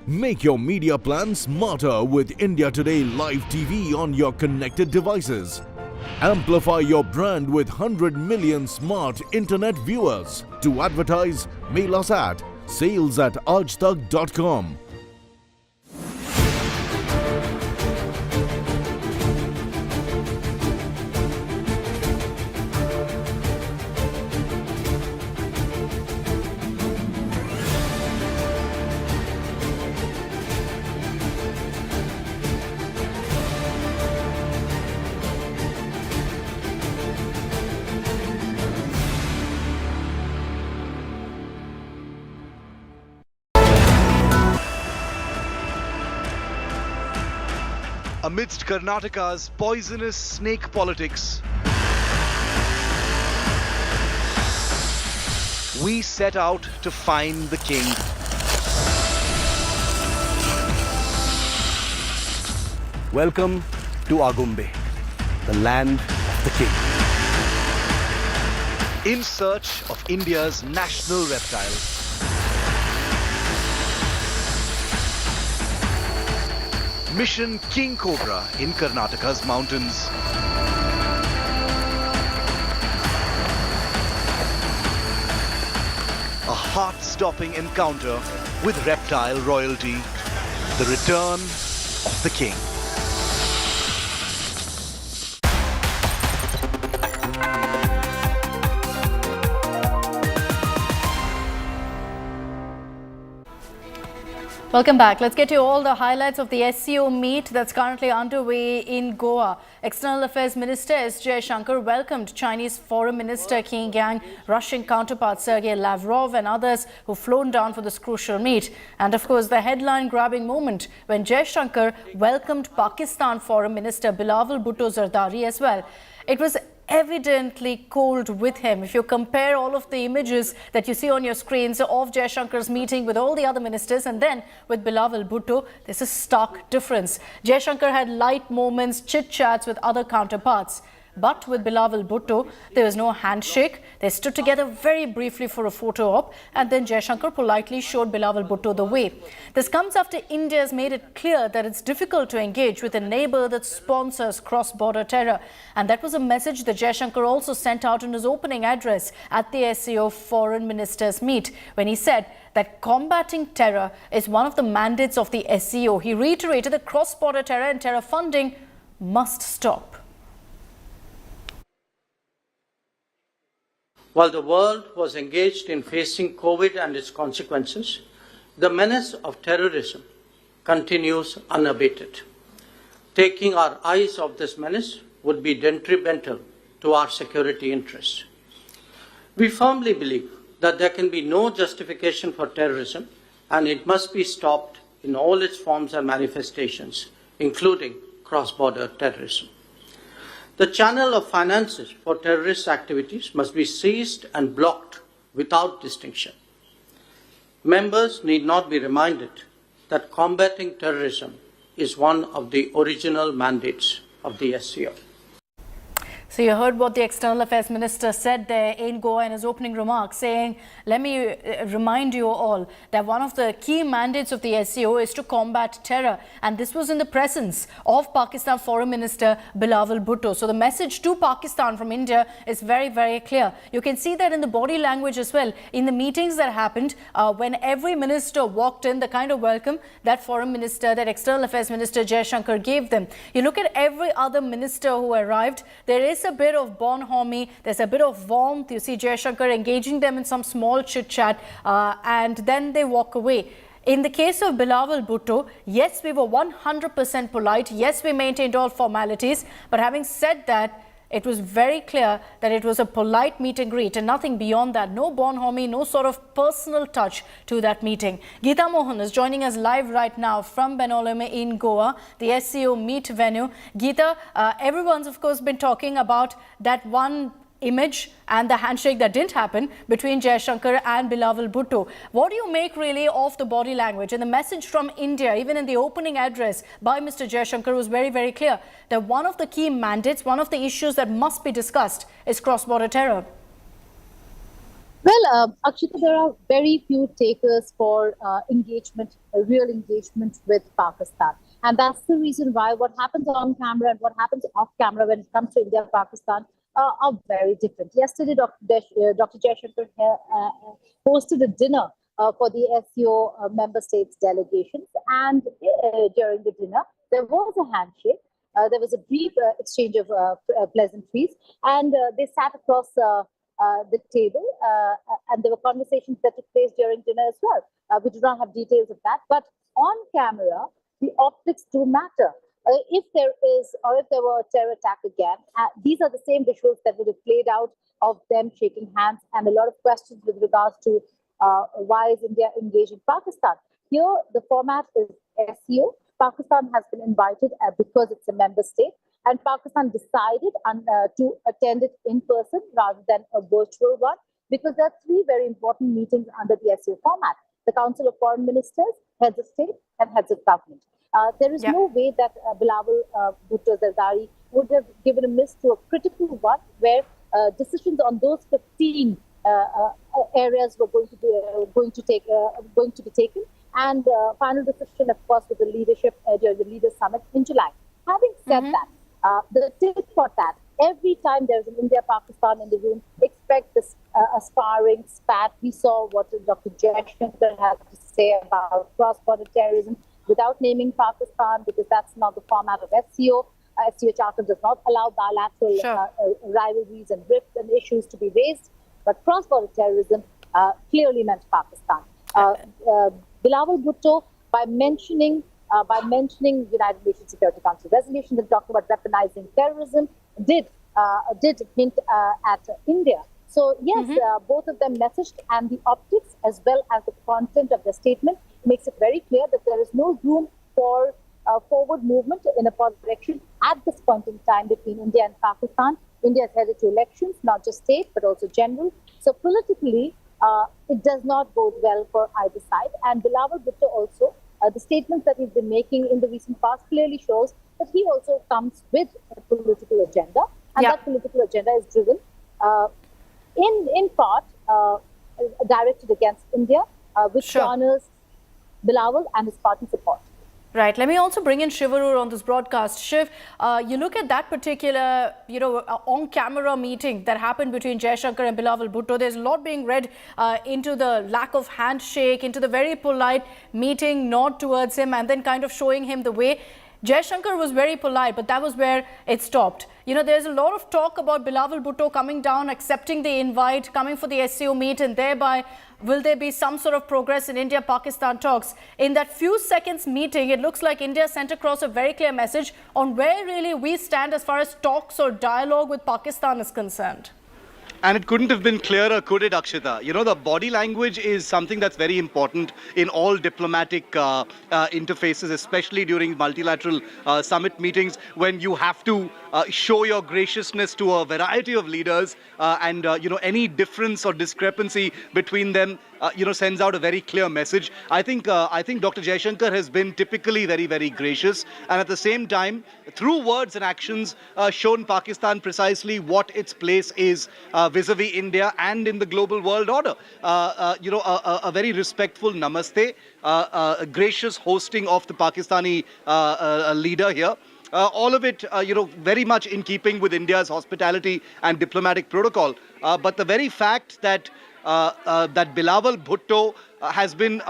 [SPEAKER 14] Make your media plan smarter with India Today Live TV on your connected devices. Amplify your brand with 100 million smart internet viewers. To advertise, mail us at sales@aajtak.com.
[SPEAKER 3] Amidst Karnataka's poisonous snake politics, we set out to find the king. Welcome to Agumbe, the land of the king. In search of India's national reptile, Mission King Cobra in Karnataka's mountains. A heart-stopping encounter with reptile royalty. The return of the king.
[SPEAKER 7] Welcome back. Let's get you all the highlights of the SCO meet that's currently underway in Goa. External Affairs Minister S. Jaishankar welcomed Chinese Foreign Minister King Yang, Russian counterpart Sergei Lavrov and others who've flown down for this crucial meet. And of course, the headline-grabbing moment when Jaishankar welcomed Pakistan Foreign Minister Bilawal Bhutto Zardari as well. It was evidently cold with him. If you compare all of the images that you see on your screens of Jaishankar's meeting with all the other ministers and then with Bilawal Bhutto, there's a stark difference. Jaishankar had light moments, chit-chats with other counterparts. But with Bilawal Bhutto, there was no handshake. They stood together very briefly for a photo op and then Jaishankar politely showed Bilawal Bhutto the way. This comes after India has made it clear that it's difficult to engage with a neighbor that sponsors cross-border terror. And that was a message that Jaishankar also sent out in his opening address at the SCO Foreign Ministers meet when he said that combating terror is one of the mandates of the SCO. He reiterated that cross-border terror and terror funding must stop.
[SPEAKER 21] While the world was engaged in facing COVID and its consequences, the menace of terrorism continues unabated. Taking our eyes off this menace would be detrimental to our security interests. We firmly believe that there can be no justification for terrorism and it must be stopped in all its forms and manifestations, including cross-border terrorism. The channel of finances for terrorist activities must be seized and blocked without distinction. Members need not be reminded that combating terrorism is one of the original mandates of the SCO.
[SPEAKER 7] So you heard what the External Affairs Minister said there in Goa in his opening remarks, saying, let me remind you all that one of the key mandates of the SCO is to combat terror. And this was in the presence of Pakistan Foreign Minister Bilawal Bhutto. So the message to Pakistan from India is very, very clear. You can see that in the body language as well. In the meetings that happened, when every minister walked in, the kind of welcome that Foreign Minister, that External Affairs Minister Jaishankar gave them. You look at every other minister who arrived, there is a bit of bonhomie, there's a bit of warmth. You see Jaishankar engaging them in some small chit-chat and then they walk away. In the case of Bilawal Bhutto, yes, we were 100% polite. Yes, we maintained all formalities. But having said that, it was very clear that it was a polite meet and greet and nothing beyond that. No bonhomie, no sort of personal touch to that meeting. Geeta Mohan is joining us live right now from Benoleme in Goa, the SCO meet venue. Geeta, everyone's of course been talking about that one image and the handshake that didn't happen between Jaishankar and Bilawal Bhutto. What do you make really of the body language and the message from India, even in the opening address by Mr. Jaishankar was very, very clear that one of the key mandates, one of the issues that must be discussed is cross-border terror?
[SPEAKER 5] Well, Akshita, there are very few takers for engagement, real engagement with Pakistan. And that's the reason why what happens on camera and what happens off camera when it comes to India-Pakistan are very different. Yesterday, Dr. Jaishankar hosted a dinner for the SCO member states delegations, and during the dinner, there was a handshake. There was a brief exchange of pleasantries, and they sat across the table, and there were conversations that took place during dinner as well. We do not have details of that, but on camera, the optics do matter. If there is, or if there were a terror attack again, these are the same visuals that would have played out of them shaking hands and a lot of questions with regards to why is India engaging Pakistan. Here, the format is SCO. Pakistan has been invited because it's a member state, and Pakistan decided to attend it in person rather than a virtual one. because there are three very important meetings under the SCO format: the Council of Foreign Ministers, Heads of State, and Heads of Government. There is no way that Bilawal Bhutto Zardari would have given a miss to a critical one, where decisions on those 15 areas were going to be taken, and final decision, of course, with the leadership during the Leaders Summit in July. Having said that, the tip for that, every time there's an India-Pakistan in the room, expect this sparring, spat. We saw what Dr. Jaishankar had to say about cross-border terrorism without naming Pakistan, because that's not the format of SCO. SCO Charter does not allow bilateral rivalries and rifts and issues to be raised, but cross-border terrorism clearly meant Pakistan. Bilawal Bhutto, by mentioning United Nations Security Council resolution that talked about weaponizing terrorism, did hint at India. So yes, both of them messaged, and the optics as well as the content of the statement makes it very clear that there is no room for forward movement in a positive direction at this point in time between India and Pakistan. India is headed to elections, not just state, but also general. So politically, it does not bode well for either side. And Bilawal Bhutto also, the statements that he's been making in the recent past clearly shows that he also comes with a political agenda. And that political agenda is driven in part directed against India, which garners Bilawal and his party support.
[SPEAKER 7] Right. Let me also bring in Shiv Arur on this broadcast. Shiv, you look at that particular, on-camera meeting that happened between Jaishankar and Bilawal Bhutto. There's a lot being read into the lack of handshake, into the very polite meeting, nod towards him, and then kind of showing him the way. Jaishankar was very polite, but that was where it stopped. There's a lot of talk about Bilawal Bhutto coming down, accepting the invite, coming for the SCO meet, and thereby will there be some sort of progress in India-Pakistan talks? In that few seconds meeting, it looks like India sent across a very clear message on where really we stand as far as talks or dialogue with Pakistan is concerned.
[SPEAKER 15] And it couldn't have been clearer, could it, Akshita? The body language is something that's very important in all diplomatic interfaces, especially during multilateral summit meetings, when you have to show your graciousness to a variety of leaders, and any difference or discrepancy between them sends out a very clear message. I think Dr. Jaishankar has been typically very, very gracious, and at the same time, through words and actions, shown Pakistan precisely what its place is vis-a-vis India and in the global world order. A very respectful namaste, a gracious hosting of the Pakistani leader here. All of it, very much in keeping with India's hospitality and diplomatic protocol. But the very fact that Bilawal Bhutto has been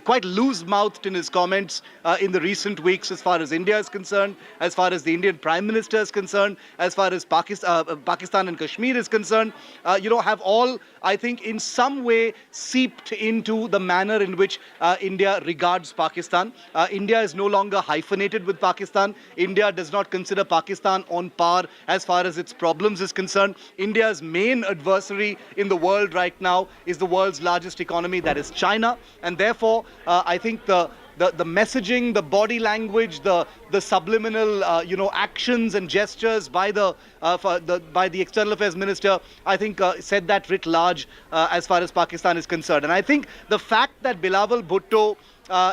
[SPEAKER 15] quite loose-mouthed in his comments in the recent weeks as far as India is concerned, as far as the Indian Prime Minister is concerned, as far as Pakistan and Kashmir is concerned, have all, I think, in some way seeped into the manner in which India regards Pakistan. India is no longer hyphenated with Pakistan. India does not consider Pakistan on par as far as its problems is concerned. India's main adversary in the world right now is the world's largest economy, that is China, and therefore I think the messaging, the body language, the subliminal actions and gestures by the External Affairs Minister, I think said that writ large as far as Pakistan is concerned. And I think the fact that Bilawal Bhutto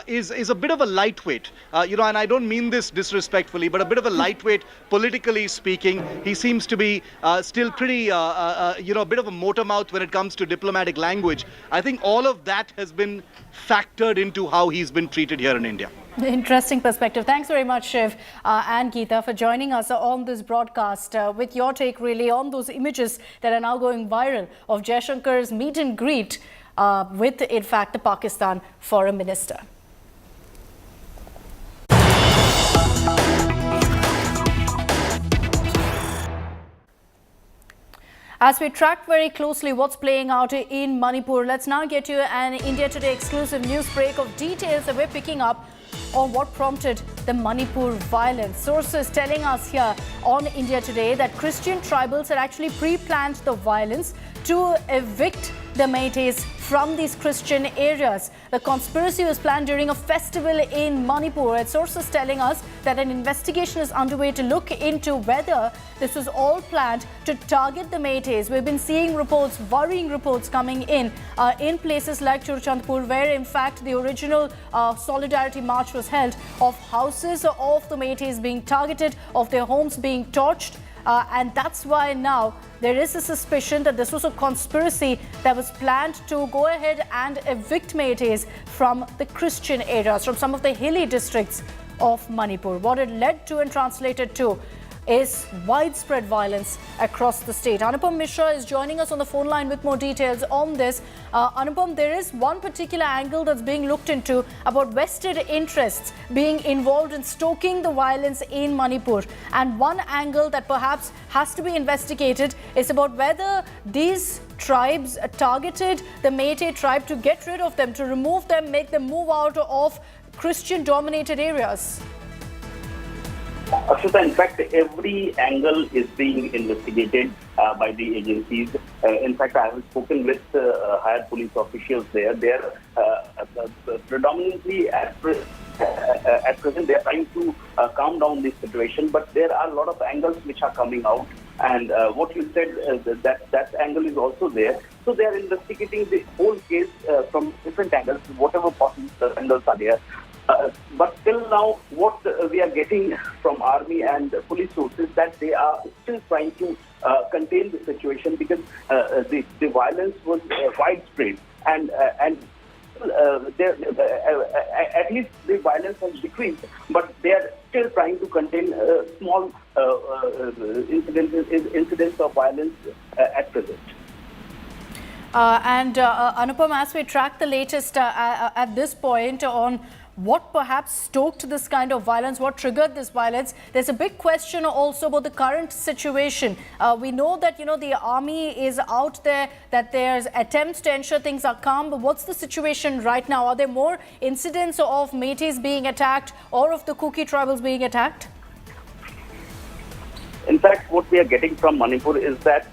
[SPEAKER 15] is a bit of a lightweight, and I don't mean this disrespectfully, but a bit of a lightweight politically speaking. He seems to be still pretty, a bit of a motor mouth when it comes to diplomatic language. I think all of that has been factored into how he's been treated here in India.
[SPEAKER 7] Interesting perspective. Thanks very much, Shiv and Geeta, for joining us on this broadcast with your take really on those images that are now going viral of Jaishankar's meet and greet with, in fact, the Pakistan Foreign Minister. As we track very closely what's playing out in Manipur, let's now get you an India Today exclusive news break of details that we're picking up on what prompted the Manipur violence. Sources telling us here on India Today that Christian tribals had actually pre-planned the violence to evict the Métis from these Christian areas. The conspiracy was planned during a festival in Manipur. And sources telling us that an investigation is underway to look into whether this was all planned to target the Meiteis. We've been seeing reports, worrying reports coming in places like Churchandpur, where in fact the original Solidarity March was held, of houses of the Meiteis being targeted, of their homes being torched. And that's why now there is a suspicion that this was a conspiracy that was planned to go ahead and evict Meiteis from the Christian areas, from some of the hilly districts of Manipur. What it led to and translated to is widespread violence across the state. Anupam Mishra is joining us on the phone line with more details on this. Anupam, there is one particular angle that's being looked into about vested interests being involved in stoking the violence in Manipur. And one angle that perhaps has to be investigated is about whether these tribes targeted the Meitei tribe to get rid of them, to remove them, make them move out of Christian-dominated areas.
[SPEAKER 10] Akshita, in fact, every angle is being investigated by the agencies. In fact, I have spoken with higher police officials there. They are predominantly at present they are trying to calm down this situation, but there are a lot of angles which are coming out. And what you said, that angle is also there. So they are investigating the whole case from different angles, whatever possible angles are there. But till now, what we are getting from army and police sources that they are still trying to contain the situation, because the violence was widespread, and at least the violence has decreased, but they are still trying to contain small incidents of violence at present.
[SPEAKER 7] Anupam, as we track the latest at this point on what perhaps stoked this kind of violence, what triggered this violence, there's a big question also about the current situation. We know that, the army is out there, that there's attempts to ensure things are calm, but what's the situation right now? Are there more incidents of Meiteis being attacked or of the Kuki tribals being attacked?
[SPEAKER 10] In fact, what we are getting from Manipur is that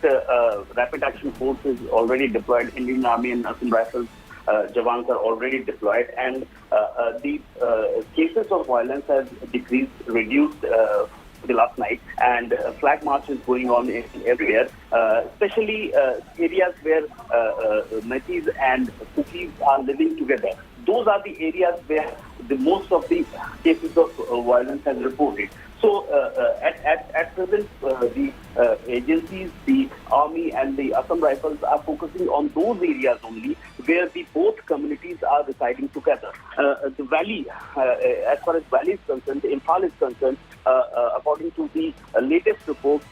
[SPEAKER 10] Rapid Action Force is already deployed. Indian Army and Assam Rifles Jawans are already deployed, and the cases of violence has reduced the last night, and flag march is going on everywhere, especially areas where Meiteis and Kukis are living together. Those are the areas where the most of the cases of violence has reported. So at present, the agencies, the army and the Assam Rifles are focusing on those areas only where the both communities are residing together. The valley, as far as valley is concerned, the Imphal is concerned, according to the latest report,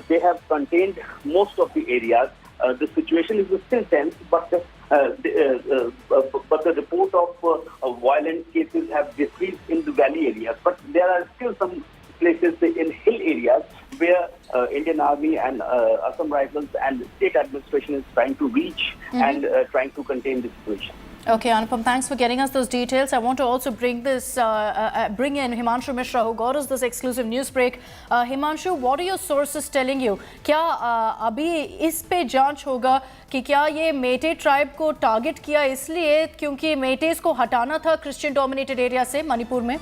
[SPEAKER 10] they have contained most of the areas. The situation is still tense, but the report of violent cases have decreased in the valley areas. But there are still some places in hill areas where Indian Army and Assam Rifles and state administration is trying to reach and trying to contain the situation.
[SPEAKER 7] Okay, Anupam, thanks for getting us those details. I want to also bring in Himanshu Mishra, who got us this exclusive news break. Himanshu, what are your sources telling you? क्या अभी इस पे जांच होगा कि क्या ये मेटे tribe को टारगेट किया इसलिए क्योंकि मेटेस को हटाना था क्रिश्चियन डोमिनेटेड एरिया से मणिपुर में?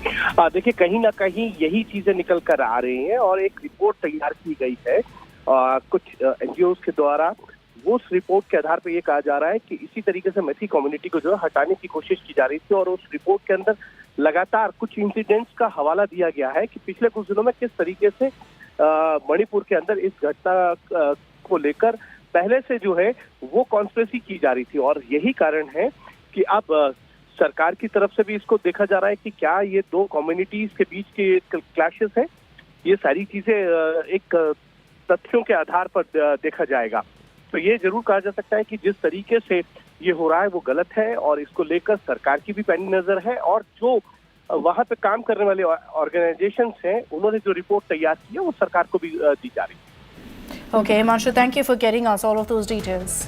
[SPEAKER 22] देखिए, कहीं ना कहीं यही चीजें निकल कर आ रही हैं और एक रिपोर्ट तैयार की गई है कुछ एनजीओ के द्वारा। वो उस रिपोर्ट के आधार पर ये कहा जा रहा है कि इसी तरीके से मैथी कम्युनिटी को जो है हटाने की कोशिश की जा रही थी, और उस रिपोर्ट के अंदर लगातार कुछ इंसिडेंट्स का हवाला दिया गया है कि पिछले कुछ दिनों में किस तरीके से मणिपुर के अंदर इस घटना को लेकर पहले से जो है वो कॉन्स्पिरेसी की जा रही थी। और यही कारण है कि अब सरकार की तरफ से भी इसको देखा जा रहा है कि क्या ये दो कम्युनिटीज के बीच के क्लैशेस हैं। ये सारी चीजें एक तथ्यों के आधार पर देखा जाएगा। तो ये जरूर कहा जा सकता है कि जिस तरीके से ये हो रहा है वो गलत है, और इसको लेकर सरकार की भी पैनी नजर है, और जो वहां पे काम करने वाले ऑर्गेनाइजेशंस हैं उन्होंने जो रिपोर्ट तैयार की है वो सरकार को भी दी जा रही है।
[SPEAKER 7] Okay, Himanshu, thank you for getting us all of those details.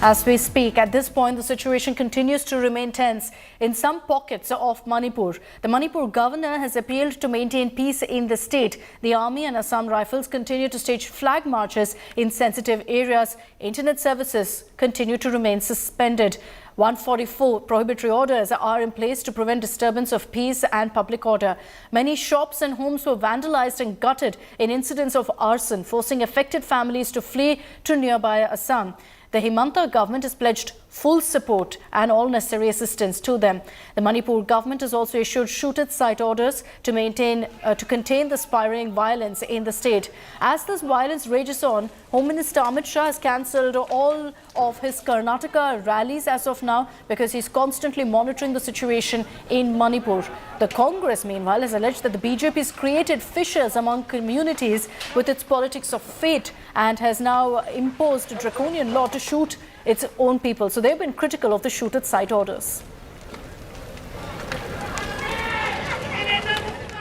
[SPEAKER 7] As we speak, at this point, the situation continues to remain tense in some pockets of Manipur. The Manipur governor has appealed to maintain peace in the state. The army and Assam Rifles continue to stage flag marches in sensitive areas. Internet services continue to remain suspended. 144 prohibitory orders are in place to prevent disturbance of peace and public order. Many shops and homes were vandalized and gutted in incidents of arson, forcing affected families to flee to nearby Assam. The Himanta government has pledged full support and all necessary assistance to them. The Manipur government has also issued shoot-at-sight orders to contain the spiraling violence in the state. As this violence rages on, Home Minister Amit Shah has cancelled all of his Karnataka rallies as of now because he's constantly monitoring the situation in Manipur. The Congress, meanwhile, has alleged that the BJP has created fissures among communities with its politics of fate and has now imposed a draconian law to shoot its own people. So they've been critical of the shoot-at-sight orders.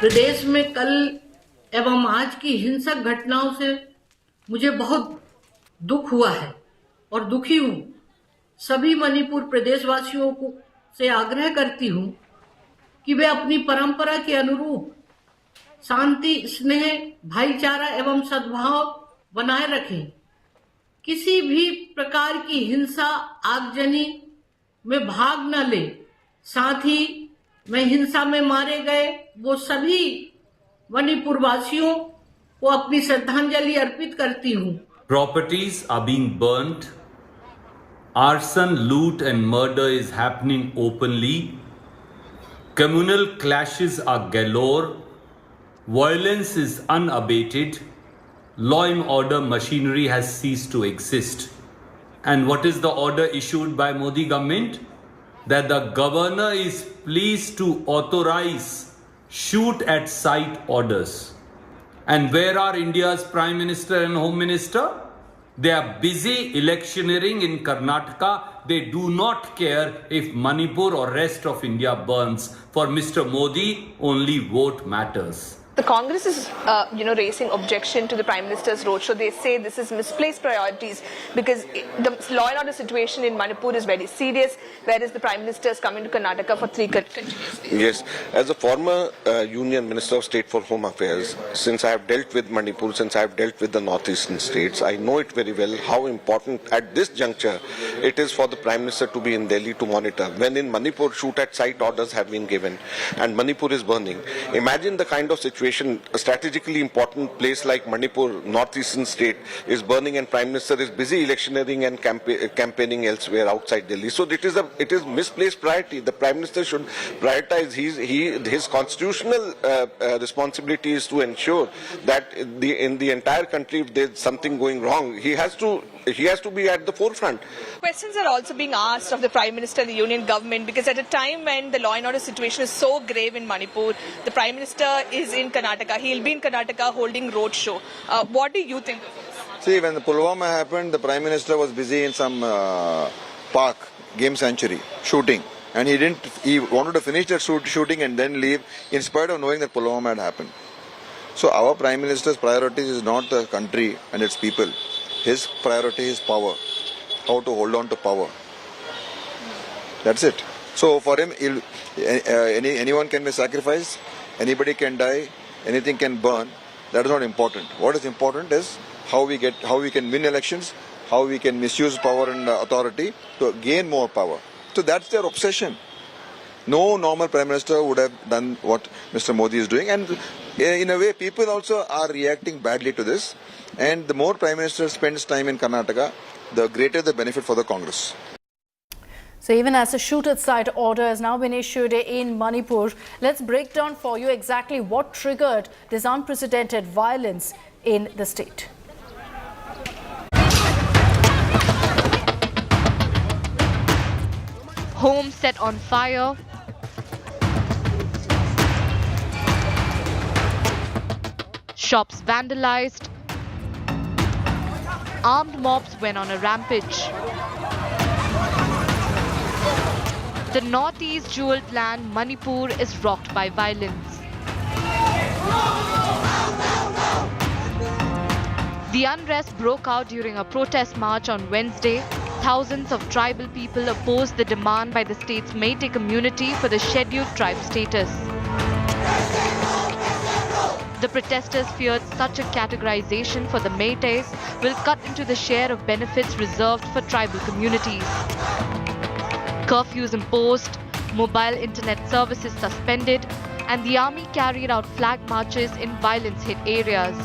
[SPEAKER 18] प्रदेश में कल एवं आज की हिंसक घटनाओं से मुझे बहुत दुख हुआ है और दुखी हूं। सभी मणिपुर प्रदेशवासियों को से आग्रह करती हूं कि वे अपनी परंपरा के अनुरूप शांति, स्नेह, भाईचारा एवं सद्भाव बनाए रखें। किसी भी प्रकार की हिंसा, आगजनी में भाग न ले। साथ ही मैं हिंसा में मारे गए वो सभी मणिपुर वासियों को अपनी श्रद्धांजलि अर्पित करती हूं।
[SPEAKER 19] Properties are being burnt. Arson, loot and murder is happening openly. Communal clashes are galore. Violence is unabated. Law and order machinery has ceased to exist. And what is the order issued by Modi government? That the governor is pleased to authorize shoot-at-sight orders. And where are India's Prime Minister and Home Minister? They are busy electioneering in Karnataka. They do not care if Manipur or rest of India burns. For Mr. Modi, only vote matters.
[SPEAKER 20] The Congress is, raising objection to the Prime Minister's roadshow. They say this is misplaced priorities because the law and order situation in Manipur is very serious, whereas the Prime Minister is coming to Karnataka for 3 continuous days.
[SPEAKER 23] Yes, as a former Union Minister of State for Home Affairs, since I have dealt with Manipur, since I have dealt with the northeastern states, I know it very well how important at this juncture it is for the Prime Minister to be in Delhi to monitor. When in Manipur shoot-at-sight orders have been given and Manipur is burning, imagine the kind of situation. A strategically important place like Manipur, northeastern state, is burning and Prime Minister is busy electioneering and campaigning elsewhere outside Delhi. So it is misplaced priority. The Prime Minister should prioritize his constitutional responsibility is to ensure that in the entire country, if there's something going wrong, he has to be at the forefront.
[SPEAKER 20] Questions are also being asked of the Prime Minister and the Union government because at a time when the law and order situation is so grave in Manipur, the Prime Minister is in Karnataka. He'll be in Karnataka holding roadshow. What do you think of this?
[SPEAKER 25] See, when the Pulwama happened, the Prime Minister was busy in some park, game sanctuary, shooting. And he wanted to finish that shooting and then leave in spite of knowing that Pulwama had happened. So our Prime Minister's priority is not the country and its people. His priority is power, how to hold on to power. That's it. So for him, anyone can be sacrificed, anybody can die, anything can burn. That is not important. What is important is how we can win elections, how we can misuse power and authority to gain more power. So that's their obsession. No normal Prime Minister would have done what Mr. Modi is doing, and in a way, people also are reacting badly to this. And the more Prime Minister spends time in Karnataka, the greater the benefit for the Congress.
[SPEAKER 7] So even as a shoot-at-sight order has now been issued in Manipur, let's break down for you exactly what triggered this unprecedented violence in the state.
[SPEAKER 11] Homes set on fire. Shops vandalized. Armed mobs went on a rampage. The northeast jewel plan, Manipur, is rocked by violence. The unrest broke out during a protest march on Wednesday,
[SPEAKER 8] Thousands of tribal people opposed the demand by the state's Meitei community for the scheduled tribe status. The protesters feared such a categorization for the Meiteis will cut into the share of benefits reserved for tribal communities. Curfews imposed, mobile internet services suspended, and the army carried out flag marches in violence-hit areas.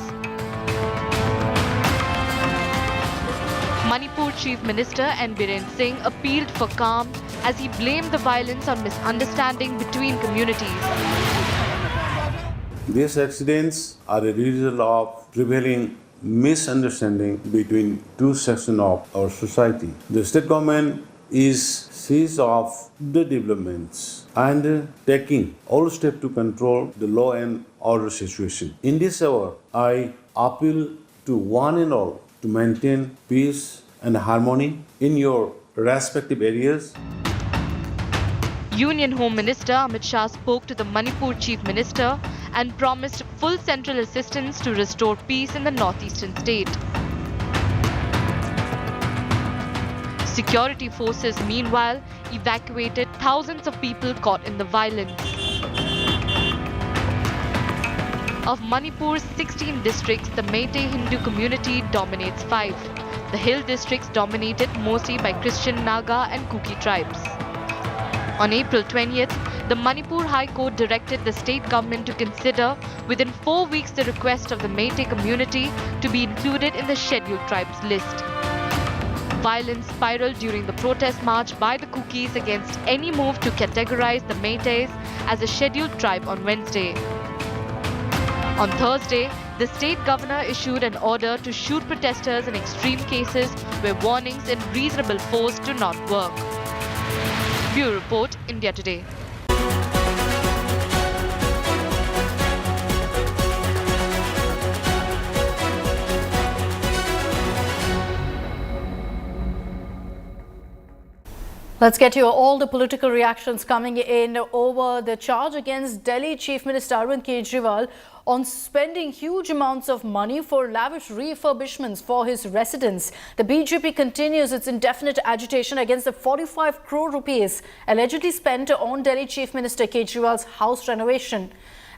[SPEAKER 8] Manipur Chief Minister N. Biren Singh appealed for calm as he blamed the violence on misunderstanding between communities.
[SPEAKER 13] These accidents are a result of prevailing misunderstanding between two sections of our society. The state government is seized of the developments and taking all steps to control the law and order situation. In this hour, I appeal to one and all to maintain peace and harmony in your respective areas.
[SPEAKER 8] Union Home Minister Amit Shah spoke to the Manipur Chief Minister and promised full central assistance to restore peace in the northeastern state. Security forces, meanwhile, evacuated thousands of people caught in the violence. Of Manipur's 16 districts, the Meitei Hindu community dominates 5. The hill districts dominated mostly by Christian, Naga and Kuki tribes. On April 20th, the Manipur High Court directed the state government to consider within 4 weeks the request of the Meitei community to be included in the scheduled tribes list. Violence spiraled during the protest march by the Kukis against any move to categorize the Meiteis as a scheduled tribe on Wednesday. On Thursday, the state governor issued an order to shoot protesters in extreme cases where warnings and reasonable force do not work. Bureau Report, India Today.
[SPEAKER 7] Let's get you all the political reactions coming in over the charge against Delhi Chief Minister Arvind Kejriwal on spending huge amounts of money for lavish refurbishments for his residence. The BJP continues its indefinite agitation against the 45 crore rupees allegedly spent on Delhi Chief Minister Kejriwal's house renovation.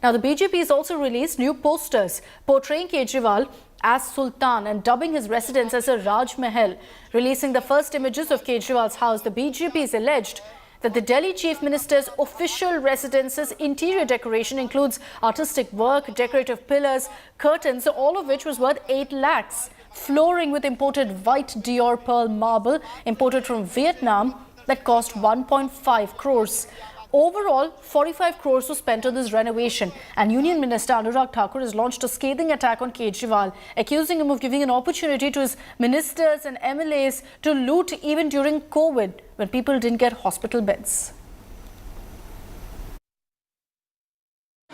[SPEAKER 7] Now, the BJP has also released new posters portraying Kejriwal as Sultan and dubbing his residence as a Raj Mahal. Releasing the first images of Kejriwal's house, the BJP is alleged that the Delhi Chief Minister's official residence's interior decoration includes artistic work, decorative pillars, curtains, all of which was worth 8 lakhs. Flooring with imported white Dior pearl marble imported from Vietnam that cost 1.5 crores. Overall, 45 crores was spent on this renovation, and Union Minister Anurag Thakur has launched a scathing attack on Kejriwal, accusing him of giving an opportunity to his ministers and MLAs to loot even during COVID, when people didn't get hospital beds.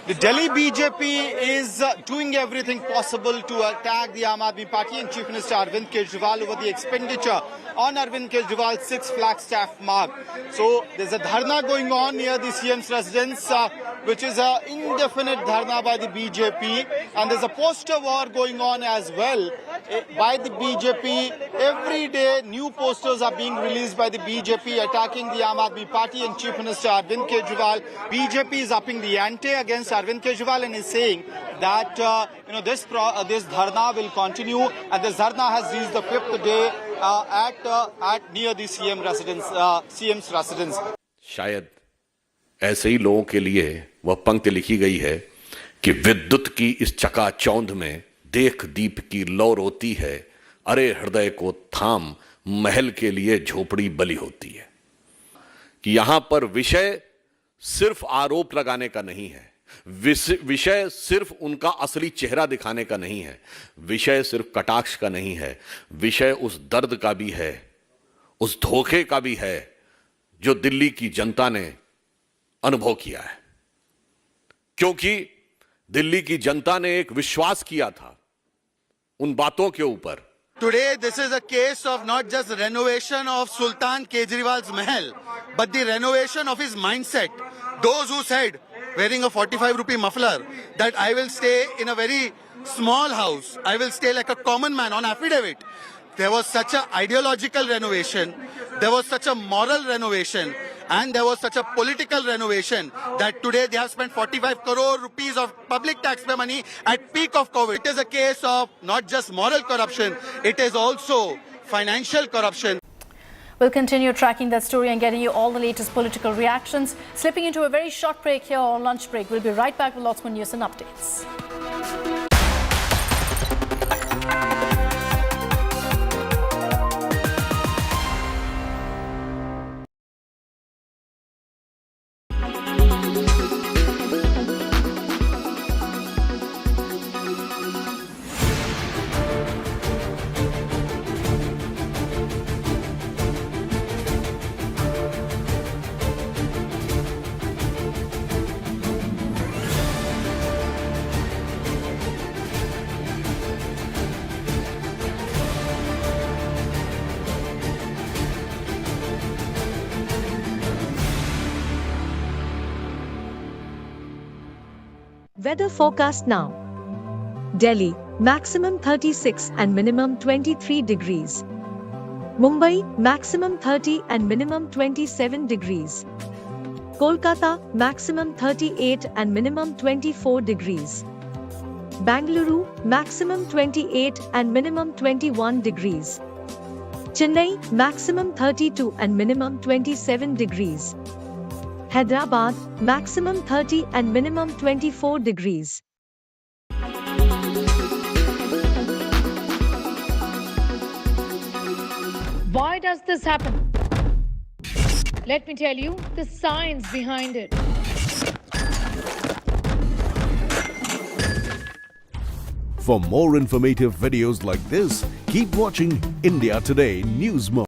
[SPEAKER 16] The Delhi BJP is doing everything possible to attack the Aam Aadmi Party and Chief Minister Arvind Kejriwal over the expenditure on Arvind Kejriwal's 6 Flagstaff mark. So there's a dharna going on near the CM's residence, which is an indefinite dharna by the BJP, and there's a poster war going on as well by the BJP. Every day new posters are being released by the BJP attacking the Aam Aadmi Party and Chief Minister Arvind Kejriwal. BJP is upping the ante against Arvind Kejriwal and is saying that this dharna will continue, and this dharna has reached the 5th day at near the CM's residence.
[SPEAKER 17] शायद ऐसे ही लोगों के लिए वह पंक्ति लिखी गई है कि विद्युत की इस चकाचौंध में देख दीप की लौ रोती है, अरे हृदय को थाम महल के लिए झोपड़ी बलि होती है। कि यहां पर विषय सिर्फ आरोप लगाने का नहीं है, विषय सिर्फ उनका असली चेहरा दिखाने का नहीं है, विषय सिर्फ कटाक्ष का नहीं है, विषय उस दर्द का भी है, उस धोखे का भी है जो दिल्ली की जनता ने अनुभव किया है। क्योंकि दिल्ली की जनता ने एक विश्वास किया था उन बातों के ऊपर।
[SPEAKER 16] Today, this is a case of not just renovation of Sultan Kejriwal's Mahal, but the renovation of his mindset. Those who said, wearing a 45 rupee muffler, that I will stay in a very small house, I will stay like a common man on affidavit. there was such an ideological renovation, there was such a moral renovation, and there was such a political renovation that today they have spent 45 crore rupees of public taxpayer money at peak of COVID. It is a case of not just moral corruption, it is also financial corruption.
[SPEAKER 7] We'll continue tracking that story and getting you all the latest political reactions. Slipping into a very short break here on Lunch Break. We'll be right back with lots more news and updates.
[SPEAKER 1] Weather forecast now. Delhi, maximum 36 and minimum 23 degrees. Mumbai, maximum 30 and minimum 27 degrees. Kolkata, maximum 38 and minimum 24 degrees. Bangalore, maximum 28 and minimum 21 degrees. Chennai, maximum 32 and minimum 27 degrees. Hyderabad, maximum 30 and minimum 24 degrees.
[SPEAKER 11] Why does this happen? Let me tell you the science behind it.
[SPEAKER 14] For more informative videos like this, keep watching India Today News Mode.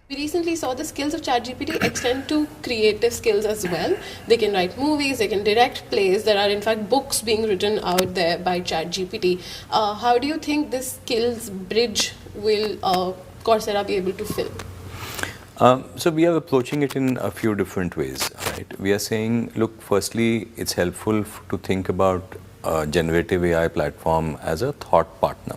[SPEAKER 2] We recently saw the skills of ChatGPT extend to creative skills as well. They can write movies, they can direct plays. There are in fact books being written out there by ChatGPT. How do you think this skills bridge will Coursera be able to fill?
[SPEAKER 4] So we are approaching it in a few different ways, right? We are saying, look, firstly, it's helpful to think about a generative AI platform as a thought partner.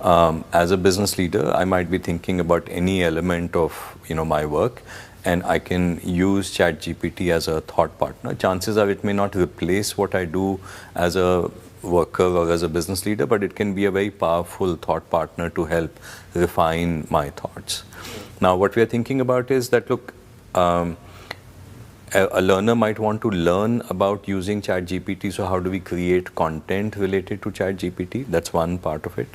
[SPEAKER 4] As a business leader, I might be thinking about any element of my work, and I can use ChatGPT as a thought partner. Chances are it may not replace what I do as a worker or as a business leader, but it can be a very powerful thought partner to help refine my thoughts. Now, what we are thinking about is that, look, a learner might want to learn about using ChatGPT, so how do we create content related to ChatGPT? That's one part of it.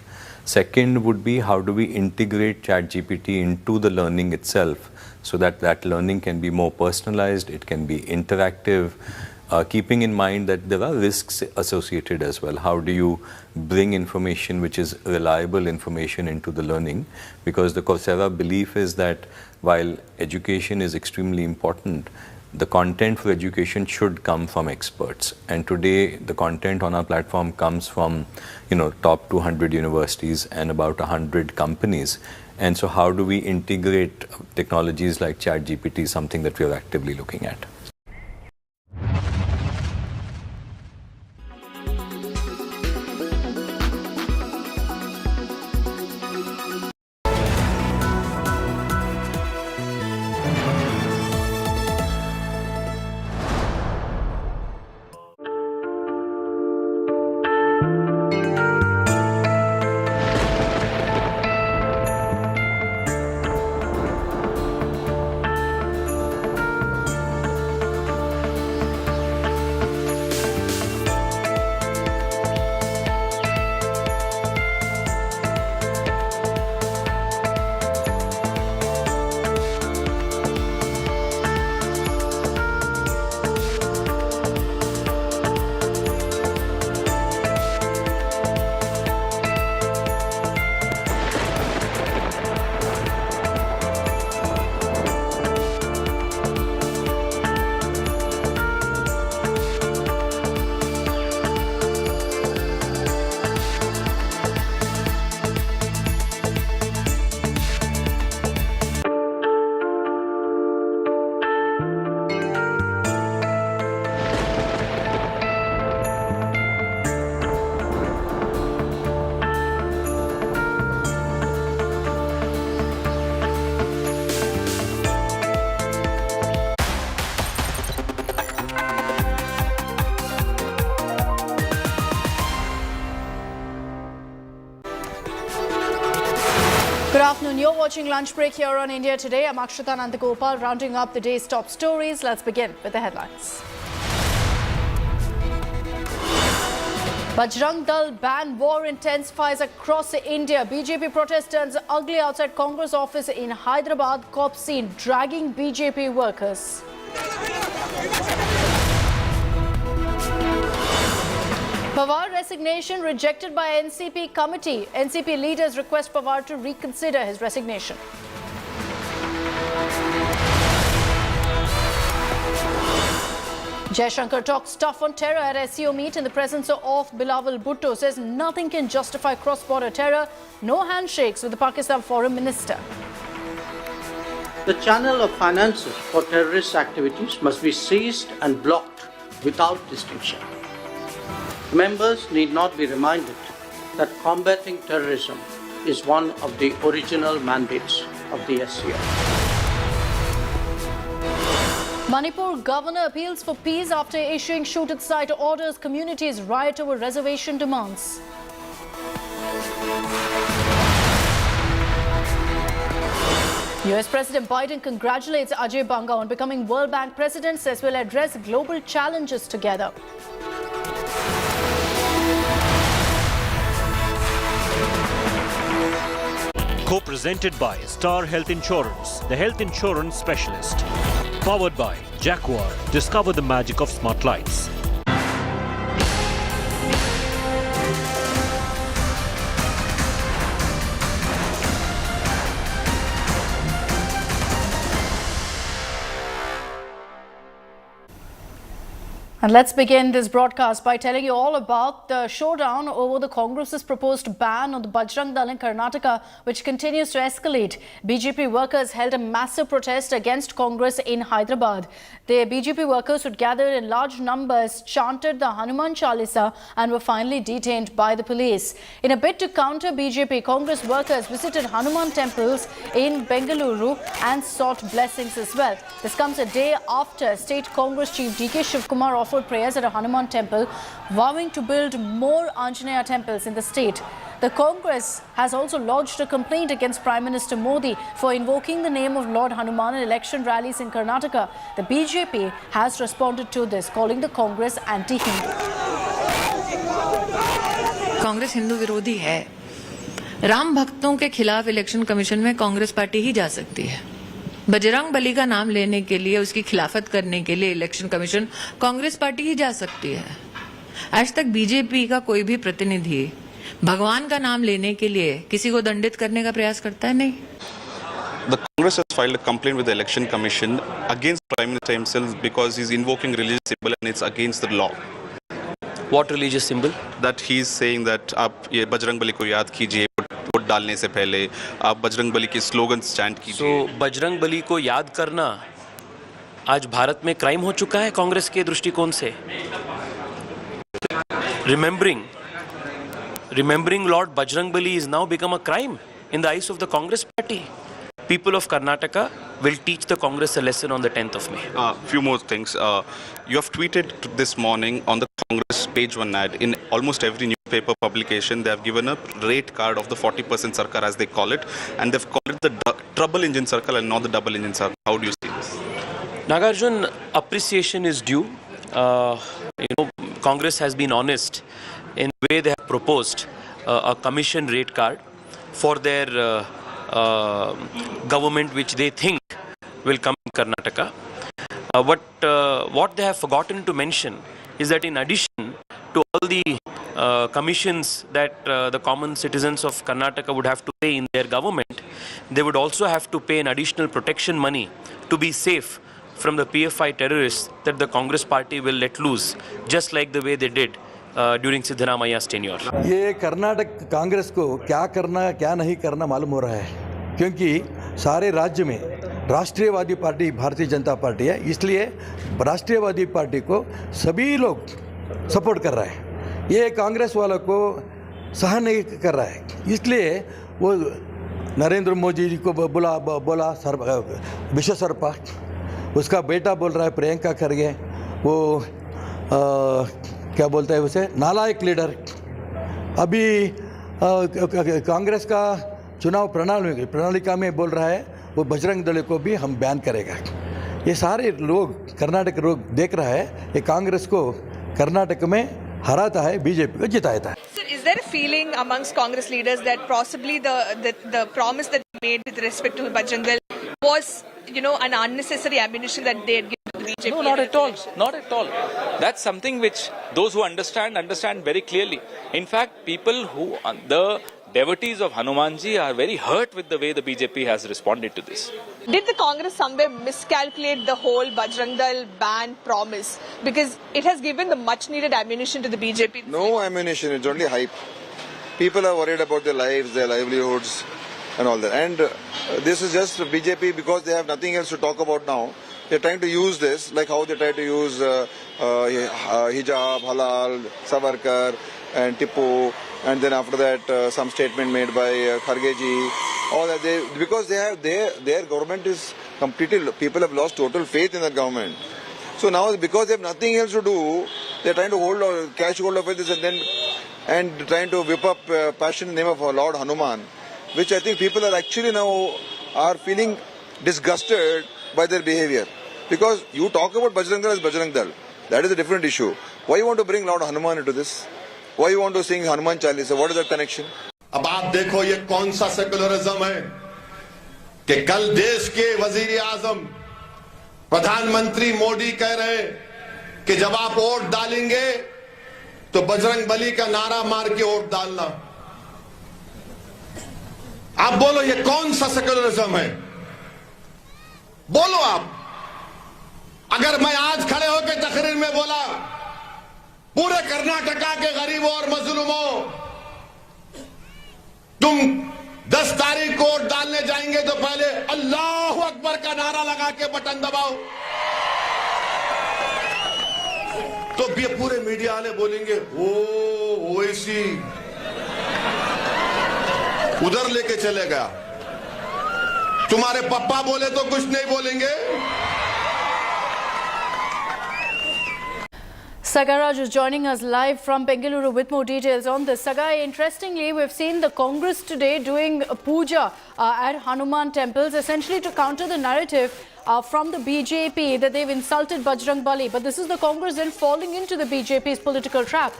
[SPEAKER 4] Second would be, how do we integrate ChatGPT into the learning itself so that that learning can be more personalized, it can be interactive, keeping in mind that there are risks associated as well. How do you bring information which is reliable information into the learning? Because the Coursera belief is that while education is extremely important, the content for education should come from experts. And today, the content on our platform comes from, top 200 universities and about 100 companies. And so how do we integrate technologies like ChatGPT, something that we are actively looking at.
[SPEAKER 7] afternoon. You're watching Lunch Break here on India Today. I'm Akshita Nandagopal, rounding up the day's top stories. Let's begin with the headlines. Bajrang Dal ban war intensifies across India. BJP protest turns ugly outside Congress office in Hyderabad. Cops seen dragging BJP workers. Pawar resignation rejected by NCP committee. NCP leaders request Pawar to reconsider his resignation. Jaishankar talks tough on terror at SCO meet in the presence of Bilawal Bhutto. Says nothing can justify cross-border terror. No handshakes with the Pakistan foreign minister.
[SPEAKER 21] The channel of finances for terrorist activities must be seized and blocked without distinction. Members need not be reminded that combating terrorism is one of the original mandates of the SCO.
[SPEAKER 7] Manipur governor appeals for peace after issuing shoot-at-sight orders. Communities riot over reservation demands. US President Biden congratulates Ajay Banga on becoming World Bank president. Says we'll address global challenges together.
[SPEAKER 3] Co-presented by Star Health Insurance, the health insurance specialist. Powered by Jaguar. Discover the magic of smart lights.
[SPEAKER 7] And let's begin this broadcast by telling you all about the showdown over the Congress's proposed ban on the Bajrang Dal in Karnataka, which continues to escalate. BJP workers held a massive protest against Congress in Hyderabad. The BJP workers, who gathered in large numbers, chanted the Hanuman Chalisa and were finally detained by the police. In a bid to counter BJP, Congress workers visited Hanuman temples in Bengaluru and sought blessings as well. This comes a day after State Congress Chief D.K. Shivkumar offered prayers at a Hanuman temple, vowing to build more Anjaneya temples in the state. The Congress has also lodged a complaint against Prime Minister Modi for invoking the name of Lord Hanuman in election rallies in Karnataka. The BJP has responded to this, calling the Congress anti-Hindu.
[SPEAKER 6] Congress Hindu विरोधी है। राम भक्तों के खिलाफ election commission में Congress party ही जा सकती है। बजरंग बली का नाम लेने के लिए, उसकी खिलाफत करने के लिए इलेक्शन कमीशन कांग्रेस पार्टी ही जा सकती है। आज तक बीजेपी का कोई भी प्रतिनिधि भगवान का नाम लेने के लिए किसी को दंडित करने का प्रयास करता है? नहीं।
[SPEAKER 9] The Congress has filed a complaint with the Election Commission against Prime Minister himself because he's invoking religious symbol and it's against the law.
[SPEAKER 12] What religious symbol?
[SPEAKER 9] That he's saying that आप ये बजरंग बली को याद कीजिए vote डालने से पहले, आप बजरंग बली के स्लोगन्स चैंट कीजिए।
[SPEAKER 12] So बजरंग बली को याद करना आज भारत में क्राइम हो चुका है कांग्रेस के दृष्टिकोण से। Remembering Lord Bajrang Bali is now become a crime in the eyes of the Congress party. People of Karnataka will teach the Congress a lesson on the 10th of May.
[SPEAKER 9] Few more things. You have tweeted this morning on the Congress page one ad. In almost every newspaper publication, they have given a rate card of the 40% Sarkar, as they call it, and they've called it the trouble engine circle and not the double engine circle. How do you see this?
[SPEAKER 12] Nagarjun, appreciation is due. Congress has been honest in the way they have proposed a commission rate card for their government, which they think will come in Karnataka. What they have forgotten to mention is that in addition to all the commissions that the common citizens of Karnataka would have to pay in their government, they would also have to pay an additional protection money to be safe from the PFI terrorists that the Congress party will let loose, just like the way they did during Siddaramaya's tenure.
[SPEAKER 24] ये कर्नाटक कांग्रेस को क्या करना क्या नहीं करना मालूम हो रहा है, क्योंकि सारे राज्य में राष्ट्रीयवादी पार्टी भारतीय जनता पार्टी है, इसलिए राष्ट्रीयवादी पार्टी को सभी लोग सपोर्ट कर रहा है। ये कांग्रेस वालों को सहन नहीं कर रहा है, इसलिए वो नरेंद्र मोदी जी को बोला विश्व सर्पा, उसका बेटा बोल रहा है प्रियंका खरगे, वो क्या बोलता है उसे नालायक लीडर। अभी कांग्रेस का चुनाव प्रणालिका में बोल रहा है वो बजरंग दल को भी हम बैन करेगा। ये सारे लोग कर्नाटक लोग देख रहा है ये कांग्रेस को कर्नाटक में हराता है, बीजेपी को जिताता है।
[SPEAKER 20] Sir, is there a feeling amongst Congress leaders that possibly the promise that they made with respect to Bajrang Dal was, an unnecessary ammunition that they had given to the BJP?
[SPEAKER 5] No, not at all. Not at all. That's something which those who understand very clearly. In fact, people who the devotees of Hanumanji are very hurt with the way the BJP has responded to this.
[SPEAKER 20] Did the Congress somewhere miscalculate the whole Bajrang Dal ban promise? Because it has given the much needed ammunition to the BJP.
[SPEAKER 25] No ammunition, it's only hype. People are worried about their lives, their livelihoods and all that. And this is just BJP because they have nothing else to talk about now. They're trying to use this, like how they try to use hijab, halal, Savarkar and Tippu. And then after that, some statement made by Khargeji. All that because they have their government is completely. People have lost total faith in that government. So now, because they have nothing else to do, they are trying to catch hold of this and trying to whip up passion in the name of Lord Hanuman, which I think people are actually now are feeling disgusted by their behavior. Because you talk about Bajrang Dal as Bajrang Dal, that is a different issue. Why you want to bring Lord Hanuman into this? Why you want to sing Hanuman Chalisa? What is that connection?
[SPEAKER 10] अब आप देखो ये कौन सा secularism है कि कल देश के वजीर आजम प्रधानमंत्री मोदी कह रहे कि जब आप वोट डालेंगे तो बजरंग बली का नारा मार के वोट डालना। आप बोलो ये कौन सा सेकुलरिज्म है? बोलो आप। अगर मैं आज खड़े होकर तकरीर में बोला पूरे कर्नाटका के गरीबों और मजलूमों तुम 10 तारीख को वोट डालने जाएंगे तो पहले अल्लाह अकबर का नारा लगा के बटन दबाओ, तो ये पूरे मीडिया वाले बोलेंगे ओ ओवैसी उधर लेके चले गया। तुम्हारे पप्पा बोले तो कुछ नहीं बोलेंगे।
[SPEAKER 7] Sagaraj is joining us live from Bengaluru with more details on this. Sagai, interestingly, we've seen the Congress today doing a puja at Hanuman temples, essentially to counter the narrative from the BJP that they've insulted Bajrang Bali. But this is the Congress then falling into the BJP's political trap.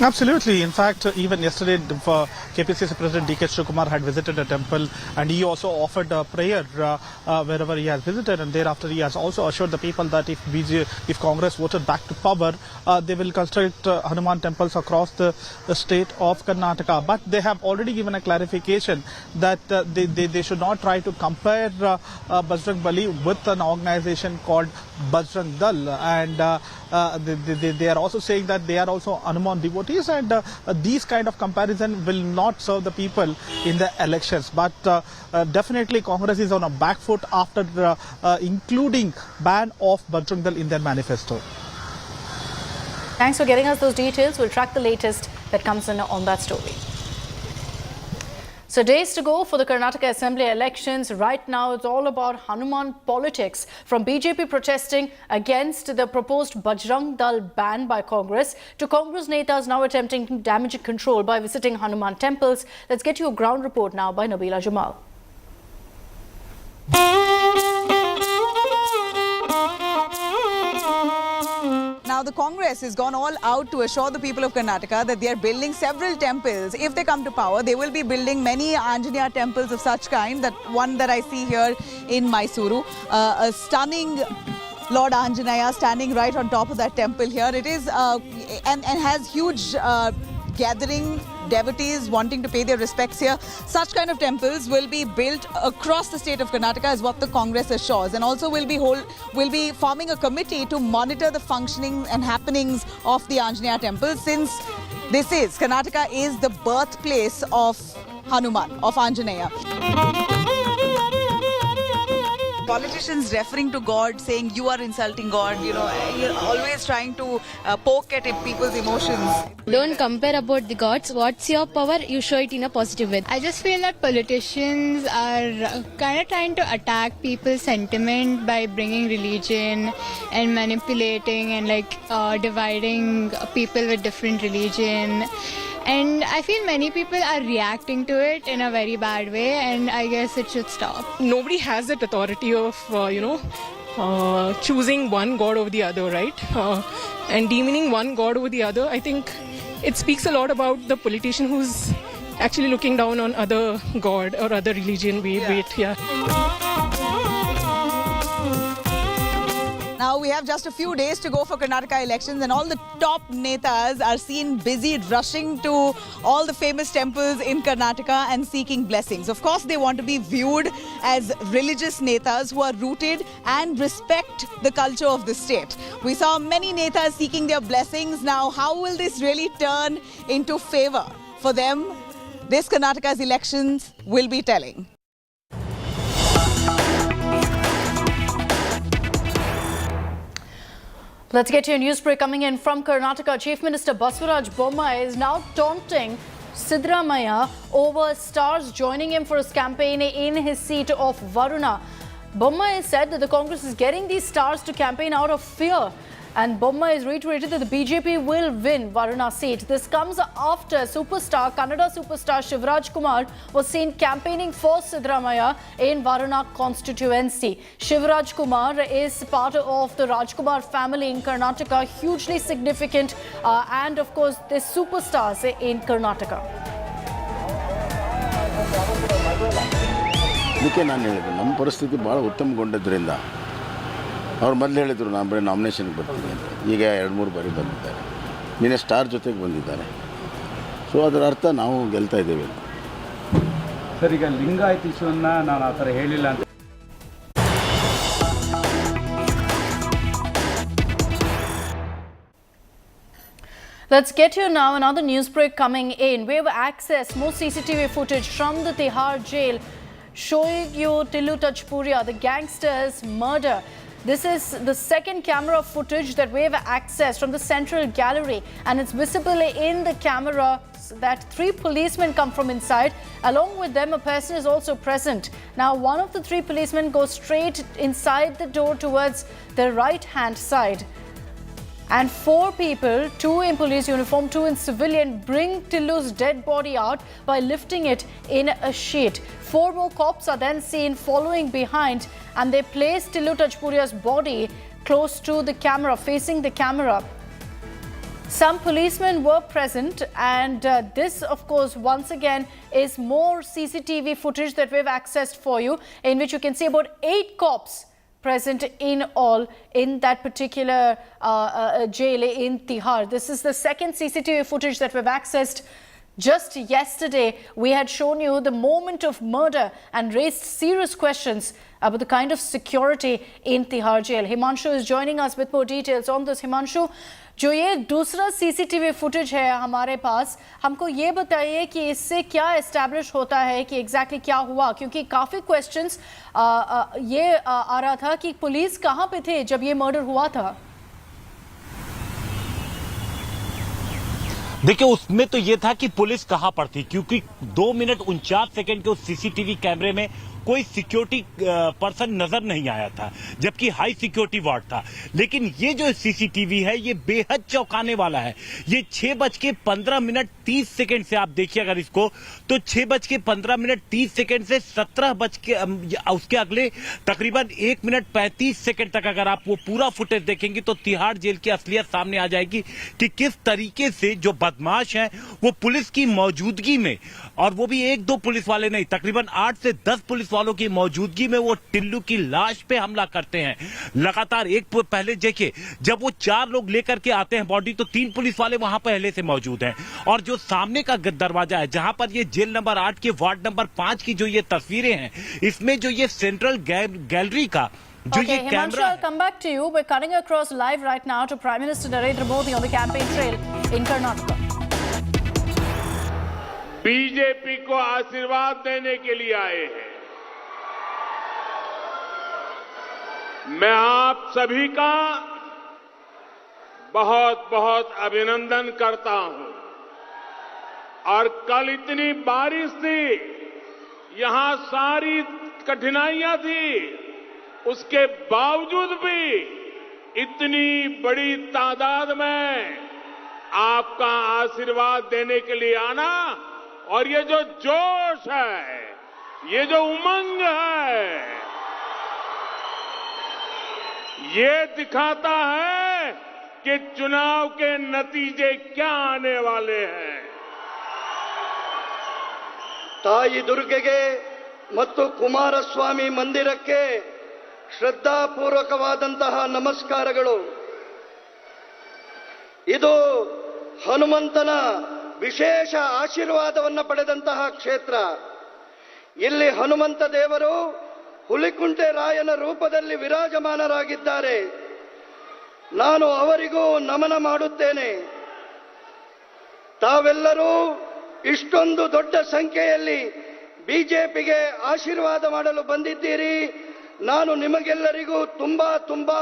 [SPEAKER 15] Absolutely. In fact, even yesterday, KPCC President D.K. Shivakumar had visited a temple and he also offered a prayer wherever he has visited, and thereafter he has also assured the people that if Congress voted back to power, they will construct Hanuman temples across the state of Karnataka. But they have already given a clarification that they should not try to compare Bajrang Bali with an organization called Bajrang Dal, and they are also saying that they are also Hanuman devotees, and these kind of comparison will not serve the people in the elections. But definitely Congress is on a back foot after including ban of Bajrang Dal in their manifesto.
[SPEAKER 7] Thanks for getting us those details. We'll track the latest that comes in on that story. So days to go for the Karnataka Assembly elections. Right now it's all about Hanuman politics, from BJP protesting against the proposed Bajrang Dal ban by Congress to Congress netas now attempting damage control by visiting Hanuman temples. Let's get you a ground report now by Nabila Jamal.
[SPEAKER 18] Now, the Congress has gone all out to assure the people of Karnataka that they are building several temples. If they come to power, they will be building many Anjaneya temples of such kind. That one that I see here in Mysuru, a stunning Lord Anjaneya standing right on top of that temple here. It is and has huge gathering devotees wanting to pay their respects here. Such kind of temples will be built across the state of Karnataka is what the Congress assures, and also will be forming a committee to monitor the functioning and happenings of the Anjaneya temple, since Karnataka is the birthplace of Hanuman, of Anjaneya. politicians referring to God, saying you are insulting God. You know, you're always trying to poke at people's emotions.
[SPEAKER 8] Don't compare about the gods. What's your power? You show it in a positive way. I just feel that politicians are kind of trying to attack people's sentiment by bringing religion and manipulating and dividing people with different religion. And I feel many people are reacting to it in a very bad way, and I guess it should stop.
[SPEAKER 13] Nobody has that authority of, choosing one god over the other, right? And demeaning one god over the other. I think it speaks a lot about the politician who's actually looking down on other god or other religion.
[SPEAKER 18] Now we have just a few days to go for Karnataka elections, and all the top netas are seen busy rushing to all the famous temples in Karnataka and seeking blessings. Of course, they want to be viewed as religious netas who are rooted and respect the culture of the state. We saw many netas seeking their blessings. Now, how will this really turn into favor for them? This Karnataka's elections will be telling.
[SPEAKER 7] Let's get to a news break coming in from Karnataka. Chief Minister Basuraj Bommai is now taunting Siddaramaiah over stars joining him for his campaign in his seat of Varuna. Bommai said that the Congress is getting these stars to campaign out of fear. And Bommai has reiterated that the BJP will win Varuna seat. This comes after Kannada superstar Shivraj Kumar was seen campaigning for Siddaramaiah in Varuna constituency. Shivraj Kumar is part of the Rajkumar family in Karnataka, hugely significant, and of course the superstars in Karnataka.
[SPEAKER 19] ಇದಕ್ಕೆ ನಾನು ಹೇಳಿದೆ ನಮ್ಮ ಪರಿಸ್ಥಿತಿ ಭಾಳ ಉತ್ತಮಗೊಂಡಿದ್ದರಿಂದ ಅವ್ರು ಮೊದಲು ಹೇಳಿದರು ನಾನು ಬರೀ ನಾಮಿನೇಷನ್ಗೆ ಬರ್ತೀನಿ ಅಂತ. ಈಗ 2-3 ಬಾರಿ ಬಂದಿದ್ದಾರೆ. ನಿನ್ನೆ ಸ್ಟಾರ್ ಜೊತೆಗೆ ಬಂದಿದ್ದಾರೆ. ಸೊ ಅದರ ಅರ್ಥ ನಾವು ಗೆಲ್ತಾ ಇದ್ದೇವೆ.
[SPEAKER 22] ಸರ್, ಈಗ ಲಿಂಗಾಯತ್ ಇಶ್ಯೂವನ್ನು ನಾನು ಆ ಥರ ಹೇಳಿಲ್ಲ ಅಂತ.
[SPEAKER 7] Let's get here now another news break coming in. We have accessed more CCTV footage from the Tihar jail showing you Tillu Tajpuria, the gangster's murder. This is the second camera footage that we have accessed from the central gallery, and it's visible in the camera that 3 policemen come from inside. Along with them, a person is also present. Now, one of the 3 policemen goes straight inside the door towards the right-hand side. And 4 people, 2 in police uniform, 2 in civilian, bring Tillu's dead body out by lifting it in a sheet. 4 more cops are then seen following behind, and they place Tillu Tajpuria's body close to the camera, facing the camera. Some policemen were present, and this, of course, once again is more CCTV footage that we've accessed for you, in which you can see about 8 cops present in all in that particular jail in Tihar. This is the second CCTV footage that we've accessed. Just yesterday, we had shown you the moment of murder and raised serious questions about the kind of security in Tihar jail. Himanshu is joining us with more details on this. Himanshu, जो ये दूसरा CCTV footage है हमारे पास, हमको ये बताइए कि इससे क्या एस्टैब्लिश होता है कि एग्जैक्टली क्या हुआ, क्योंकि काफ़ी क्वेश्चंस ये आ रहा था कि पुलिस कहाँ पे थे जब ये मर्डर हुआ था।
[SPEAKER 23] देखिए, उसमें तो ये था कि पुलिस कहाँ पर थी, क्योंकि 2 मिनट 49 सेकंड के उस सीसीटीवी कैमरे में कोई सिक्योरिटी पर्सन नजर नहीं आया था, जबकि हाई सिक्योरिटी वार्ड था। लेकिन ये जो सीसीटीवी है ये बेहद चौंकाने वाला है। ये 6:15 से आप देखिए अगर इसको, तो 6:15 से 17 उसके अगले तकरीबन 1:35 तक अगर आप वो पूरा फुटेज देखेंगे तो तिहाड़ जेल की असलियत सामने आ जाएगी कि किस तरीके से जो बदमाश हैं वो पुलिस की मौजूदगी में, और वो भी 1-2 पुलिस वाले नहीं, तकरीबन 8 से 10 पुलिस वालों की मौजूदगी में वो टिल्लू की लाश पे हमला करते हैं। लगातार पहले देखिए, जब वो 4 लोग लेकर के आते हैं बॉडी, तो 3 पुलिस वाले वहां पहले से मौजूद हैं, और जो सामने का दरवाजा है जहां पर ये जेल नंबर 8 के वार्ड नंबर 5 की जो ये तस्वीरें हैं, इसमें जो ये सेंट्रल गैलरी का जो ये camera,
[SPEAKER 7] I'll come back to you. We're cutting across live right now to Prime Minister Narendra Modi on the campaign trail in Karnataka.
[SPEAKER 26] BJP को आशीर्वाद देने के लिए आए हैं।
[SPEAKER 1] मैं आप सभी का बहुत बहुत अभिनंदन करता हूं। और कल इतनी बारिश थी, यहां सारी कठिनाइयां थी, उसके बावजूद भी इतनी बड़ी तादाद में आपका आशीर्वाद देने के लिए आना, और ये जो जोश है, ये जो उमंग है, ये दिखाता है कि चुनाव के नतीजे क्या आने वाले हैं।
[SPEAKER 11] ತಾಯಿ ದುರ್ಗೆಗೆ ಮತ್ತು ಕುಮಾರಸ್ವಾಮಿ ಮಂದಿರಕ್ಕೆ ಶ್ರದ್ಧಾಪೂರ್ವಕವಾದಂತಹ ನಮಸ್ಕಾರಗಳು. ಇದು ಹನುಮಂತನ ವಿಶೇಷ ಆಶೀರ್ವಾದವನ್ನು ಪಡೆದಂತಹ ಕ್ಷೇತ್ರ. ಇಲ್ಲಿ ಹನುಮಂತ ದೇವರು ಹುಲಿಕುಂಟೆ ರಾಯನ ರೂಪದಲ್ಲಿ ವಿರಾಜಮಾನರಾಗಿದ್ದಾರೆ. ನಾನು ಅವರಿಗೂ ನಮನ ಮಾಡುತ್ತೇನೆ. ತಾವೆಲ್ಲರೂ ಇಷ್ಟೊಂದು ದೊಡ್ಡ ಸಂಖ್ಯೆಯಲ್ಲಿ ಬಿಜೆಪಿಗೆ ಆಶೀರ್ವಾದ ಮಾಡಲು ಬಂದಿದ್ದೀರಿ. ನಾನು ನಿಮಗೆಲ್ಲರಿಗೂ ತುಂಬಾ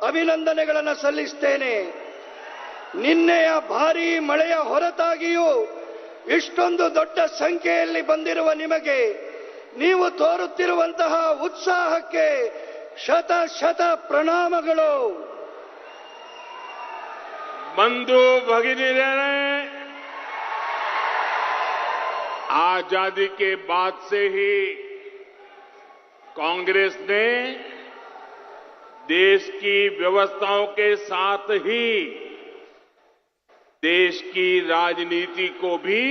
[SPEAKER 11] ಅಭಿನಂದನೆಗಳನ್ನು ಸಲ್ಲಿಸ್ತೇನೆ. ನಿನ್ನೆಯ ಭಾರೀ ಮಳೆಯ ಹೊರತಾಗಿಯೂ ಇಷ್ಟೊಂದು ದೊಡ್ಡ ಸಂಖ್ಯೆಯಲ್ಲಿ ಬಂದಿರುವ ನಿಮಗೆ, ನೀವು ತೋರುತ್ತಿರುವಂತಹ ಉತ್ಸಾಹಕ್ಕೆ ಶತ ಪ್ರಣಾಮಗಳು.
[SPEAKER 1] बंधु भगिनीरे, आजादी के बाद से ही कांग्रेस ने देश की व्यवस्थाओं के साथ ही देश की राजनीति को भी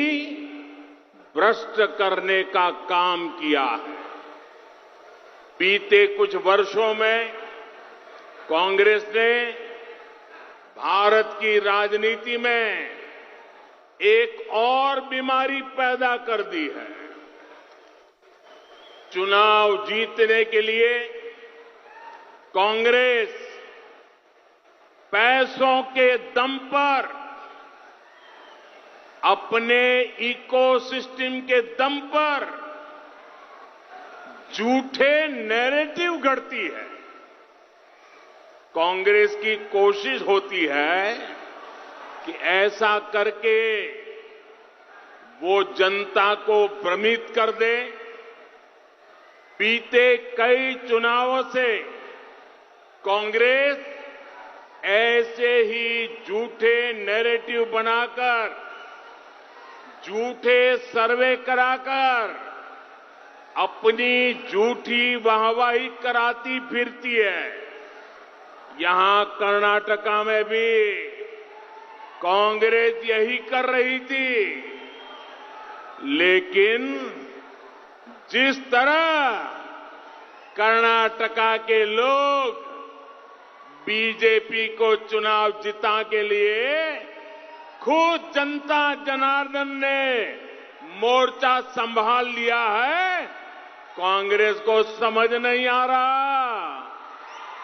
[SPEAKER 1] भ्रष्ट करने का काम किया है। बीते कुछ वर्षों में कांग्रेस ने भारत की राजनीति में एक और बीमारी पैदा कर दी है। चुनाव जीतने के लिए कांग्रेस पैसों के दम पर, अपने इकोसिस्टम के दम पर झूठे नैरेटिव गढ़ती है। कांग्रेस की कोशिश होती है कि ऐसा करके वो जनता को भ्रमित कर दे। बीते कई चुनावों से कांग्रेस ऐसे ही झूठे नैरेटिव बनाकर, झूठे सर्वे कराकर अपनी झूठी वाहवाही कराती फिरती है। यहां कर्नाटका में भी कांग्रेस यही कर रही थी। लेकिन जिस तरह कर्नाटका के लोग बीजेपी को चुनाव जिता के लिए खुद जनता जनार्दन ने मोर्चा संभाल लिया है, कांग्रेस को समझ नहीं आ रहा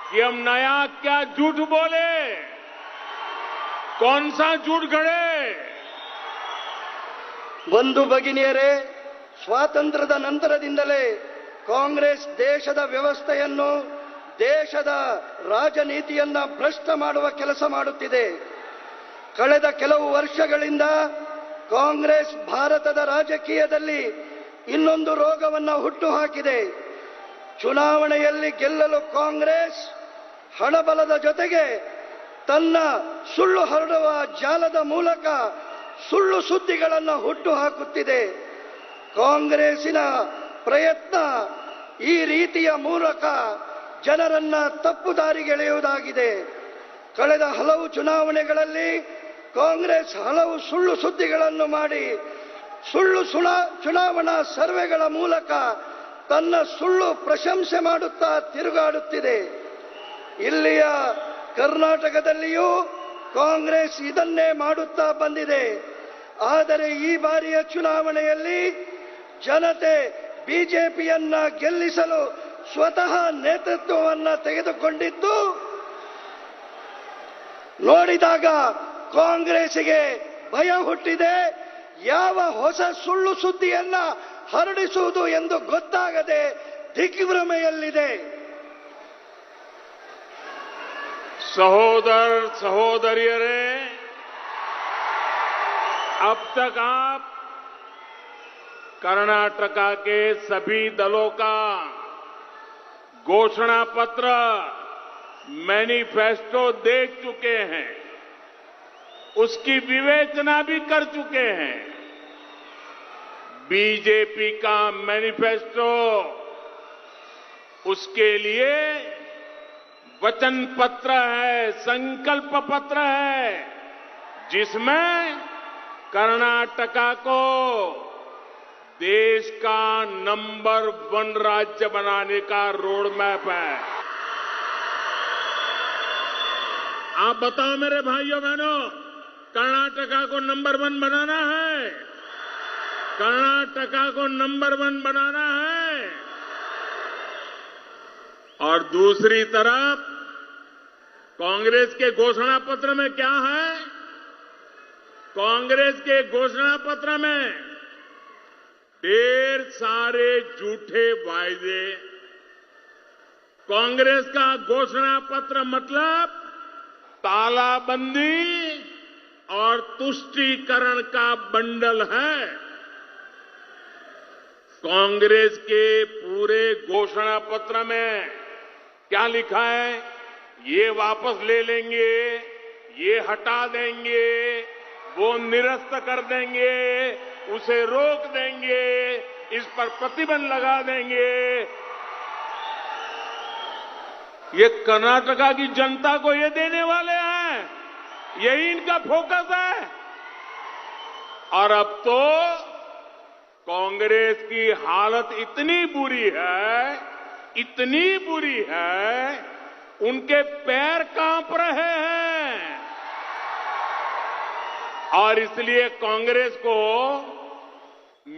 [SPEAKER 1] कि हम नया क्या झूठ बोले, कौन सा झूठ गढ़े।
[SPEAKER 11] ಬಂಧು ಭಗಿನಿಯರೇ, ಸ್ವಾತಂತ್ರ್ಯದ ನಂತರದಿಂದಲೇ ಕಾಂಗ್ರೆಸ್ ದೇಶದ ವ್ಯವಸ್ಥೆಯನ್ನು, ದೇಶದ ರಾಜನೀತಿಯನ್ನ ಭ್ರಷ್ಟ ಮಾಡುವ ಕೆಲಸ ಮಾಡುತ್ತಿದೆ. ಕಳೆದ ಕೆಲವು ವರ್ಷಗಳಿಂದ ಕಾಂಗ್ರೆಸ್ ಭಾರತದ ರಾಜಕೀಯದಲ್ಲಿ ಇನ್ನೊಂದು ರೋಗವನ್ನು ಹುಟ್ಟುಹಾಕಿದೆ. ಚುನಾವಣೆಯಲ್ಲಿ ಗೆಲ್ಲಲು ಕಾಂಗ್ರೆಸ್ ಹಣಬಲದ ಜೊತೆಗೆ ತನ್ನ ಸುಳ್ಳು ಹರಡುವ ಜಾಲದ ಮೂಲಕ ಸುಳ್ಳು ಸುದ್ದಿಗಳನ್ನು ಹುಟ್ಟುಹಾಕುತ್ತಿದೆ. ಕಾಂಗ್ರೆಸ್ಸಿನ ಪ್ರಯತ್ನ ಈ ರೀತಿಯ ಮೂಲಕ ಜನರನ್ನ ತಪ್ಪು ದಾರಿಗೆಳೆಯುವುದಾಗಿದೆ. ಕಳೆದ ಹಲವು ಚುನಾವಣೆಗಳಲ್ಲಿ ಕಾಂಗ್ರೆಸ್ ಹಲವು ಸುಳ್ಳು ಸುದ್ದಿಗಳನ್ನು ಮಾಡಿ, ಸುಳ್ಳು ಚುನಾವಣಾ ಸರ್ವೆಗಳ ಮೂಲಕ ತನ್ನ ಸುಳ್ಳು ಪ್ರಶಂಸೆ ಮಾಡುತ್ತಾ ತಿರುಗಾಡುತ್ತಿದೆ. ಇಲ್ಲಿಯ ಕರ್ನಾಟಕದಲ್ಲಿಯೂ ಕಾಂಗ್ರೆಸ್ ಇದನ್ನೇ ಮಾಡುತ್ತಾ ಬಂದಿದೆ. ಆದರೆ ಈ ಬಾರಿಯ ಚುನಾವಣೆಯಲ್ಲಿ ಜನತೆ ಬಿಜೆಪಿಯನ್ನ ಗೆಲ್ಲಿಸಲು ಸ್ವತಃ ನೇತೃತ್ವವನ್ನು ತೆಗೆದುಕೊಂಡಿದ್ದು ನೋಡಿದಾಗ ಕಾಂಗ್ರೆಸ್ಸಿಗೆ ಭಯ ಹುಟ್ಟಿದೆ. ಯಾವ ಹೊಸ ಸುಳ್ಳು ಸುದ್ದಿಯನ್ನ ಹರಡಿಸುವುದು ಎಂದು ಗೊತ್ತಾಗದೆ ದಿಗ್ಭ್ರಮೆಯಲ್ಲಿದೆ.
[SPEAKER 1] सहोदर सहोदरियरे, अब तक आप कर्नाटका के सभी दलों का घोषणा पत्र मैनिफेस्टो देख चुके हैं, उसकी विवेचना भी कर चुके हैं। बीजेपी का मैनिफेस्टो उसके लिए वचन पत्र है, संकल्प पत्र है, जिसमें कर्नाटका को देश का नंबर 1 राज्य बनाने का रोड मैप है। आप बताओ मेरे भाइयों बहनों, कर्नाटका को नंबर 1 बनाना है? कर्नाटका को नंबर 1 बनाना है। और दूसरी तरफ कांग्रेस के घोषणा पत्र में क्या है? कांग्रेस के घोषणा पत्र में ढेर सारे झूठे वायदे। कांग्रेस का घोषणा पत्र मतलब तालाबंदी और तुष्टीकरण का बंडल है। कांग्रेस के पूरे घोषणा पत्र में क्या लिखा है? ये वापस ले लेंगे, ये हटा देंगे, वो निरस्त कर देंगे, उसे रोक देंगे, इस पर प्रतिबंध लगा देंगे। ये कर्नाटका की जनता को ये देने वाले हैं, यही इनका फोकस है। और अब तो कांग्रेस की हालत इतनी बुरी है, इतनी बुरी है, उनके पैर कांप रहे हैं। और इसलिए कांग्रेस को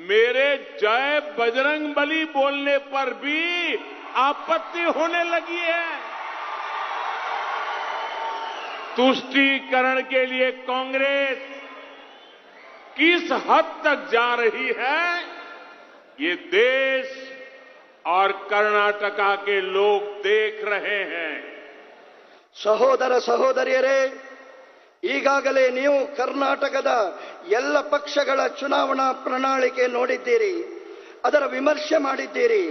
[SPEAKER 1] मेरे जय बजरंग बली बोलने पर भी आपत्ति होने लगी है। तुष्टीकरण के लिए कांग्रेस किस हद तक जा रही है, ये देश और कर्नाटका के लोग देख रहे हैं।
[SPEAKER 11] ಸಹೋದರ ಸಹೋದರಿಯರೇ, ಈಗಾಗಲೇ ನೀವು ಕರ್ನಾಟಕದ ಎಲ್ಲ ಪಕ್ಷಗಳ ಚುನಾವಣಾ ಪ್ರಣಾಳಿಕೆ ನೋಡಿದ್ದೀರಿ, ಅದರ ವಿಮರ್ಶೆ ಮಾಡಿದ್ದೀರಿ.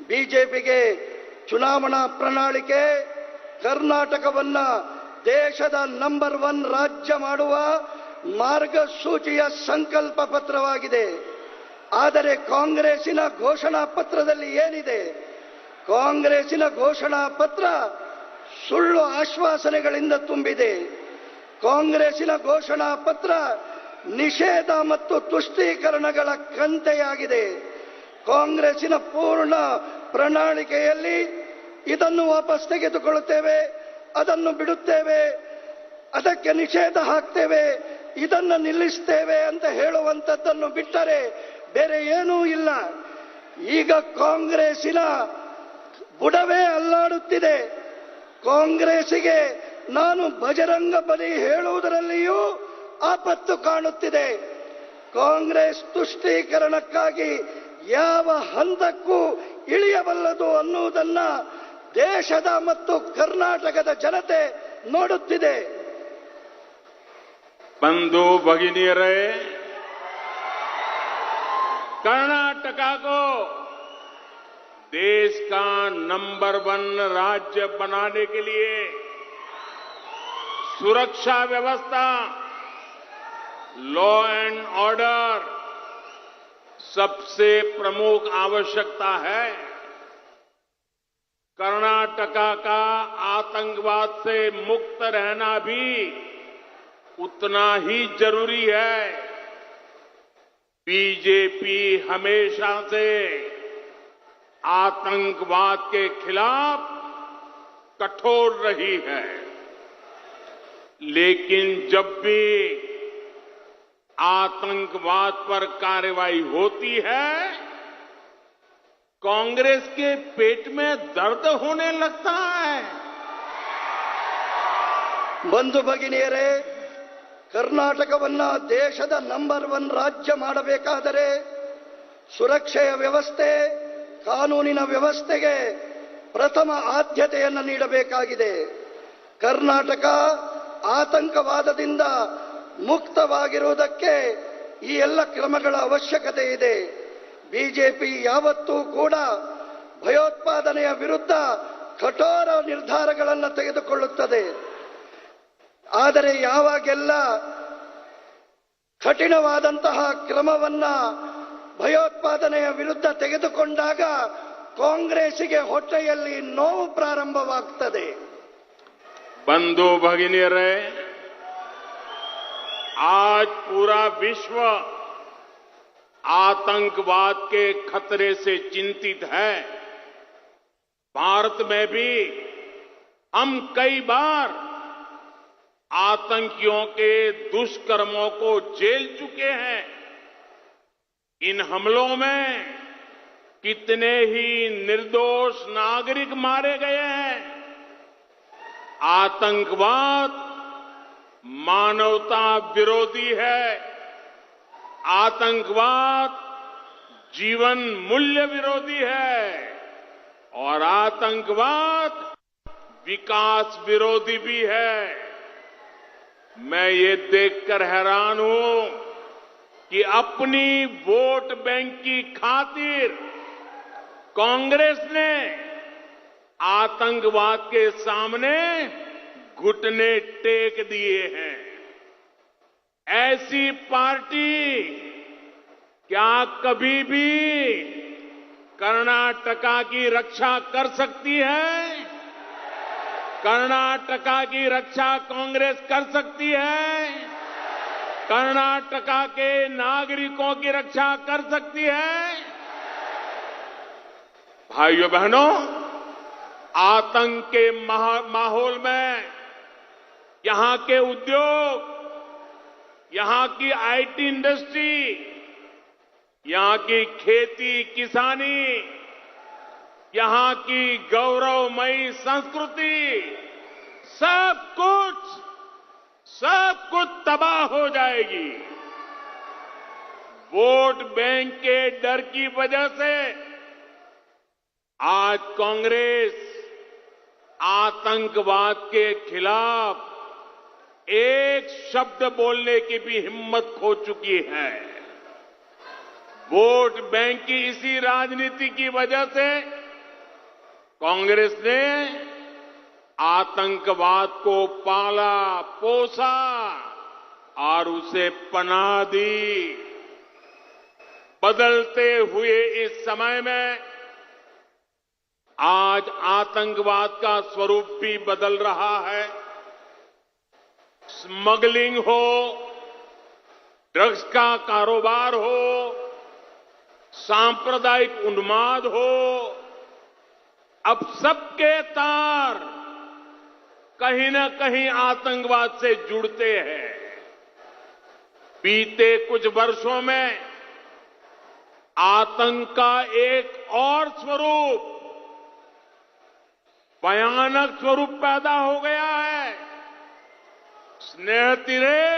[SPEAKER 11] ಬಿಜೆಪಿಗೆ ಚುನಾವಣಾ ಪ್ರಣಾಳಿಕೆ ಕರ್ನಾಟಕವನ್ನ ದೇಶದ ನಂಬರ್ 1 ರಾಜ್ಯ ಮಾಡುವ ಮಾರ್ಗಸೂಚಿಯ ಸಂಕಲ್ಪ ಪತ್ರವಾಗಿದೆ. ಆದರೆ ಕಾಂಗ್ರೆಸ್ಸಿನ ಘೋಷಣಾ ಪತ್ರದಲ್ಲಿ ಏನಿದೆ? ಕಾಂಗ್ರೆಸ್ಸಿನ ಘೋಷಣಾ ಪತ್ರ ಸುಳ್ಳು ಆಶ್ವಾಸನೆಗಳಿಂದ ತುಂಬಿದೆ. ಕಾಂಗ್ರೆಸ್ಸಿನ ಘೋಷಣಾ ಪತ್ರ ನಿಷೇಧ ಮತ್ತು ತುಷ್ಟೀಕರಣಗಳ ಕಂತೆಯಾಗಿದೆ. ಕಾಂಗ್ರೆಸ್ಸಿನ ಪೂರ್ಣ ಪ್ರಣಾಳಿಕೆಯಲ್ಲಿ ಇದನ್ನು ವಾಪಸ್ ತೆಗೆದುಕೊಳ್ಳುತ್ತೇವೆ, ಅದನ್ನು ಬಿಡುತ್ತೇವೆ, ಅದಕ್ಕೆ ನಿಷೇಧ ಹಾಕ್ತೇವೆ, ಇದನ್ನು ನಿಲ್ಲಿಸ್ತೇವೆ ಅಂತ ಹೇಳುವಂಥದ್ದನ್ನು ಬಿಟ್ಟರೆ ಬೇರೆ ಏನೂ ಇಲ್ಲ. ಈಗ ಕಾಂಗ್ರೆಸ್ಸಿನ ಬುಡವೇ ಅಲ್ಲಾಡುತ್ತಿದೆ. ಕಾಂಗ್ರೆಸ್ಸಿಗೆ ನಾನು ಬಜರಂಗ ಬಲಿ ಹೇಳುವುದರಲ್ಲಿಯೂ ಆಪತ್ತು ಕಾಣುತ್ತಿದೆ. ಕಾಂಗ್ರೆಸ್ ತುಷ್ಟೀಕರಣಕ್ಕಾಗಿ ಯಾವ ಹಂತಕ್ಕೂ ಇಳಿಯಬಲ್ಲದು ಅನ್ನುವುದನ್ನ ದೇಶದ ಮತ್ತು ಕರ್ನಾಟಕದ ಜನತೆ ನೋಡುತ್ತಿದೆ.
[SPEAKER 1] बंधु भगिनियरे, कर्नाटका को देश का नंबर 1 राज्य बनाने के लिए सुरक्षा व्यवस्था, लॉ एंड ऑर्डर सबसे प्रमुख आवश्यकता है। कर्नाटका का आतंकवाद से मुक्त रहना भी उतना ही जरूरी है। बीजेपी हमेशा से आतंकवाद के खिलाफ कठोर रही है, लेकिन जब भी आतंकवाद पर कार्रवाई होती है, कांग्रेस के पेट में दर्द होने लगता है।
[SPEAKER 11] ಬಂಧು ಭಗಿನಿಯರೇ, ಕರ್ನಾಟಕವನ್ನ ದೇಶದ ನಂಬರ್ 1 ರಾಜ್ಯ ಮಾಡಬೇಕಾದರೆ ಸುರಕ್ಷೆಯ ವ್ಯವಸ್ಥೆ, ಕಾನೂನಿನ ವ್ಯವಸ್ಥೆಗೆ ಪ್ರಥಮ ಆದ್ಯತೆಯನ್ನು ನೀಡಬೇಕಾಗಿದೆ. ಕರ್ನಾಟಕ ಆತಂಕವಾದದಿಂದ ಮುಕ್ತವಾಗಿರುವುದಕ್ಕೆ ಈ ಎಲ್ಲ ಕ್ರಮಗಳ ಅವಶ್ಯಕತೆ ಇದೆ. ಬಿಜೆಪಿ ಯಾವತ್ತೂ ಕೂಡ ಭಯೋತ್ಪಾದನೆಯ ವಿರುದ್ಧ ಕಠೋರ ನಿರ್ಧಾರಗಳನ್ನು ತೆಗೆದುಕೊಳ್ಳುತ್ತದೆ. ಆದರೆ ಯಾವಾಗೆಲ್ಲ ಕಠಿಣವಾದಂತಹ ಕ್ರಮವನ್ನ ಭಯೋತ್ಪಾದನೆಯ ವಿರುದ್ಧ ತೆಗೆದುಕೊಂಡಾಗ ಕಾಂಗ್ರೆಸ್ಸಿಗೆ ಹೊಟ್ಟೆಯಲ್ಲಿ ನೋವು ಪ್ರಾರಂಭವಾಗುತ್ತದೆ.
[SPEAKER 1] बंधु भगिनीरे, आज पूरा विश्व आतंकवाद के खतरे से चिंतित है. भारत में भी हम कई बार आतंकियों के दुष्कर्मों को झेल चुके हैं. इन हमलों में कितने ही निर्दोष नागरिक मारे गए हैं. आतंकवाद मानवता विरोधी है. आतंकवाद जीवन मूल्य विरोधी है और आतंकवाद विकास विरोधी भी है. मैं ये देखकर हैरान हूं कि अपनी वोट बैंक की खातिर कांग्रेस ने आतंकवाद के सामने घुटने टेक दिए हैं. ऐसी पार्टी क्या कभी भी कर्नाटका की रक्षा कर सकती है? कर्नाटका की रक्षा कांग्रेस कर सकती है? कर्नाटका के नागरिकों की रक्षा कर सकती है? भाइयों बहनों, आतंक के माहौल में यहां के उद्योग, यहां की आईटी इंडस्ट्री, यहां की खेती किसानी, यहां की गौरवमयी संस्कृति, सब कुछ तबाह हो जाएगी. वोट बैंक के डर की वजह से आज कांग्रेस आतंकवाद के खिलाफ एक शब्द बोलने की भी हिम्मत खो चुकी है. वोट बैंक की इसी राजनीति की वजह से कांग्रेस ने आतंकवाद को पाला पोसा और उसे पनाह दी. बदलते हुए इस समय में आज आतंकवाद का स्वरूप भी बदल रहा है. स्मगलिंग हो, ड्रग्स का कारोबार हो, सांप्रदायिक उन्माद हो, अब सबके तार कहीं न कहीं आतंकवाद से जुड़ते हैं. बीते कुछ वर्षों में आतंक का एक और स्वरूप, भयानक स्वरूप पैदा हो गया है. स्नेहतिरे,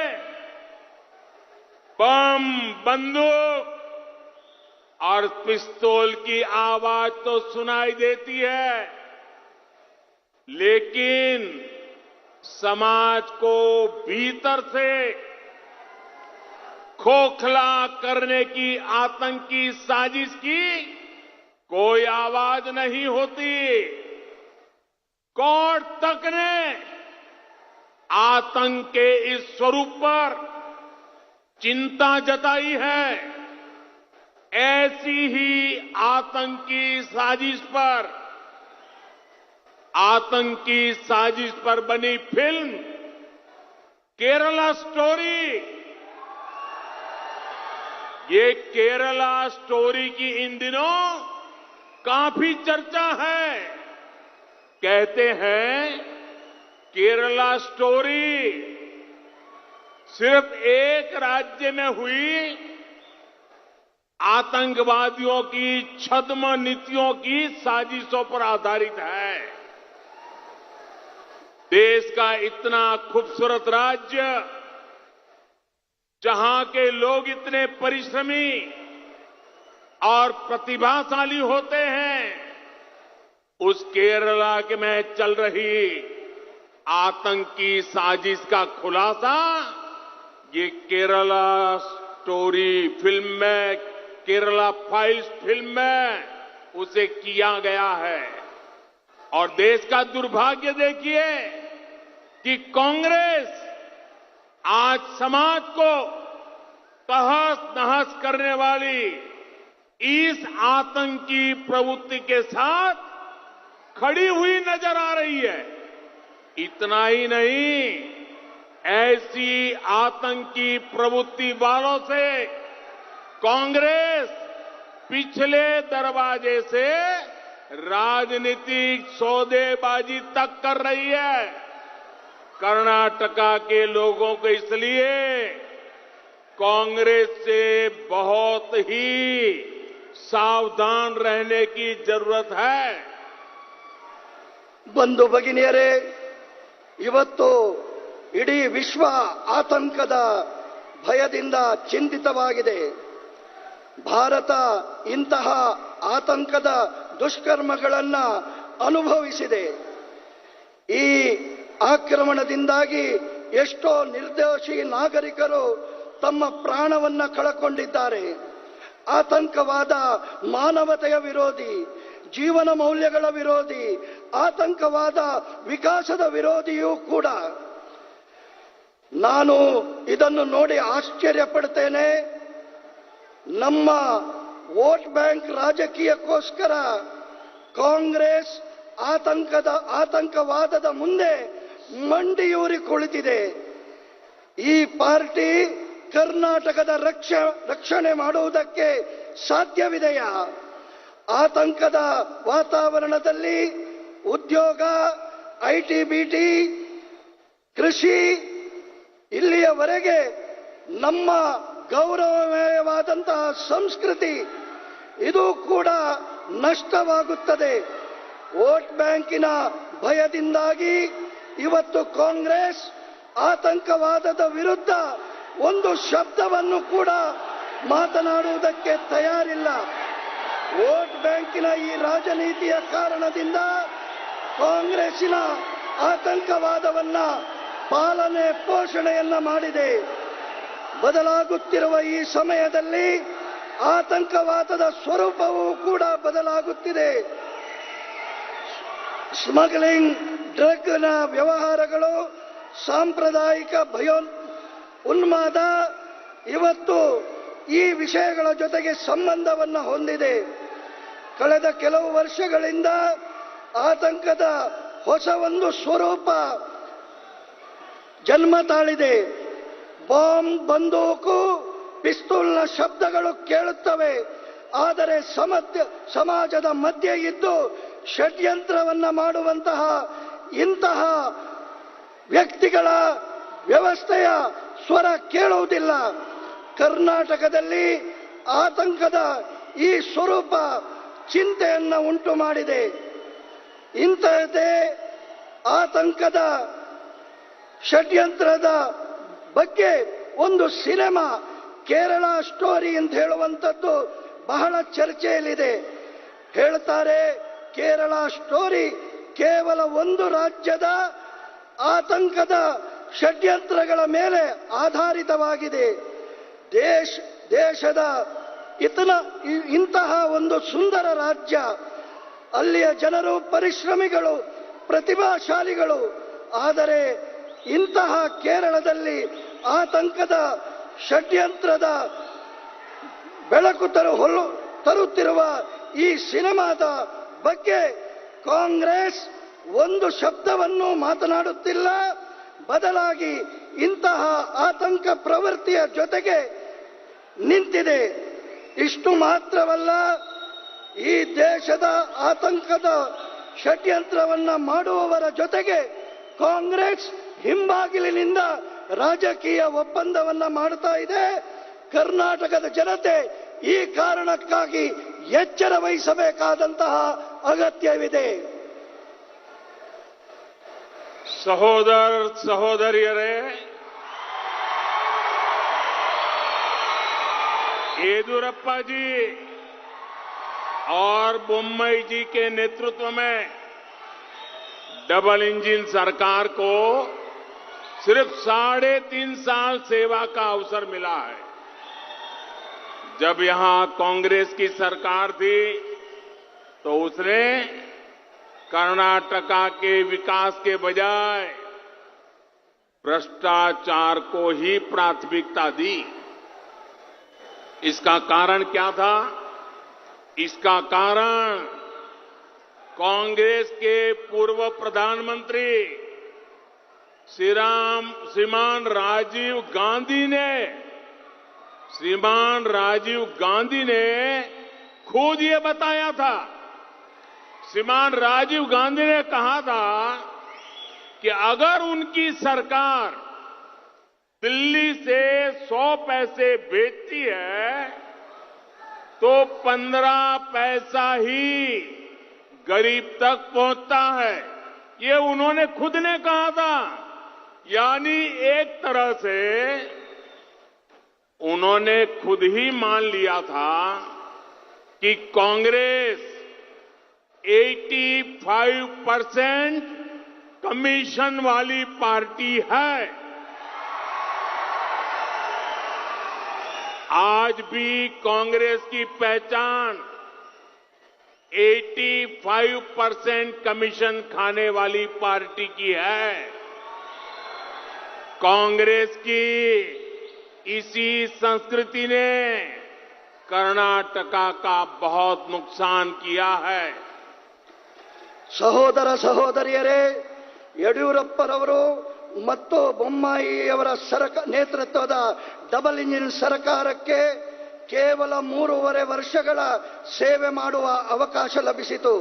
[SPEAKER 1] बम, बंदूक और पिस्तौल की आवाज तो सुनाई देती है, लेकिन समाज को भीतर से खोखला करने की आतंकी साजिश की कोई आवाज नहीं होती. कोर्ट तक ने आतंक के इस स्वरूप पर चिंता जताई है. ऐसी ही आतंकी साजिश पर बनी फिल्म केरला स्टोरी, ये केरला स्टोरी की इन दिनों काफी चर्चा है. कहते हैं केरला स्टोरी सिर्फ एक राज्य में हुई आतंकवादियों की छद्म नीतियों की साजिशों पर आधारित है. देश का इतना खूबसूरत राज्य, जहां के लोग इतने परिश्रमी और प्रतिभाशाली होते हैं, उस केरला के में चल रही आतंकी साजिश का खुलासा ये केरला स्टोरी फिल्म में, केरला फाइल्स फिल्म में उसे किया गया है। और देश का दुर्भाग्य देखिए कि कांग्रेस आज समाज को तहस नहस करने वाली इस आतंकी प्रवृत्ति के साथ खड़ी हुई नजर आ रही है। इतना ही नहीं, ऐसी आतंकी प्रवृत्ति वालों से कांग्रेस पिछले दरवाजे से राजनीतिक सौदेबाजी तक कर रही है। कर्नाटका के लोगों को इसलिए कांग्रेस से बहुत ही सावधान रहने की जरूरत है।
[SPEAKER 11] ಬಂಧು ಭಗಿನಿಯರೇ, ಇವತ್ತು ಇಡೀ ವಿಶ್ವ ಆತಂಕದ ಭಯದಿಂದ ಚಿಂತಿತವಾಗಿದೆ. ಭಾರತ ಇಂತಹ ಆತಂಕದ ದುಷ್ಕರ್ಮಗಳನ್ನ ಅನುಭವಿಸಿದೆ. ಈ ಆಕ್ರಮಣದಿಂದಾಗಿ ಎಷ್ಟೋ ನಿರ್ದೋಷಿ ನಾಗರಿಕರು ತಮ್ಮ ಪ್ರಾಣವನ್ನ ಕಳಕೊಂಡಿದ್ದಾರೆ. ಆತಂಕವಾದ ಮಾನವತೆಯ ವಿರೋಧಿ, ಜೀವನ ಮೌಲ್ಯಗಳ ವಿರೋಧಿ, ಆತಂಕವಾದ ವಿಕಾಸದ ವಿರೋಧಿಯೂ ಕೂಡ. ನಾನು ಇದನ್ನು ನೋಡಿ ಆಶ್ಚರ್ಯ ಪಡ್ತೇನೆ. ನಮ್ಮ ವೋಟ್ ಬ್ಯಾಂಕ್ ರಾಜಕೀಯಕ್ಕೋಸ್ಕರ ಕಾಂಗ್ರೆಸ್ ಆತಂಕವಾದದ ಮುಂದೆ ಮಂಡಿಯೂರಿ ಕುಳಿತಿದೆ. ಈ ಪಾರ್ಟಿ ಕರ್ನಾಟಕದ ರಕ್ಷಣೆ ಮಾಡುವುದಕ್ಕೆ ಸಾಧ್ಯವಿದೆಯಾ? ಆತಂಕದ ವಾತಾವರಣದಲ್ಲಿ ಉದ್ಯೋಗ, ಐಟಿ, ಬಿಟಿ, ಕೃಷಿ, ಇಲ್ಲಿಯವರೆಗೆ ನಮ್ಮ ಗೌರವಮಯವಾದಂತಹ ಸಂಸ್ಕೃತಿ ಇದು ಕೂಡ ನಷ್ಟವಾಗುತ್ತದೆ. ವೋಟ್ ಬ್ಯಾಂಕಿನ ಭಯದಿಂದಾಗಿ ಇವತ್ತು ಕಾಂಗ್ರೆಸ್ ಆತಂಕವಾದದ ವಿರುದ್ಧ ಒಂದು ಶಬ್ದವನ್ನು ಕೂಡ ಮಾತನಾಡುವುದಕ್ಕೆ ತಯಾರಿಲ್ಲ. ವೋಟ್ ಬ್ಯಾಂಕಿನ ಈ ರಾಜನೀತಿಯ ಕಾರಣದಿಂದ ಕಾಂಗ್ರೆಸ್ಸಿನ ಆತಂಕವಾದವನ್ನ ಪಾಲನೆ ಪೋಷಣೆಯನ್ನ ಮಾಡಿದೆ. ಬದಲಾಗುತ್ತಿರುವ ಈ ಸಮಯದಲ್ಲಿ ಆತಂಕವಾದದ ಸ್ವರೂಪವೂ ಕೂಡ ಬದಲಾಗುತ್ತಿದೆ. ಸ್ಮಗ್ಲಿಂಗ್, ಡ್ರಗ್ನ ವ್ಯವಹಾರಗಳು, ಸಾಂಪ್ರದಾಯಿಕ ಉನ್ಮಾದ ಇವತ್ತು ಈ ವಿಷಯಗಳ ಜೊತೆಗೆ ಸಂಬಂಧವನ್ನು ಹೊಂದಿದೆ. ಕಳೆದ ಕೆಲವು ವರ್ಷಗಳಿಂದ ಆತಂಕದ ಹೊಸ ಒಂದು ಸ್ವರೂಪ ಜನ್ಮ ತಾಳಿದೆ. ಬಾಂಬ್, ಬಂದೂಕು, ಪಿಸ್ತೂಲ್ನ ಶಬ್ದಗಳು ಕೇಳುತ್ತವೆ. ಆದರೆ ಸಮಾಜದ ಮಧ್ಯೆ ಇದ್ದು ಷಡ್ಯಂತ್ರವನ್ನ ಮಾಡುವಂತಹ ಇಂತಹ ವ್ಯಕ್ತಿಗಳ ವ್ಯವಸ್ಥೆಯ ಸ್ವರ ಕೇಳುವುದಿಲ್ಲ. ಕರ್ನಾಟಕದಲ್ಲಿ ಆತಂಕದ ಈ ಸ್ವರೂಪ ಚಿಂತೆಯನ್ನ ಉಂಟು ಮಾಡಿದೆ. ಇಂತಹದೇ ಆತಂಕದ ಷಡ್ಯಂತ್ರದ ಬಗ್ಗೆ ಒಂದು ಸಿನಿಮಾ ಕೇರಳ ಸ್ಟೋರಿ ಅಂತ ಹೇಳುವಂಥದ್ದು ಬಹಳ ಚರ್ಚೆಯಲ್ಲಿದೆ. ಹೇಳ್ತಾರೆ ಕೇರಳ ಸ್ಟೋರಿ ಕೇವಲ ಒಂದು ರಾಜ್ಯದ ಆತಂಕದ ಷಡ್ಯಂತ್ರಗಳ ಮೇಲೆ ಆಧಾರಿತವಾಗಿದೆ. ದೇಶದ ಇಂತಹ ಒಂದು ಸುಂದರ ರಾಜ್ಯ, ಅಲ್ಲಿಯ ಜನರು ಪರಿಶ್ರಮಿಗಳು, ಪ್ರತಿಭಾಶಾಲಿಗಳು. ಆದರೆ ಇಂತಹ ಕೇರಳದಲ್ಲಿ ಆತಂಕದ ಷಡ್ಯಂತ್ರದ ಬೆಳಕು ತರುತ್ತಿರುವ ಈ ಸಿನಿಮಾದ ಬಗ್ಗೆ ಕಾಂಗ್ರೆಸ್ ಒಂದು ಶಬ್ದವನ್ನು ಮಾತನಾಡುತ್ತಿಲ್ಲ. ಬದಲಾಗಿ ಇಂತಹ ಆತಂಕ ಪ್ರವೃತ್ತಿಯ ಜೊತೆಗೆ ನಿಂತಿದೆ. ಇಷ್ಟು ಮಾತ್ರವಲ್ಲ, ಈ ದೇಶದ ಆತಂಕದ ಷಡ್ಯಂತ್ರವನ್ನ ಮಾಡುವವರ ಜೊತೆಗೆ ಕಾಂಗ್ರೆಸ್ ಹಿಂಬಾಗಿಲಿನಿಂದ ರಾಜಕೀಯ ಒಪ್ಪಂದವನ್ನ ಮಾಡ್ತಾ ಇದೆ. ಕರ್ನಾಟಕದ ಜನತೆ ಈ ಕಾರಣಕ್ಕಾಗಿ ಎಚ್ಚರ ವಹಿಸಬೇಕಾದಂತಹ ಅಗತ್ಯವಿದೆ.
[SPEAKER 1] ಸಹೋದರ ಸಹೋದರಿಯರೇ, येदियुरप्पा जी और बोम्मई जी के नेतृत्व में डबल इंजन सरकार को सिर्फ 3.5 साल सेवा का अवसर मिला है। जब यहां कांग्रेस की सरकार थी तो उसने कर्नाटका के विकास के बजाय भ्रष्टाचार को ही प्राथमिकता दी। इसका कारण क्या था? इसका कारण कांग्रेस के पूर्व प्रधानमंत्री श्रीमान राजीव गांधी ने खुद ये बताया था। श्रीमान राजीव गांधी ने कहा था कि अगर उनकी सरकार दिल्ली से 100 पैसे बेचती है तो 15 पैसा ही गरीब तक पहुंचता है। ये उन्होंने खुद ने कहा था। यानी एक तरह से उन्होंने खुद ही मान लिया था कि कांग्रेस 85% कमीशन वाली पार्टी है। आज भी कांग्रेस की पहचान 85% कमीशन खाने वाली पार्टी की है। कांग्रेस की इसी संस्कृति ने कर्नाटका का बहुत नुकसान किया है।
[SPEAKER 11] ಸಹೋದರ ಸಹೋದರಿಯರೇ, ಯಡಿಯೂರಪ್ಪರವರು ಮತ್ತು ಬೊಮ್ಮಾಯಿಯವರ ನೇತೃತ್ವದ ಡಬಲ್ ಇಂಜಿನ್ ಸರ್ಕಾರಕ್ಕೆ ಕೇವಲ 3.5 ವರ್ಷಗಳ ಸೇವೆ ಮಾಡುವ ಅವಕಾಶ ಲಭಿಸಿತು.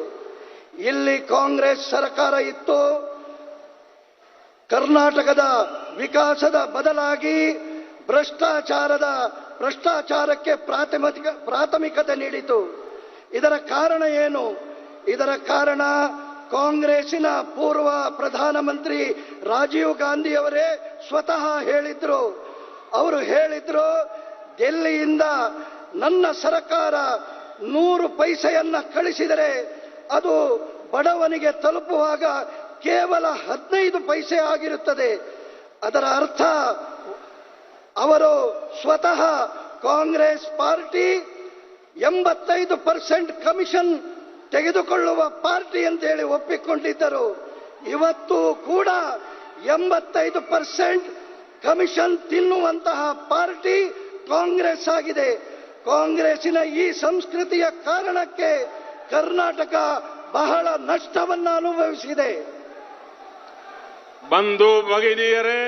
[SPEAKER 11] ಇಲ್ಲಿ ಕಾಂಗ್ರೆಸ್ ಸರ್ಕಾರ ಇತ್ತು. ಕರ್ನಾಟಕದ ವಿಕಾಸದ ಬದಲಾಗಿ ಭ್ರಷ್ಟಾಚಾರಕ್ಕೆ ಪ್ರಾಥಮಿಕತೆ ನೀಡಿತು. ಇದರ ಕಾರಣ ಏನು? ಇದರ ಕಾರಣ ಕಾಂಗ್ರೆಸ್ಸಿನ ಪೂರ್ವ ಪ್ರಧಾನಮಂತ್ರಿ ರಾಜೀವ್ ಗಾಂಧಿ ಅವರೇ ಸ್ವತಃ ಹೇಳಿದ್ರು. ಅವರು ಹೇಳಿದ್ರು, ಡೆಲ್ಲಿಯಿಂದ ನನ್ನ ಸರ್ಕಾರ 100 ಪೈಸೆಯನ್ನ ಕಳಿಸಿದರೆ ಅದು ಬಡವನಿಗೆ ತಲುಪುವಾಗ ಕೇವಲ 15 ಪೈಸೆ ಆಗಿರುತ್ತದೆ. ಅದರ ಅರ್ಥ ಅವರು ಸ್ವತಃ ಕಾಂಗ್ರೆಸ್ ಪಾರ್ಟಿ 85% ಕಮಿಷನ್ ತೆಗೆದುಕೊಳ್ಳುವ ಪಾರ್ಟಿ ಅಂತ ಹೇಳಿ ಒಪ್ಪಿಕೊಂಡಿದ್ದರು. ಇವತ್ತು ಕೂಡ 85% ಕಮಿಷನ್ ತಿನ್ನುವಂತಹ ಪಾರ್ಟಿ ಕಾಂಗ್ರೆಸ್ ಆಗಿದೆ. ಕಾಂಗ್ರೆಸ್ಸಿನ ಈ ಸಂಸ್ಕೃತಿಯ ಕಾರಣಕ್ಕೆ ಕರ್ನಾಟಕ ಬಹಳ ನಷ್ಟವನ್ನು ಅನುಭವಿಸಿದೆ.
[SPEAKER 1] बंधु भगिनियरे,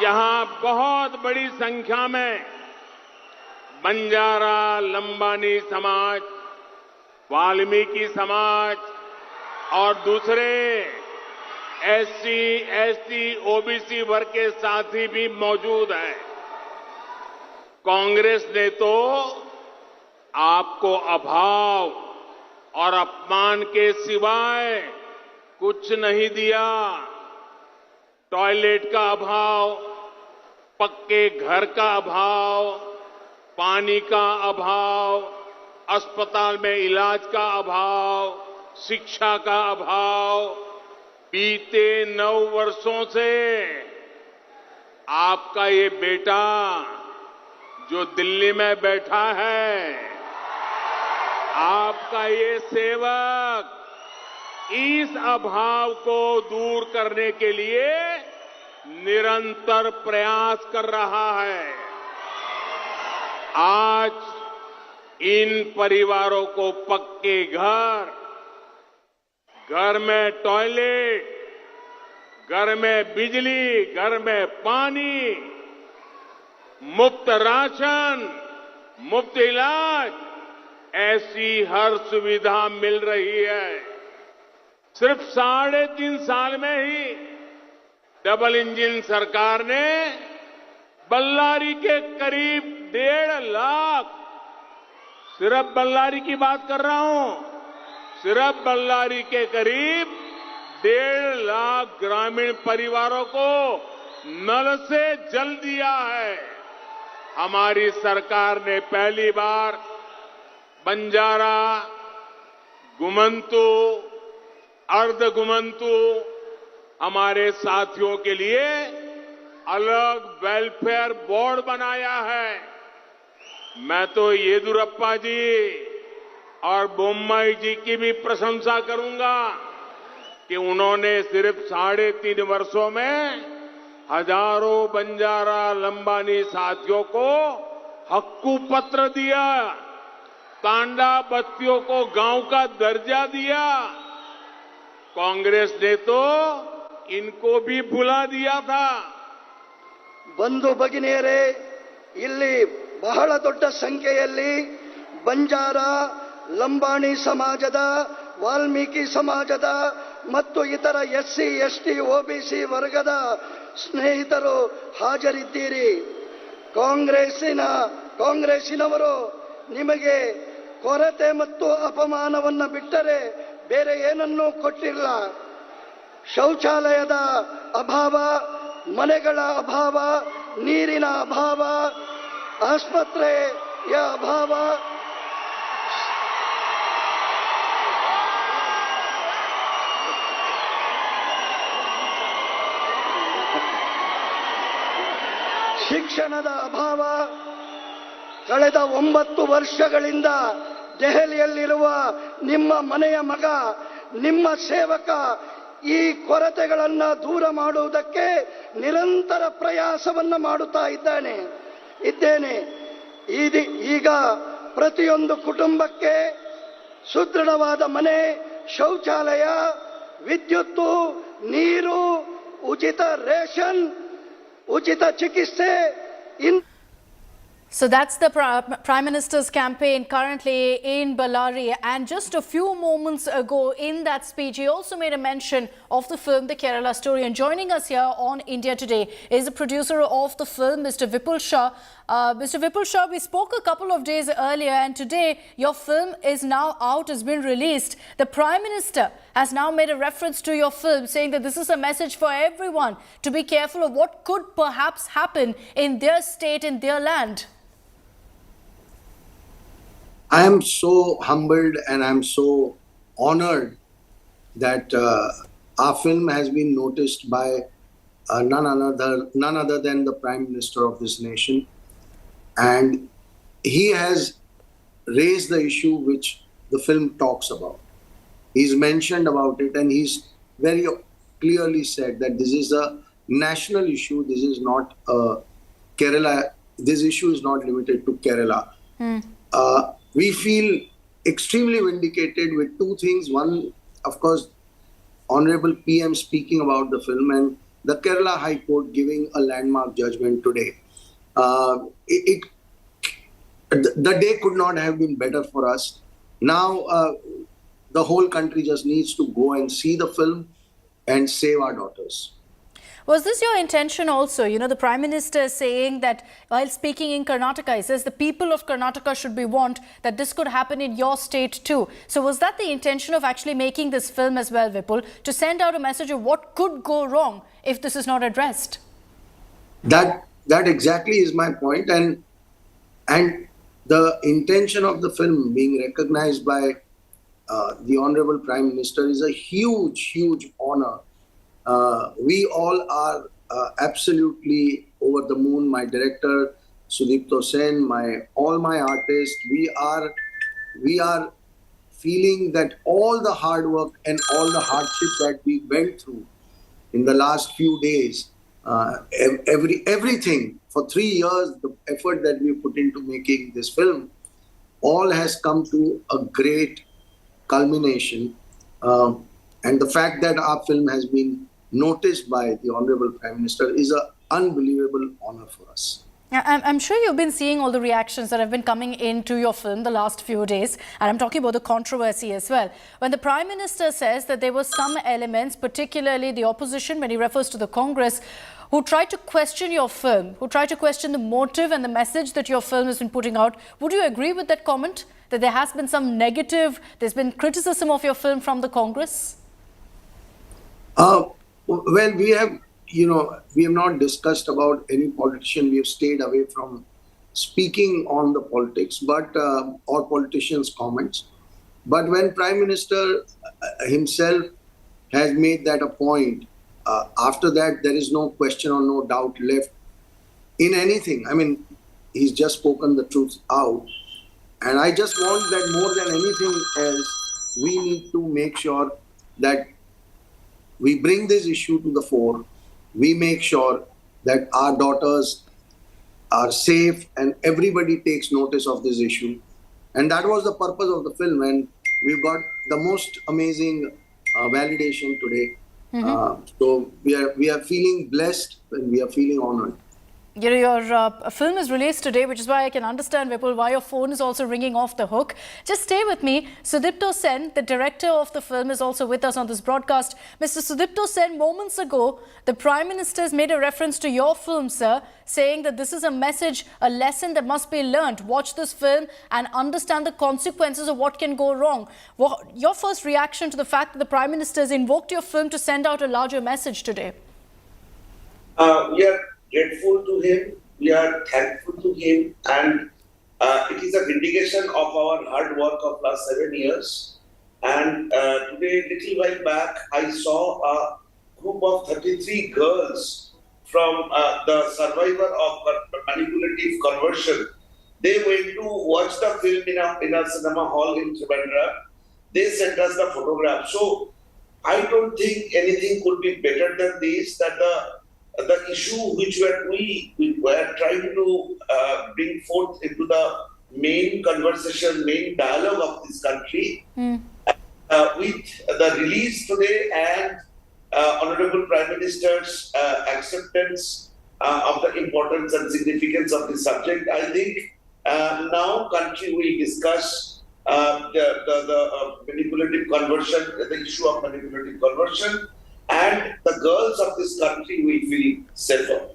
[SPEAKER 1] यहां बहुत बड़ी संख्या में बंजारा, लंबानी समाज, वाल्मीकि समाज और दूसरे एससी, एसटी, ओबीसी वर्ग के साथी भी मौजूद हैं। कांग्रेस ने तो आपको अभाव और अपमान के सिवाय कुछ नहीं दिया। टॉयलेट का अभाव, पक्के घर का अभाव, पानी का अभाव, अस्पताल में इलाज का अभाव, शिक्षा का अभाव। बीते 9 वर्षों से आपका ये बेटा जो दिल्ली में बैठा है, आपका ये सेवक इस अभाव को दूर करने के लिए निरंतर प्रयास कर रहा है। आज इन परिवारों को पक्के घर में टॉयलेट, घर में बिजली, घर में पानी, मुफ्त राशन, मुफ्त इलाज, ऐसी हर सुविधा मिल रही है। सिर्फ 3.5 साल में ही डबल इंजन सरकार ने बल्लारी के करीब 1.5 लाख, सिर्फ बल्लारी की बात कर रहा हूं, सिर्फ बल्लारी के करीब 1.5 लाख ग्रामीण परिवारों को नल से जल दिया है। हमारी सरकार ने पहली बार बंजारा, गुमंतु, अर्धघुमंतु हमारे साथियों के लिए अलग वेलफेयर बोर्ड बनाया है। मैं तो येदियुरप्पा जी और बोम्मई जी की भी प्रशंसा करूंगा कि उन्होंने सिर्फ 3.5 वर्षों में हजारों बंजारा लंबानी साथियों को हक्कू पत्र दिया, तांडा बस्तियों को गांव का दर्जा दिया। कांग्रेस ने तो इनको भी भुला दिया था।
[SPEAKER 11] ಬಂಧು ಭಗಿನಿಯರೇ, ಇಲ್ಲಿ ಬಹಳ ದೊಡ್ಡ ಸಂಖ್ಯೆಯಲ್ಲಿ ಬಂಜಾರ, ಲಂಬಾಣಿ ಸಮಾಜದ, ವಾಲ್ಮೀಕಿ ಸಮಾಜದ ಮತ್ತು ಇತರ ಎಸ್ಸಿ, ಎಸ್ಟಿ, ಒಬಿಸಿ ವರ್ಗದ ಸ್ನೇಹಿತರು ಹಾಜರಿದ್ದೀರಿ. ಕಾಂಗ್ರೆಸ್ಸಿನವರು ನಿಮಗೆ ಕೊರತೆ ಮತ್ತು ಅಪಮಾನವನ್ನು ಬಿಟ್ಟರೆ ಬೇರೆ ಏನನ್ನೂ ಕೊಟ್ಟಿಲ್ಲ. ಶೌಚಾಲಯದ ಅಭಾವ, ಮನೆಗಳ ಅಭಾವ, ನೀರಿನ ಅಭಾವ, ಆಸ್ಪತ್ರೆಯ ಅಭಾವ, ಶಿಕ್ಷಣದ ಅಭಾವ. ಕಳೆದ 9 ವರ್ಷಗಳಿಂದ ದೆಹಲಿಯಲ್ಲಿರುವ ನಿಮ್ಮ ಮನೆಯ ಮಗ, ನಿಮ್ಮ ಸೇವಕ ಈ ಕೊರತೆಗಳನ್ನು ದೂರ ಮಾಡುವುದಕ್ಕೆ ನಿರಂತರ ಪ್ರಯಾಸವನ್ನು ಮಾಡುತ್ತಾ ಇದ್ದೇನೆ. ಈಗ ಪ್ರತಿಯೊಂದು ಕುಟುಂಬಕ್ಕೆ ಸುದೃಢವಾದ ಮನೆ, ಶೌಚಾಲಯ, ವಿದ್ಯುತ್ತು, ನೀರು, ಉಚಿತ ರೇಷನ್, ಉಚಿತ ಚಿಕಿತ್ಸೆ.
[SPEAKER 7] So that's the Prime Minister's campaign currently in Ballari. And just a few moments ago in that speech, he also made a mention of the film The Kerala Story. And joining us here on India Today is the producer of the film, Mr. Vipul Shah. Mr. Vipul Shah, we spoke a couple of days earlier, and today your film is now out, has been released. The Prime Minister has now made a reference to your film, saying that this is a message for everyone to be careful of what could perhaps happen in their state, in their land.
[SPEAKER 2] I am so humbled and I am so honored that our film has been noticed by none other than the Prime Minister of this nation, and he has raised the issue which the film talks about. He's mentioned about it, and he's very clearly said that this is a national issue. This is not Kerala. This issue is not limited to Kerala. We feel extremely vindicated with two things. One, of course, Honorable PM speaking about the film, and the Kerala High Court giving a landmark judgment today. The day could not have been better for us. Now, the whole country just needs to go and see the film and save our daughters.
[SPEAKER 7] Was this your intention also? You know, the Prime Minister is saying that while speaking in Karnataka, he says the people of Karnataka should be warned that this could happen in your state too. So was that the intention of actually making this film as well, Vipul, to send out a message of what could go wrong if this is not addressed?
[SPEAKER 2] That exactly is my point, and the intention of the film being recognized by the Honorable Prime Minister is a huge honor. We all are absolutely over the moon. My director, Sudipto Sen, all my artists, we are feeling that all the hard work and all the hardship that we went through in the last few days, everything for 3 years, the effort that we put into making this film, all has come to a great culmination. And the fact that our film has been noticed by the Honorable Prime Minister is an unbelievable honor for us.
[SPEAKER 7] I'm sure you've been seeing all the reactions that have been coming into your film the last few days, and I'm talking about the controversy as well. When the Prime Minister says that there were some elements, particularly the opposition, when he refers to the Congress, who tried to question your film, who tried to question the motive and the message that your film has been putting out, would you agree with that comment, that there has been some negative, there's been criticism of your film from the Congress?
[SPEAKER 2] Well, we have not discussed about any politician. We have stayed away from speaking on the politics, or politicians' comments. But when Prime Minister himself has made that a point. After that, there is no question or no doubt left in anything. I mean, he's just spoken the truth out. And I just want that more than anything else, we need to make sure that we bring this issue to the fore. We make sure that our daughters are safe and everybody takes notice of this issue. And that was the purpose of the film. And we've got the most amazing validation today. So we are feeling blessed and we are feeling honored.
[SPEAKER 7] Your film is released today, which is why I can understand, Vipul, why your phone is also ringing off the hook. Just stay with me. Sudipto Sen, the director of the film, is also with us on this broadcast. Mr. Sudipto Sen, moments ago, the Prime Minister has made a reference to your film, sir, saying that this is a message, a lesson that must be learnt. Watch this film and understand the consequences of what can go wrong. Your first reaction to the fact that the Prime Minister has invoked your film to send out a larger message today?
[SPEAKER 4] We are grateful to him, we are thankful to him, and it is a vindication of our hard work of last 7 years. And today, little while back, I saw a group of 33 girls from the survivor of manipulative conversion. They went to watch the film in a cinema hall in Trivandrum. They sent us the photograph. So I don't think anything could be better than this, that the issue which we were trying to bring forth into the main conversation, main dialogue of this country, with the release today and Honorable Prime Minister's acceptance of the importance and significance of this subject, I think now country will discuss the manipulative conversion, the issue of manipulative conversion, and the girls of this country will feel safer.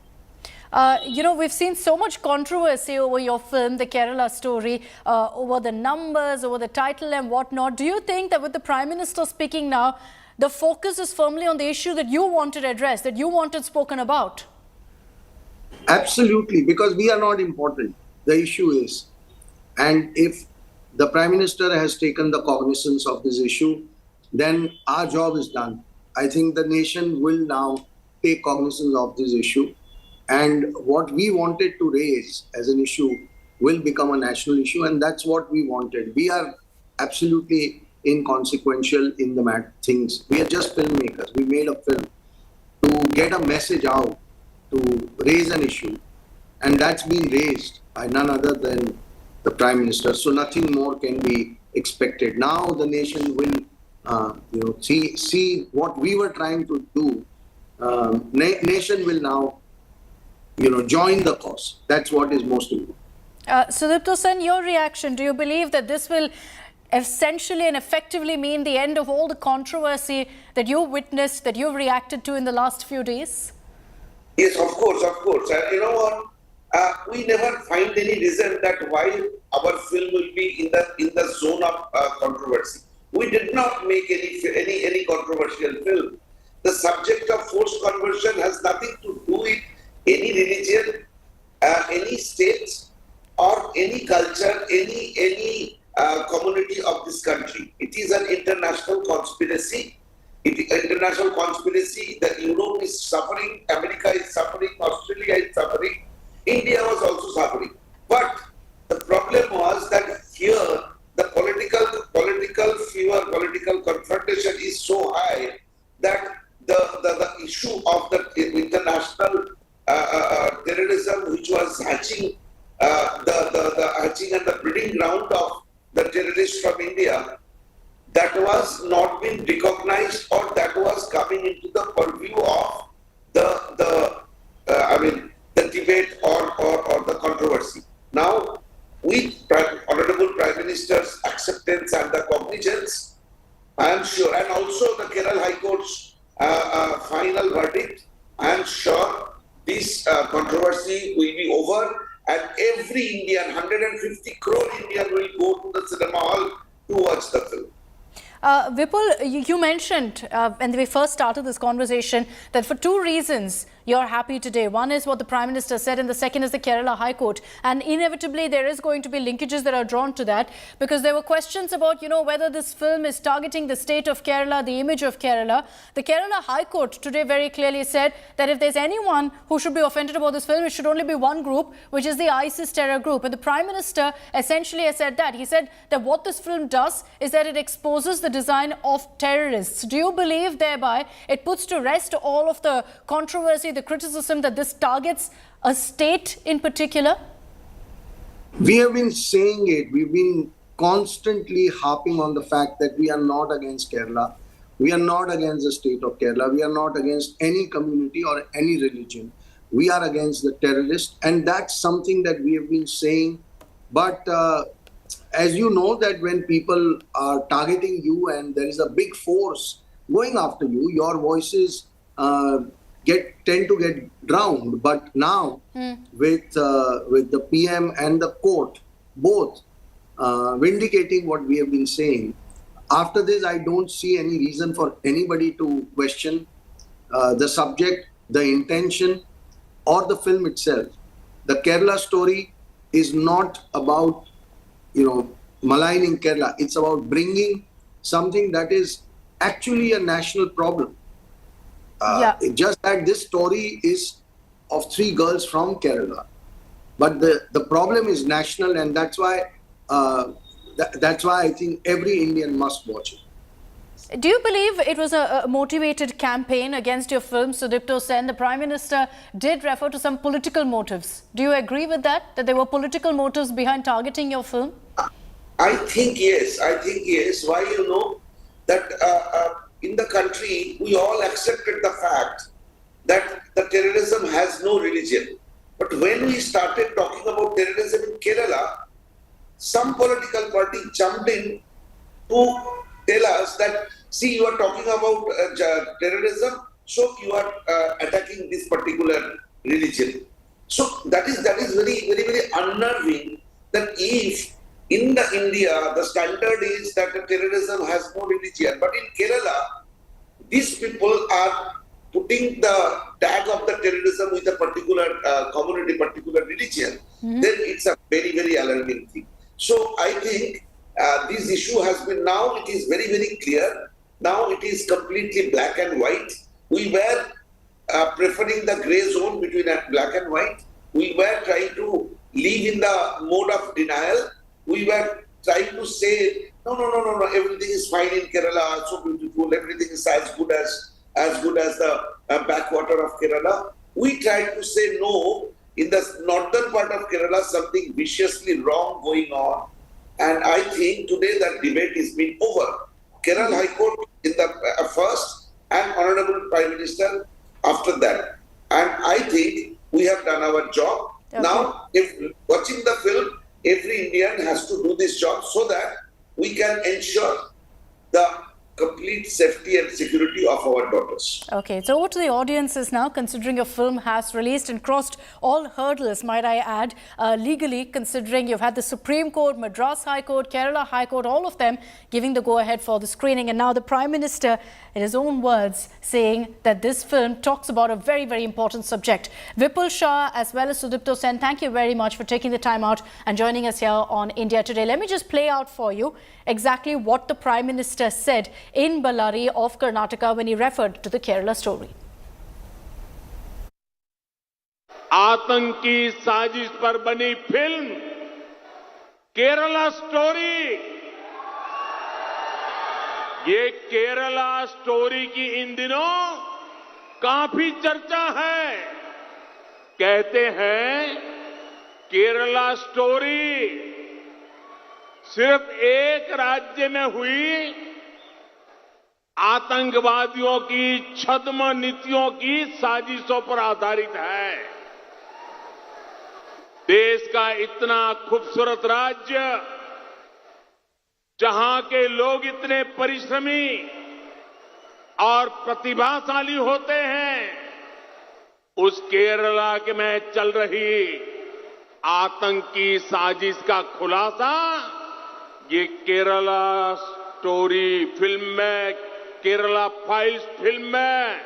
[SPEAKER 7] We've seen so much controversy over your film, The Kerala Story, over the numbers, over the title and whatnot. Do you think that with the Prime Minister speaking now, the focus is firmly on the issue that you wanted addressed, that you wanted spoken about?
[SPEAKER 2] Absolutely, because we are not important. The issue is, and if the Prime Minister has taken the cognizance of this issue, then our job is done. I think the nation will now take cognizance of this issue, and what we wanted to raise as an issue will become a national issue, and that's what we wanted. We are absolutely inconsequential in the things. We are just filmmakers. We made a film to get a message out, to raise an issue, and that's been raised by none other than the Prime Minister. So nothing more can be expected. Now the nation will see what we were trying to do. Nation will now, join the cause. That's what is most important.
[SPEAKER 7] Sudipto Sen, your reaction, do you believe that this will essentially and effectively mean the end of all the controversy that you witnessed, that you've reacted to in the last few days?
[SPEAKER 4] Yes, of course. You know what? We never find any reason that why our film will be in the zone of controversy. We did not make any controversial film. The subject of forced conversion has nothing to do with any religion, any state, or any culture, any community of this country. It is an international conspiracy. International conspiracy that Europe is suffering, America is suffering, Australia is suffering, India was also suffering. But the problem was that here the political fever, political confrontation is so high that the issue of the international terrorism, which was hatching, the hatching and the breeding ground of the terrorists from India, that was not being recognized, or that was coming into the purview of the debate or the controversy. Now, with Honorable Prime Minister's acceptance and the cognizance, I am sure, and also the Kerala High Court's final verdict, I am sure this controversy will be over, and every Indian, 150 crore Indian, will go to the cinema hall to watch the film.
[SPEAKER 7] Vipul, you mentioned when we first started this conversation that for two reasons you're happy today. One is what the Prime Minister said, and the second is the Kerala High Court. And inevitably, there is going to be linkages that are drawn to that, because there were questions about, whether this film is targeting the state of Kerala, the image of Kerala. The Kerala High Court today very clearly said that if there's anyone who should be offended about this film, it should only be one group, which is the ISIS terror group. And the Prime Minister essentially has said that. He said that what this film does is that it exposes the design of terrorists. Do you believe thereby it puts to rest all of the controversy, the criticism that this targets a state in particular?
[SPEAKER 2] We have been saying it. We've been constantly harping on the fact that we are not against Kerala. We are not against the state of Kerala. We are not against any community or any religion. We are against the terrorists, and that's something that we have been saying. But as you know, that when people are targeting you and there is a big force going after you, your voices tend to get drowned. But now, with the PM and the court both vindicating what we have been saying, after this, I don't see any reason for anybody to question the subject, the intention, or the film itself. The Kerala story is not about, maligning Kerala. It's about bringing something that is actually a national problem. Just that this story is of 3 girls from Kerala, but the problem is national, and that's why I think every Indian must watch it.
[SPEAKER 7] Do you believe it was a motivated campaign against your film, Sudipto Sen? The Prime Minister did refer to some political motives. Do you agree with that there were political motives behind targeting your film?
[SPEAKER 4] I think yes. Why, that in the country, we all accepted the fact that the terrorism has no religion. But when we started talking about terrorism in Kerala, some political party jumped in to tell us that, see, you are talking about terrorism, so you are attacking this particular religion. So that is very, very, very unnerving, that if in India, the standard is that the terrorism has no religion. But in Kerala, these people are putting the tag of the terrorism with a particular community, particular religion. Then it's a very, very alarming thing. So I think this issue has been, now it is very, very clear. Now it is completely black and white. We were preferring the grey zone between black and white. We were trying to live in the mode of denial. We were trying to say, no, everything is fine in Kerala, so beautiful, everything is as good as the backwater of Kerala. We tried to say no, in the northern part of Kerala, something viciously wrong going on. And I think today that debate is being over. Kerala High Court in the first, and Honorable Prime Minister after that. And I think we have done our job. Okay. Now, if watching the film, every Indian has to do this job so that we can ensure the complete safety and security of our daughters.
[SPEAKER 7] Okay, so over to the audiences now, considering your film has released and crossed all hurdles, might I add, legally, considering you've had the Supreme Court, Madras High Court, Kerala High Court, all of them giving the go-ahead for the screening. And now the Prime Minister, in his own words, saying that this film talks about a very, very important subject. Vipul Shah as well as Sudipto Sen, thank you very much for taking the time out and joining us here on India Today. Let me just play out for you exactly what the Prime Minister said in Ballari of Karnataka when he referred to the Kerala story.
[SPEAKER 1] आतंकी साजिश पर बनी film Kerala story, ये Kerala story की इन दिनों काफी चर्चा है। कहते हैं केरला स्टोरी सिर्फ एक राज्य में हुई आतंकवादियों की छद्म नीतियों की साजिशों पर आधारित है। देश का इतना खूबसूरत राज्य, जहां के लोग इतने परिश्रमी और प्रतिभाशाली होते हैं, उस केरला के में चल रही आतंकी साजिश का खुलासा ये केरला स्टोरी फिल्म में, केरला फाइल्स फिल्म में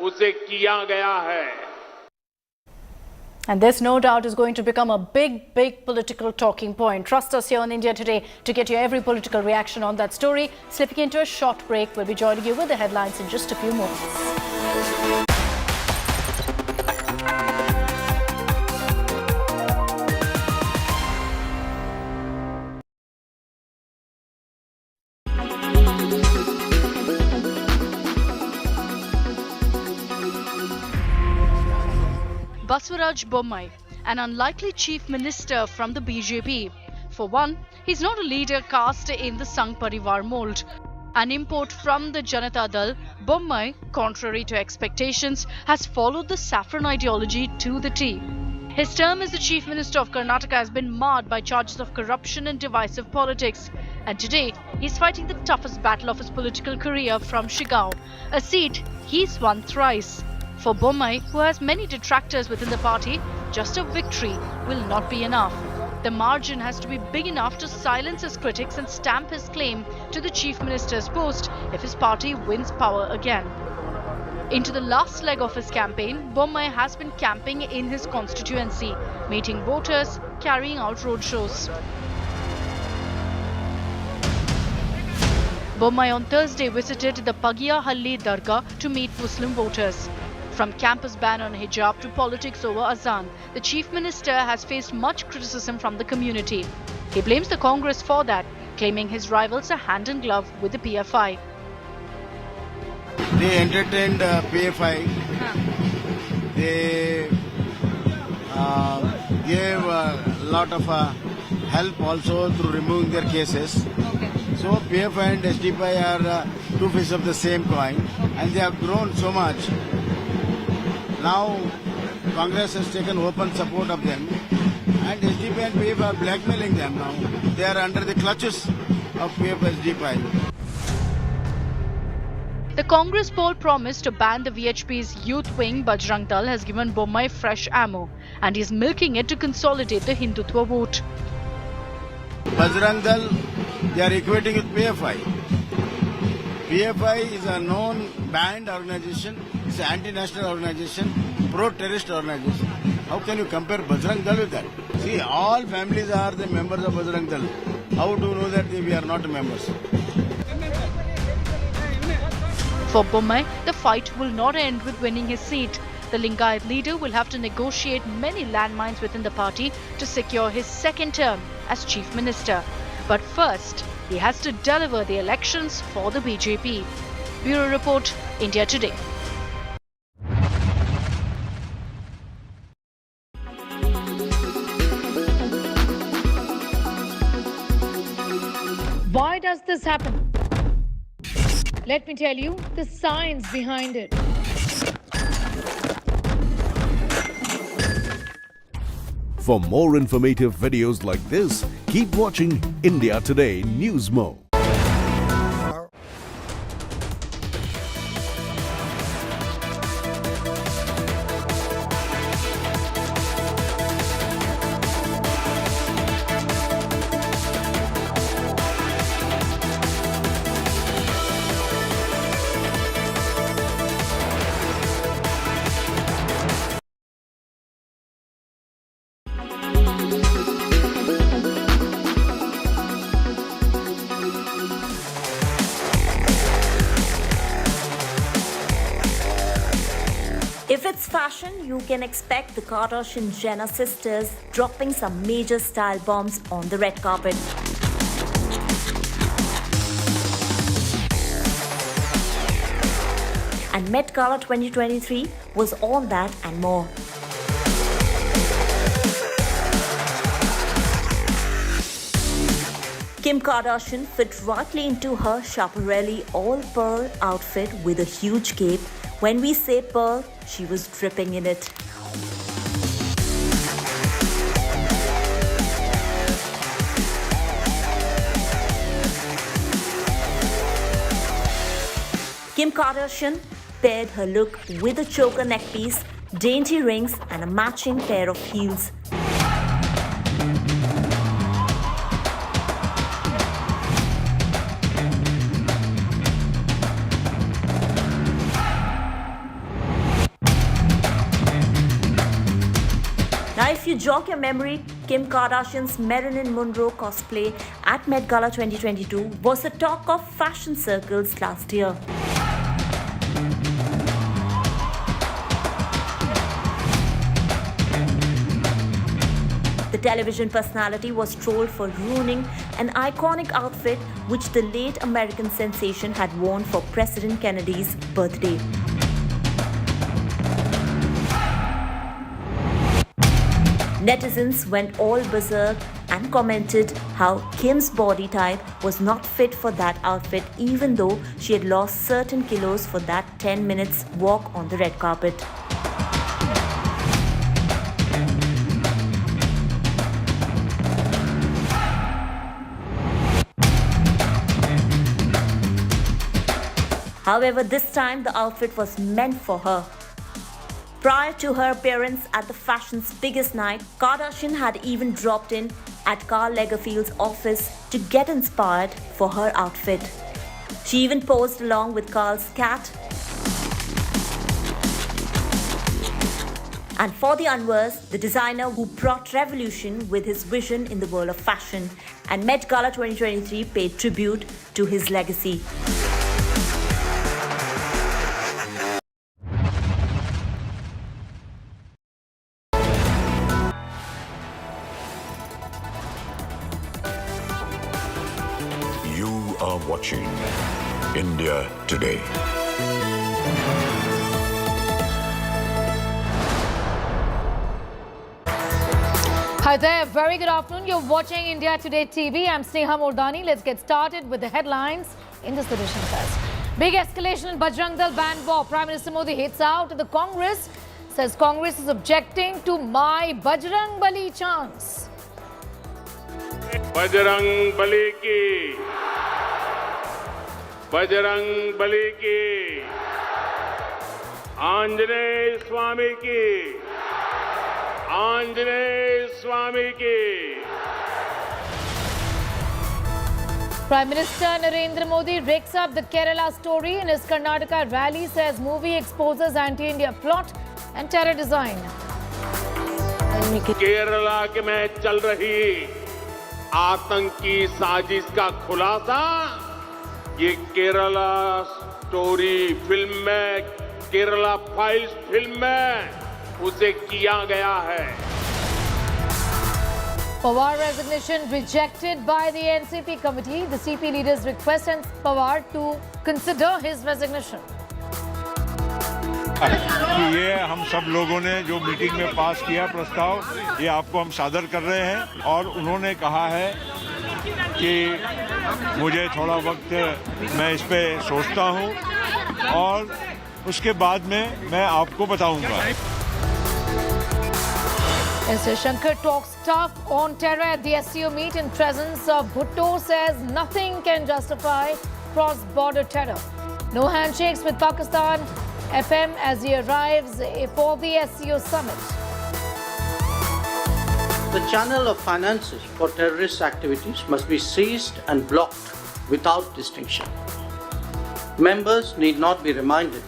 [SPEAKER 1] उसे किया गया है।
[SPEAKER 7] And this, no doubt, is going to become a big, big political talking point. Trust us here on India Today to get your every political reaction on that story. Slipping into a short break, we'll be joining you with the headlines in just a few moments.
[SPEAKER 3] Basuraj Bommai, an unlikely chief minister from the BJP. For one, he's not a leader cast in the Sangh Parivar mold. An import from the Janata Dal, Bommai, contrary to expectations, has followed the saffron ideology to the T. His term as the chief minister of Karnataka has been marred by charges of corruption and divisive politics. And today, he's fighting the toughest battle of his political career from Shigao, a seat he's won thrice. For Bommai, who has many detractors within the party, just a victory will not be enough. The margin has to be big enough to silence his critics and stamp his claim to the chief minister's post if his party wins power again. Into the last leg of his campaign, Bommai has been camping in his constituency, meeting voters, carrying out roadshows. Bommai on Thursday visited the Pagia Halli Dargah to meet Muslim voters. From campus ban on hijab to politics over azan, the chief minister has faced much criticism from the community. He blames the Congress for that, claiming his rivals are hand in glove with the PFI.
[SPEAKER 19] They entertained PFI. They gave a lot of help also through removing their cases. So PFI and SDPI are two faces of the same coin, and they have grown so much. Now Congress has taken open support of them, and SDPI and PFI are blackmailing them now. They are under the clutches of PFI SDPI.
[SPEAKER 3] The Congress poll promised to ban the VHP's youth wing Bajrangdal has given Bommai fresh ammo, and he's milking it to consolidate the Hindutva vote.
[SPEAKER 19] Bajrangdal, they are equating with PFI. PFI is a known banned organization. It's an anti-national organization, pro-terrorist organization. How can you compare Bajrang Dal with that? See, all families are the members of Bajrang Dal. How do you know that we are not members?
[SPEAKER 3] For Bommai, the fight will not end with winning his seat. The Lingayat leader will have to negotiate many landmines within the party to secure his second term as chief minister. But first, he has to deliver the elections for the BJP. Bureau Report, India Today.
[SPEAKER 14] Why does this happen? Let me tell you the science behind it.
[SPEAKER 16] For more informative videos like this, keep watching India Today News Mo.
[SPEAKER 17] If it's fashion, you can expect the Kardashian-Jenner sisters dropping some major style bombs on the red carpet. And Met Gala 2023 was all that and more. Kim Kardashian fit rightly into her Schiaparelli all-pearl outfit with a huge cape. When we say pearl, she was dripping in it. Kim Kardashian paired her look with a choker neckpiece, dainty rings, and a matching pair of heels. Now, if you jog your memory, Kim Kardashian's Marilyn Monroe cosplay at Met Gala 2022 was the talk of fashion circles last year. The television personality was trolled for ruining an iconic outfit which the late American sensation had worn for President Kennedy's birthday. Netizens went all berserk and commented how Kim's body type was not fit for that outfit even though she had lost certain kilos for that 10 minutes walk on the red carpet. However, this time the outfit was meant for her. Prior to her appearance at the fashion's biggest night, Kardashian had even dropped in at Karl Lagerfeld's office to get inspired for her outfit. She even posed along with Karl's cat. And for the unversed, the designer who brought revolution with his vision in the world of fashion, and Met Gala 2023 paid tribute to his legacy.
[SPEAKER 6] Are watching India Today.
[SPEAKER 14] Hi there, very good afternoon. You're watching India Today TV. I'm Sneha Mordani. Let's get started with the headlines in this edition first. Big escalation in Bajrangdal ban war. Prime Minister Modi hits out at the Congress. Says Congress is objecting to my Bajrang Bali chants.
[SPEAKER 1] Bajrang Bali ki. Bajrang Bali ki, Anjaneya Swami ki, Anjaneya Swami ki.
[SPEAKER 14] Prime Minister Narendra Modi rakes up the Kerala story in his Karnataka rally, says movie exposes anti-India plot and terror design.
[SPEAKER 1] Kerala के में चल रही आतंकी साजिश का खुलासा ये Kerala story film में, केरला फाइल्स फिल्म में उसे किया गया है.
[SPEAKER 14] Pawar resignation rejected by the NCP committee. The CP leaders requested Pawar to consider his resignation.
[SPEAKER 9] ये हम सब लोगों ने जो मीटिंग में पास किया प्रस्ताव, ये आपको हम सादर कर रहे हैं और उन्होंने कहा है कि मुझे थोड़ा वक्त मैं इस पे सोचता हूँ और उसके बाद में मैं आपको बताऊंगा.
[SPEAKER 14] Jaishankar talks tough on terror at the SCO meet in presence of Bhutto, says nothing can justify cross-border terror. No handshakes with Pakistan, FM as he arrives for the SCO summit.
[SPEAKER 12] The channel of finances for terrorist activities must be seized and blocked without distinction. Members need not be reminded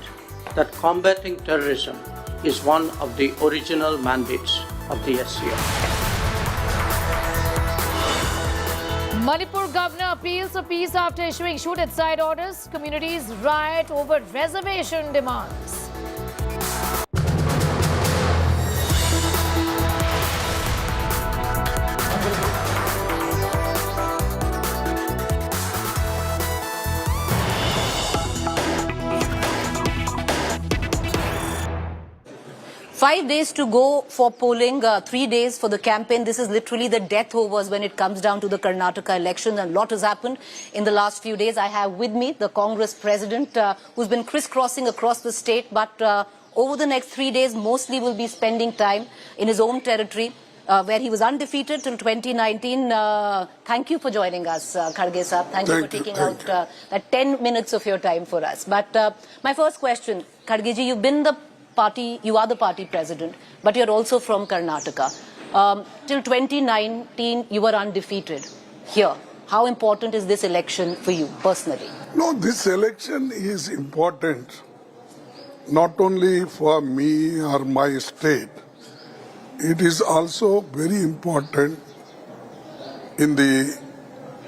[SPEAKER 12] that combating terrorism is one of the original mandates of the SCO.
[SPEAKER 14] Manipur governor appeals for peace after issuing shoot-at-sight orders. Communities riot over reservation demands.
[SPEAKER 21] Five days to go for polling, 3 days for the campaign. This is literally the death overs when it comes down to the Karnataka elections, and a lot has happened in the last few days. I have with me the Congress president who's been crisscrossing across the state, but over the next 3 days mostly will be spending time in his own territory where he was undefeated till 2019. Thank you for joining us, Kharge Saab. Thank you for taking out that 10 minutes of your time for us. But my first question, Kharge ji, you've been the party, you are the party president, but you're also from Karnataka. Till 2019, you were undefeated here. How important is this election for you personally?
[SPEAKER 24] No, this election is important not only for me or my state. it is also very important in the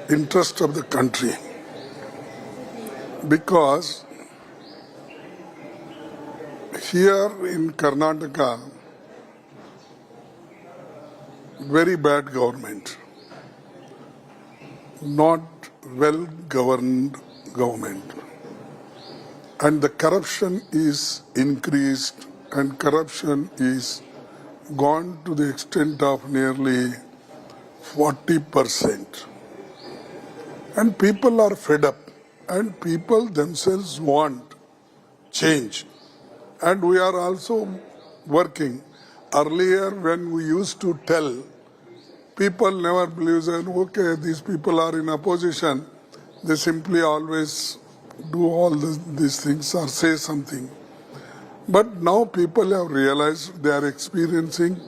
[SPEAKER 24] interest of the country, because here in Karnataka, very bad government, not well governed government, and the corruption is increased, and corruption is gone to the extent of nearly 40%. And people are fed up, and people themselves want change. And we are also working. Earlier, when we used to tell, people never believed that, okay, these people are in opposition, they simply always do all these things or say something. But now people have realized they are experiencing,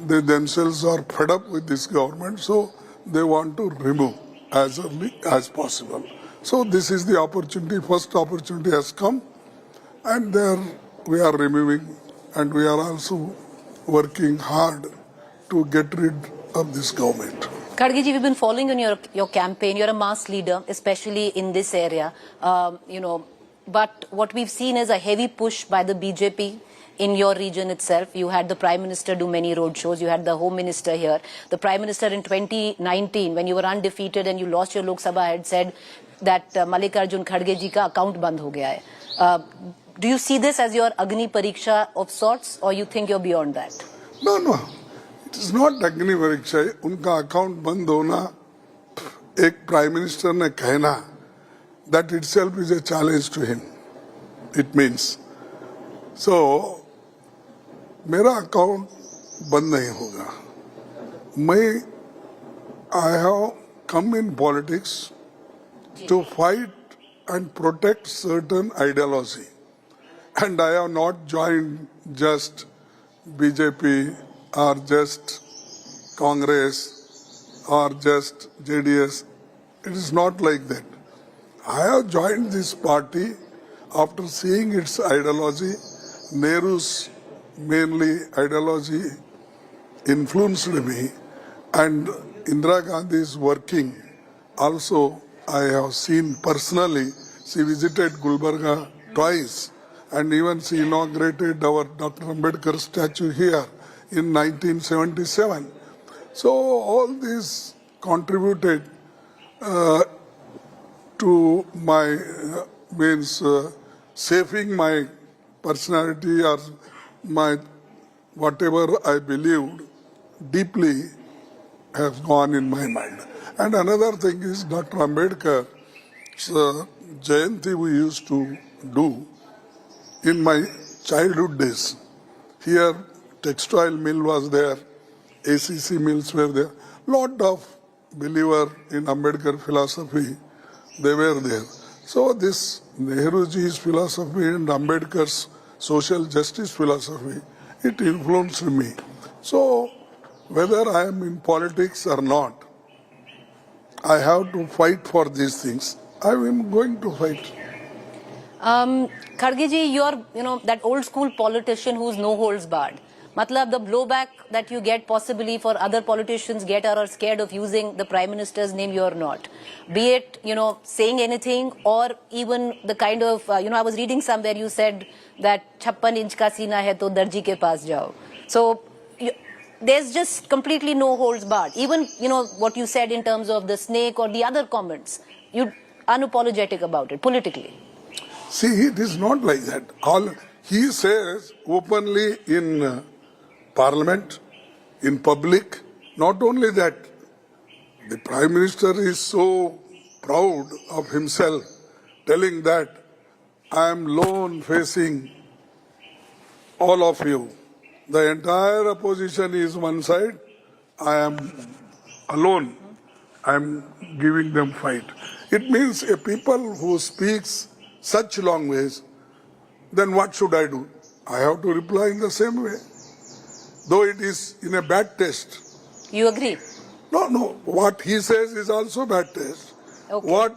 [SPEAKER 24] they themselves are fed up with this government, so they want to remove as early as possible. So this is the opportunity, first opportunity has come, and there we are removing, and we are also working hard to get rid of this government.
[SPEAKER 21] Kharge ji, we've been following on your campaign. You're a mass leader, especially in this area, but what we've seen is a heavy push by the BJP in your region itself. You had the Prime Minister do many road shows. You had the Home Minister here. The Prime Minister in 2019, when you were undefeated and you lost your Lok Sabha, had said that Mallikarjun Kharge ji ka account band ho gaya hai. Do you see this as your Agni Pariksha of sorts, or you think you're beyond that?
[SPEAKER 24] No. It is not Agni Pariksha. Unka account band hona, ek Prime Minister ne कहना, that itself is a challenge to him. It means. So, मेरा account बंद नहीं होगा. I have come in politics to fight and protect certain ideology, and I have not joined just BJP or just Congress or just JDS. It is not like that. I have joined this party after seeing its ideology. Nehru's mainly ideology influenced me, and Indira Gandhi's working also I have seen personally. She visited Gulbarga twice, and even she inaugurated our Dr. Ambedkar statue here in 1977. So all this contributed to my saving my personality or my whatever I believed deeply has gone in my mind. And another thing is Dr. Ambedkar Jayanti we used to do in my childhood days. Here textile mill was there, ACC mills were there. Lot of believer in Ambedkar philosophy, they were there. So this Nehruji's philosophy and Ambedkar's social justice philosophy, it influenced me. So whether I am in politics or not, I have to fight for these things. I am going to fight.
[SPEAKER 21] Kharge ji, you're that old school politician who's no holds barred. Matlab, the blowback that you get possibly for other politicians get or are scared of using the Prime Minister's name, you're not. Be it, saying anything, or even the kind of, I was reading somewhere you said that 56 inch ka seena hai to darji ke paas jao. So there's just completely no holds barred. Even, what you said in terms of the snake or the other comments, you're unapologetic about it politically.
[SPEAKER 24] See, it is not like that. He says openly in Parliament, in public. Not only that, the Prime Minister is so proud of himself, telling that I am alone facing all of you. The entire opposition is one side. I am alone. I am giving them fight. It means a people who speaks such long ways, then what should I do? I have to reply in the same way. Though it is in a bad taste.
[SPEAKER 21] You agree?
[SPEAKER 24] No. What he says is also bad taste.
[SPEAKER 21] Okay.
[SPEAKER 24] What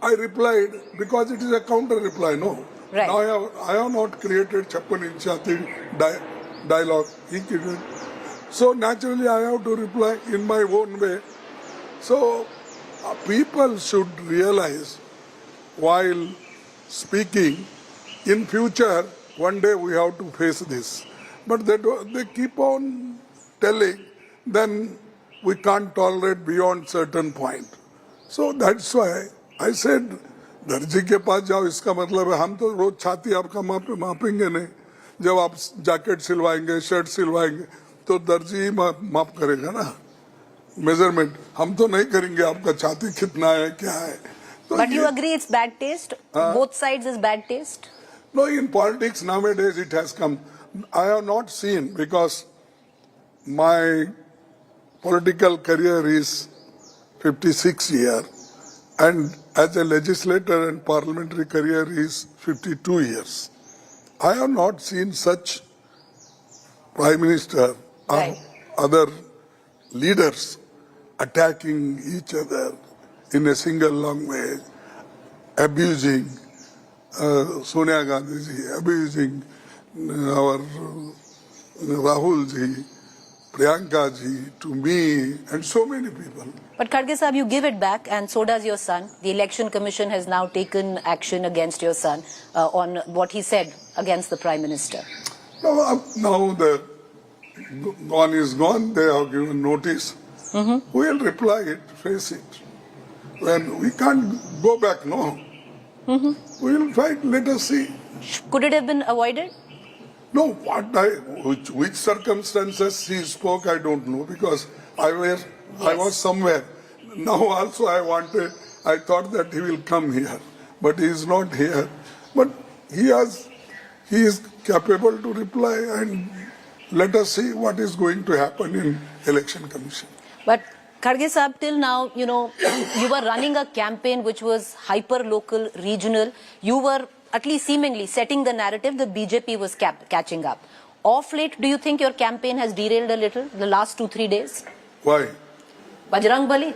[SPEAKER 24] I replied, because it is a counter reply, no.
[SPEAKER 21] Right.
[SPEAKER 24] Now I have not created 56 inch dialogue. He created So naturally I have to reply in my own way. So people should realize while speaking, in future, one day we have to face this. But they keep on telling, then we can't tolerate beyond certain point. So that's why I said, दर्जी के पास जाओ, इसका मतलब है हम तो रोज छाती आपका मापेंगे नहीं. जब आप जैकेट सिलवाएंगे, शर्ट सिलवाएंगे, तो दर्जी ही माप करेगा ना, मेजरमेंट. हम तो नहीं करेंगे आपका छाती कितना है, क्या है.
[SPEAKER 21] But you agree it's bad taste? Both sides is bad taste?
[SPEAKER 24] No, in politics nowadays it has come. I have not seen, because my political career is 56 years and as a legislator and parliamentary career is 52 years. I have not seen such prime minister or other leaders attacking each other in a single language, abusing Sonia Gandhi ji, abusing our Rahul ji, Priyanka ji, to me, and so many people.
[SPEAKER 21] But Kharge Sahab, you give it back, and so does your son. The Election Commission has now taken action against your son on what he said against the Prime Minister.
[SPEAKER 24] Now the gone is gone, they have given notice. We will reply it, face it. When we can't go back, no. We will fight, let us see.
[SPEAKER 21] Could it have been avoided?
[SPEAKER 24] No, which circumstances he spoke, I don't know, because I was somewhere. Now also I thought that he will come here, but he is not here. But he is capable to reply, and let us see what is going to happen in Election Commission.
[SPEAKER 21] But Kharge Sahab, till now, you were running a campaign which was hyper-local, regional. You were at least seemingly setting the narrative that BJP was catching up. Off late, do you think your campaign has derailed a little the last 2-3 days?
[SPEAKER 24] Why?
[SPEAKER 21] Bajrang Bali?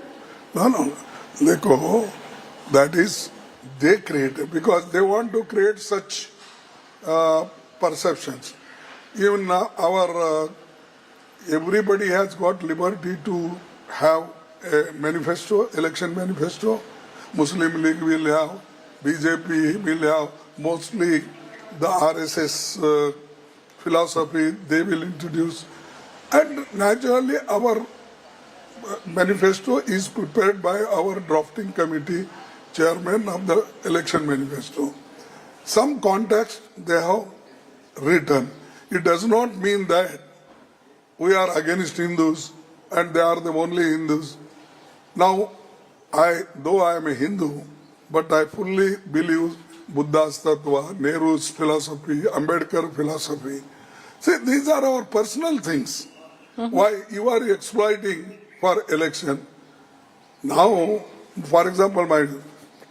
[SPEAKER 24] No. Dekho, that is, they created, because they want to create such perceptions. Even everybody has got liberty to have a manifesto, election manifesto. Muslim League will have, BJP will have, mostly the RSS philosophy they will introduce. And naturally our manifesto is prepared by our drafting committee, chairman of the election manifesto. Some context they have written. It does not mean that we are against Hindus and they are the only Hindus. Now, though I am a Hindu, but I fully believe Buddha's Tattva, Nehru's philosophy, Ambedkar philosophy. See, these are our personal things. Why you are exploiting for election? Now, for example, my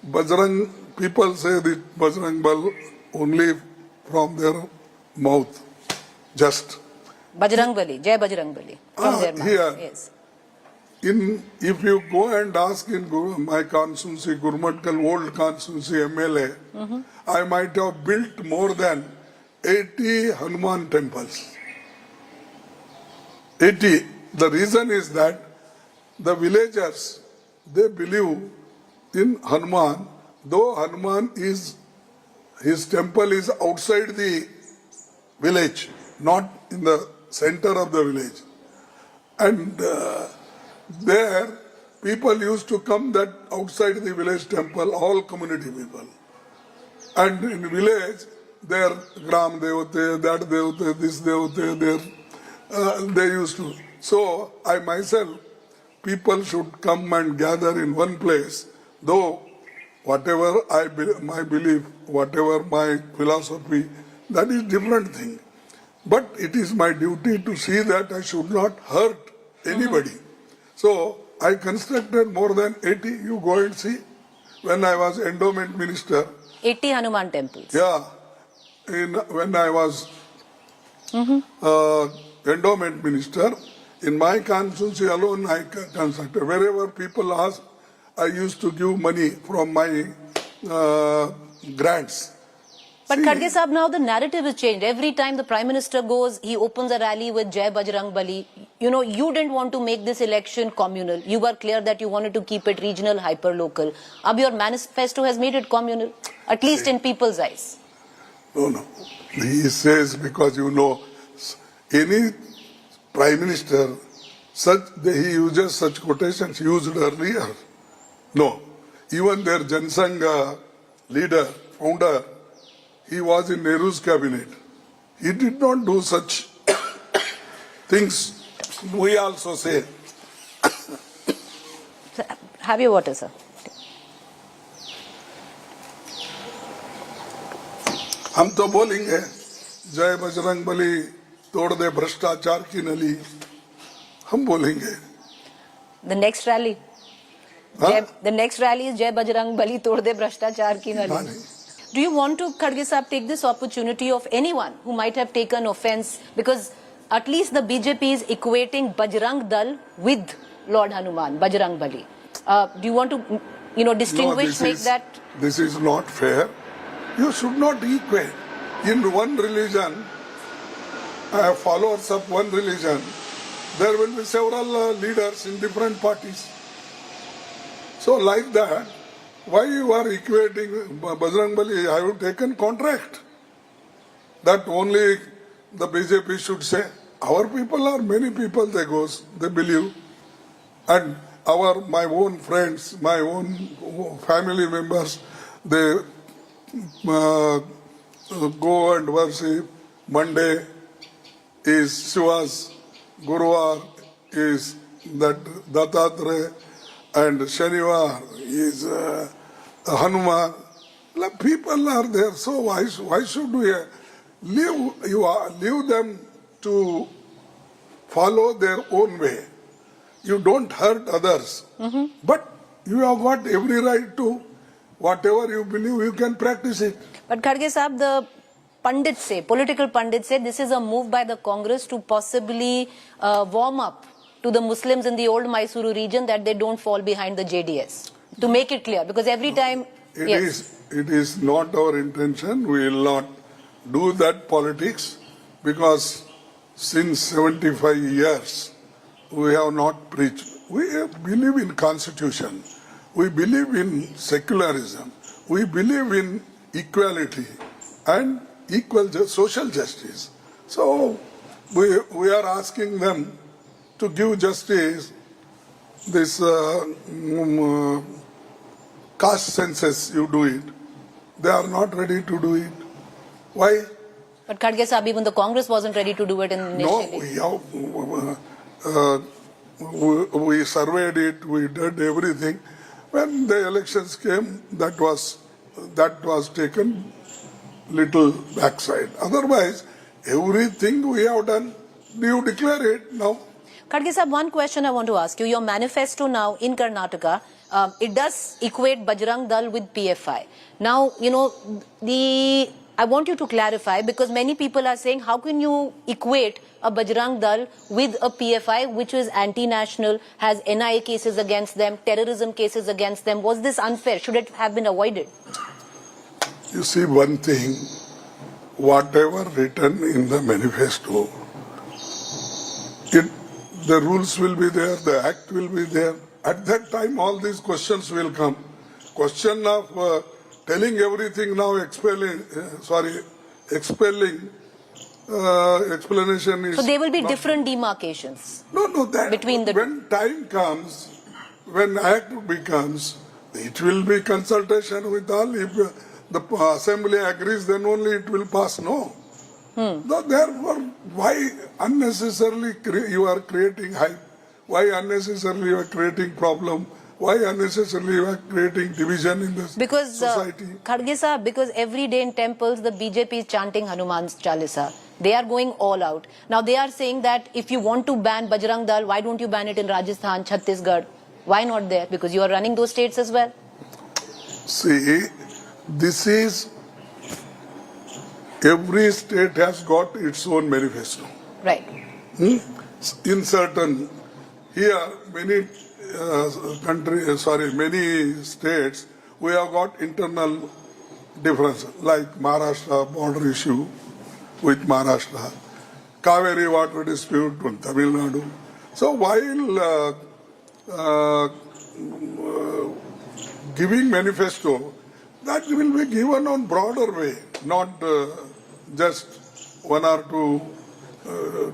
[SPEAKER 24] Bajrang, people say that Bajrang Bal only from their mouth, just.
[SPEAKER 21] Bajrang Bali, Jai Bajrang Bali, from their mouth, yes.
[SPEAKER 24] If you go and ask in my constituency, Gurmatkal old constituency MLA, I might have built more than 80 Hanuman temples. 80. The reason is that the villagers, they believe in Hanuman, though Hanuman is, his temple is outside the village, not in the center of the village. And there, people used to come that outside the village temple, all community people. And in village, their Gram Devote, that Devote, this Devote, they used to. So, I myself, people should come and gather in one place, though whatever my belief, whatever my philosophy, that is different thing. But it is my duty to see that I should not hurt anybody. So, I constructed more than 80, you go and see, when I was endowment minister.
[SPEAKER 21] 80 Hanuman temples.
[SPEAKER 24] Yeah. When I was endowment minister, in my constituency alone I constructed. Wherever people ask, I used to give money from my grants.
[SPEAKER 21] But Kharge Sahab, now the narrative has changed. Every time the Prime Minister goes, he opens a rally with Jai Bajrang Bali. you didn't want to make this election communal. You were clear that you wanted to keep it regional, hyper-local. Ab your manifesto has made it communal, at least in people's eyes.
[SPEAKER 24] No. He says because any Prime Minister, he uses such quotations used earlier. No. Even their Jaishankar leader, founder, he was in Nehru's cabinet. He did not do such things. We also say.
[SPEAKER 21] Have your water, sir.
[SPEAKER 24] हम तो बोलेंगे जय बजरंग बली तोड़ दे भ्रष्टाचार की नली हम बोलेंगे
[SPEAKER 21] The next rally. The next rally is Jai Bajrang Bali tod de bhrashtachaar ki nali. Do you want to, Kharge Sahab, take this opportunity of anyone who might have taken offence, because at least the BJP is equating Bajrang Dal with Lord Hanuman, Bajrang Bali. Do you want to, distinguish,
[SPEAKER 24] This is not fair. You should not equate. In one religion, followers of one religion, there will be several leaders in different parties. So like that, why you are equating Bajrang Bali? I have taken contract that only the BJP should say. Our people are many people, they believe. And my own friends, my own family members, they go and worship. Monday is Shiva's, Guruvar is that Dattatreya, and Shanivar is Hanuman. People are there, so why should we leave them to follow their own way? You don't hurt others, but you have got every right to whatever you believe, you can practice it.
[SPEAKER 21] But Kharge Sahab, the political pundits say this is a move by the Congress to possibly warm up to the Muslims in the old Mysuru region that they don't fall behind the JDS. To make it clear, because every time...
[SPEAKER 24] It is not our intention. We will not do that politics, because since 75 years we have not preached. We believe in Constitution. We believe in secularism. We believe in equality and equal social justice. So we are asking them to give justice, this caste census, you do it. They are not ready to do it. Why?
[SPEAKER 21] But Kharge Sahab, even the Congress wasn't ready to do it initially.
[SPEAKER 24] No, we surveyed it, we did everything. When the elections came, that was taken little backside. Otherwise, everything we have done, do you declare it now?
[SPEAKER 21] Kharge Sahab, one question I want to ask you. Your manifesto now in Karnataka, it does equate Bajrang Dal with PFI. Now, I want you to clarify, because many people are saying, how can you equate a Bajrang Dal with a PFI, which is anti-national, has NIA cases against them, terrorism cases against them? Was this unfair? Should it have been avoided?
[SPEAKER 24] You see, one thing, whatever written in the manifesto, the rules will be there, the act will be there. At that time, all these questions will come. Question of telling everything now, expelling, explanation is...
[SPEAKER 21] So there will be different demarcations?
[SPEAKER 24] No, when time comes, when act becomes, it will be consultation with all. If the assembly agrees, then only it will pass. No. No, therefore, why unnecessarily you are creating hype? Why unnecessarily you are creating problem? Why unnecessarily you are creating division in the society?
[SPEAKER 21] Kharge Sahab, because every day in temples, the BJP is chanting Hanuman's Chalisa. They are going all out. Now they are saying that if you want to ban Bajrang Dal, why don't you ban it in Rajasthan, Chhattisgarh? Why not there? Because you are running those states as well.
[SPEAKER 24] See, this is... Every state has got its own manifesto.
[SPEAKER 21] Right.
[SPEAKER 24] In certain... Here, many many states, we have got internal differences, like Maharashtra border issue with Maharashtra, Kaveri water dispute with Tamil Nadu, So while giving manifesto, that will be given on broader way, not just one or two,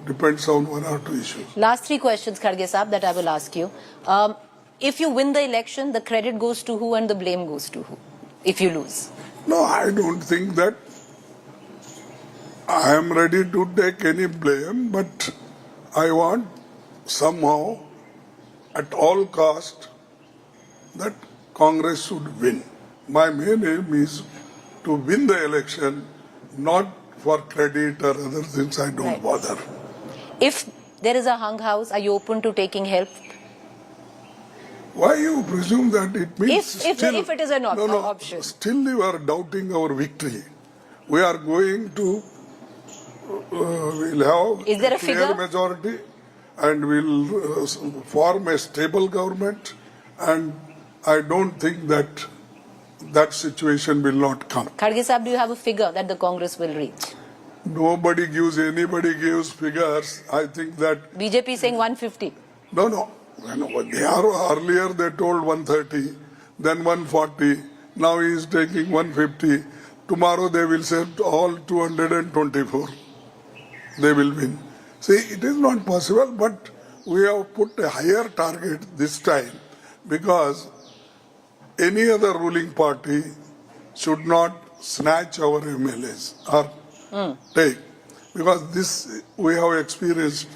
[SPEAKER 24] depends on one or two issues.
[SPEAKER 21] Last three questions, Kharge Saab, that I will ask you. If you win the election, the credit goes to who and the blame goes to who, if you lose?
[SPEAKER 24] No, I don't think that. I am ready to take any blame, but I want somehow, at all cost, that Congress should win. My main aim is to win the election, not for credit or other things. I don't bother.
[SPEAKER 21] If there is a hung house, are you open to taking help?
[SPEAKER 24] Why you presume that it means
[SPEAKER 21] if it is an option?
[SPEAKER 24] Still you are doubting our victory. We are going to we'll have
[SPEAKER 21] is there a
[SPEAKER 24] clear
[SPEAKER 21] figure?
[SPEAKER 24] Majority, and we'll form a stable government, and I don't think that that situation will not come.
[SPEAKER 21] Kharge Saab, do you have a figure that the Congress will reach?
[SPEAKER 24] Nobody gives figures. I think that
[SPEAKER 21] BJP saying 150.
[SPEAKER 24] No. They are, earlier they told 130, then 140. Now he is taking 150. Tomorrow they will say all 224. They will win. See, it is not possible, but we have put a higher target this time because any other ruling party should not snatch our MLAs or take. Because this we have experienced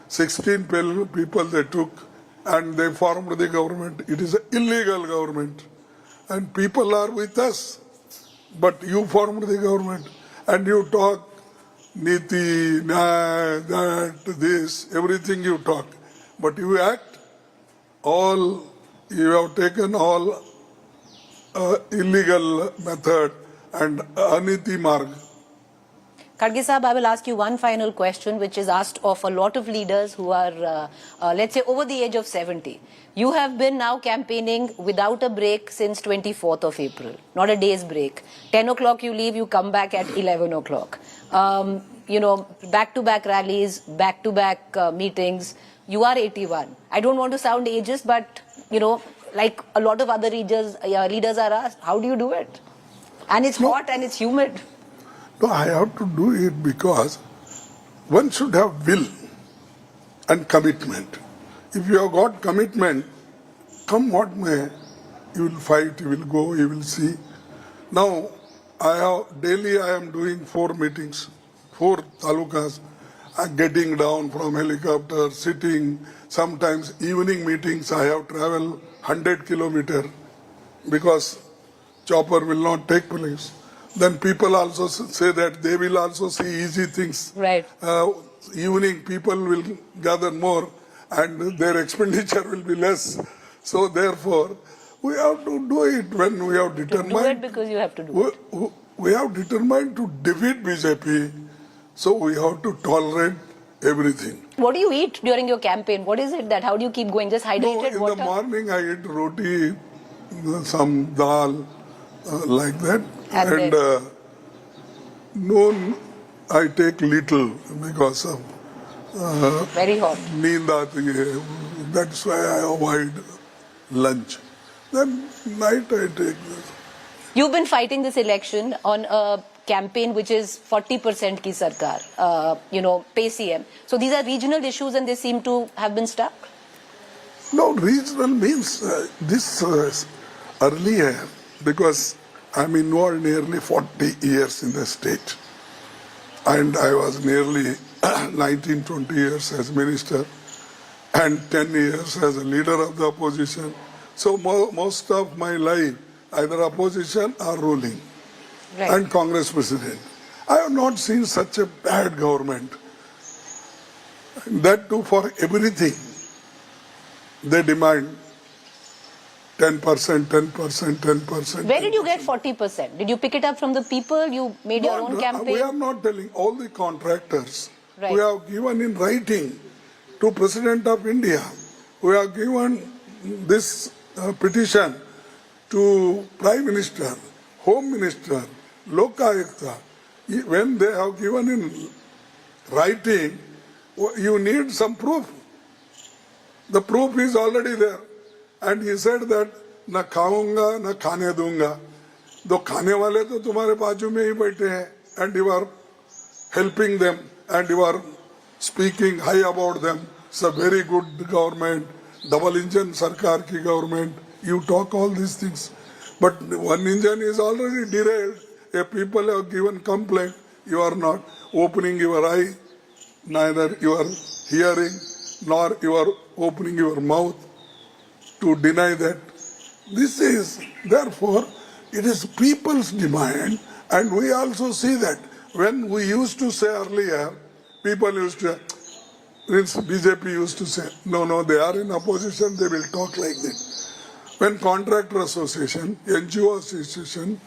[SPEAKER 24] 16 people they took and they formed the government. It is an illegal government and people are with us. But you formed the government and you talk Niti, that, this, everything you talk. But you act, you have taken all illegal method and aniti marg.
[SPEAKER 21] Kharge Saab, I will ask you one final question which is asked of a lot of leaders who are, let's say, over the age of 70. You have been now campaigning without a break since 24th of April, not a day's break. 10 o'clock you leave, you come back at 11 o'clock. Back-to-back rallies, back-to-back meetings. You are 81. I don't want to sound ageist, but, like a lot of other leaders are asked, how do you do it? And it's hot and it's humid.
[SPEAKER 24] No, I have to do it because one should have will and commitment. If you have got commitment, come what may, you will fight, you will go, you will see. Now, daily I am doing 4 meetings, 4 talukas. I'm getting down from helicopter, sitting, sometimes evening meetings. I have traveled 100 kilometers because chopper will not take place. Then people also say that they will also see easy things.
[SPEAKER 21] Right.
[SPEAKER 24] Evening people will gather more and their expenditure will be less. So therefore, we have to do it when we have determined.
[SPEAKER 21] To do it because you have to do it.
[SPEAKER 24] We have determined to defeat BJP, so we have to tolerate everything.
[SPEAKER 21] What do you eat during your campaign? What is it that, how do you keep going? Just hydrated water?
[SPEAKER 24] In the morning I eat roti, some dal, like that. And noon I take little because of
[SPEAKER 21] very hot.
[SPEAKER 24] Neend aati hai. That's why I avoid lunch. Then night I take this.
[SPEAKER 21] You've been fighting this election on a campaign which is 40% ki sarkar, pay CM. So these are regional issues and they seem to have been stuck?
[SPEAKER 24] No, regional means this earlier, because I'm involved nearly 40 years in the state. And I was nearly 19, 20 years as minister and 10 years as a leader of the opposition. So most of my life, either opposition or ruling. Right. And Congress president. I have not seen such a bad government. That too for everything. They demand 10%, 10%, 10%.
[SPEAKER 21] Where did you get 40%? Did you pick it up from the people? You made your own campaign?
[SPEAKER 24] We are not telling. All the contractors,
[SPEAKER 21] right.
[SPEAKER 24] We have given in writing to President of India. We have given this petition to Prime Minister, Home Minister, Lokayukta. When they have given in writing, you need some proof. The proof is already there. And he said that na khaunga, na khane dunga. The khane wale to tumhare baaju mein hi baithe hain, and you are helping them and you are speaking high about them. It's a very good government, double engine sarkar ki government. You talk all these things. But one engine is already derailed. If people have given complaint, you are not opening your eye, neither you are hearing, nor you are opening your mouth to deny that. This is, therefore, it is people's demand, and we also see that. When we used to say earlier, people used to, BJP used to say, no, they are in opposition, they will talk like that. When Contractor Association, NGO Association,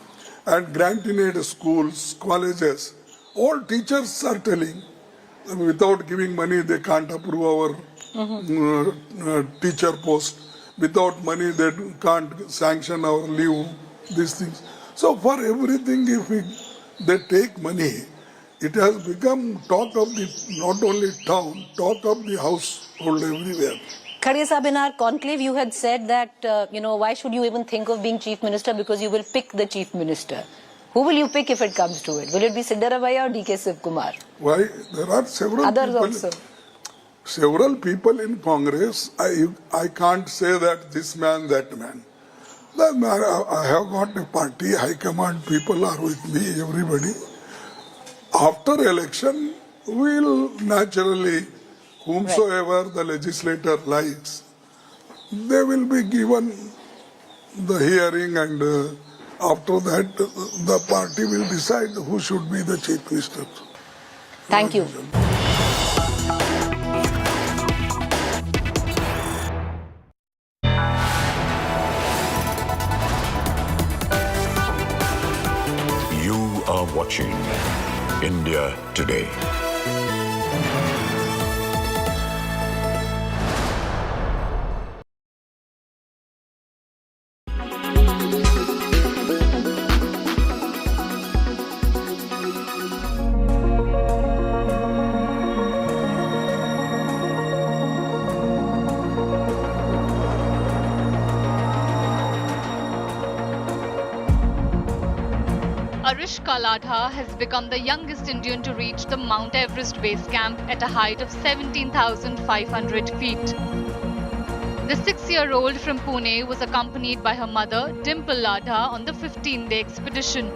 [SPEAKER 24] and grant-in-aid schools, colleges, all teachers are telling, without giving money, they can't approve our teacher post. Without money, they can't sanction our leave, these things. So for everything, if they take money, it has become talk of the, not only town, talk of the household everywhere.
[SPEAKER 21] Khadge Sahab, in our conclave, you had said that, why should you even think of being chief minister, because you will pick the chief minister. Who will you pick if it comes to it? Will it be Siddaramaiah or D.K. Shivakumar?
[SPEAKER 24] Why? There are several
[SPEAKER 21] others
[SPEAKER 24] people.
[SPEAKER 21] Also.
[SPEAKER 24] Several people in Congress. I can't say that this man, that man. I have got a party, high command people are with me, everybody. After election, we'll naturally, whomsoever the legislator likes, they will be given the hearing, and after that, the party will decide who should be the chief minister.
[SPEAKER 21] Thank you.
[SPEAKER 6] You are watching India Today.
[SPEAKER 3] Ladha has become the youngest Indian to reach the Mount Everest base camp at a height of 17,500 feet. The 6-year-old from Pune was accompanied by her mother, Dimple Ladha, on the 15-day expedition.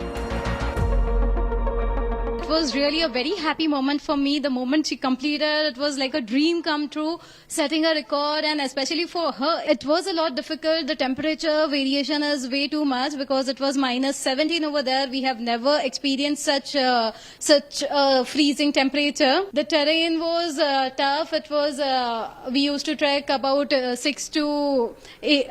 [SPEAKER 5] It was really a very happy moment for me. The moment she completed, it was like a dream come true, setting a record, and especially for her, it was a lot difficult. The temperature variation is way too much because it was minus 17 over there. We have never experienced such freezing temperature. The terrain was tough. It was we used to trek about 6 to 8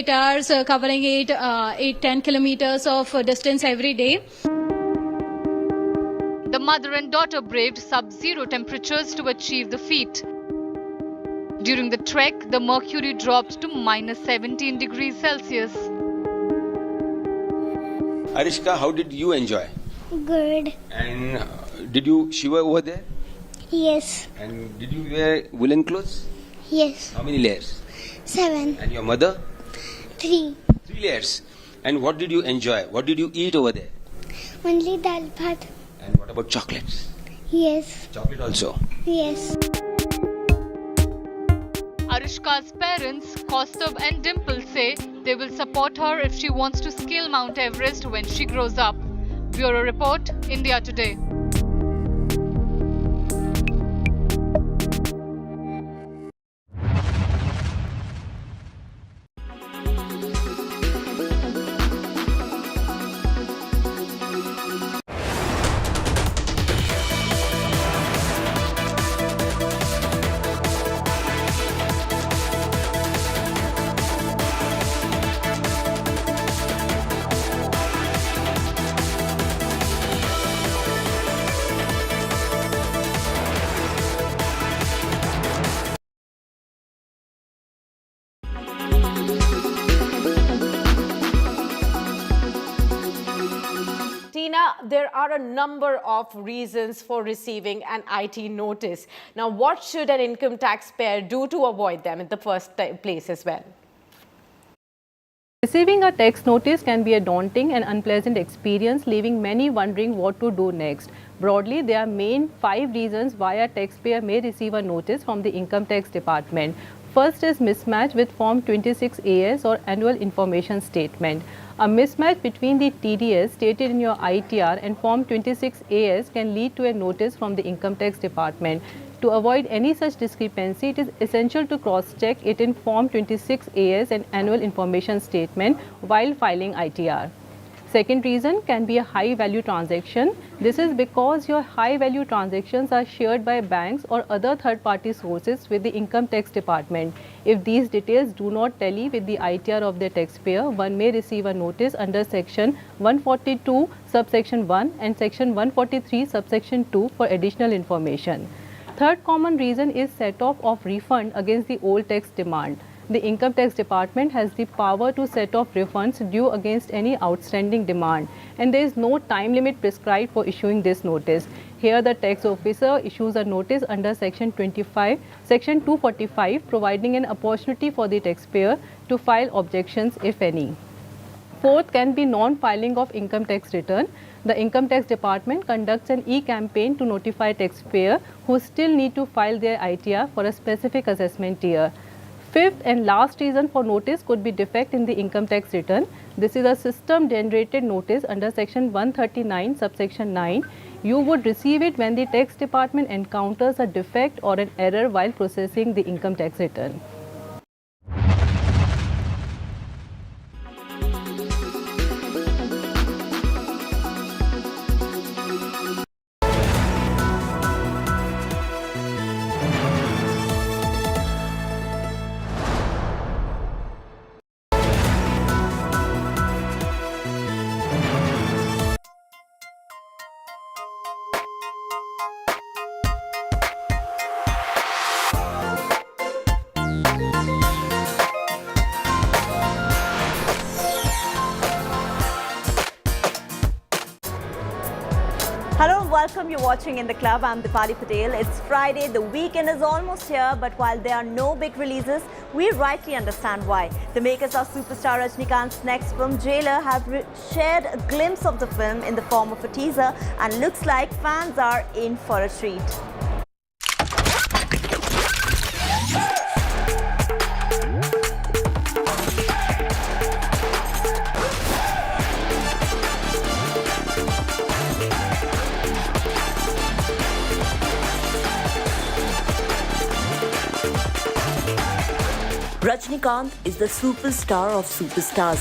[SPEAKER 5] hours, covering 8-10 kilometers of distance every day.
[SPEAKER 3] The mother and daughter braved sub-zero temperatures to achieve the feat. During the trek, the mercury dropped to minus 17 degrees Celsius.
[SPEAKER 10] Arishka, how did you enjoy?
[SPEAKER 15] Good.
[SPEAKER 10] And did you shiver over there?
[SPEAKER 15] Yes.
[SPEAKER 10] And did you wear woolen clothes?
[SPEAKER 15] Yes.
[SPEAKER 10] How many layers?
[SPEAKER 15] 7.
[SPEAKER 10] And your mother?
[SPEAKER 15] 3.
[SPEAKER 10] 3 layers. And what did you enjoy? What did you eat over there?
[SPEAKER 15] Only dal bhat.
[SPEAKER 10] And what about chocolates?
[SPEAKER 15] Yes.
[SPEAKER 10] Chocolate also?
[SPEAKER 15] Yes.
[SPEAKER 3] Arishka's parents, Kaustubh and Dimple, say they will support her if she wants to scale Mount Everest when she grows up. Bureau Report, India Today.
[SPEAKER 8] there are a number of reasons for receiving an IT notice. Now, what should an income taxpayer do to avoid them in the first place as well?
[SPEAKER 13] Receiving a tax notice can be a daunting and unpleasant experience, leaving many wondering what to do next. Broadly, there are main 5 reasons why a taxpayer may receive a notice from the Income Tax Department. First is mismatch with Form 26AS or Annual Information Statement. A mismatch between the TDS stated in your ITR and Form 26AS can lead to a notice from the Income Tax Department. To avoid any such discrepancy, it is essential to cross-check it in Form 26AS and Annual Information Statement while filing ITR. Second reason can be a high-value transaction. This is because your high-value transactions are shared by banks or other third-party sources with the Income Tax Department. If these details do not tally with the ITR of the taxpayer, one may receive a notice under Section 142 subsection 1 and Section 143 subsection 2 for additional information. Third common reason is set-off of refund against the old tax demand. The Income Tax Department has the power to set off refunds due against any outstanding demand, and there is no time limit prescribed for issuing this notice. Here the tax officer issues a notice under Section 245, providing an opportunity for the taxpayer to file objections if any. Fourth can be non-filing of income tax return. The Income Tax Department conducts an e-campaign to notify taxpayers who still need to file their ITR for a specific assessment year. Fifth and last reason for notice could be defect in the income tax return. This is a system-generated notice under Section 139, subsection 9. You would receive it when the tax department encounters a defect or an error while processing the income tax return.
[SPEAKER 17] Hello and welcome. You're watching In the Club. I'm Dipali Patel. It's Friday. The weekend is almost here, but while there are no big releases, we rightly understand why. The makers of superstar Rajinikanth's next film, Jailer, have shared a glimpse of the film in the form of a teaser, and looks like fans are in for a treat. Rajinikanth is the superstar of superstars.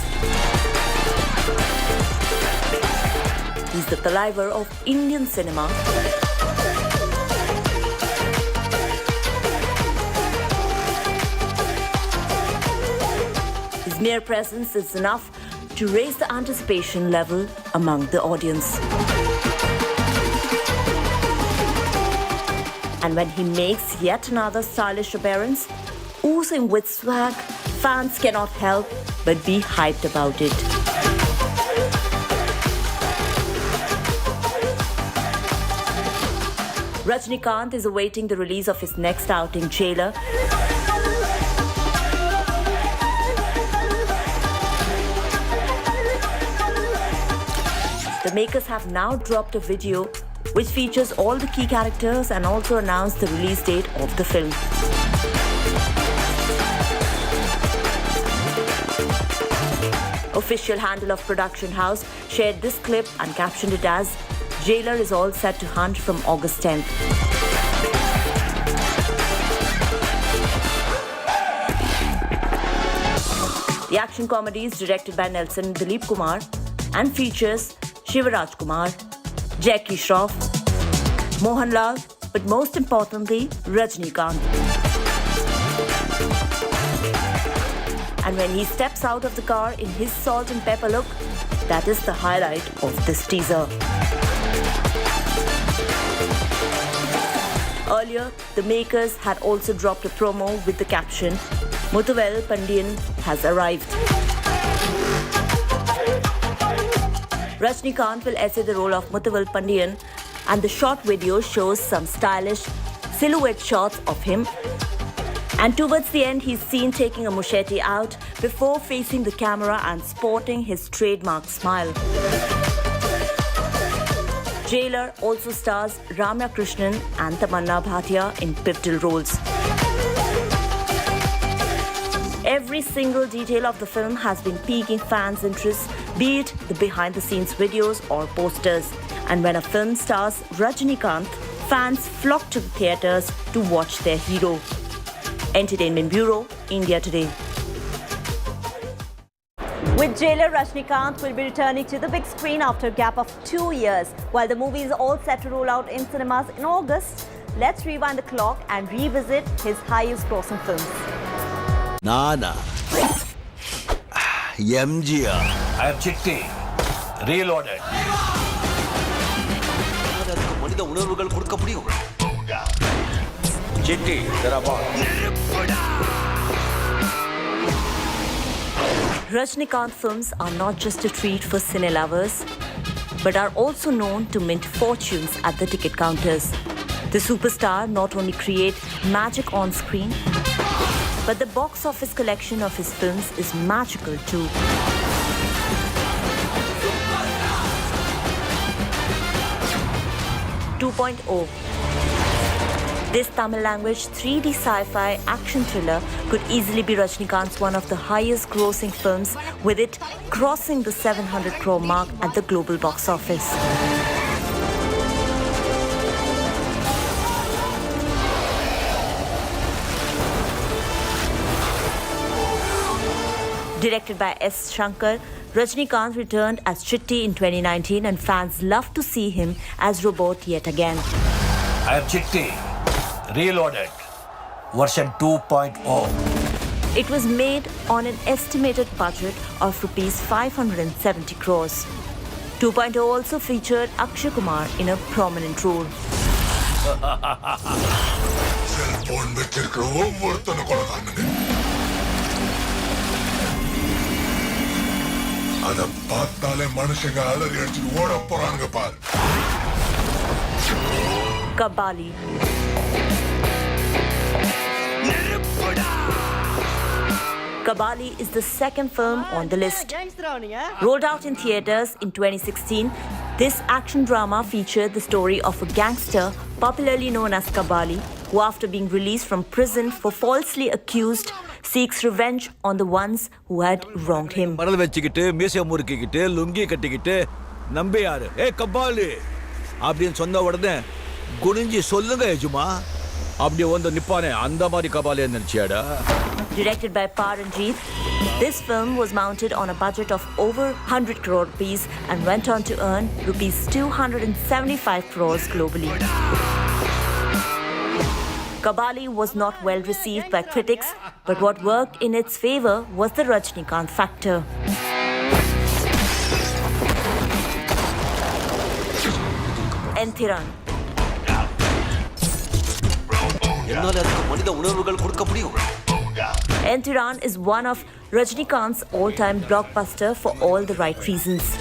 [SPEAKER 17] He's the palaver of Indian cinema. His mere presence is enough to raise the anticipation level among the audience. And when he makes yet another stylish appearance, oozing with swag, fans cannot help but be hyped about it. Rajinikanth is awaiting the release of his next outing, Jailer. The makers have now dropped a video which features all the key characters and also announced the release date of the film. Official handle of production house shared this clip and captioned it as, "Jailer is all set to hunt from August 10th. The action comedy is directed by Nelson Dilip Kumar and features Shivaraj Kumar, Jackie Shroff, Mohanlal, but most importantly, Rajinikanth. And when he steps out of the car in his salt and pepper look, that is the highlight of this teaser. Earlier, the makers had also dropped a promo with the caption, "Muthuvel Pandian has arrived." Rajinikanth will essay the role of Muthaval Pandiyan, and the short video shows some stylish silhouette shots of him. And towards the end, he's seen taking a machete out before facing the camera and sporting his trademark smile. Jailer also stars Ramya Krishnan and Tamanna Bhatia in pivotal roles. Every single detail of the film has been piquing fans' interest, be it the behind-the-scenes videos or posters. And when a film stars Rajinikanth, fans flock to the theatres to watch their hero. Entertainment Bureau, India Today. With Jailer, Rajinikanth will be returning to the big screen after a gap of 2 years. While the movie is all set to roll out in cinemas in August, let's rewind the clock and revisit his highest-grossing films.
[SPEAKER 18] Nana. MGR. I am Chitti. Reloaded. Chitti,
[SPEAKER 17] Rajinikanth films are not just a treat for cine lovers, but are also known to mint fortunes at the ticket counters. The superstar not only creates magic on screen, but the box office collection of his films is magical too. This Tamil language 3D sci-fi action thriller could easily be Rajinikanth's one of the highest grossing films, with it crossing the 700 crore mark at the global box office. Directed by S. Shankar, Rajinikanth returned as Chitti in 2019 and fans love to see him as Robot yet again.
[SPEAKER 18] I am Chitti. Reloaded. Version 2.0.
[SPEAKER 17] It was made on an estimated budget of rupees 570 crores. 2.0 also featured Akshay Kumar in a prominent role. Kabali. Kabali is the second film on the list. Rolled out in theatres in 2016, this action drama featured the story of a gangster popularly known as Kabali, who after being released from prison for falsely accused, seeks revenge on the ones who had wronged him. Directed by Paranjeet, this film was mounted on a budget of over 100 crore rupees and went on to earn rupees 275 crores globally. Kabali was not well received by critics, but what worked in its favor was the Rajinikanth factor. Enthiran. Enthiran is one of Rajinikanth's all-time blockbuster for all the right reasons.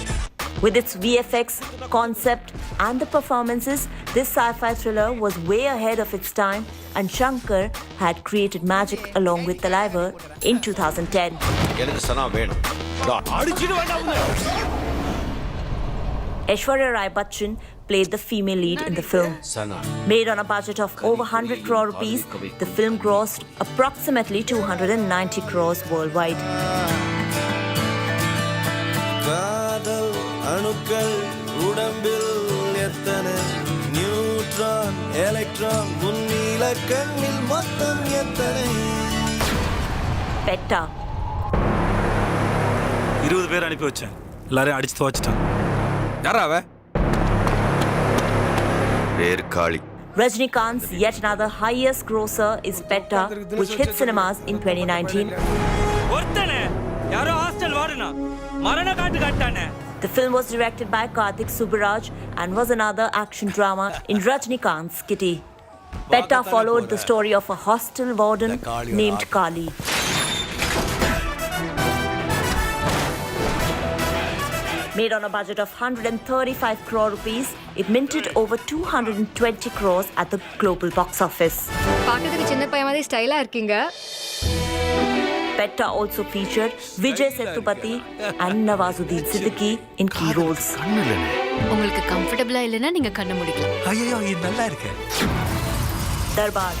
[SPEAKER 17] With its VFX, concept and the performances, this sci-fi thriller was way ahead of its time, and Shankar had created magic along with Thalaivar in 2010. Aishwarya Rai Cannes played the female lead in the film. Made on a budget of over 100 crore rupees, the film grossed approximately 290 crores worldwide. Petta. Rajinikanth's yet another highest grosser is Petta, which hit cinemas in 2019. The film was directed by Karthik Subbaraj and was another action drama in Rajinikanth's kitty. Petta followed the story of a hostel warden named Kali. Made on a budget of 135 crore rupees, it minted over 220 crores at the global box office. Petta also featured Vijay Sethupathi and Nawazuddin Siddiqui in key roles.
[SPEAKER 11] உங்களுக்கு கம்ஃபர்ட்டபிளா இல்லனா நீங்க கண்ண மூடிக்கலாம்.
[SPEAKER 18] ஐயோ இது நல்லா இருக்கு.
[SPEAKER 17] Darbar.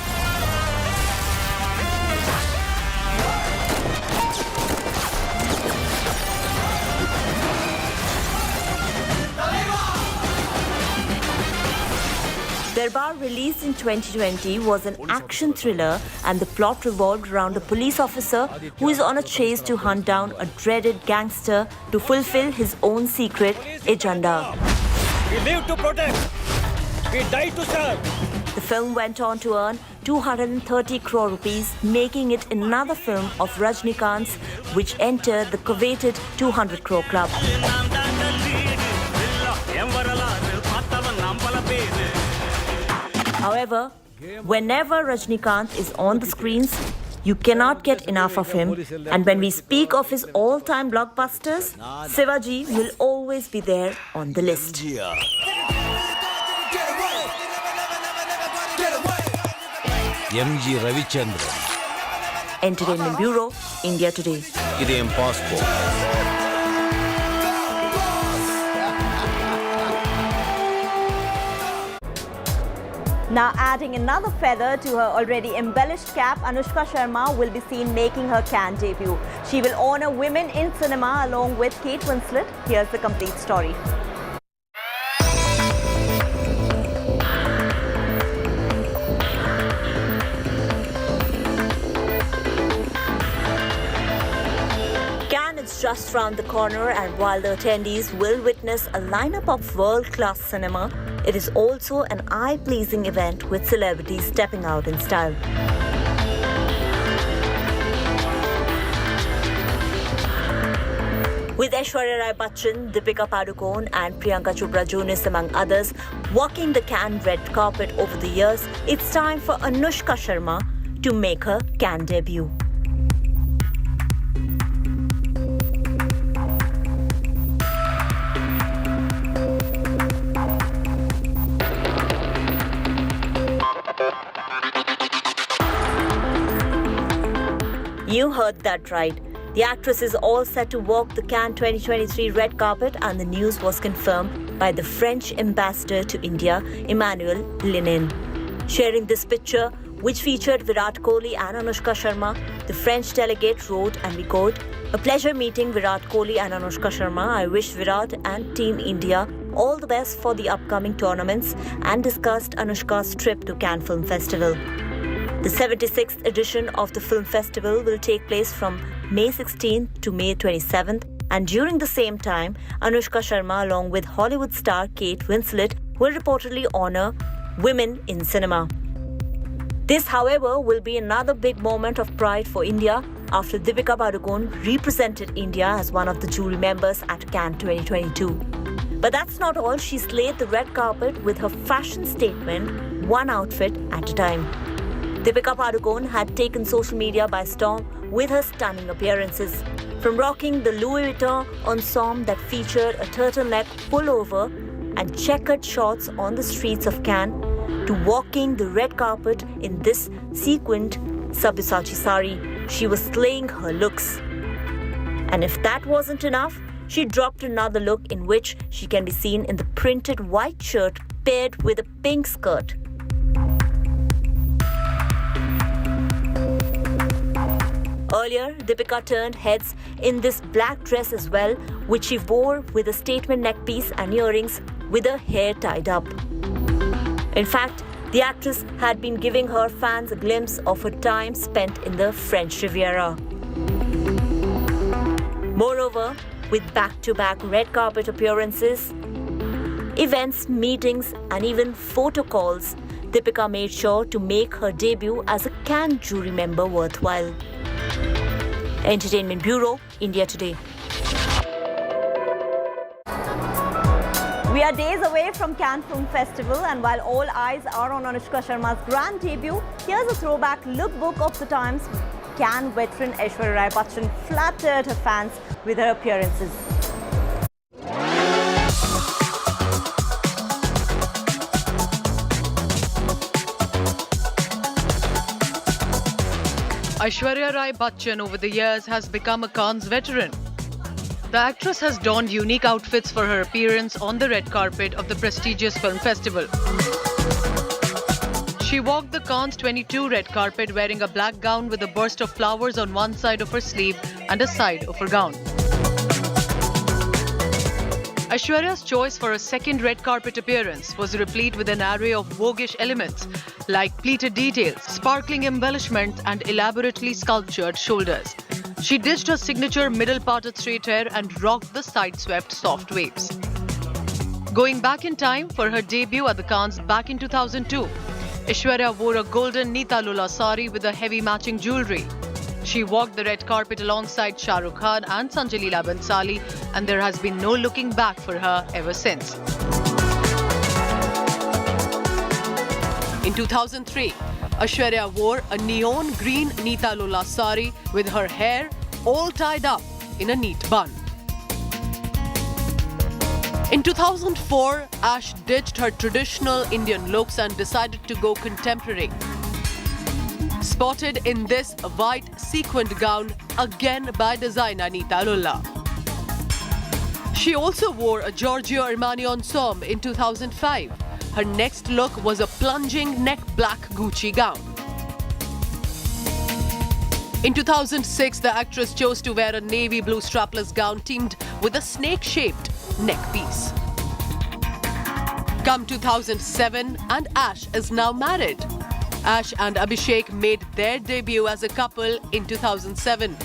[SPEAKER 17] Darbar, released in 2020, was an action thriller, and the plot revolved around a police officer who is on a chase to hunt down a dreaded gangster to fulfill his own secret agenda.
[SPEAKER 18] We live to protect. We die to serve.
[SPEAKER 17] The film went on to earn 230 crore rupees, making it another film of Rajinikanth's, which entered the coveted 200 crore club. However, whenever Rajinikanth is on the screens, you cannot get enough of him. And when we speak of his all-time blockbusters, Shivaji will always be there on the list.
[SPEAKER 18] MG Ravichandran.
[SPEAKER 17] Entertainment Bureau, India Today.
[SPEAKER 18] It is impossible.
[SPEAKER 17] Now adding another feather to her already embellished cap, Anushka Sharma will be seen making her Cannes debut. She will honor women in cinema along with Kate Winslet. Here's the complete story. Cannes is just round the corner, and while the attendees will witness a lineup of world-class cinema, it is also an eye-pleasing event with celebrities stepping out in style. With Aishwarya Rai Cannes, Deepika Padukone and Priyanka Chopra Jonas among others walking the Cannes red carpet over the years, it's time for Anushka Sharma to make her Cannes debut. You heard that right. The actress is all set to walk the Cannes 2023 red carpet, and the news was confirmed by the French ambassador to India, Emmanuel Linin. Sharing this picture, which featured Virat Kohli and Anushka Sharma, the French delegate wrote, and we quote, "A pleasure meeting Virat Kohli and Anushka Sharma. I wish Virat and Team India all the best for the upcoming tournaments," and discussed Anushka's trip to Cannes Film Festival. The 76th edition of the film festival will take place from May 16th to May 27th, and during the same time, Anushka Sharma along with Hollywood star Kate Winslet will reportedly honor women in cinema. This, however, will be another big moment of pride for India after Deepika Padukone represented India as one of the jury members at Cannes 2022. But that's not all. She slayed the red carpet with her fashion statement, one outfit at a time. Deepika Padukone had taken social media by storm with her stunning appearances. From rocking the Louis Vuitton ensemble that featured a turtleneck pullover and checkered shorts on the streets of Cannes, to walking the red carpet in this sequined Sabyasachi sari, she was slaying her looks. And if that wasn't enough, she dropped another look in which she can be seen in the printed white shirt paired with a pink skirt. Earlier, Deepika turned heads in this black dress as well, which she wore with a statement neckpiece and earrings with her hair tied up. In fact, the actress had been giving her fans a glimpse of her time spent in the French Riviera. Moreover, with back-to-back red carpet appearances, events, meetings, and even photo calls, Deepika made sure to make her debut as a Cannes jury member worthwhile. Entertainment Bureau, India Today. We are days away from Cannes Film Festival, and while all eyes are on Anushka Sharma's grand debut, here's a throwback lookbook of the times Cannes veteran Aishwarya Rai Cannes flattered her fans with her appearances.
[SPEAKER 2] Aishwarya Rai Cannes over the years has become a Cannes veteran. The actress has donned unique outfits for her appearance on the red carpet of the prestigious film festival. She walked the Cannes 22 red carpet wearing a black gown with a burst of flowers on one side of her sleeve and a side of her gown. Aishwarya's choice for a second red carpet appearance was replete with an array of voguish elements like pleated details, sparkling embellishments and elaborately sculptured shoulders. She ditched her signature middle-parted straight hair and rocked the side-swept soft waves. Going back in time for her debut at the Cannes back in 2002, Aishwarya wore a golden Neeta Lola sari with a heavy matching jewellery. She walked the red carpet alongside Shah Rukh Khan and Sanjay Leela Bhansali, and there has been no looking back for her ever since. In 2003, Aishwarya wore a neon green Neeta Lola sari with her hair all tied up in a neat bun. In 2004, Ash ditched her traditional Indian looks and decided to go contemporary. Spotted in this white sequined gown, again by designer Neeta Lola. She also wore a Giorgio Armani ensemble in 2005. Her next look was a plunging neck black Gucci gown. In 2006, the actress chose to wear a navy blue strapless gown teamed with a snake-shaped neck piece. Come 2007, and Ash is now married. Ash and Abhishek made their debut as a couple in 2007.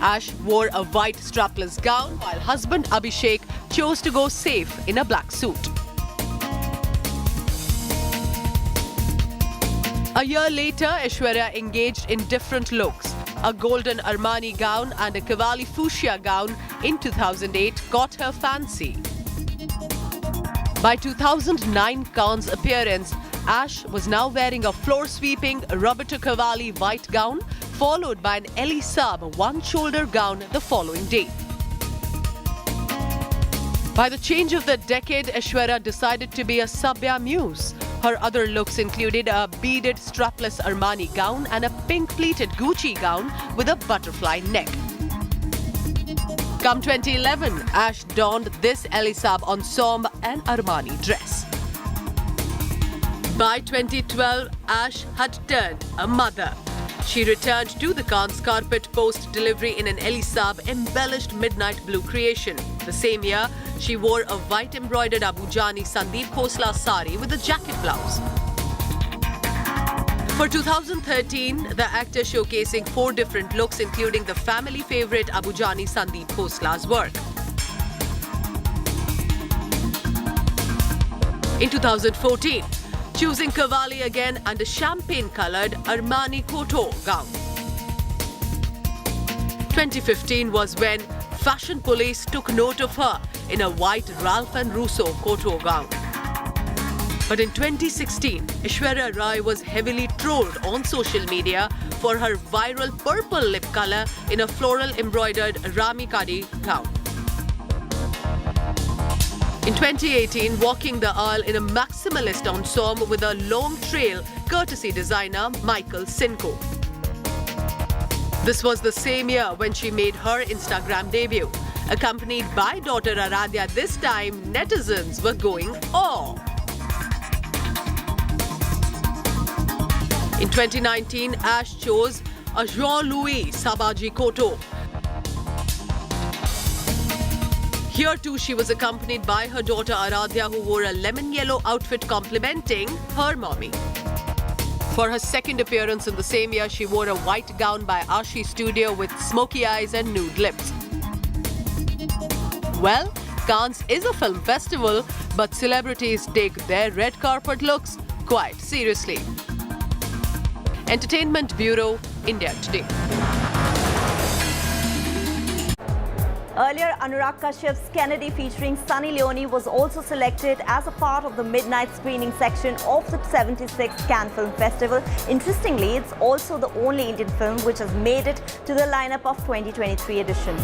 [SPEAKER 2] Ash wore a white strapless gown, while husband Abhishek chose to go safe in a black suit. A year later, Aishwarya engaged in different looks. A golden Armani gown and a Cavalli fuchsia gown in 2008 caught her fancy. By 2009 Cannes appearance, Ash was now wearing a floor-sweeping Roberto Cavalli white gown, followed by an Elie Saab one-shoulder gown the following day. By the change of the decade, Aishwarya decided to be a Sabya muse. Her other looks included a beaded strapless Armani gown and a pink pleated Gucci gown with a butterfly neck. Come 2011, Ash donned this Elie Saab ensemble and Armani dress. By 2012, Ash had turned a mother. She returned to the Cannes carpet post-delivery in an Elie Saab embellished midnight blue creation. The same year, she wore a white embroidered Abu Jani Sandeep Khosla sari with a jacket blouse. For 2013, the actor showcasing 4 different looks including the family favourite Abu Jani Sandeep Khosla's work. In 2014, choosing Cavalli again and a champagne-coloured Armani Coteau gown. 2015 was when fashion police took note of her in a white Ralph and Russo Coteau gown. But in 2016, Aishwarya Rai was heavily trolled on social media for her viral purple lip colour in a floral embroidered Rami Kadi gown. In 2018, walking the aisle in a maximalist ensemble with a long trail courtesy designer Michael Sinko. This was the same year when she made her Instagram debut. Accompanied by daughter Aradhya, this time netizens were going "Oh!" In 2019, Ash chose a Jean-Louis Sabaji Coteau. Here too, she was accompanied by her daughter Aradhya, who wore a lemon yellow outfit complementing her mommy. For her second appearance in the same year, she wore a white gown by Ashi Studio with smoky eyes and nude lips. Well, Cannes is a film festival, but celebrities take their red carpet looks quite seriously. Entertainment Bureau, India Today.
[SPEAKER 17] Earlier, Anurag Kashyap's Kennedy featuring Sunny Leone was also selected as a part of the midnight screening section of the 76th Cannes Film Festival. Interestingly, it's also the only Indian film which has made it to the lineup of 2023 edition.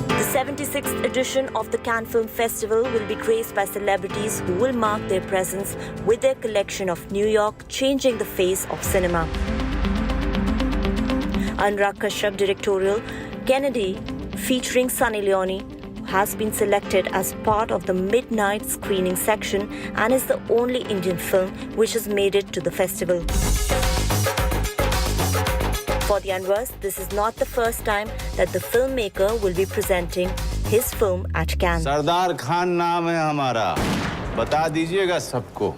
[SPEAKER 17] The 76th edition edition of the Cannes Film Festival will be graced by celebrities who will mark their presence with their collection of New York, changing the face of cinema. Anurag Kashyap directorial Kennedy, featuring Sunny Leone, has been selected as part of the midnight screening section and is the only Indian film which has made it to the festival. For the Anwars, this is not the first time that the filmmaker will be presenting his film at Cannes.
[SPEAKER 4] Sardar Khan नाम है हमारा, बता दीजिएगा सबको.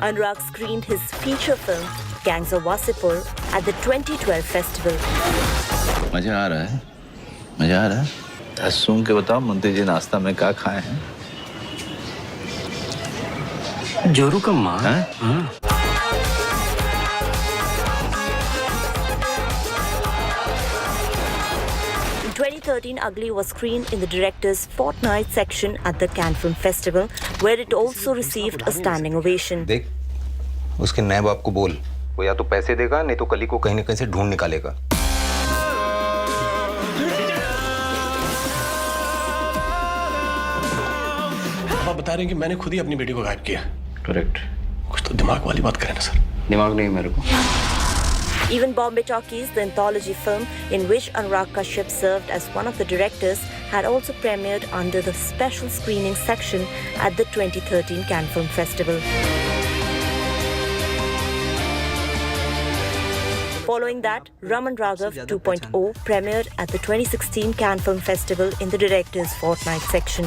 [SPEAKER 17] Anurag screened his feature film Gangs of Wasseypur at the 2012 festival.
[SPEAKER 4] मजा आ रहा है? मजा आ रहा है? सुन के बताओ मंत्री जी नाश्ता में क्या खाए हैं?
[SPEAKER 20] जोरू का माँ. हाँ.
[SPEAKER 17] In 2013, Ugly was screened in the director's fortnight section at the Cannes Film Festival, where it also received a standing ovation.
[SPEAKER 10] देख, उसके नए बाप को बोल, वो या तो पैसे देगा, नहीं तो कली को कहीं न कहीं से ढूंढ निकालेगा.
[SPEAKER 20] आप बता रहे हैं कि मैंने खुद ही अपनी बेटी को गायब किया.
[SPEAKER 10] करेक्ट.
[SPEAKER 20] कुछ तो दिमाग वाली बात करें ना सर.
[SPEAKER 10] दिमाग नहीं मेरे को.
[SPEAKER 17] Even Bombay Talkies, the anthology film in which Anurag Kashyap served as one of the directors, had also premiered under the special screening section at the 2013 Cannes Film Festival. Following that, Raman Raghav 2.0 premiered at the 2016 Cannes Film Festival in the director's fortnight section.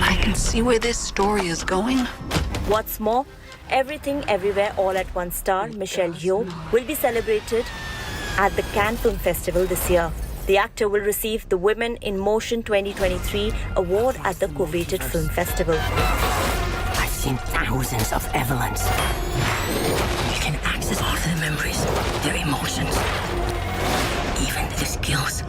[SPEAKER 22] I can see where this story is going.
[SPEAKER 17] What's more, Everything Everywhere All at Once star Michelle Yeoh will be celebrated at the Cannes Film Festival this year. The actor will receive the Women in Motion 2023 award at the coveted film festival.
[SPEAKER 22] I've seen thousands of Evelyns. You can access all their memories, their emotions, even their skills.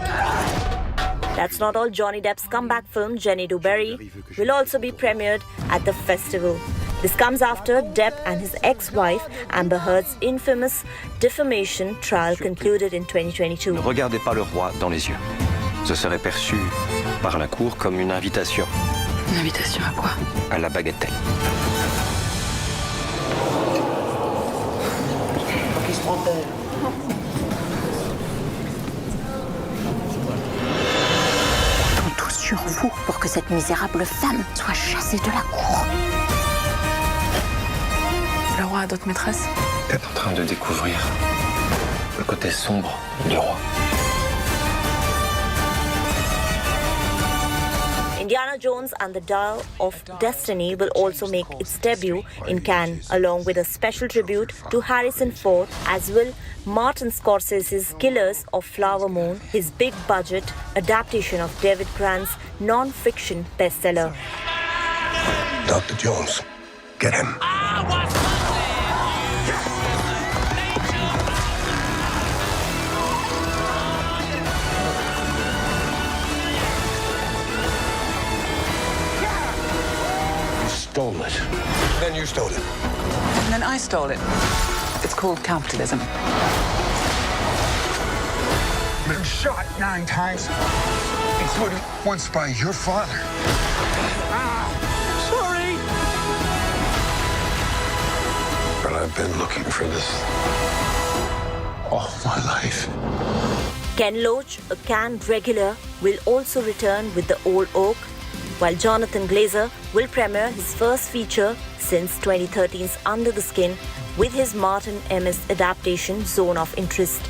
[SPEAKER 17] That's not all. Johnny Depp's comeback film, Jenny Duberry, will also be premiered at the festival. This comes after Depp and his ex-wife, Amber Heard's infamous defamation trial concluded in 2022.
[SPEAKER 23] Ne regardez pas le roi dans les yeux. Ce serait perçu par la cour comme une invitation.
[SPEAKER 22] Une invitation à quoi?
[SPEAKER 23] À la bagatelle.
[SPEAKER 12] Qui se prend terre.
[SPEAKER 22] On compte tous sur vous pour que cette misérable femme soit chassée de la cour. Le roi a d'autres maîtresses?
[SPEAKER 23] T'es en train de découvrir le côté sombre du roi.
[SPEAKER 17] Indiana Jones and the Dial of Destiny will also make its debut in Cannes, along with a special tribute to Harrison Ford, as will Martin Scorsese's Killers of Flower Moon, his big-budget adaptation of David Grant's non-fiction bestseller.
[SPEAKER 23] Dr. Jones, get him.
[SPEAKER 18] Stole it. Then you stole it.
[SPEAKER 22] And then I stole it. It's called capitalism.
[SPEAKER 18] Been shot 9 times, including once by your father. Sorry. But I've been looking for this all my life.
[SPEAKER 17] Ken Loach, a Cannes regular, will also return with The Old Oak, while Jonathan Glazer will premiere his first feature since 2013's Under the Skin with his Martin Amis adaptation Zone of Interest.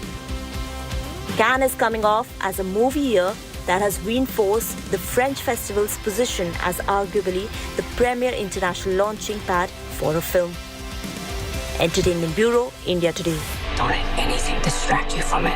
[SPEAKER 17] Cannes is coming off as a movie year that has reinforced the French festival's position as arguably the premier international launching pad for a film. Entertainment Bureau, India Today.
[SPEAKER 22] Don't let anything distract you from it.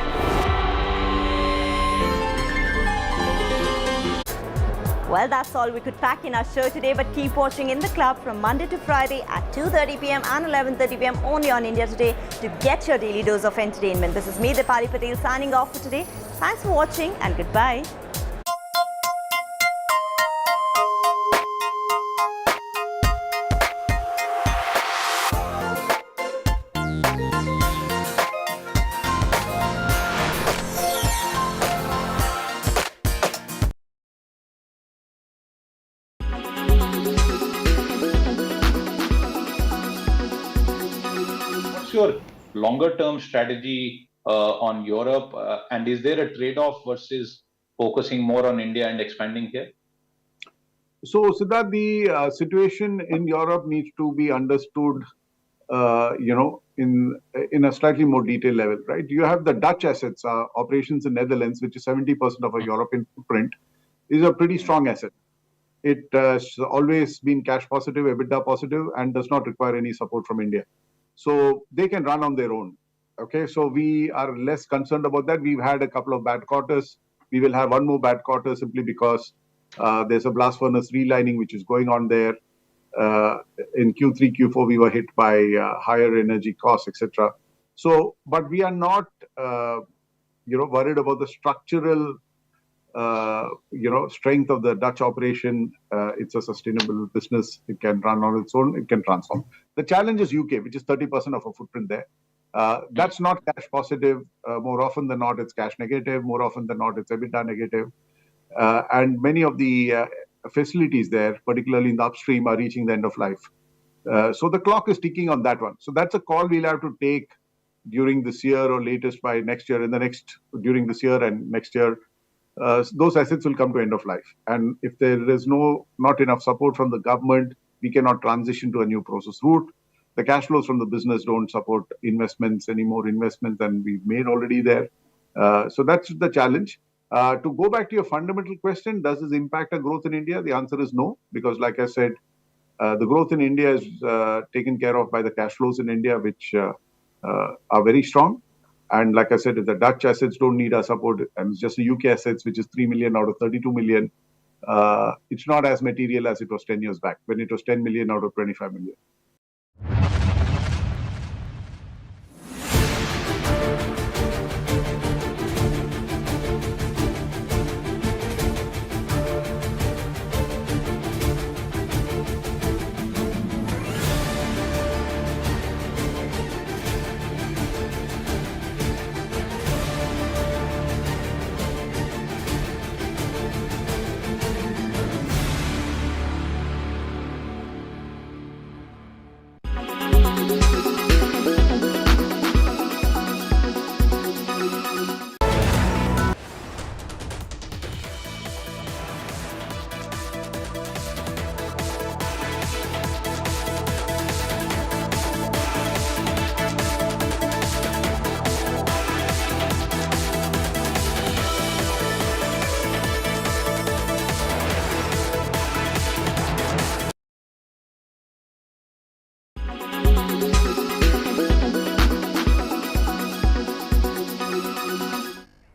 [SPEAKER 25] Well, that's all we could pack in our show today, but keep watching In the Club from Monday to Friday at 2:30 p.m. and 11:30 p.m. only on India Today to get your daily dose of entertainment. This is me, Dipali Patel, signing off for today. Thanks for watching and goodbye.
[SPEAKER 1] what's your longer term strategy on Europe? And is there a trade-off versus focusing more on India and expanding here?
[SPEAKER 7] So, Siddharth, the situation in Europe needs to be understood, in a slightly more detailed level, right? You have the Dutch assets, operations in Netherlands, which is 70% of our European footprint, is a pretty strong asset. It has always been cash positive, EBITDA positive, and does not require any support from India. So they can run on their own. Okay, so we are less concerned about that. We've had a couple of bad quarters. We will have one more bad quarter simply because there's a blast furnace relining which is going on there. In Q3, Q4, we were hit by higher energy costs, etc. So, but we are not, worried about the structural, strength of the Dutch operation. It's a sustainable business. It can run on its own. It can transform. The challenge is UK, which is 30% of our footprint there. That's not cash positive. More often than not, it's cash negative. More often than not, it's EBITDA negative. And many of the facilities there, particularly in the upstream, are reaching the end of life. So the clock is ticking on that one. So that's a call we'll have to take during this year or latest by next year. During this year and next year, those assets will come to end of life. And if there is not enough support from the government, we cannot transition to a new process route. The cash flows from the business don't support any more investments than we've made already there. So that's the challenge. To go back to your fundamental question, does this impact our growth in India? The answer is no, because like I said, the growth in India is taken care of by the cash flows in India, which are very strong. And like I said, if the Dutch assets don't need our support, and it's just the UK assets, which is 3 million out of 32 million, it's not as material as it was 10 years back, when it was 10 million out of 25 million.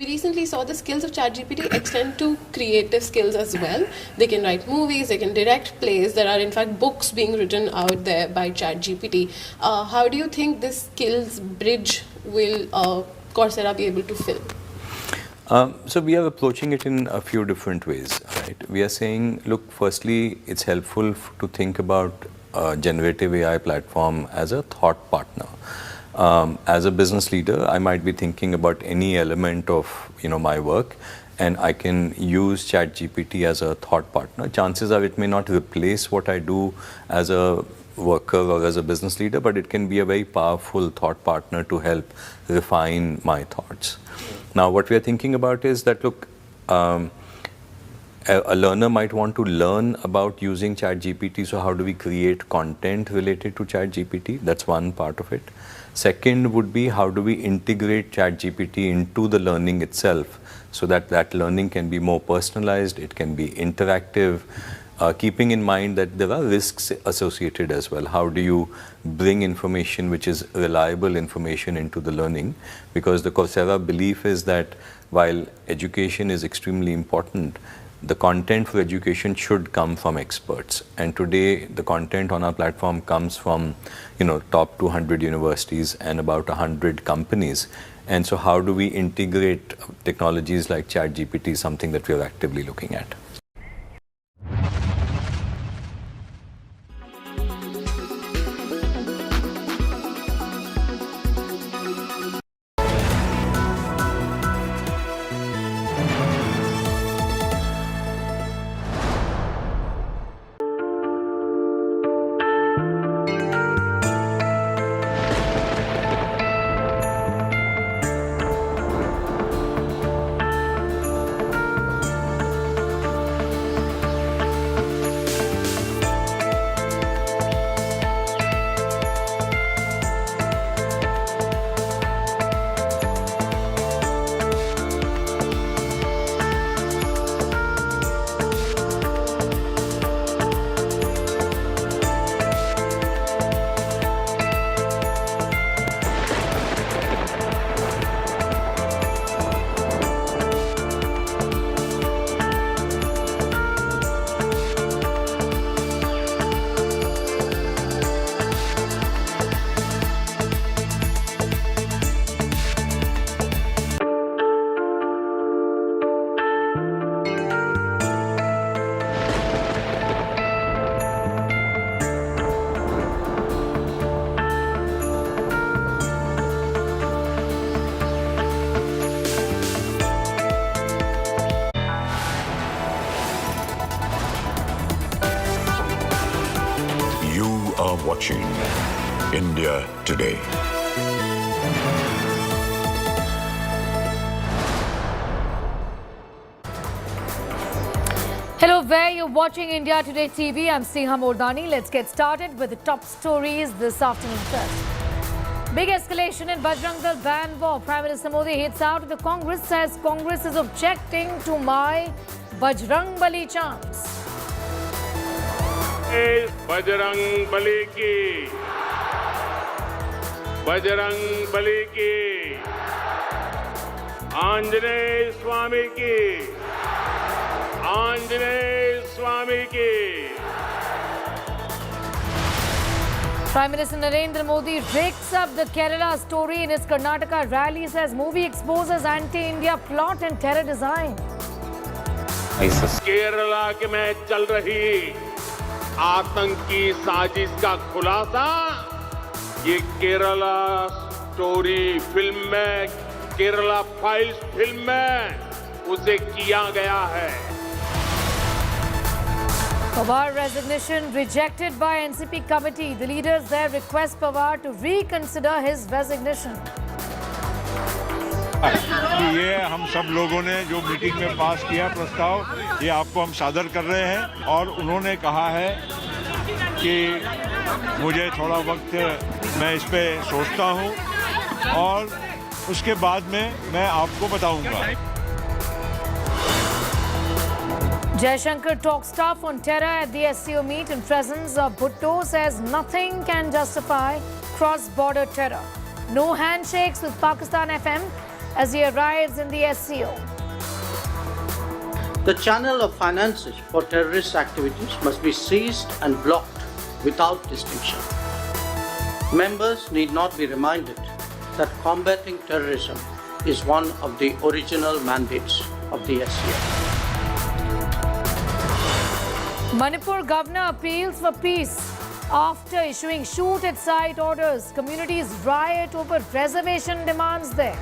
[SPEAKER 9] Recently saw the skills of ChatGPT extend to creative skills as well. They can write movies, they can direct plays. There are in fact books being written out there by ChatGPT. How do you think this skills bridge will Coursera be able to fill?
[SPEAKER 23] So we are approaching it in a few different ways, right? We are saying, look, firstly, it's helpful to think about a generative AI platform as a thought partner. As a business leader, I might be thinking about any element of my work, and I can use ChatGPT as a thought partner. Chances are it may not replace what I do as a worker or as a business leader, but it can be a very powerful thought partner to help refine my thoughts. Now, what we are thinking about is that, look, a learner might want to learn about using ChatGPT, so how do we create content related to ChatGPT? That's one part of it. Second would be, how do we integrate ChatGPT into the learning itself so that that learning can be more personalized, it can be interactive, keeping in mind that there are risks associated as well. How do you bring information which is reliable information into the learning? Because the Coursera belief is that while education is extremely important, the content for education should come from experts. And today, the content on our platform comes from, top 200 universities and about 100 companies. And so how do we integrate technologies like ChatGPT, something that we are actively looking at.
[SPEAKER 6] India Today.
[SPEAKER 14] Hello, where you're watching India Today TV. I'm Sneha Mordani. Let's get started with the top stories this afternoon first. Big escalation in Bajrangdal ban war. Prime Minister Modi hits out at the Congress, says Congress is objecting to my Bajrang Bali chants.
[SPEAKER 16] Bajrang Bali ki, Bajrang Bali ki, Anjaneya Swami ki, Anjaneya Swami ki.
[SPEAKER 14] Prime Minister Narendra Modi rakes up the Kerala story in his Karnataka rally, says movie exposes anti-India plot and terror design.
[SPEAKER 16] Kerala के में चल रही आतंकी साजिश का खुलासा ये Kerala story film में, केरला फाइल्स फिल्म में उसे किया गया है.
[SPEAKER 14] Pawar resignation rejected by NCP committee. The leaders there request Pawar to reconsider his resignation.
[SPEAKER 19] ये हम सब लोगों ने जो मीटिंग में पास किया प्रस्ताव, ये आपको हम सादर कर रहे हैं और उन्होंने कहा है कि मुझे थोड़ा वक्त मैं इस पे सोचता हूँ और उसके बाद में मैं आपको बताऊंगा.
[SPEAKER 14] Jaishankar talks tough on terror at the SCO meet in presence of Bhutto, says nothing can justify cross-border terror. No handshakes with Pakistan FM as he arrives in the SCO.
[SPEAKER 12] The channel of finances for terrorist activities must be seized and blocked without distinction. Members need not be reminded that combating terrorism is one of the original mandates of the SCO.
[SPEAKER 14] Manipur governor appeals for peace after issuing shoot-at-sight orders. Communities riot over reservation demands there.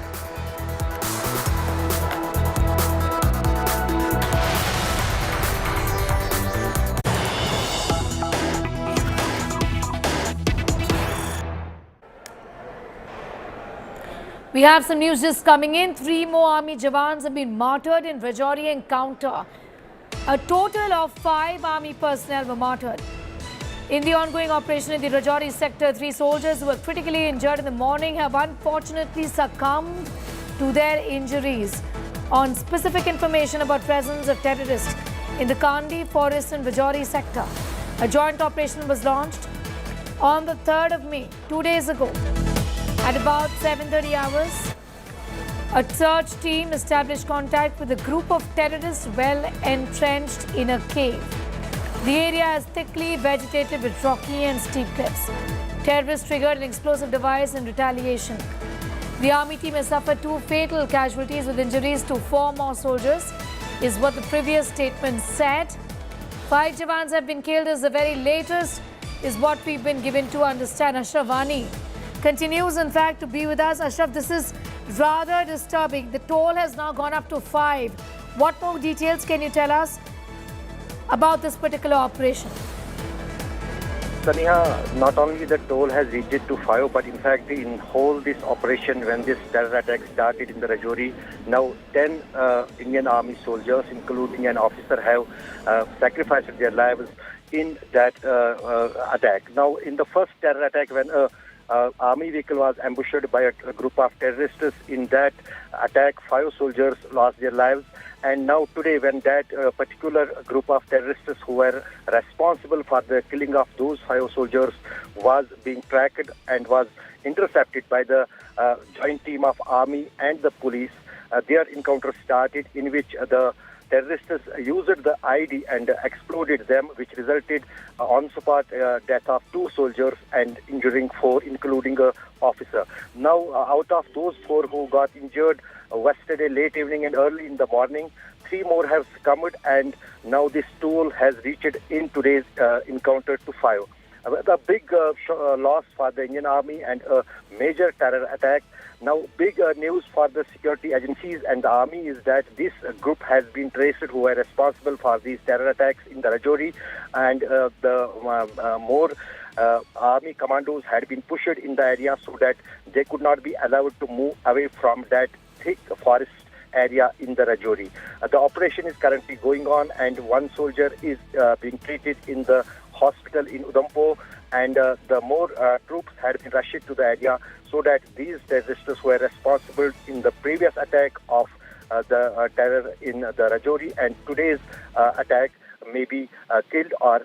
[SPEAKER 14] We have some news just coming in. 3 more army jawans have been martyred in Rajouri encounter. A total of 5 army personnel were martyred. In the ongoing operation in the Rajouri sector, 3 soldiers who were critically injured in the morning have unfortunately succumbed to their injuries. On specific information about presence of terrorists in the Kandi forest and Rajouri sector, a joint operation was launched on the 3rd of May, 2 days ago. At about 7:30 hours, a search team established contact with a group of terrorists well entrenched in a cave. The area is thickly vegetated with rocky and steep cliffs. Terrorists triggered an explosive device in retaliation. The army team has suffered 2 fatal casualties with injuries to 4 more soldiers, is what the previous statement said. 5 jawans have been killed is the very latest, is what we've been given to understand. Ashraf Wani continues, in fact, to be with us. Ashraf, this is rather disturbing. The toll has now gone up to 5. What more details can you tell us about this particular operation?
[SPEAKER 21] Sneha, not only the toll has reached to 5, but in fact, in whole this operation, when this terror attack started in the Rajouri, now 10 Indian Army soldiers, including an officer, have sacrificed their lives in that attack. Now, in the first terror attack, when army vehicle was ambushed by a group of terrorists, in that attack, 5 soldiers lost their lives. And now today, when that particular group of terrorists who were responsible for the killing of those 5 soldiers was being tracked and was intercepted by the joint team of army and the police, their encounter started, in which the terrorists used the ID and exploded them, which resulted on spot death of 2 soldiers and injuring 4, including an officer. Now, out of those 4 who got injured yesterday late evening and early in the morning, 3 more have succumbed, and now this toll has reached in today's encounter to 5. The big loss for the Indian Army and a major terror attack. Now, big news for the security agencies and the army is that this group has been traced who were responsible for these terror attacks in the Rajouri, and the more army commandos had been pushed in the area so that they could not be allowed to move away from that thick forest area in the Rajouri. The operation is currently going on, and one soldier is being treated in the hospital in Udhampur, and the more troops had been rushed to the area so that these terrorists who were responsible in the previous attack of the terror in the Rajouri and today's attack may be killed or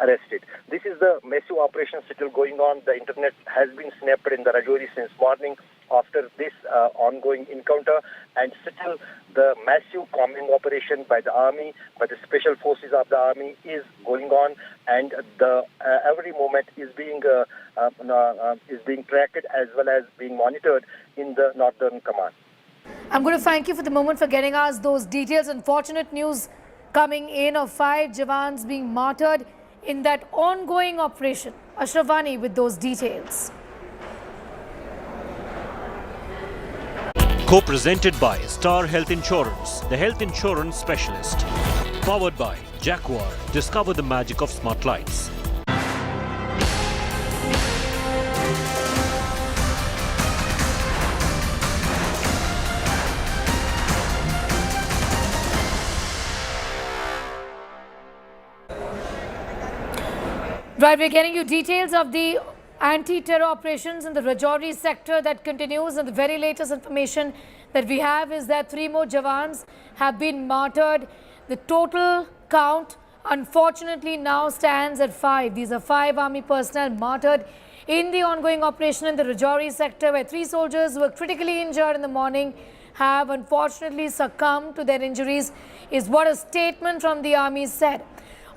[SPEAKER 21] arrested. This is the massive operation still going on. The internet has been snapped in the Rajouri since morning after this ongoing encounter, and still the massive combing operation by the army, by the special forces of the army is going on, and the every moment is being tracked as well as being monitored in the Northern Command.
[SPEAKER 14] I'm going to thank you for the moment for getting us those details. Unfortunate news coming in of 5 Jawans being martyred in that ongoing operation. Ashravani with those details.
[SPEAKER 3] Co-presented by Star Health Insurance, the health insurance specialist. Powered by Jaguar. Discover the magic of smart lights.
[SPEAKER 14] Right, we're getting you details of the anti-terror operations in the Rajouri sector that continues, and the very latest information that we have is that 3 more Jawans have been martyred. The total count unfortunately now stands at 5. These are 5 army personnel martyred in the ongoing operation in the Rajouri sector, where 3 soldiers who were critically injured in the morning have unfortunately succumbed to their injuries, is what a statement from the army said.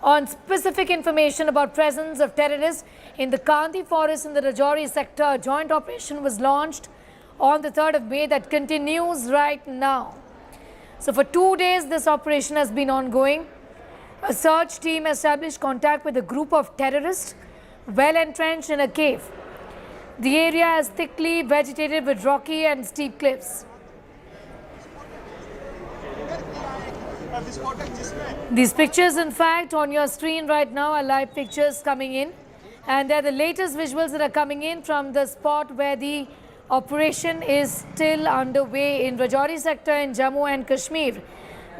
[SPEAKER 14] On specific information about presence of terrorists in the Kandi forest in the Rajouri sector, a joint operation was launched on the 3rd of May that continues right now. So for 2 days this operation has been ongoing. A search team established contact with a group of terrorists well entrenched in a cave. The area is thickly vegetated with rocky and steep cliffs. These pictures, in fact, on your screen right now are live pictures coming in, and they're the latest visuals that are coming in from the spot where the operation is still underway in Rajouri sector in Jammu and Kashmir,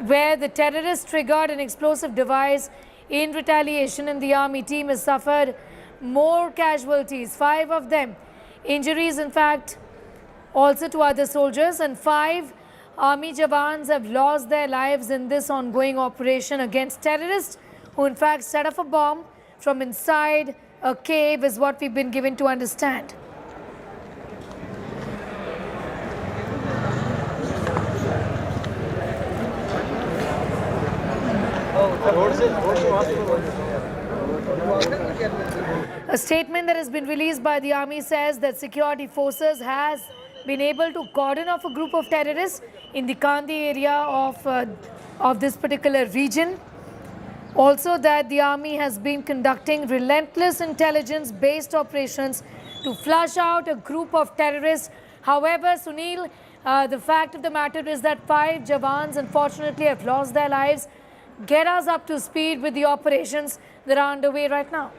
[SPEAKER 14] where the terrorists triggered an explosive device in retaliation, and the army team has suffered more casualties, 5 of them. Injuries, in fact, also to other soldiers, and 5 Army Jawans have lost their lives in this ongoing operation against terrorists who in fact set off a bomb from inside a cave, is what we've been given to understand. A statement that has been released by the army says that security forces has been able to cordon off a group of terrorists in the Kandi area of this particular region. Also that the army has been conducting relentless intelligence-based operations to flush out a group of terrorists. However, Sunil, the fact of the matter is that 5 Jawans unfortunately have lost their lives. Get us up to speed with the operations that are underway right now.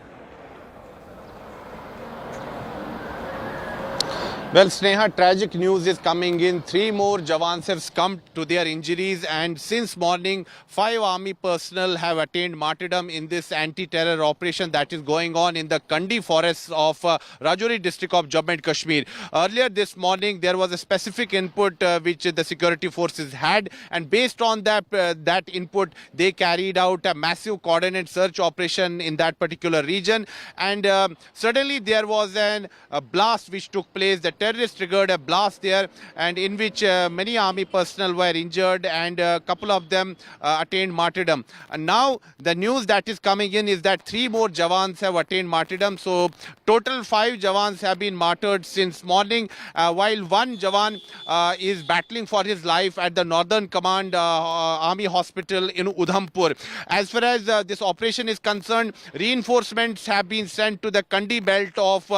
[SPEAKER 5] Well, Sneha, tragic news is coming in. 3 more Jawans have succumbed to their injuries, and since morning, 5 army personnel have attained martyrdom in this anti-terror operation that is going on in the Kandi forests of Rajouri district of Jammu and Kashmir. Earlier this morning, there was a specific input which the security forces had, and based on that input, they carried out a massive coordinated search operation in that particular region. And suddenly there was a blast which took place. The terrorists triggered a blast there, and in which many army personnel were injured, and a couple of them attained martyrdom. And now the news that is coming in is that 3 more Jawans have attained martyrdom. So total 5 Jawans have been martyred since morning, while 1 Jawan is battling for his life at the Northern Command Army Hospital in Udhampur. As far as this operation is concerned, reinforcements have been sent to the Kandi belt of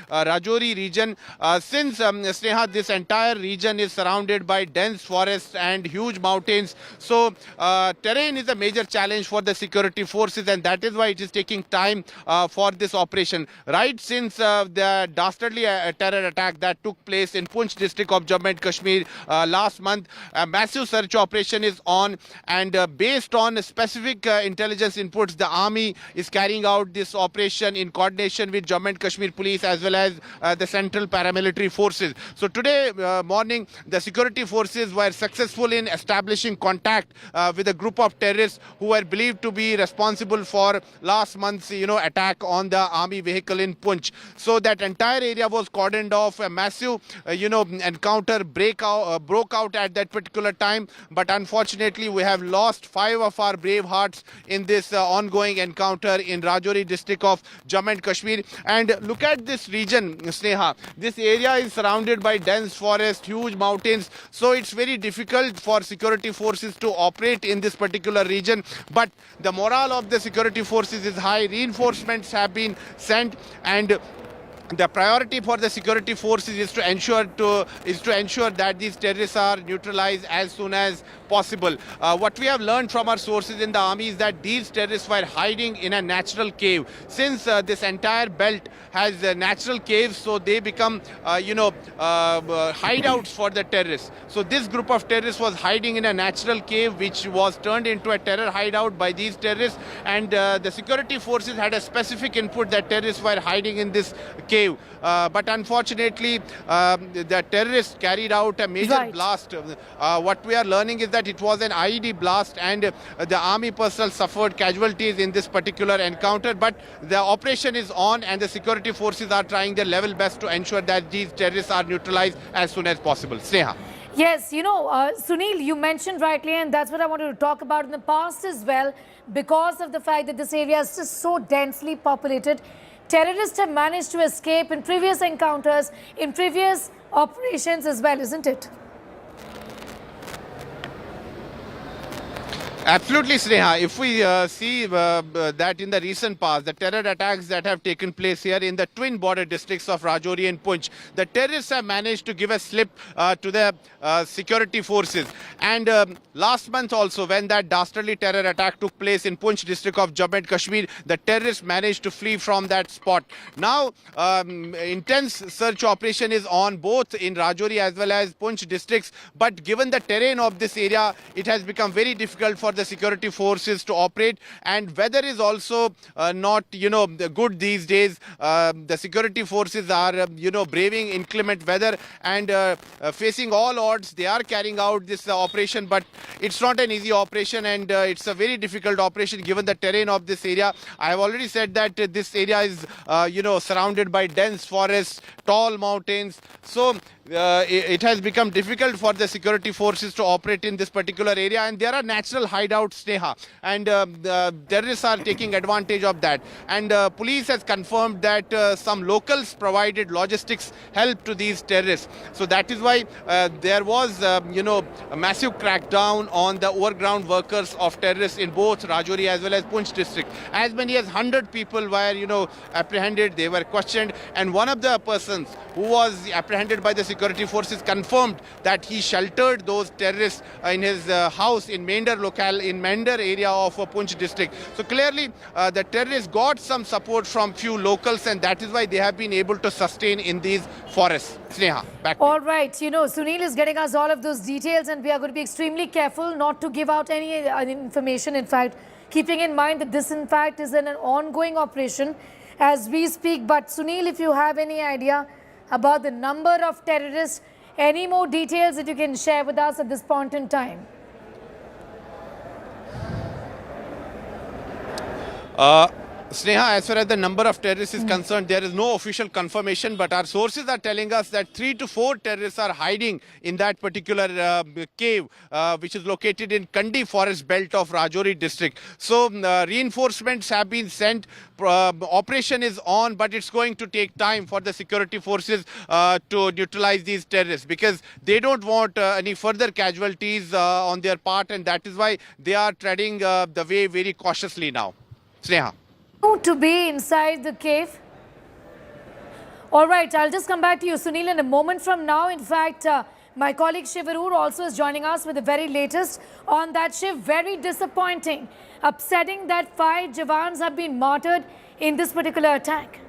[SPEAKER 5] Rajouri region. Since since Sneha, this entire region is surrounded by dense forests and huge mountains, so terrain is a major challenge for the security forces, and that is why it is taking time for this operation. Right since the dastardly terror attack that took place in Poonch district of Jammu and Kashmir last month, a massive search operation is on, and based on specific intelligence inputs, the army is carrying out this operation in coordination with Jammu and Kashmir police as well as the central paramilitary forces. So today morning, the security forces were successful in establishing contact with a group of terrorists who were believed to be responsible for last month's attack on the army vehicle in Poonch. So that entire area was cordoned off. A massive encounter broke out at that particular time, but unfortunately we have lost 5 of our brave hearts in this ongoing encounter in Rajouri district of Jammu and Kashmir. And look at this region, Sneha. This area is surrounded by dense forest, huge mountains, so it's very difficult for security forces to operate in this particular region. But the morale of the security forces is high. Reinforcements have been sent, and the priority for the security forces is to ensure that these terrorists are neutralized as soon as possible. What we have learned from our sources in the army is that these terrorists were hiding in a natural cave. Since this entire belt has natural caves, so they become hideouts for the terrorists. So this group of terrorists was hiding in a natural cave which was turned into a terror hideout by these terrorists, and the security forces had a specific input that terrorists were hiding in this cave. But unfortunately, the terrorists carried out a major blast. What we are learning is that it was an IED blast, and the army personnel suffered casualties in this particular encounter. But the operation is on, and the security forces are trying their level best to ensure that these terrorists are neutralized as soon as possible. Sneha.
[SPEAKER 14] Yes, Sunil, you mentioned rightly, and that's what I wanted to talk about in the past as well, because of the fact that this area is just so densely populated. Terrorists have managed to escape in previous encounters, in previous operations as well, isn't it?
[SPEAKER 5] Absolutely, Sneha. If we see that in the recent past, the terror attacks that have taken place here in the twin border districts of Rajouri and Poonch, the terrorists have managed to give a slip to the security forces. And last month also, when that dastardly terror attack took place in Poonch district of Jammu and Kashmir, the terrorists managed to flee from that spot. Now, intense search operation is on both in Rajouri as well as Poonch districts. But given the terrain of this area, it has become very difficult for the security forces to operate, and weather is also not good these days. The security forces are braving inclement weather and facing all odds. They are carrying out this operation, but it's not an easy operation, and it's a very difficult operation given the terrain of this area. I have already said that this area is surrounded by dense forests, tall mountains, so it has become difficult for the security forces to operate in this particular area, and there are natural hideouts, Sneha, and terrorists are taking advantage of that. And police has confirmed that some locals provided logistics help to these terrorists. So that is why there was a massive crackdown on the overground workers of terrorists in both Rajouri as well as Poonch district. As many as 100 people were apprehended. They were questioned, and one of the persons who was apprehended by the security forces confirmed that he sheltered those terrorists in his house in Mender area of Poonch district. So clearly the terrorists got some support from few locals, and that is why they have been able to sustain in these forests. Sneha, back to you.
[SPEAKER 14] All right, Sunil is getting us all of those details, and we are going to be extremely careful not to give out any information. In fact, keeping in mind that this in fact is an ongoing operation as we speak. But Sunil, if you have any idea about the number of terrorists, any more details that you can share with us at this point in time?
[SPEAKER 5] Sneha, as far as the number of terrorists is concerned, there is no official confirmation, but our sources are telling us that 3 to 4 terrorists are hiding in that particular cave, which is located in Kandi forest belt of Rajouri district. So reinforcements have been sent. Operation is on, but it's going to take time for the security forces to neutralize these terrorists, because they don't want any further casualties on their part, and that is why they are treading the way very cautiously now. Sneha.
[SPEAKER 14] To be inside the cave? All right, I'll just come back to you, Sunil, in a moment from now. In fact, my colleague Shiv Arur also is joining us with the very latest on that. Shiv, very disappointing, upsetting that 5 Jawans have been martyred in this particular attack.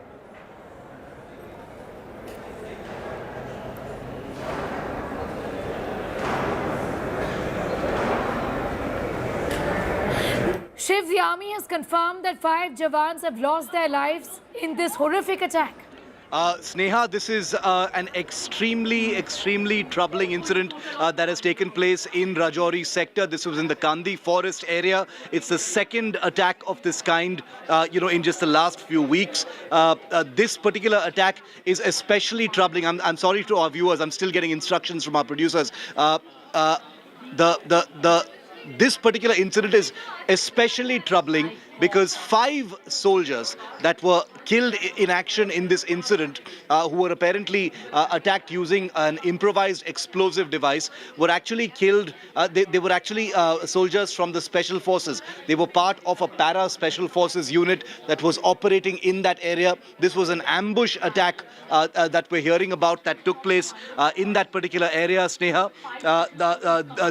[SPEAKER 14] Shiv, the army has confirmed that 5 Jawans have lost their lives in this horrific attack.
[SPEAKER 8] Sneha, this is an extremely troubling incident that has taken place in Rajouri sector. This was in the Kandi forest area. It's the second attack of this kind, in just the last few weeks. This particular attack is especially troubling. I'm sorry to our viewers. I'm still getting instructions from our producers. This particular incident is especially troubling because 5 soldiers that were killed in action in this incident, who were apparently attacked using an improvised explosive device, were actually killed. They were actually soldiers from the special forces. They were part of a para special forces unit that was operating in that area. This was an ambush attack that we're hearing about that took place in that particular area, Sneha.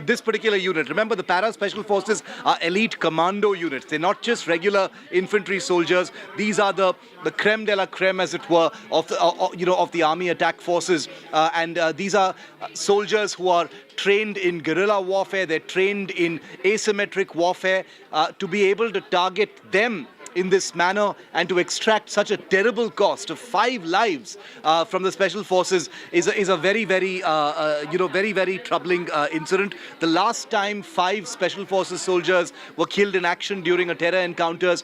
[SPEAKER 8] This particular unit, remember, the para special forces are elite commando units. They're not just regular infantry soldiers. These are the creme de la creme, as it were, of the army attack forces. These are soldiers who are trained in guerrilla warfare. They're trained in asymmetric warfare. To be able to target them in this manner and to extract such a terrible cost of 5 lives from the special forces is a very troubling incident. The last time 5 special forces soldiers were killed in action during a terror encounters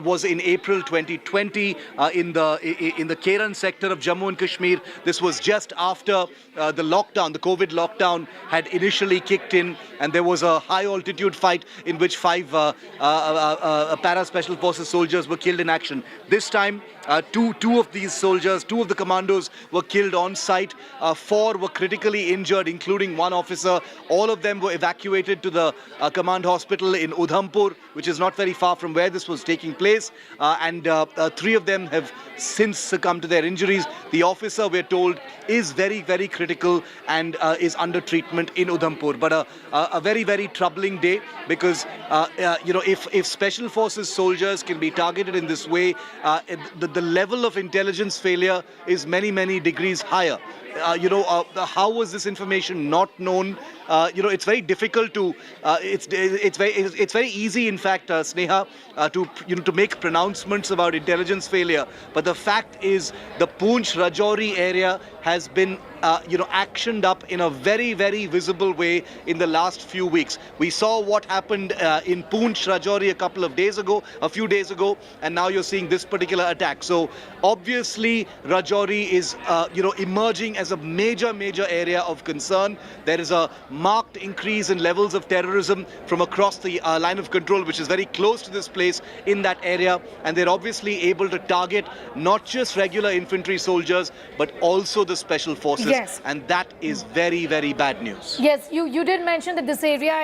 [SPEAKER 8] was in April 2020 in the Keran sector of Jammu and Kashmir. This was just after the COVID lockdown had initially kicked in, and there was a high altitude fight in which 5 para special forces soldiers were killed in action. This time, two of these soldiers, 2 of the commandos were killed on site. 4 were critically injured, including 1 officer. All of them were evacuated to the command hospital in Udhampur, which is not very far from where this was taking place. 3 of them have since succumbed to their injuries. The officer, we're told, is very critical and is under treatment in Udhampur. But a very troubling day, because if special forces soldiers can be targeted in this way, the level of intelligence failure is many degrees higher. How was this information not known? It's very difficult to. It's very easy, in fact, Sneha, to make pronouncements about intelligence failure. But the fact is, the Poonch Rajouri area has been actioned up in a very visible way in the last few weeks. We saw what happened in Poonch Rajouri a few days ago, and now you're seeing this particular attack. So obviously Rajouri is emerging as a major area of concern. There is a marked increase in levels of terrorism from across the line of control, which is very close to this place in that area, and they're obviously able to target not just regular infantry soldiers but also the special forces.
[SPEAKER 14] Yes.
[SPEAKER 8] And that is very bad news.
[SPEAKER 14] Yes, you did mention that this area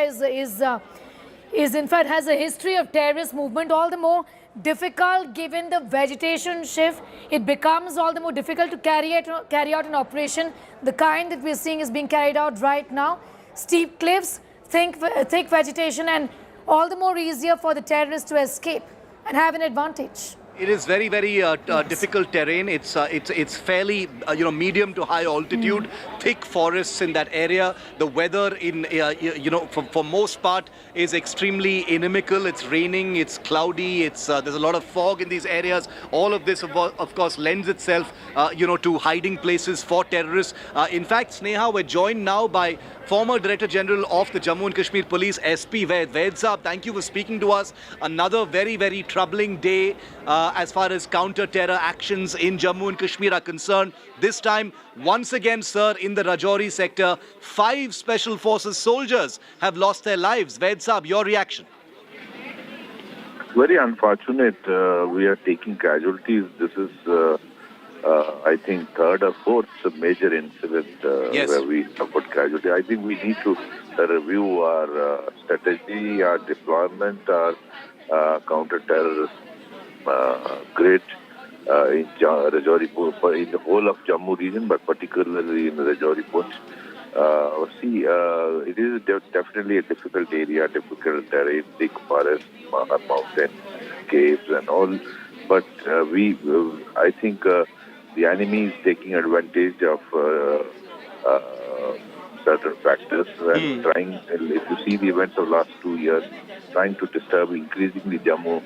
[SPEAKER 14] is in fact has a history of terrorist movement. All the more difficult given the vegetation shift. It becomes all the more difficult to carry out an operation the kind that we're seeing is being carried out right now. Steep cliffs, thick vegetation, and all the more easier for the terrorists to escape and have an advantage.
[SPEAKER 8] It is very difficult terrain. It's fairly medium to high altitude, thick forests in that area. The weather in for most part is extremely inimical. It's raining, it's cloudy, there's a lot of fog in these areas. All of this of course lends itself to hiding places for terrorists. In fact, Sneha, we're joined now by former Director General of the Jammu and Kashmir Police, SP Vaid. Vaid Saab, thank you for speaking to us. Another very troubling day as far as counter-terror actions in Jammu and Kashmir are concerned. This time, once again, sir, in the Rajouri sector, 5 Special Forces soldiers have lost their lives. Vaid Saab, your reaction?
[SPEAKER 11] Very unfortunate. We are taking casualties. This is, I think, 3rd or 4th major incident where we suffered casualty. I think we need to review our strategy, our deployment, our counter-terrorism grid. in Rajouri, in the whole of Jammu region, but particularly in Rajouri Poonch. It is definitely a difficult area, difficult terrain, thick forest, mountain, caves and all. But I think the enemy is taking advantage of certain factors and trying, if you see the events of last 2 years, trying to disturb increasingly Jammu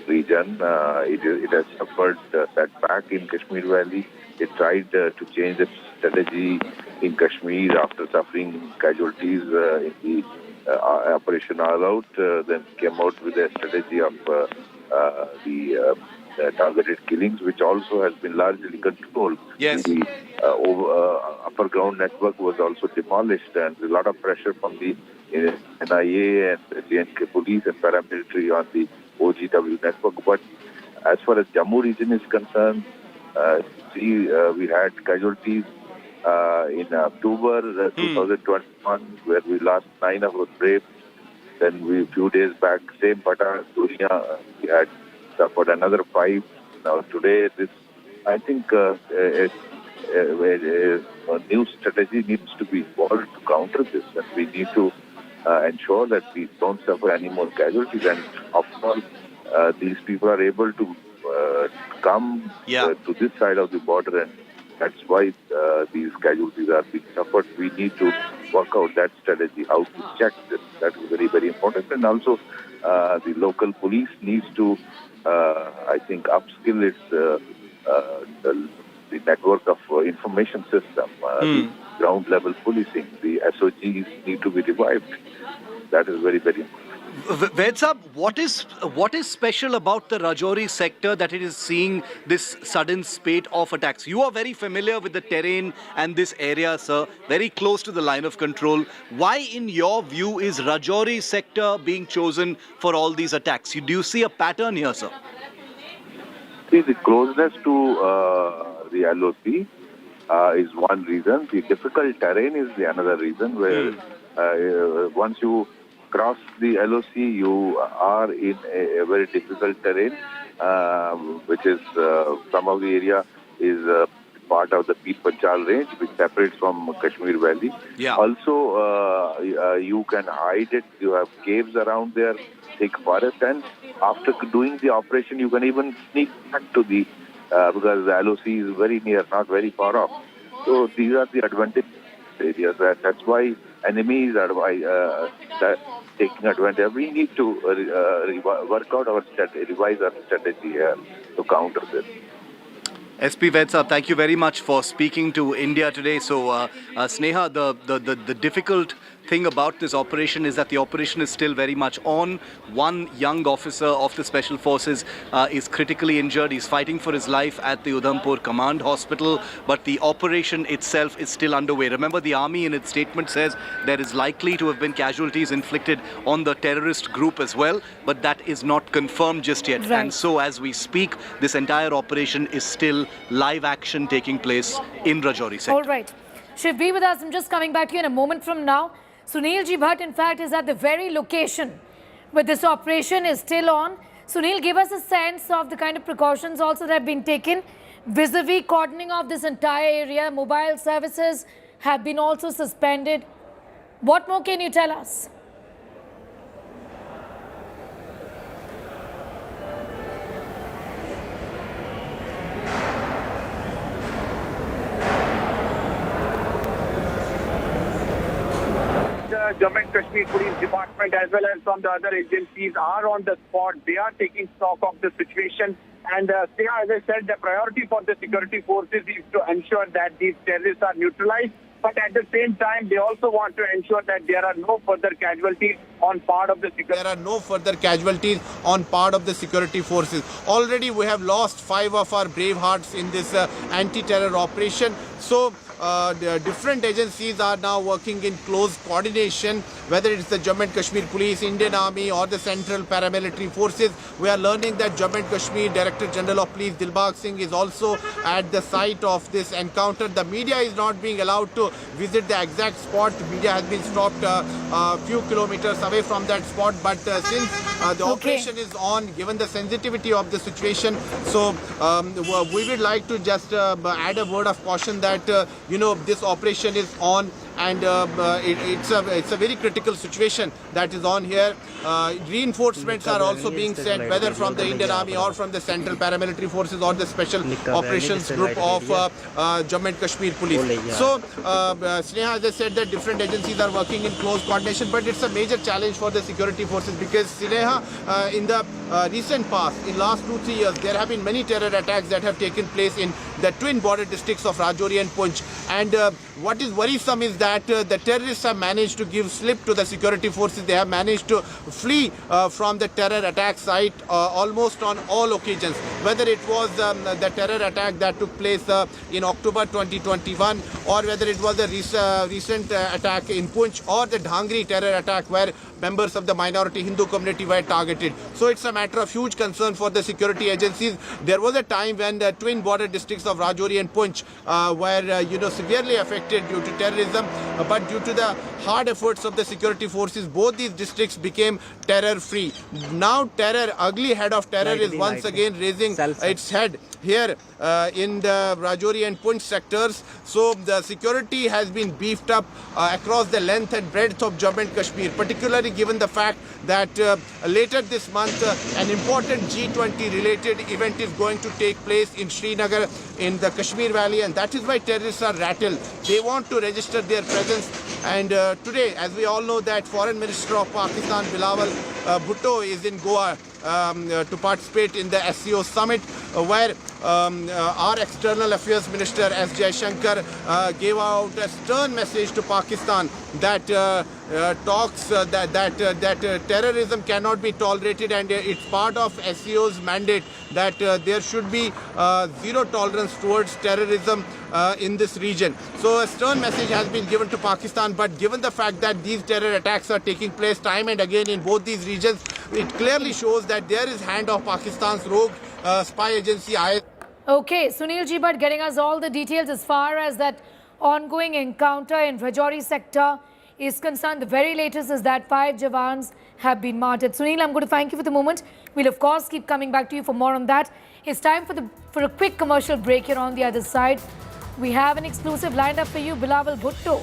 [SPEAKER 11] region. It has suffered setback in Kashmir Valley. It tried to change its strategy in Kashmir after suffering casualties in the Operation All Out. Then came out with a strategy of the targeted killings, which also has been largely controlled.
[SPEAKER 8] Yes.
[SPEAKER 11] The upper ground network was also demolished, and a lot of pressure from the NIA and JNK police and paramilitary on the OGW network. But as far as Jammu region is concerned, we had casualties in October 2021, where we lost 9 of our brave. Then a few days back, same Pata, Dunia, we had suffered another 5. Now today, I think a new strategy needs to be evolved to counter this, and we need to ensure that we don't suffer any more casualties. And of course, these people are able to come to this side of the border, and that's why these casualties are being suffered. We need to work out that strategy, how to check this. That is very, very important. And also, the local police needs to, I think, upskill its the network of information system, the ground level policing. The SOGs need to be revived. That is very, very important.
[SPEAKER 8] Vedsab, what is special about the Rajouri sector that it is seeing this sudden spate of attacks? You are very familiar with the terrain and this area, sir, very close to the line of control. Why, in your view, is Rajouri sector being chosen for all these attacks? Do you see a pattern here, sir?
[SPEAKER 11] See, the closeness to the LOC is one reason. The difficult terrain is the another reason, where once you cross the LOC, you are in a very difficult terrain, which is some of the area is part of the Peer Panchal range, which separates from Kashmir Valley.
[SPEAKER 8] Yeah.
[SPEAKER 11] Also, you can hide it. You have caves around there, thick forest, and after doing the operation, you can even sneak back to the because the LOC is very near, not very far off. So these are the advantage areas. That's why enemies are taking advantage. We need to work out our revise our strategy here to counter this.
[SPEAKER 8] SP Vedsab, thank you very much for speaking to India today. So, Sneha, the difficult thing about this operation is that the operation is still very much on. One young officer of the Special Forces is critically injured. He's fighting for his life at the Udhampur Command Hospital, but the operation itself is still underway. Remember, the army in its statement says there is likely to have been casualties inflicted on the terrorist group as well, but that is not confirmed just yet.
[SPEAKER 14] Right.
[SPEAKER 8] And so, as we speak, this entire operation is still live action taking place in Rajouri sector.
[SPEAKER 14] All right. Shiv, be with us. I'm just coming back to you in a moment from now. Sunil Ji Bhatt, in fact, is at the very location where this operation is still on. Sunil, give us a sense of the kind of precautions also that have been taken vis-a-vis cordoning off this entire area. Mobile services have been also suspended. What more can you tell us?
[SPEAKER 2] Jammu and Kashmir Police Department as well as from the other agencies are on the spot. They are taking stock of the situation. And as I said, the priority for the security forces is to ensure that these terrorists are neutralized. But at the same time, they also want to ensure that there are no further casualties on part of the security.
[SPEAKER 5] There are no further casualties on part of the security forces. Already we have lost 5 of our brave hearts in this anti-terror operation. So the different agencies are now working in close coordination, whether it's the Jammu and Kashmir Police, Indian Army or the Central Paramilitary Forces. We are learning that Jammu and Kashmir Director General of Police Dilbag Singh is also at the site of this encounter. The media is not being allowed to visit the exact spot. Media has been stopped a few kilometers away from that spot, but since the operation is on, given the sensitivity of the situation, so we would like to just add a word of caution that this operation is on, and it's a very critical situation that is on here. Reinforcements are also being sent, whether from the Indian Army or from the Central Paramilitary Forces or the Special Operations Group of Jammu and Kashmir Police. So, Sneha, as I said, that different agencies are working in close coordination, but it's a major challenge for the security forces because, Sneha, in the recent past, in last 2-3 years, there have been many terror attacks that have taken place in the twin border districts of Rajouri and Poonch. And what is worrisome is that the terrorists have managed to give slip to the security forces. They have managed to flee from the terror attack site almost on all occasions, whether it was the terror attack that took place in October 2021, or whether it was the recent attack in Poonch, or the Dhangri terror attack where members of the minority Hindu community were targeted. So it's a matter of huge concern for the security agencies. There was a time when the twin border districts of Rajouri and Poonch were severely affected due to terrorism, but due to the hard efforts of the security forces, both these districts became terror-free. Now ugly head of terror is once again raising its head here in the Rajouri and Poonch sectors. So the security has been beefed up across the length and breadth of Jammu and Kashmir, particularly given the fact that later this month an important G20 related event is going to take place in Srinagar in the Kashmir Valley, and that is why terrorists are rattled. They want to register their presence, and today, as we all know, that Foreign Minister of Pakistan Bilawal Bhutto is in Goa to participate in the SCO summit, where our External Affairs Minister S. Jaishankar gave out a stern message to Pakistan that terrorism cannot be tolerated, and it's part of SCO's mandate that there should be zero tolerance towards terrorism in this region. So a stern message has been given to Pakistan, but given the fact that these terror attacks are taking place time and again in both these regions, it clearly shows that there is hand of Pakistan's rogue spy agency IS.
[SPEAKER 14] Okay, Sunil Ji Bhatt getting us all the details as far as that ongoing encounter in Rajouri sector is concerned. The very latest is that 5 Jawans have been martyred. Sunil, I'm going to thank you for the moment. We'll of course keep coming back to you for more on that. It's time for a quick commercial break here on the other side. We have an exclusive lined up for you. Bilawal Bhutto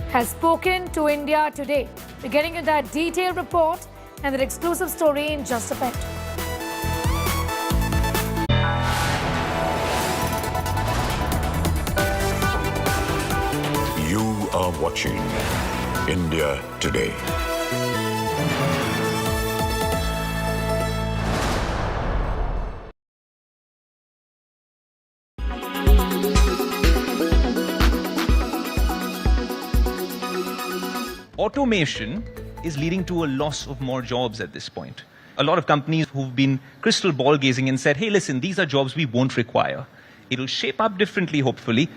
[SPEAKER 14] has spoken to India today. We're getting into that detailed report and that exclusive story in just a bit.
[SPEAKER 6] You are watching India Today.
[SPEAKER 4] Automation is leading to a loss of more jobs at this point. A lot of companies who've been crystal ball gazing and said, hey, listen, these are jobs we won't require. It'll shape up differently, hopefully.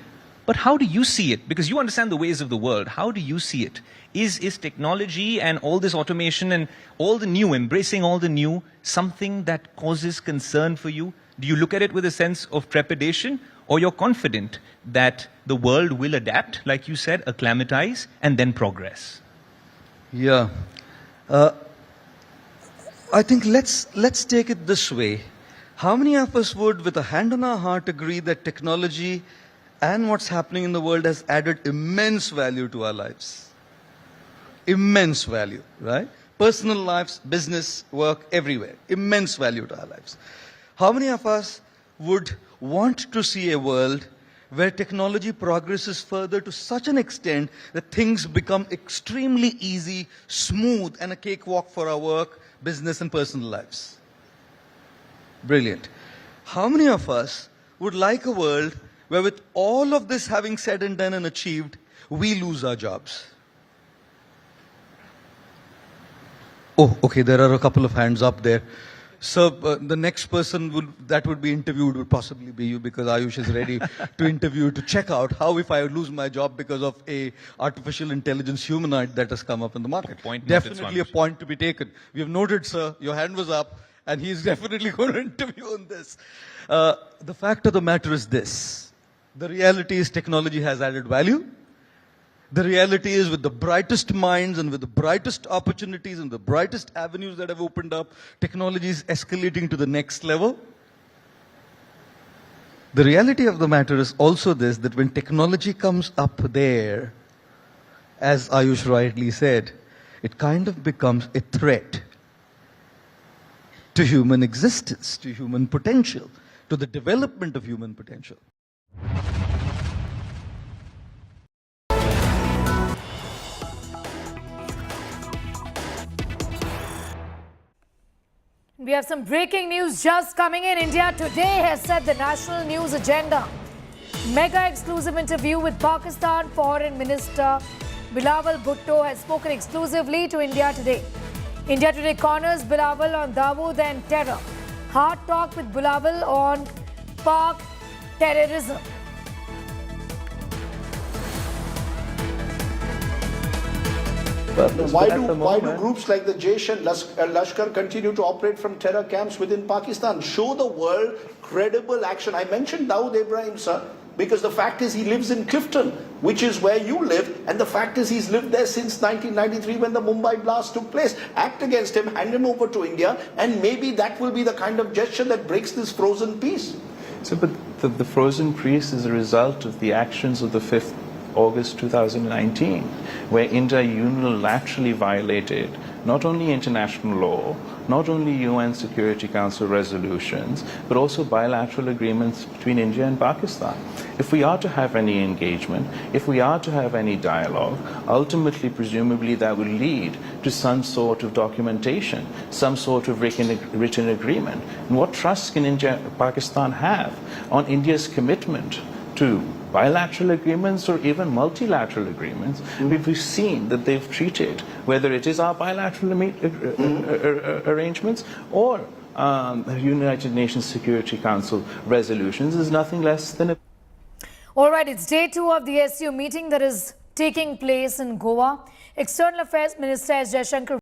[SPEAKER 4] But how do you see it? Because you understand the ways of the world. How do you see it? Is technology and all this automation and all the new, embracing all the new, something that causes concern for you? Do you look at it with a sense of trepidation? Or you're confident that the world will adapt, like you said, acclimatize, and then progress?
[SPEAKER 8] Yeah. I think let's take it this way. How many of us would, with a hand on our heart, agree that technology and what's happening in the world has added immense value to our lives? Immense value, right? Personal lives, business, work, everywhere. Immense value to our lives. How many of us would want to see a world where technology progresses further to such an extent that things become extremely easy, smooth, and a cakewalk for our work, business, and personal lives? Brilliant. How many of us would like a world where, with all of this having said and done and achieved, we lose our jobs? Oh, okay, there are a couple of hands up there.
[SPEAKER 10] So the next person that would be interviewed would possibly be you, because Ayush is ready to interview, to check out how if I lose my job because of a artificial intelligence humanoid that has come up in the market. Definitely a point to be taken. We have noted, sir, your hand was up, and he's definitely going to interview on this. The fact of the matter is this. The reality is technology has added value. The reality is, with the brightest minds and with the brightest opportunities and the brightest avenues that have opened up, technology is escalating to the next level. The reality of the matter is also this, that when technology comes up there, as Ayush rightly said, it kind of becomes a threat to human existence, to human potential, to the development of human potential.
[SPEAKER 14] We have some breaking news just coming in. India Today has set the national news agenda. Mega exclusive interview with Pakistan Foreign Minister Bilawal Bhutto has spoken exclusively to India Today. India Today corners Bilawal on Dawood and terror. Hard talk with Bilawal on Pak terrorism.
[SPEAKER 13] Why do groups like the Jaish and Lashkar continue to operate from terror camps within Pakistan? Show the world credible action. I mentioned Dawood Ibrahim, sir, because the fact is he lives in Clifton, which is where you live, and the fact is he's lived there since 1993 when the Mumbai blast took place. Act against him, hand him over to India, and maybe that will be the kind of gesture that breaks this frozen peace.
[SPEAKER 15] So, but the frozen peace is a result of the actions of the 5th August 2019, where India unilaterally violated not only international law, not only UN Security Council resolutions, but also bilateral agreements between India and Pakistan. If we are to have any engagement, if we are to have any dialogue, ultimately, presumably, that will lead to some sort of documentation, some sort of written agreement. And what trust can India and Pakistan have on India's commitment to bilateral agreements or even multilateral agreements? We've seen that they've treated, whether it is our bilateral arrangements or United Nations Security Council resolutions, is nothing less than a...
[SPEAKER 14] All right, it's day 2 of the SCO meeting that is taking place in Goa. External Affairs Minister Jaishankar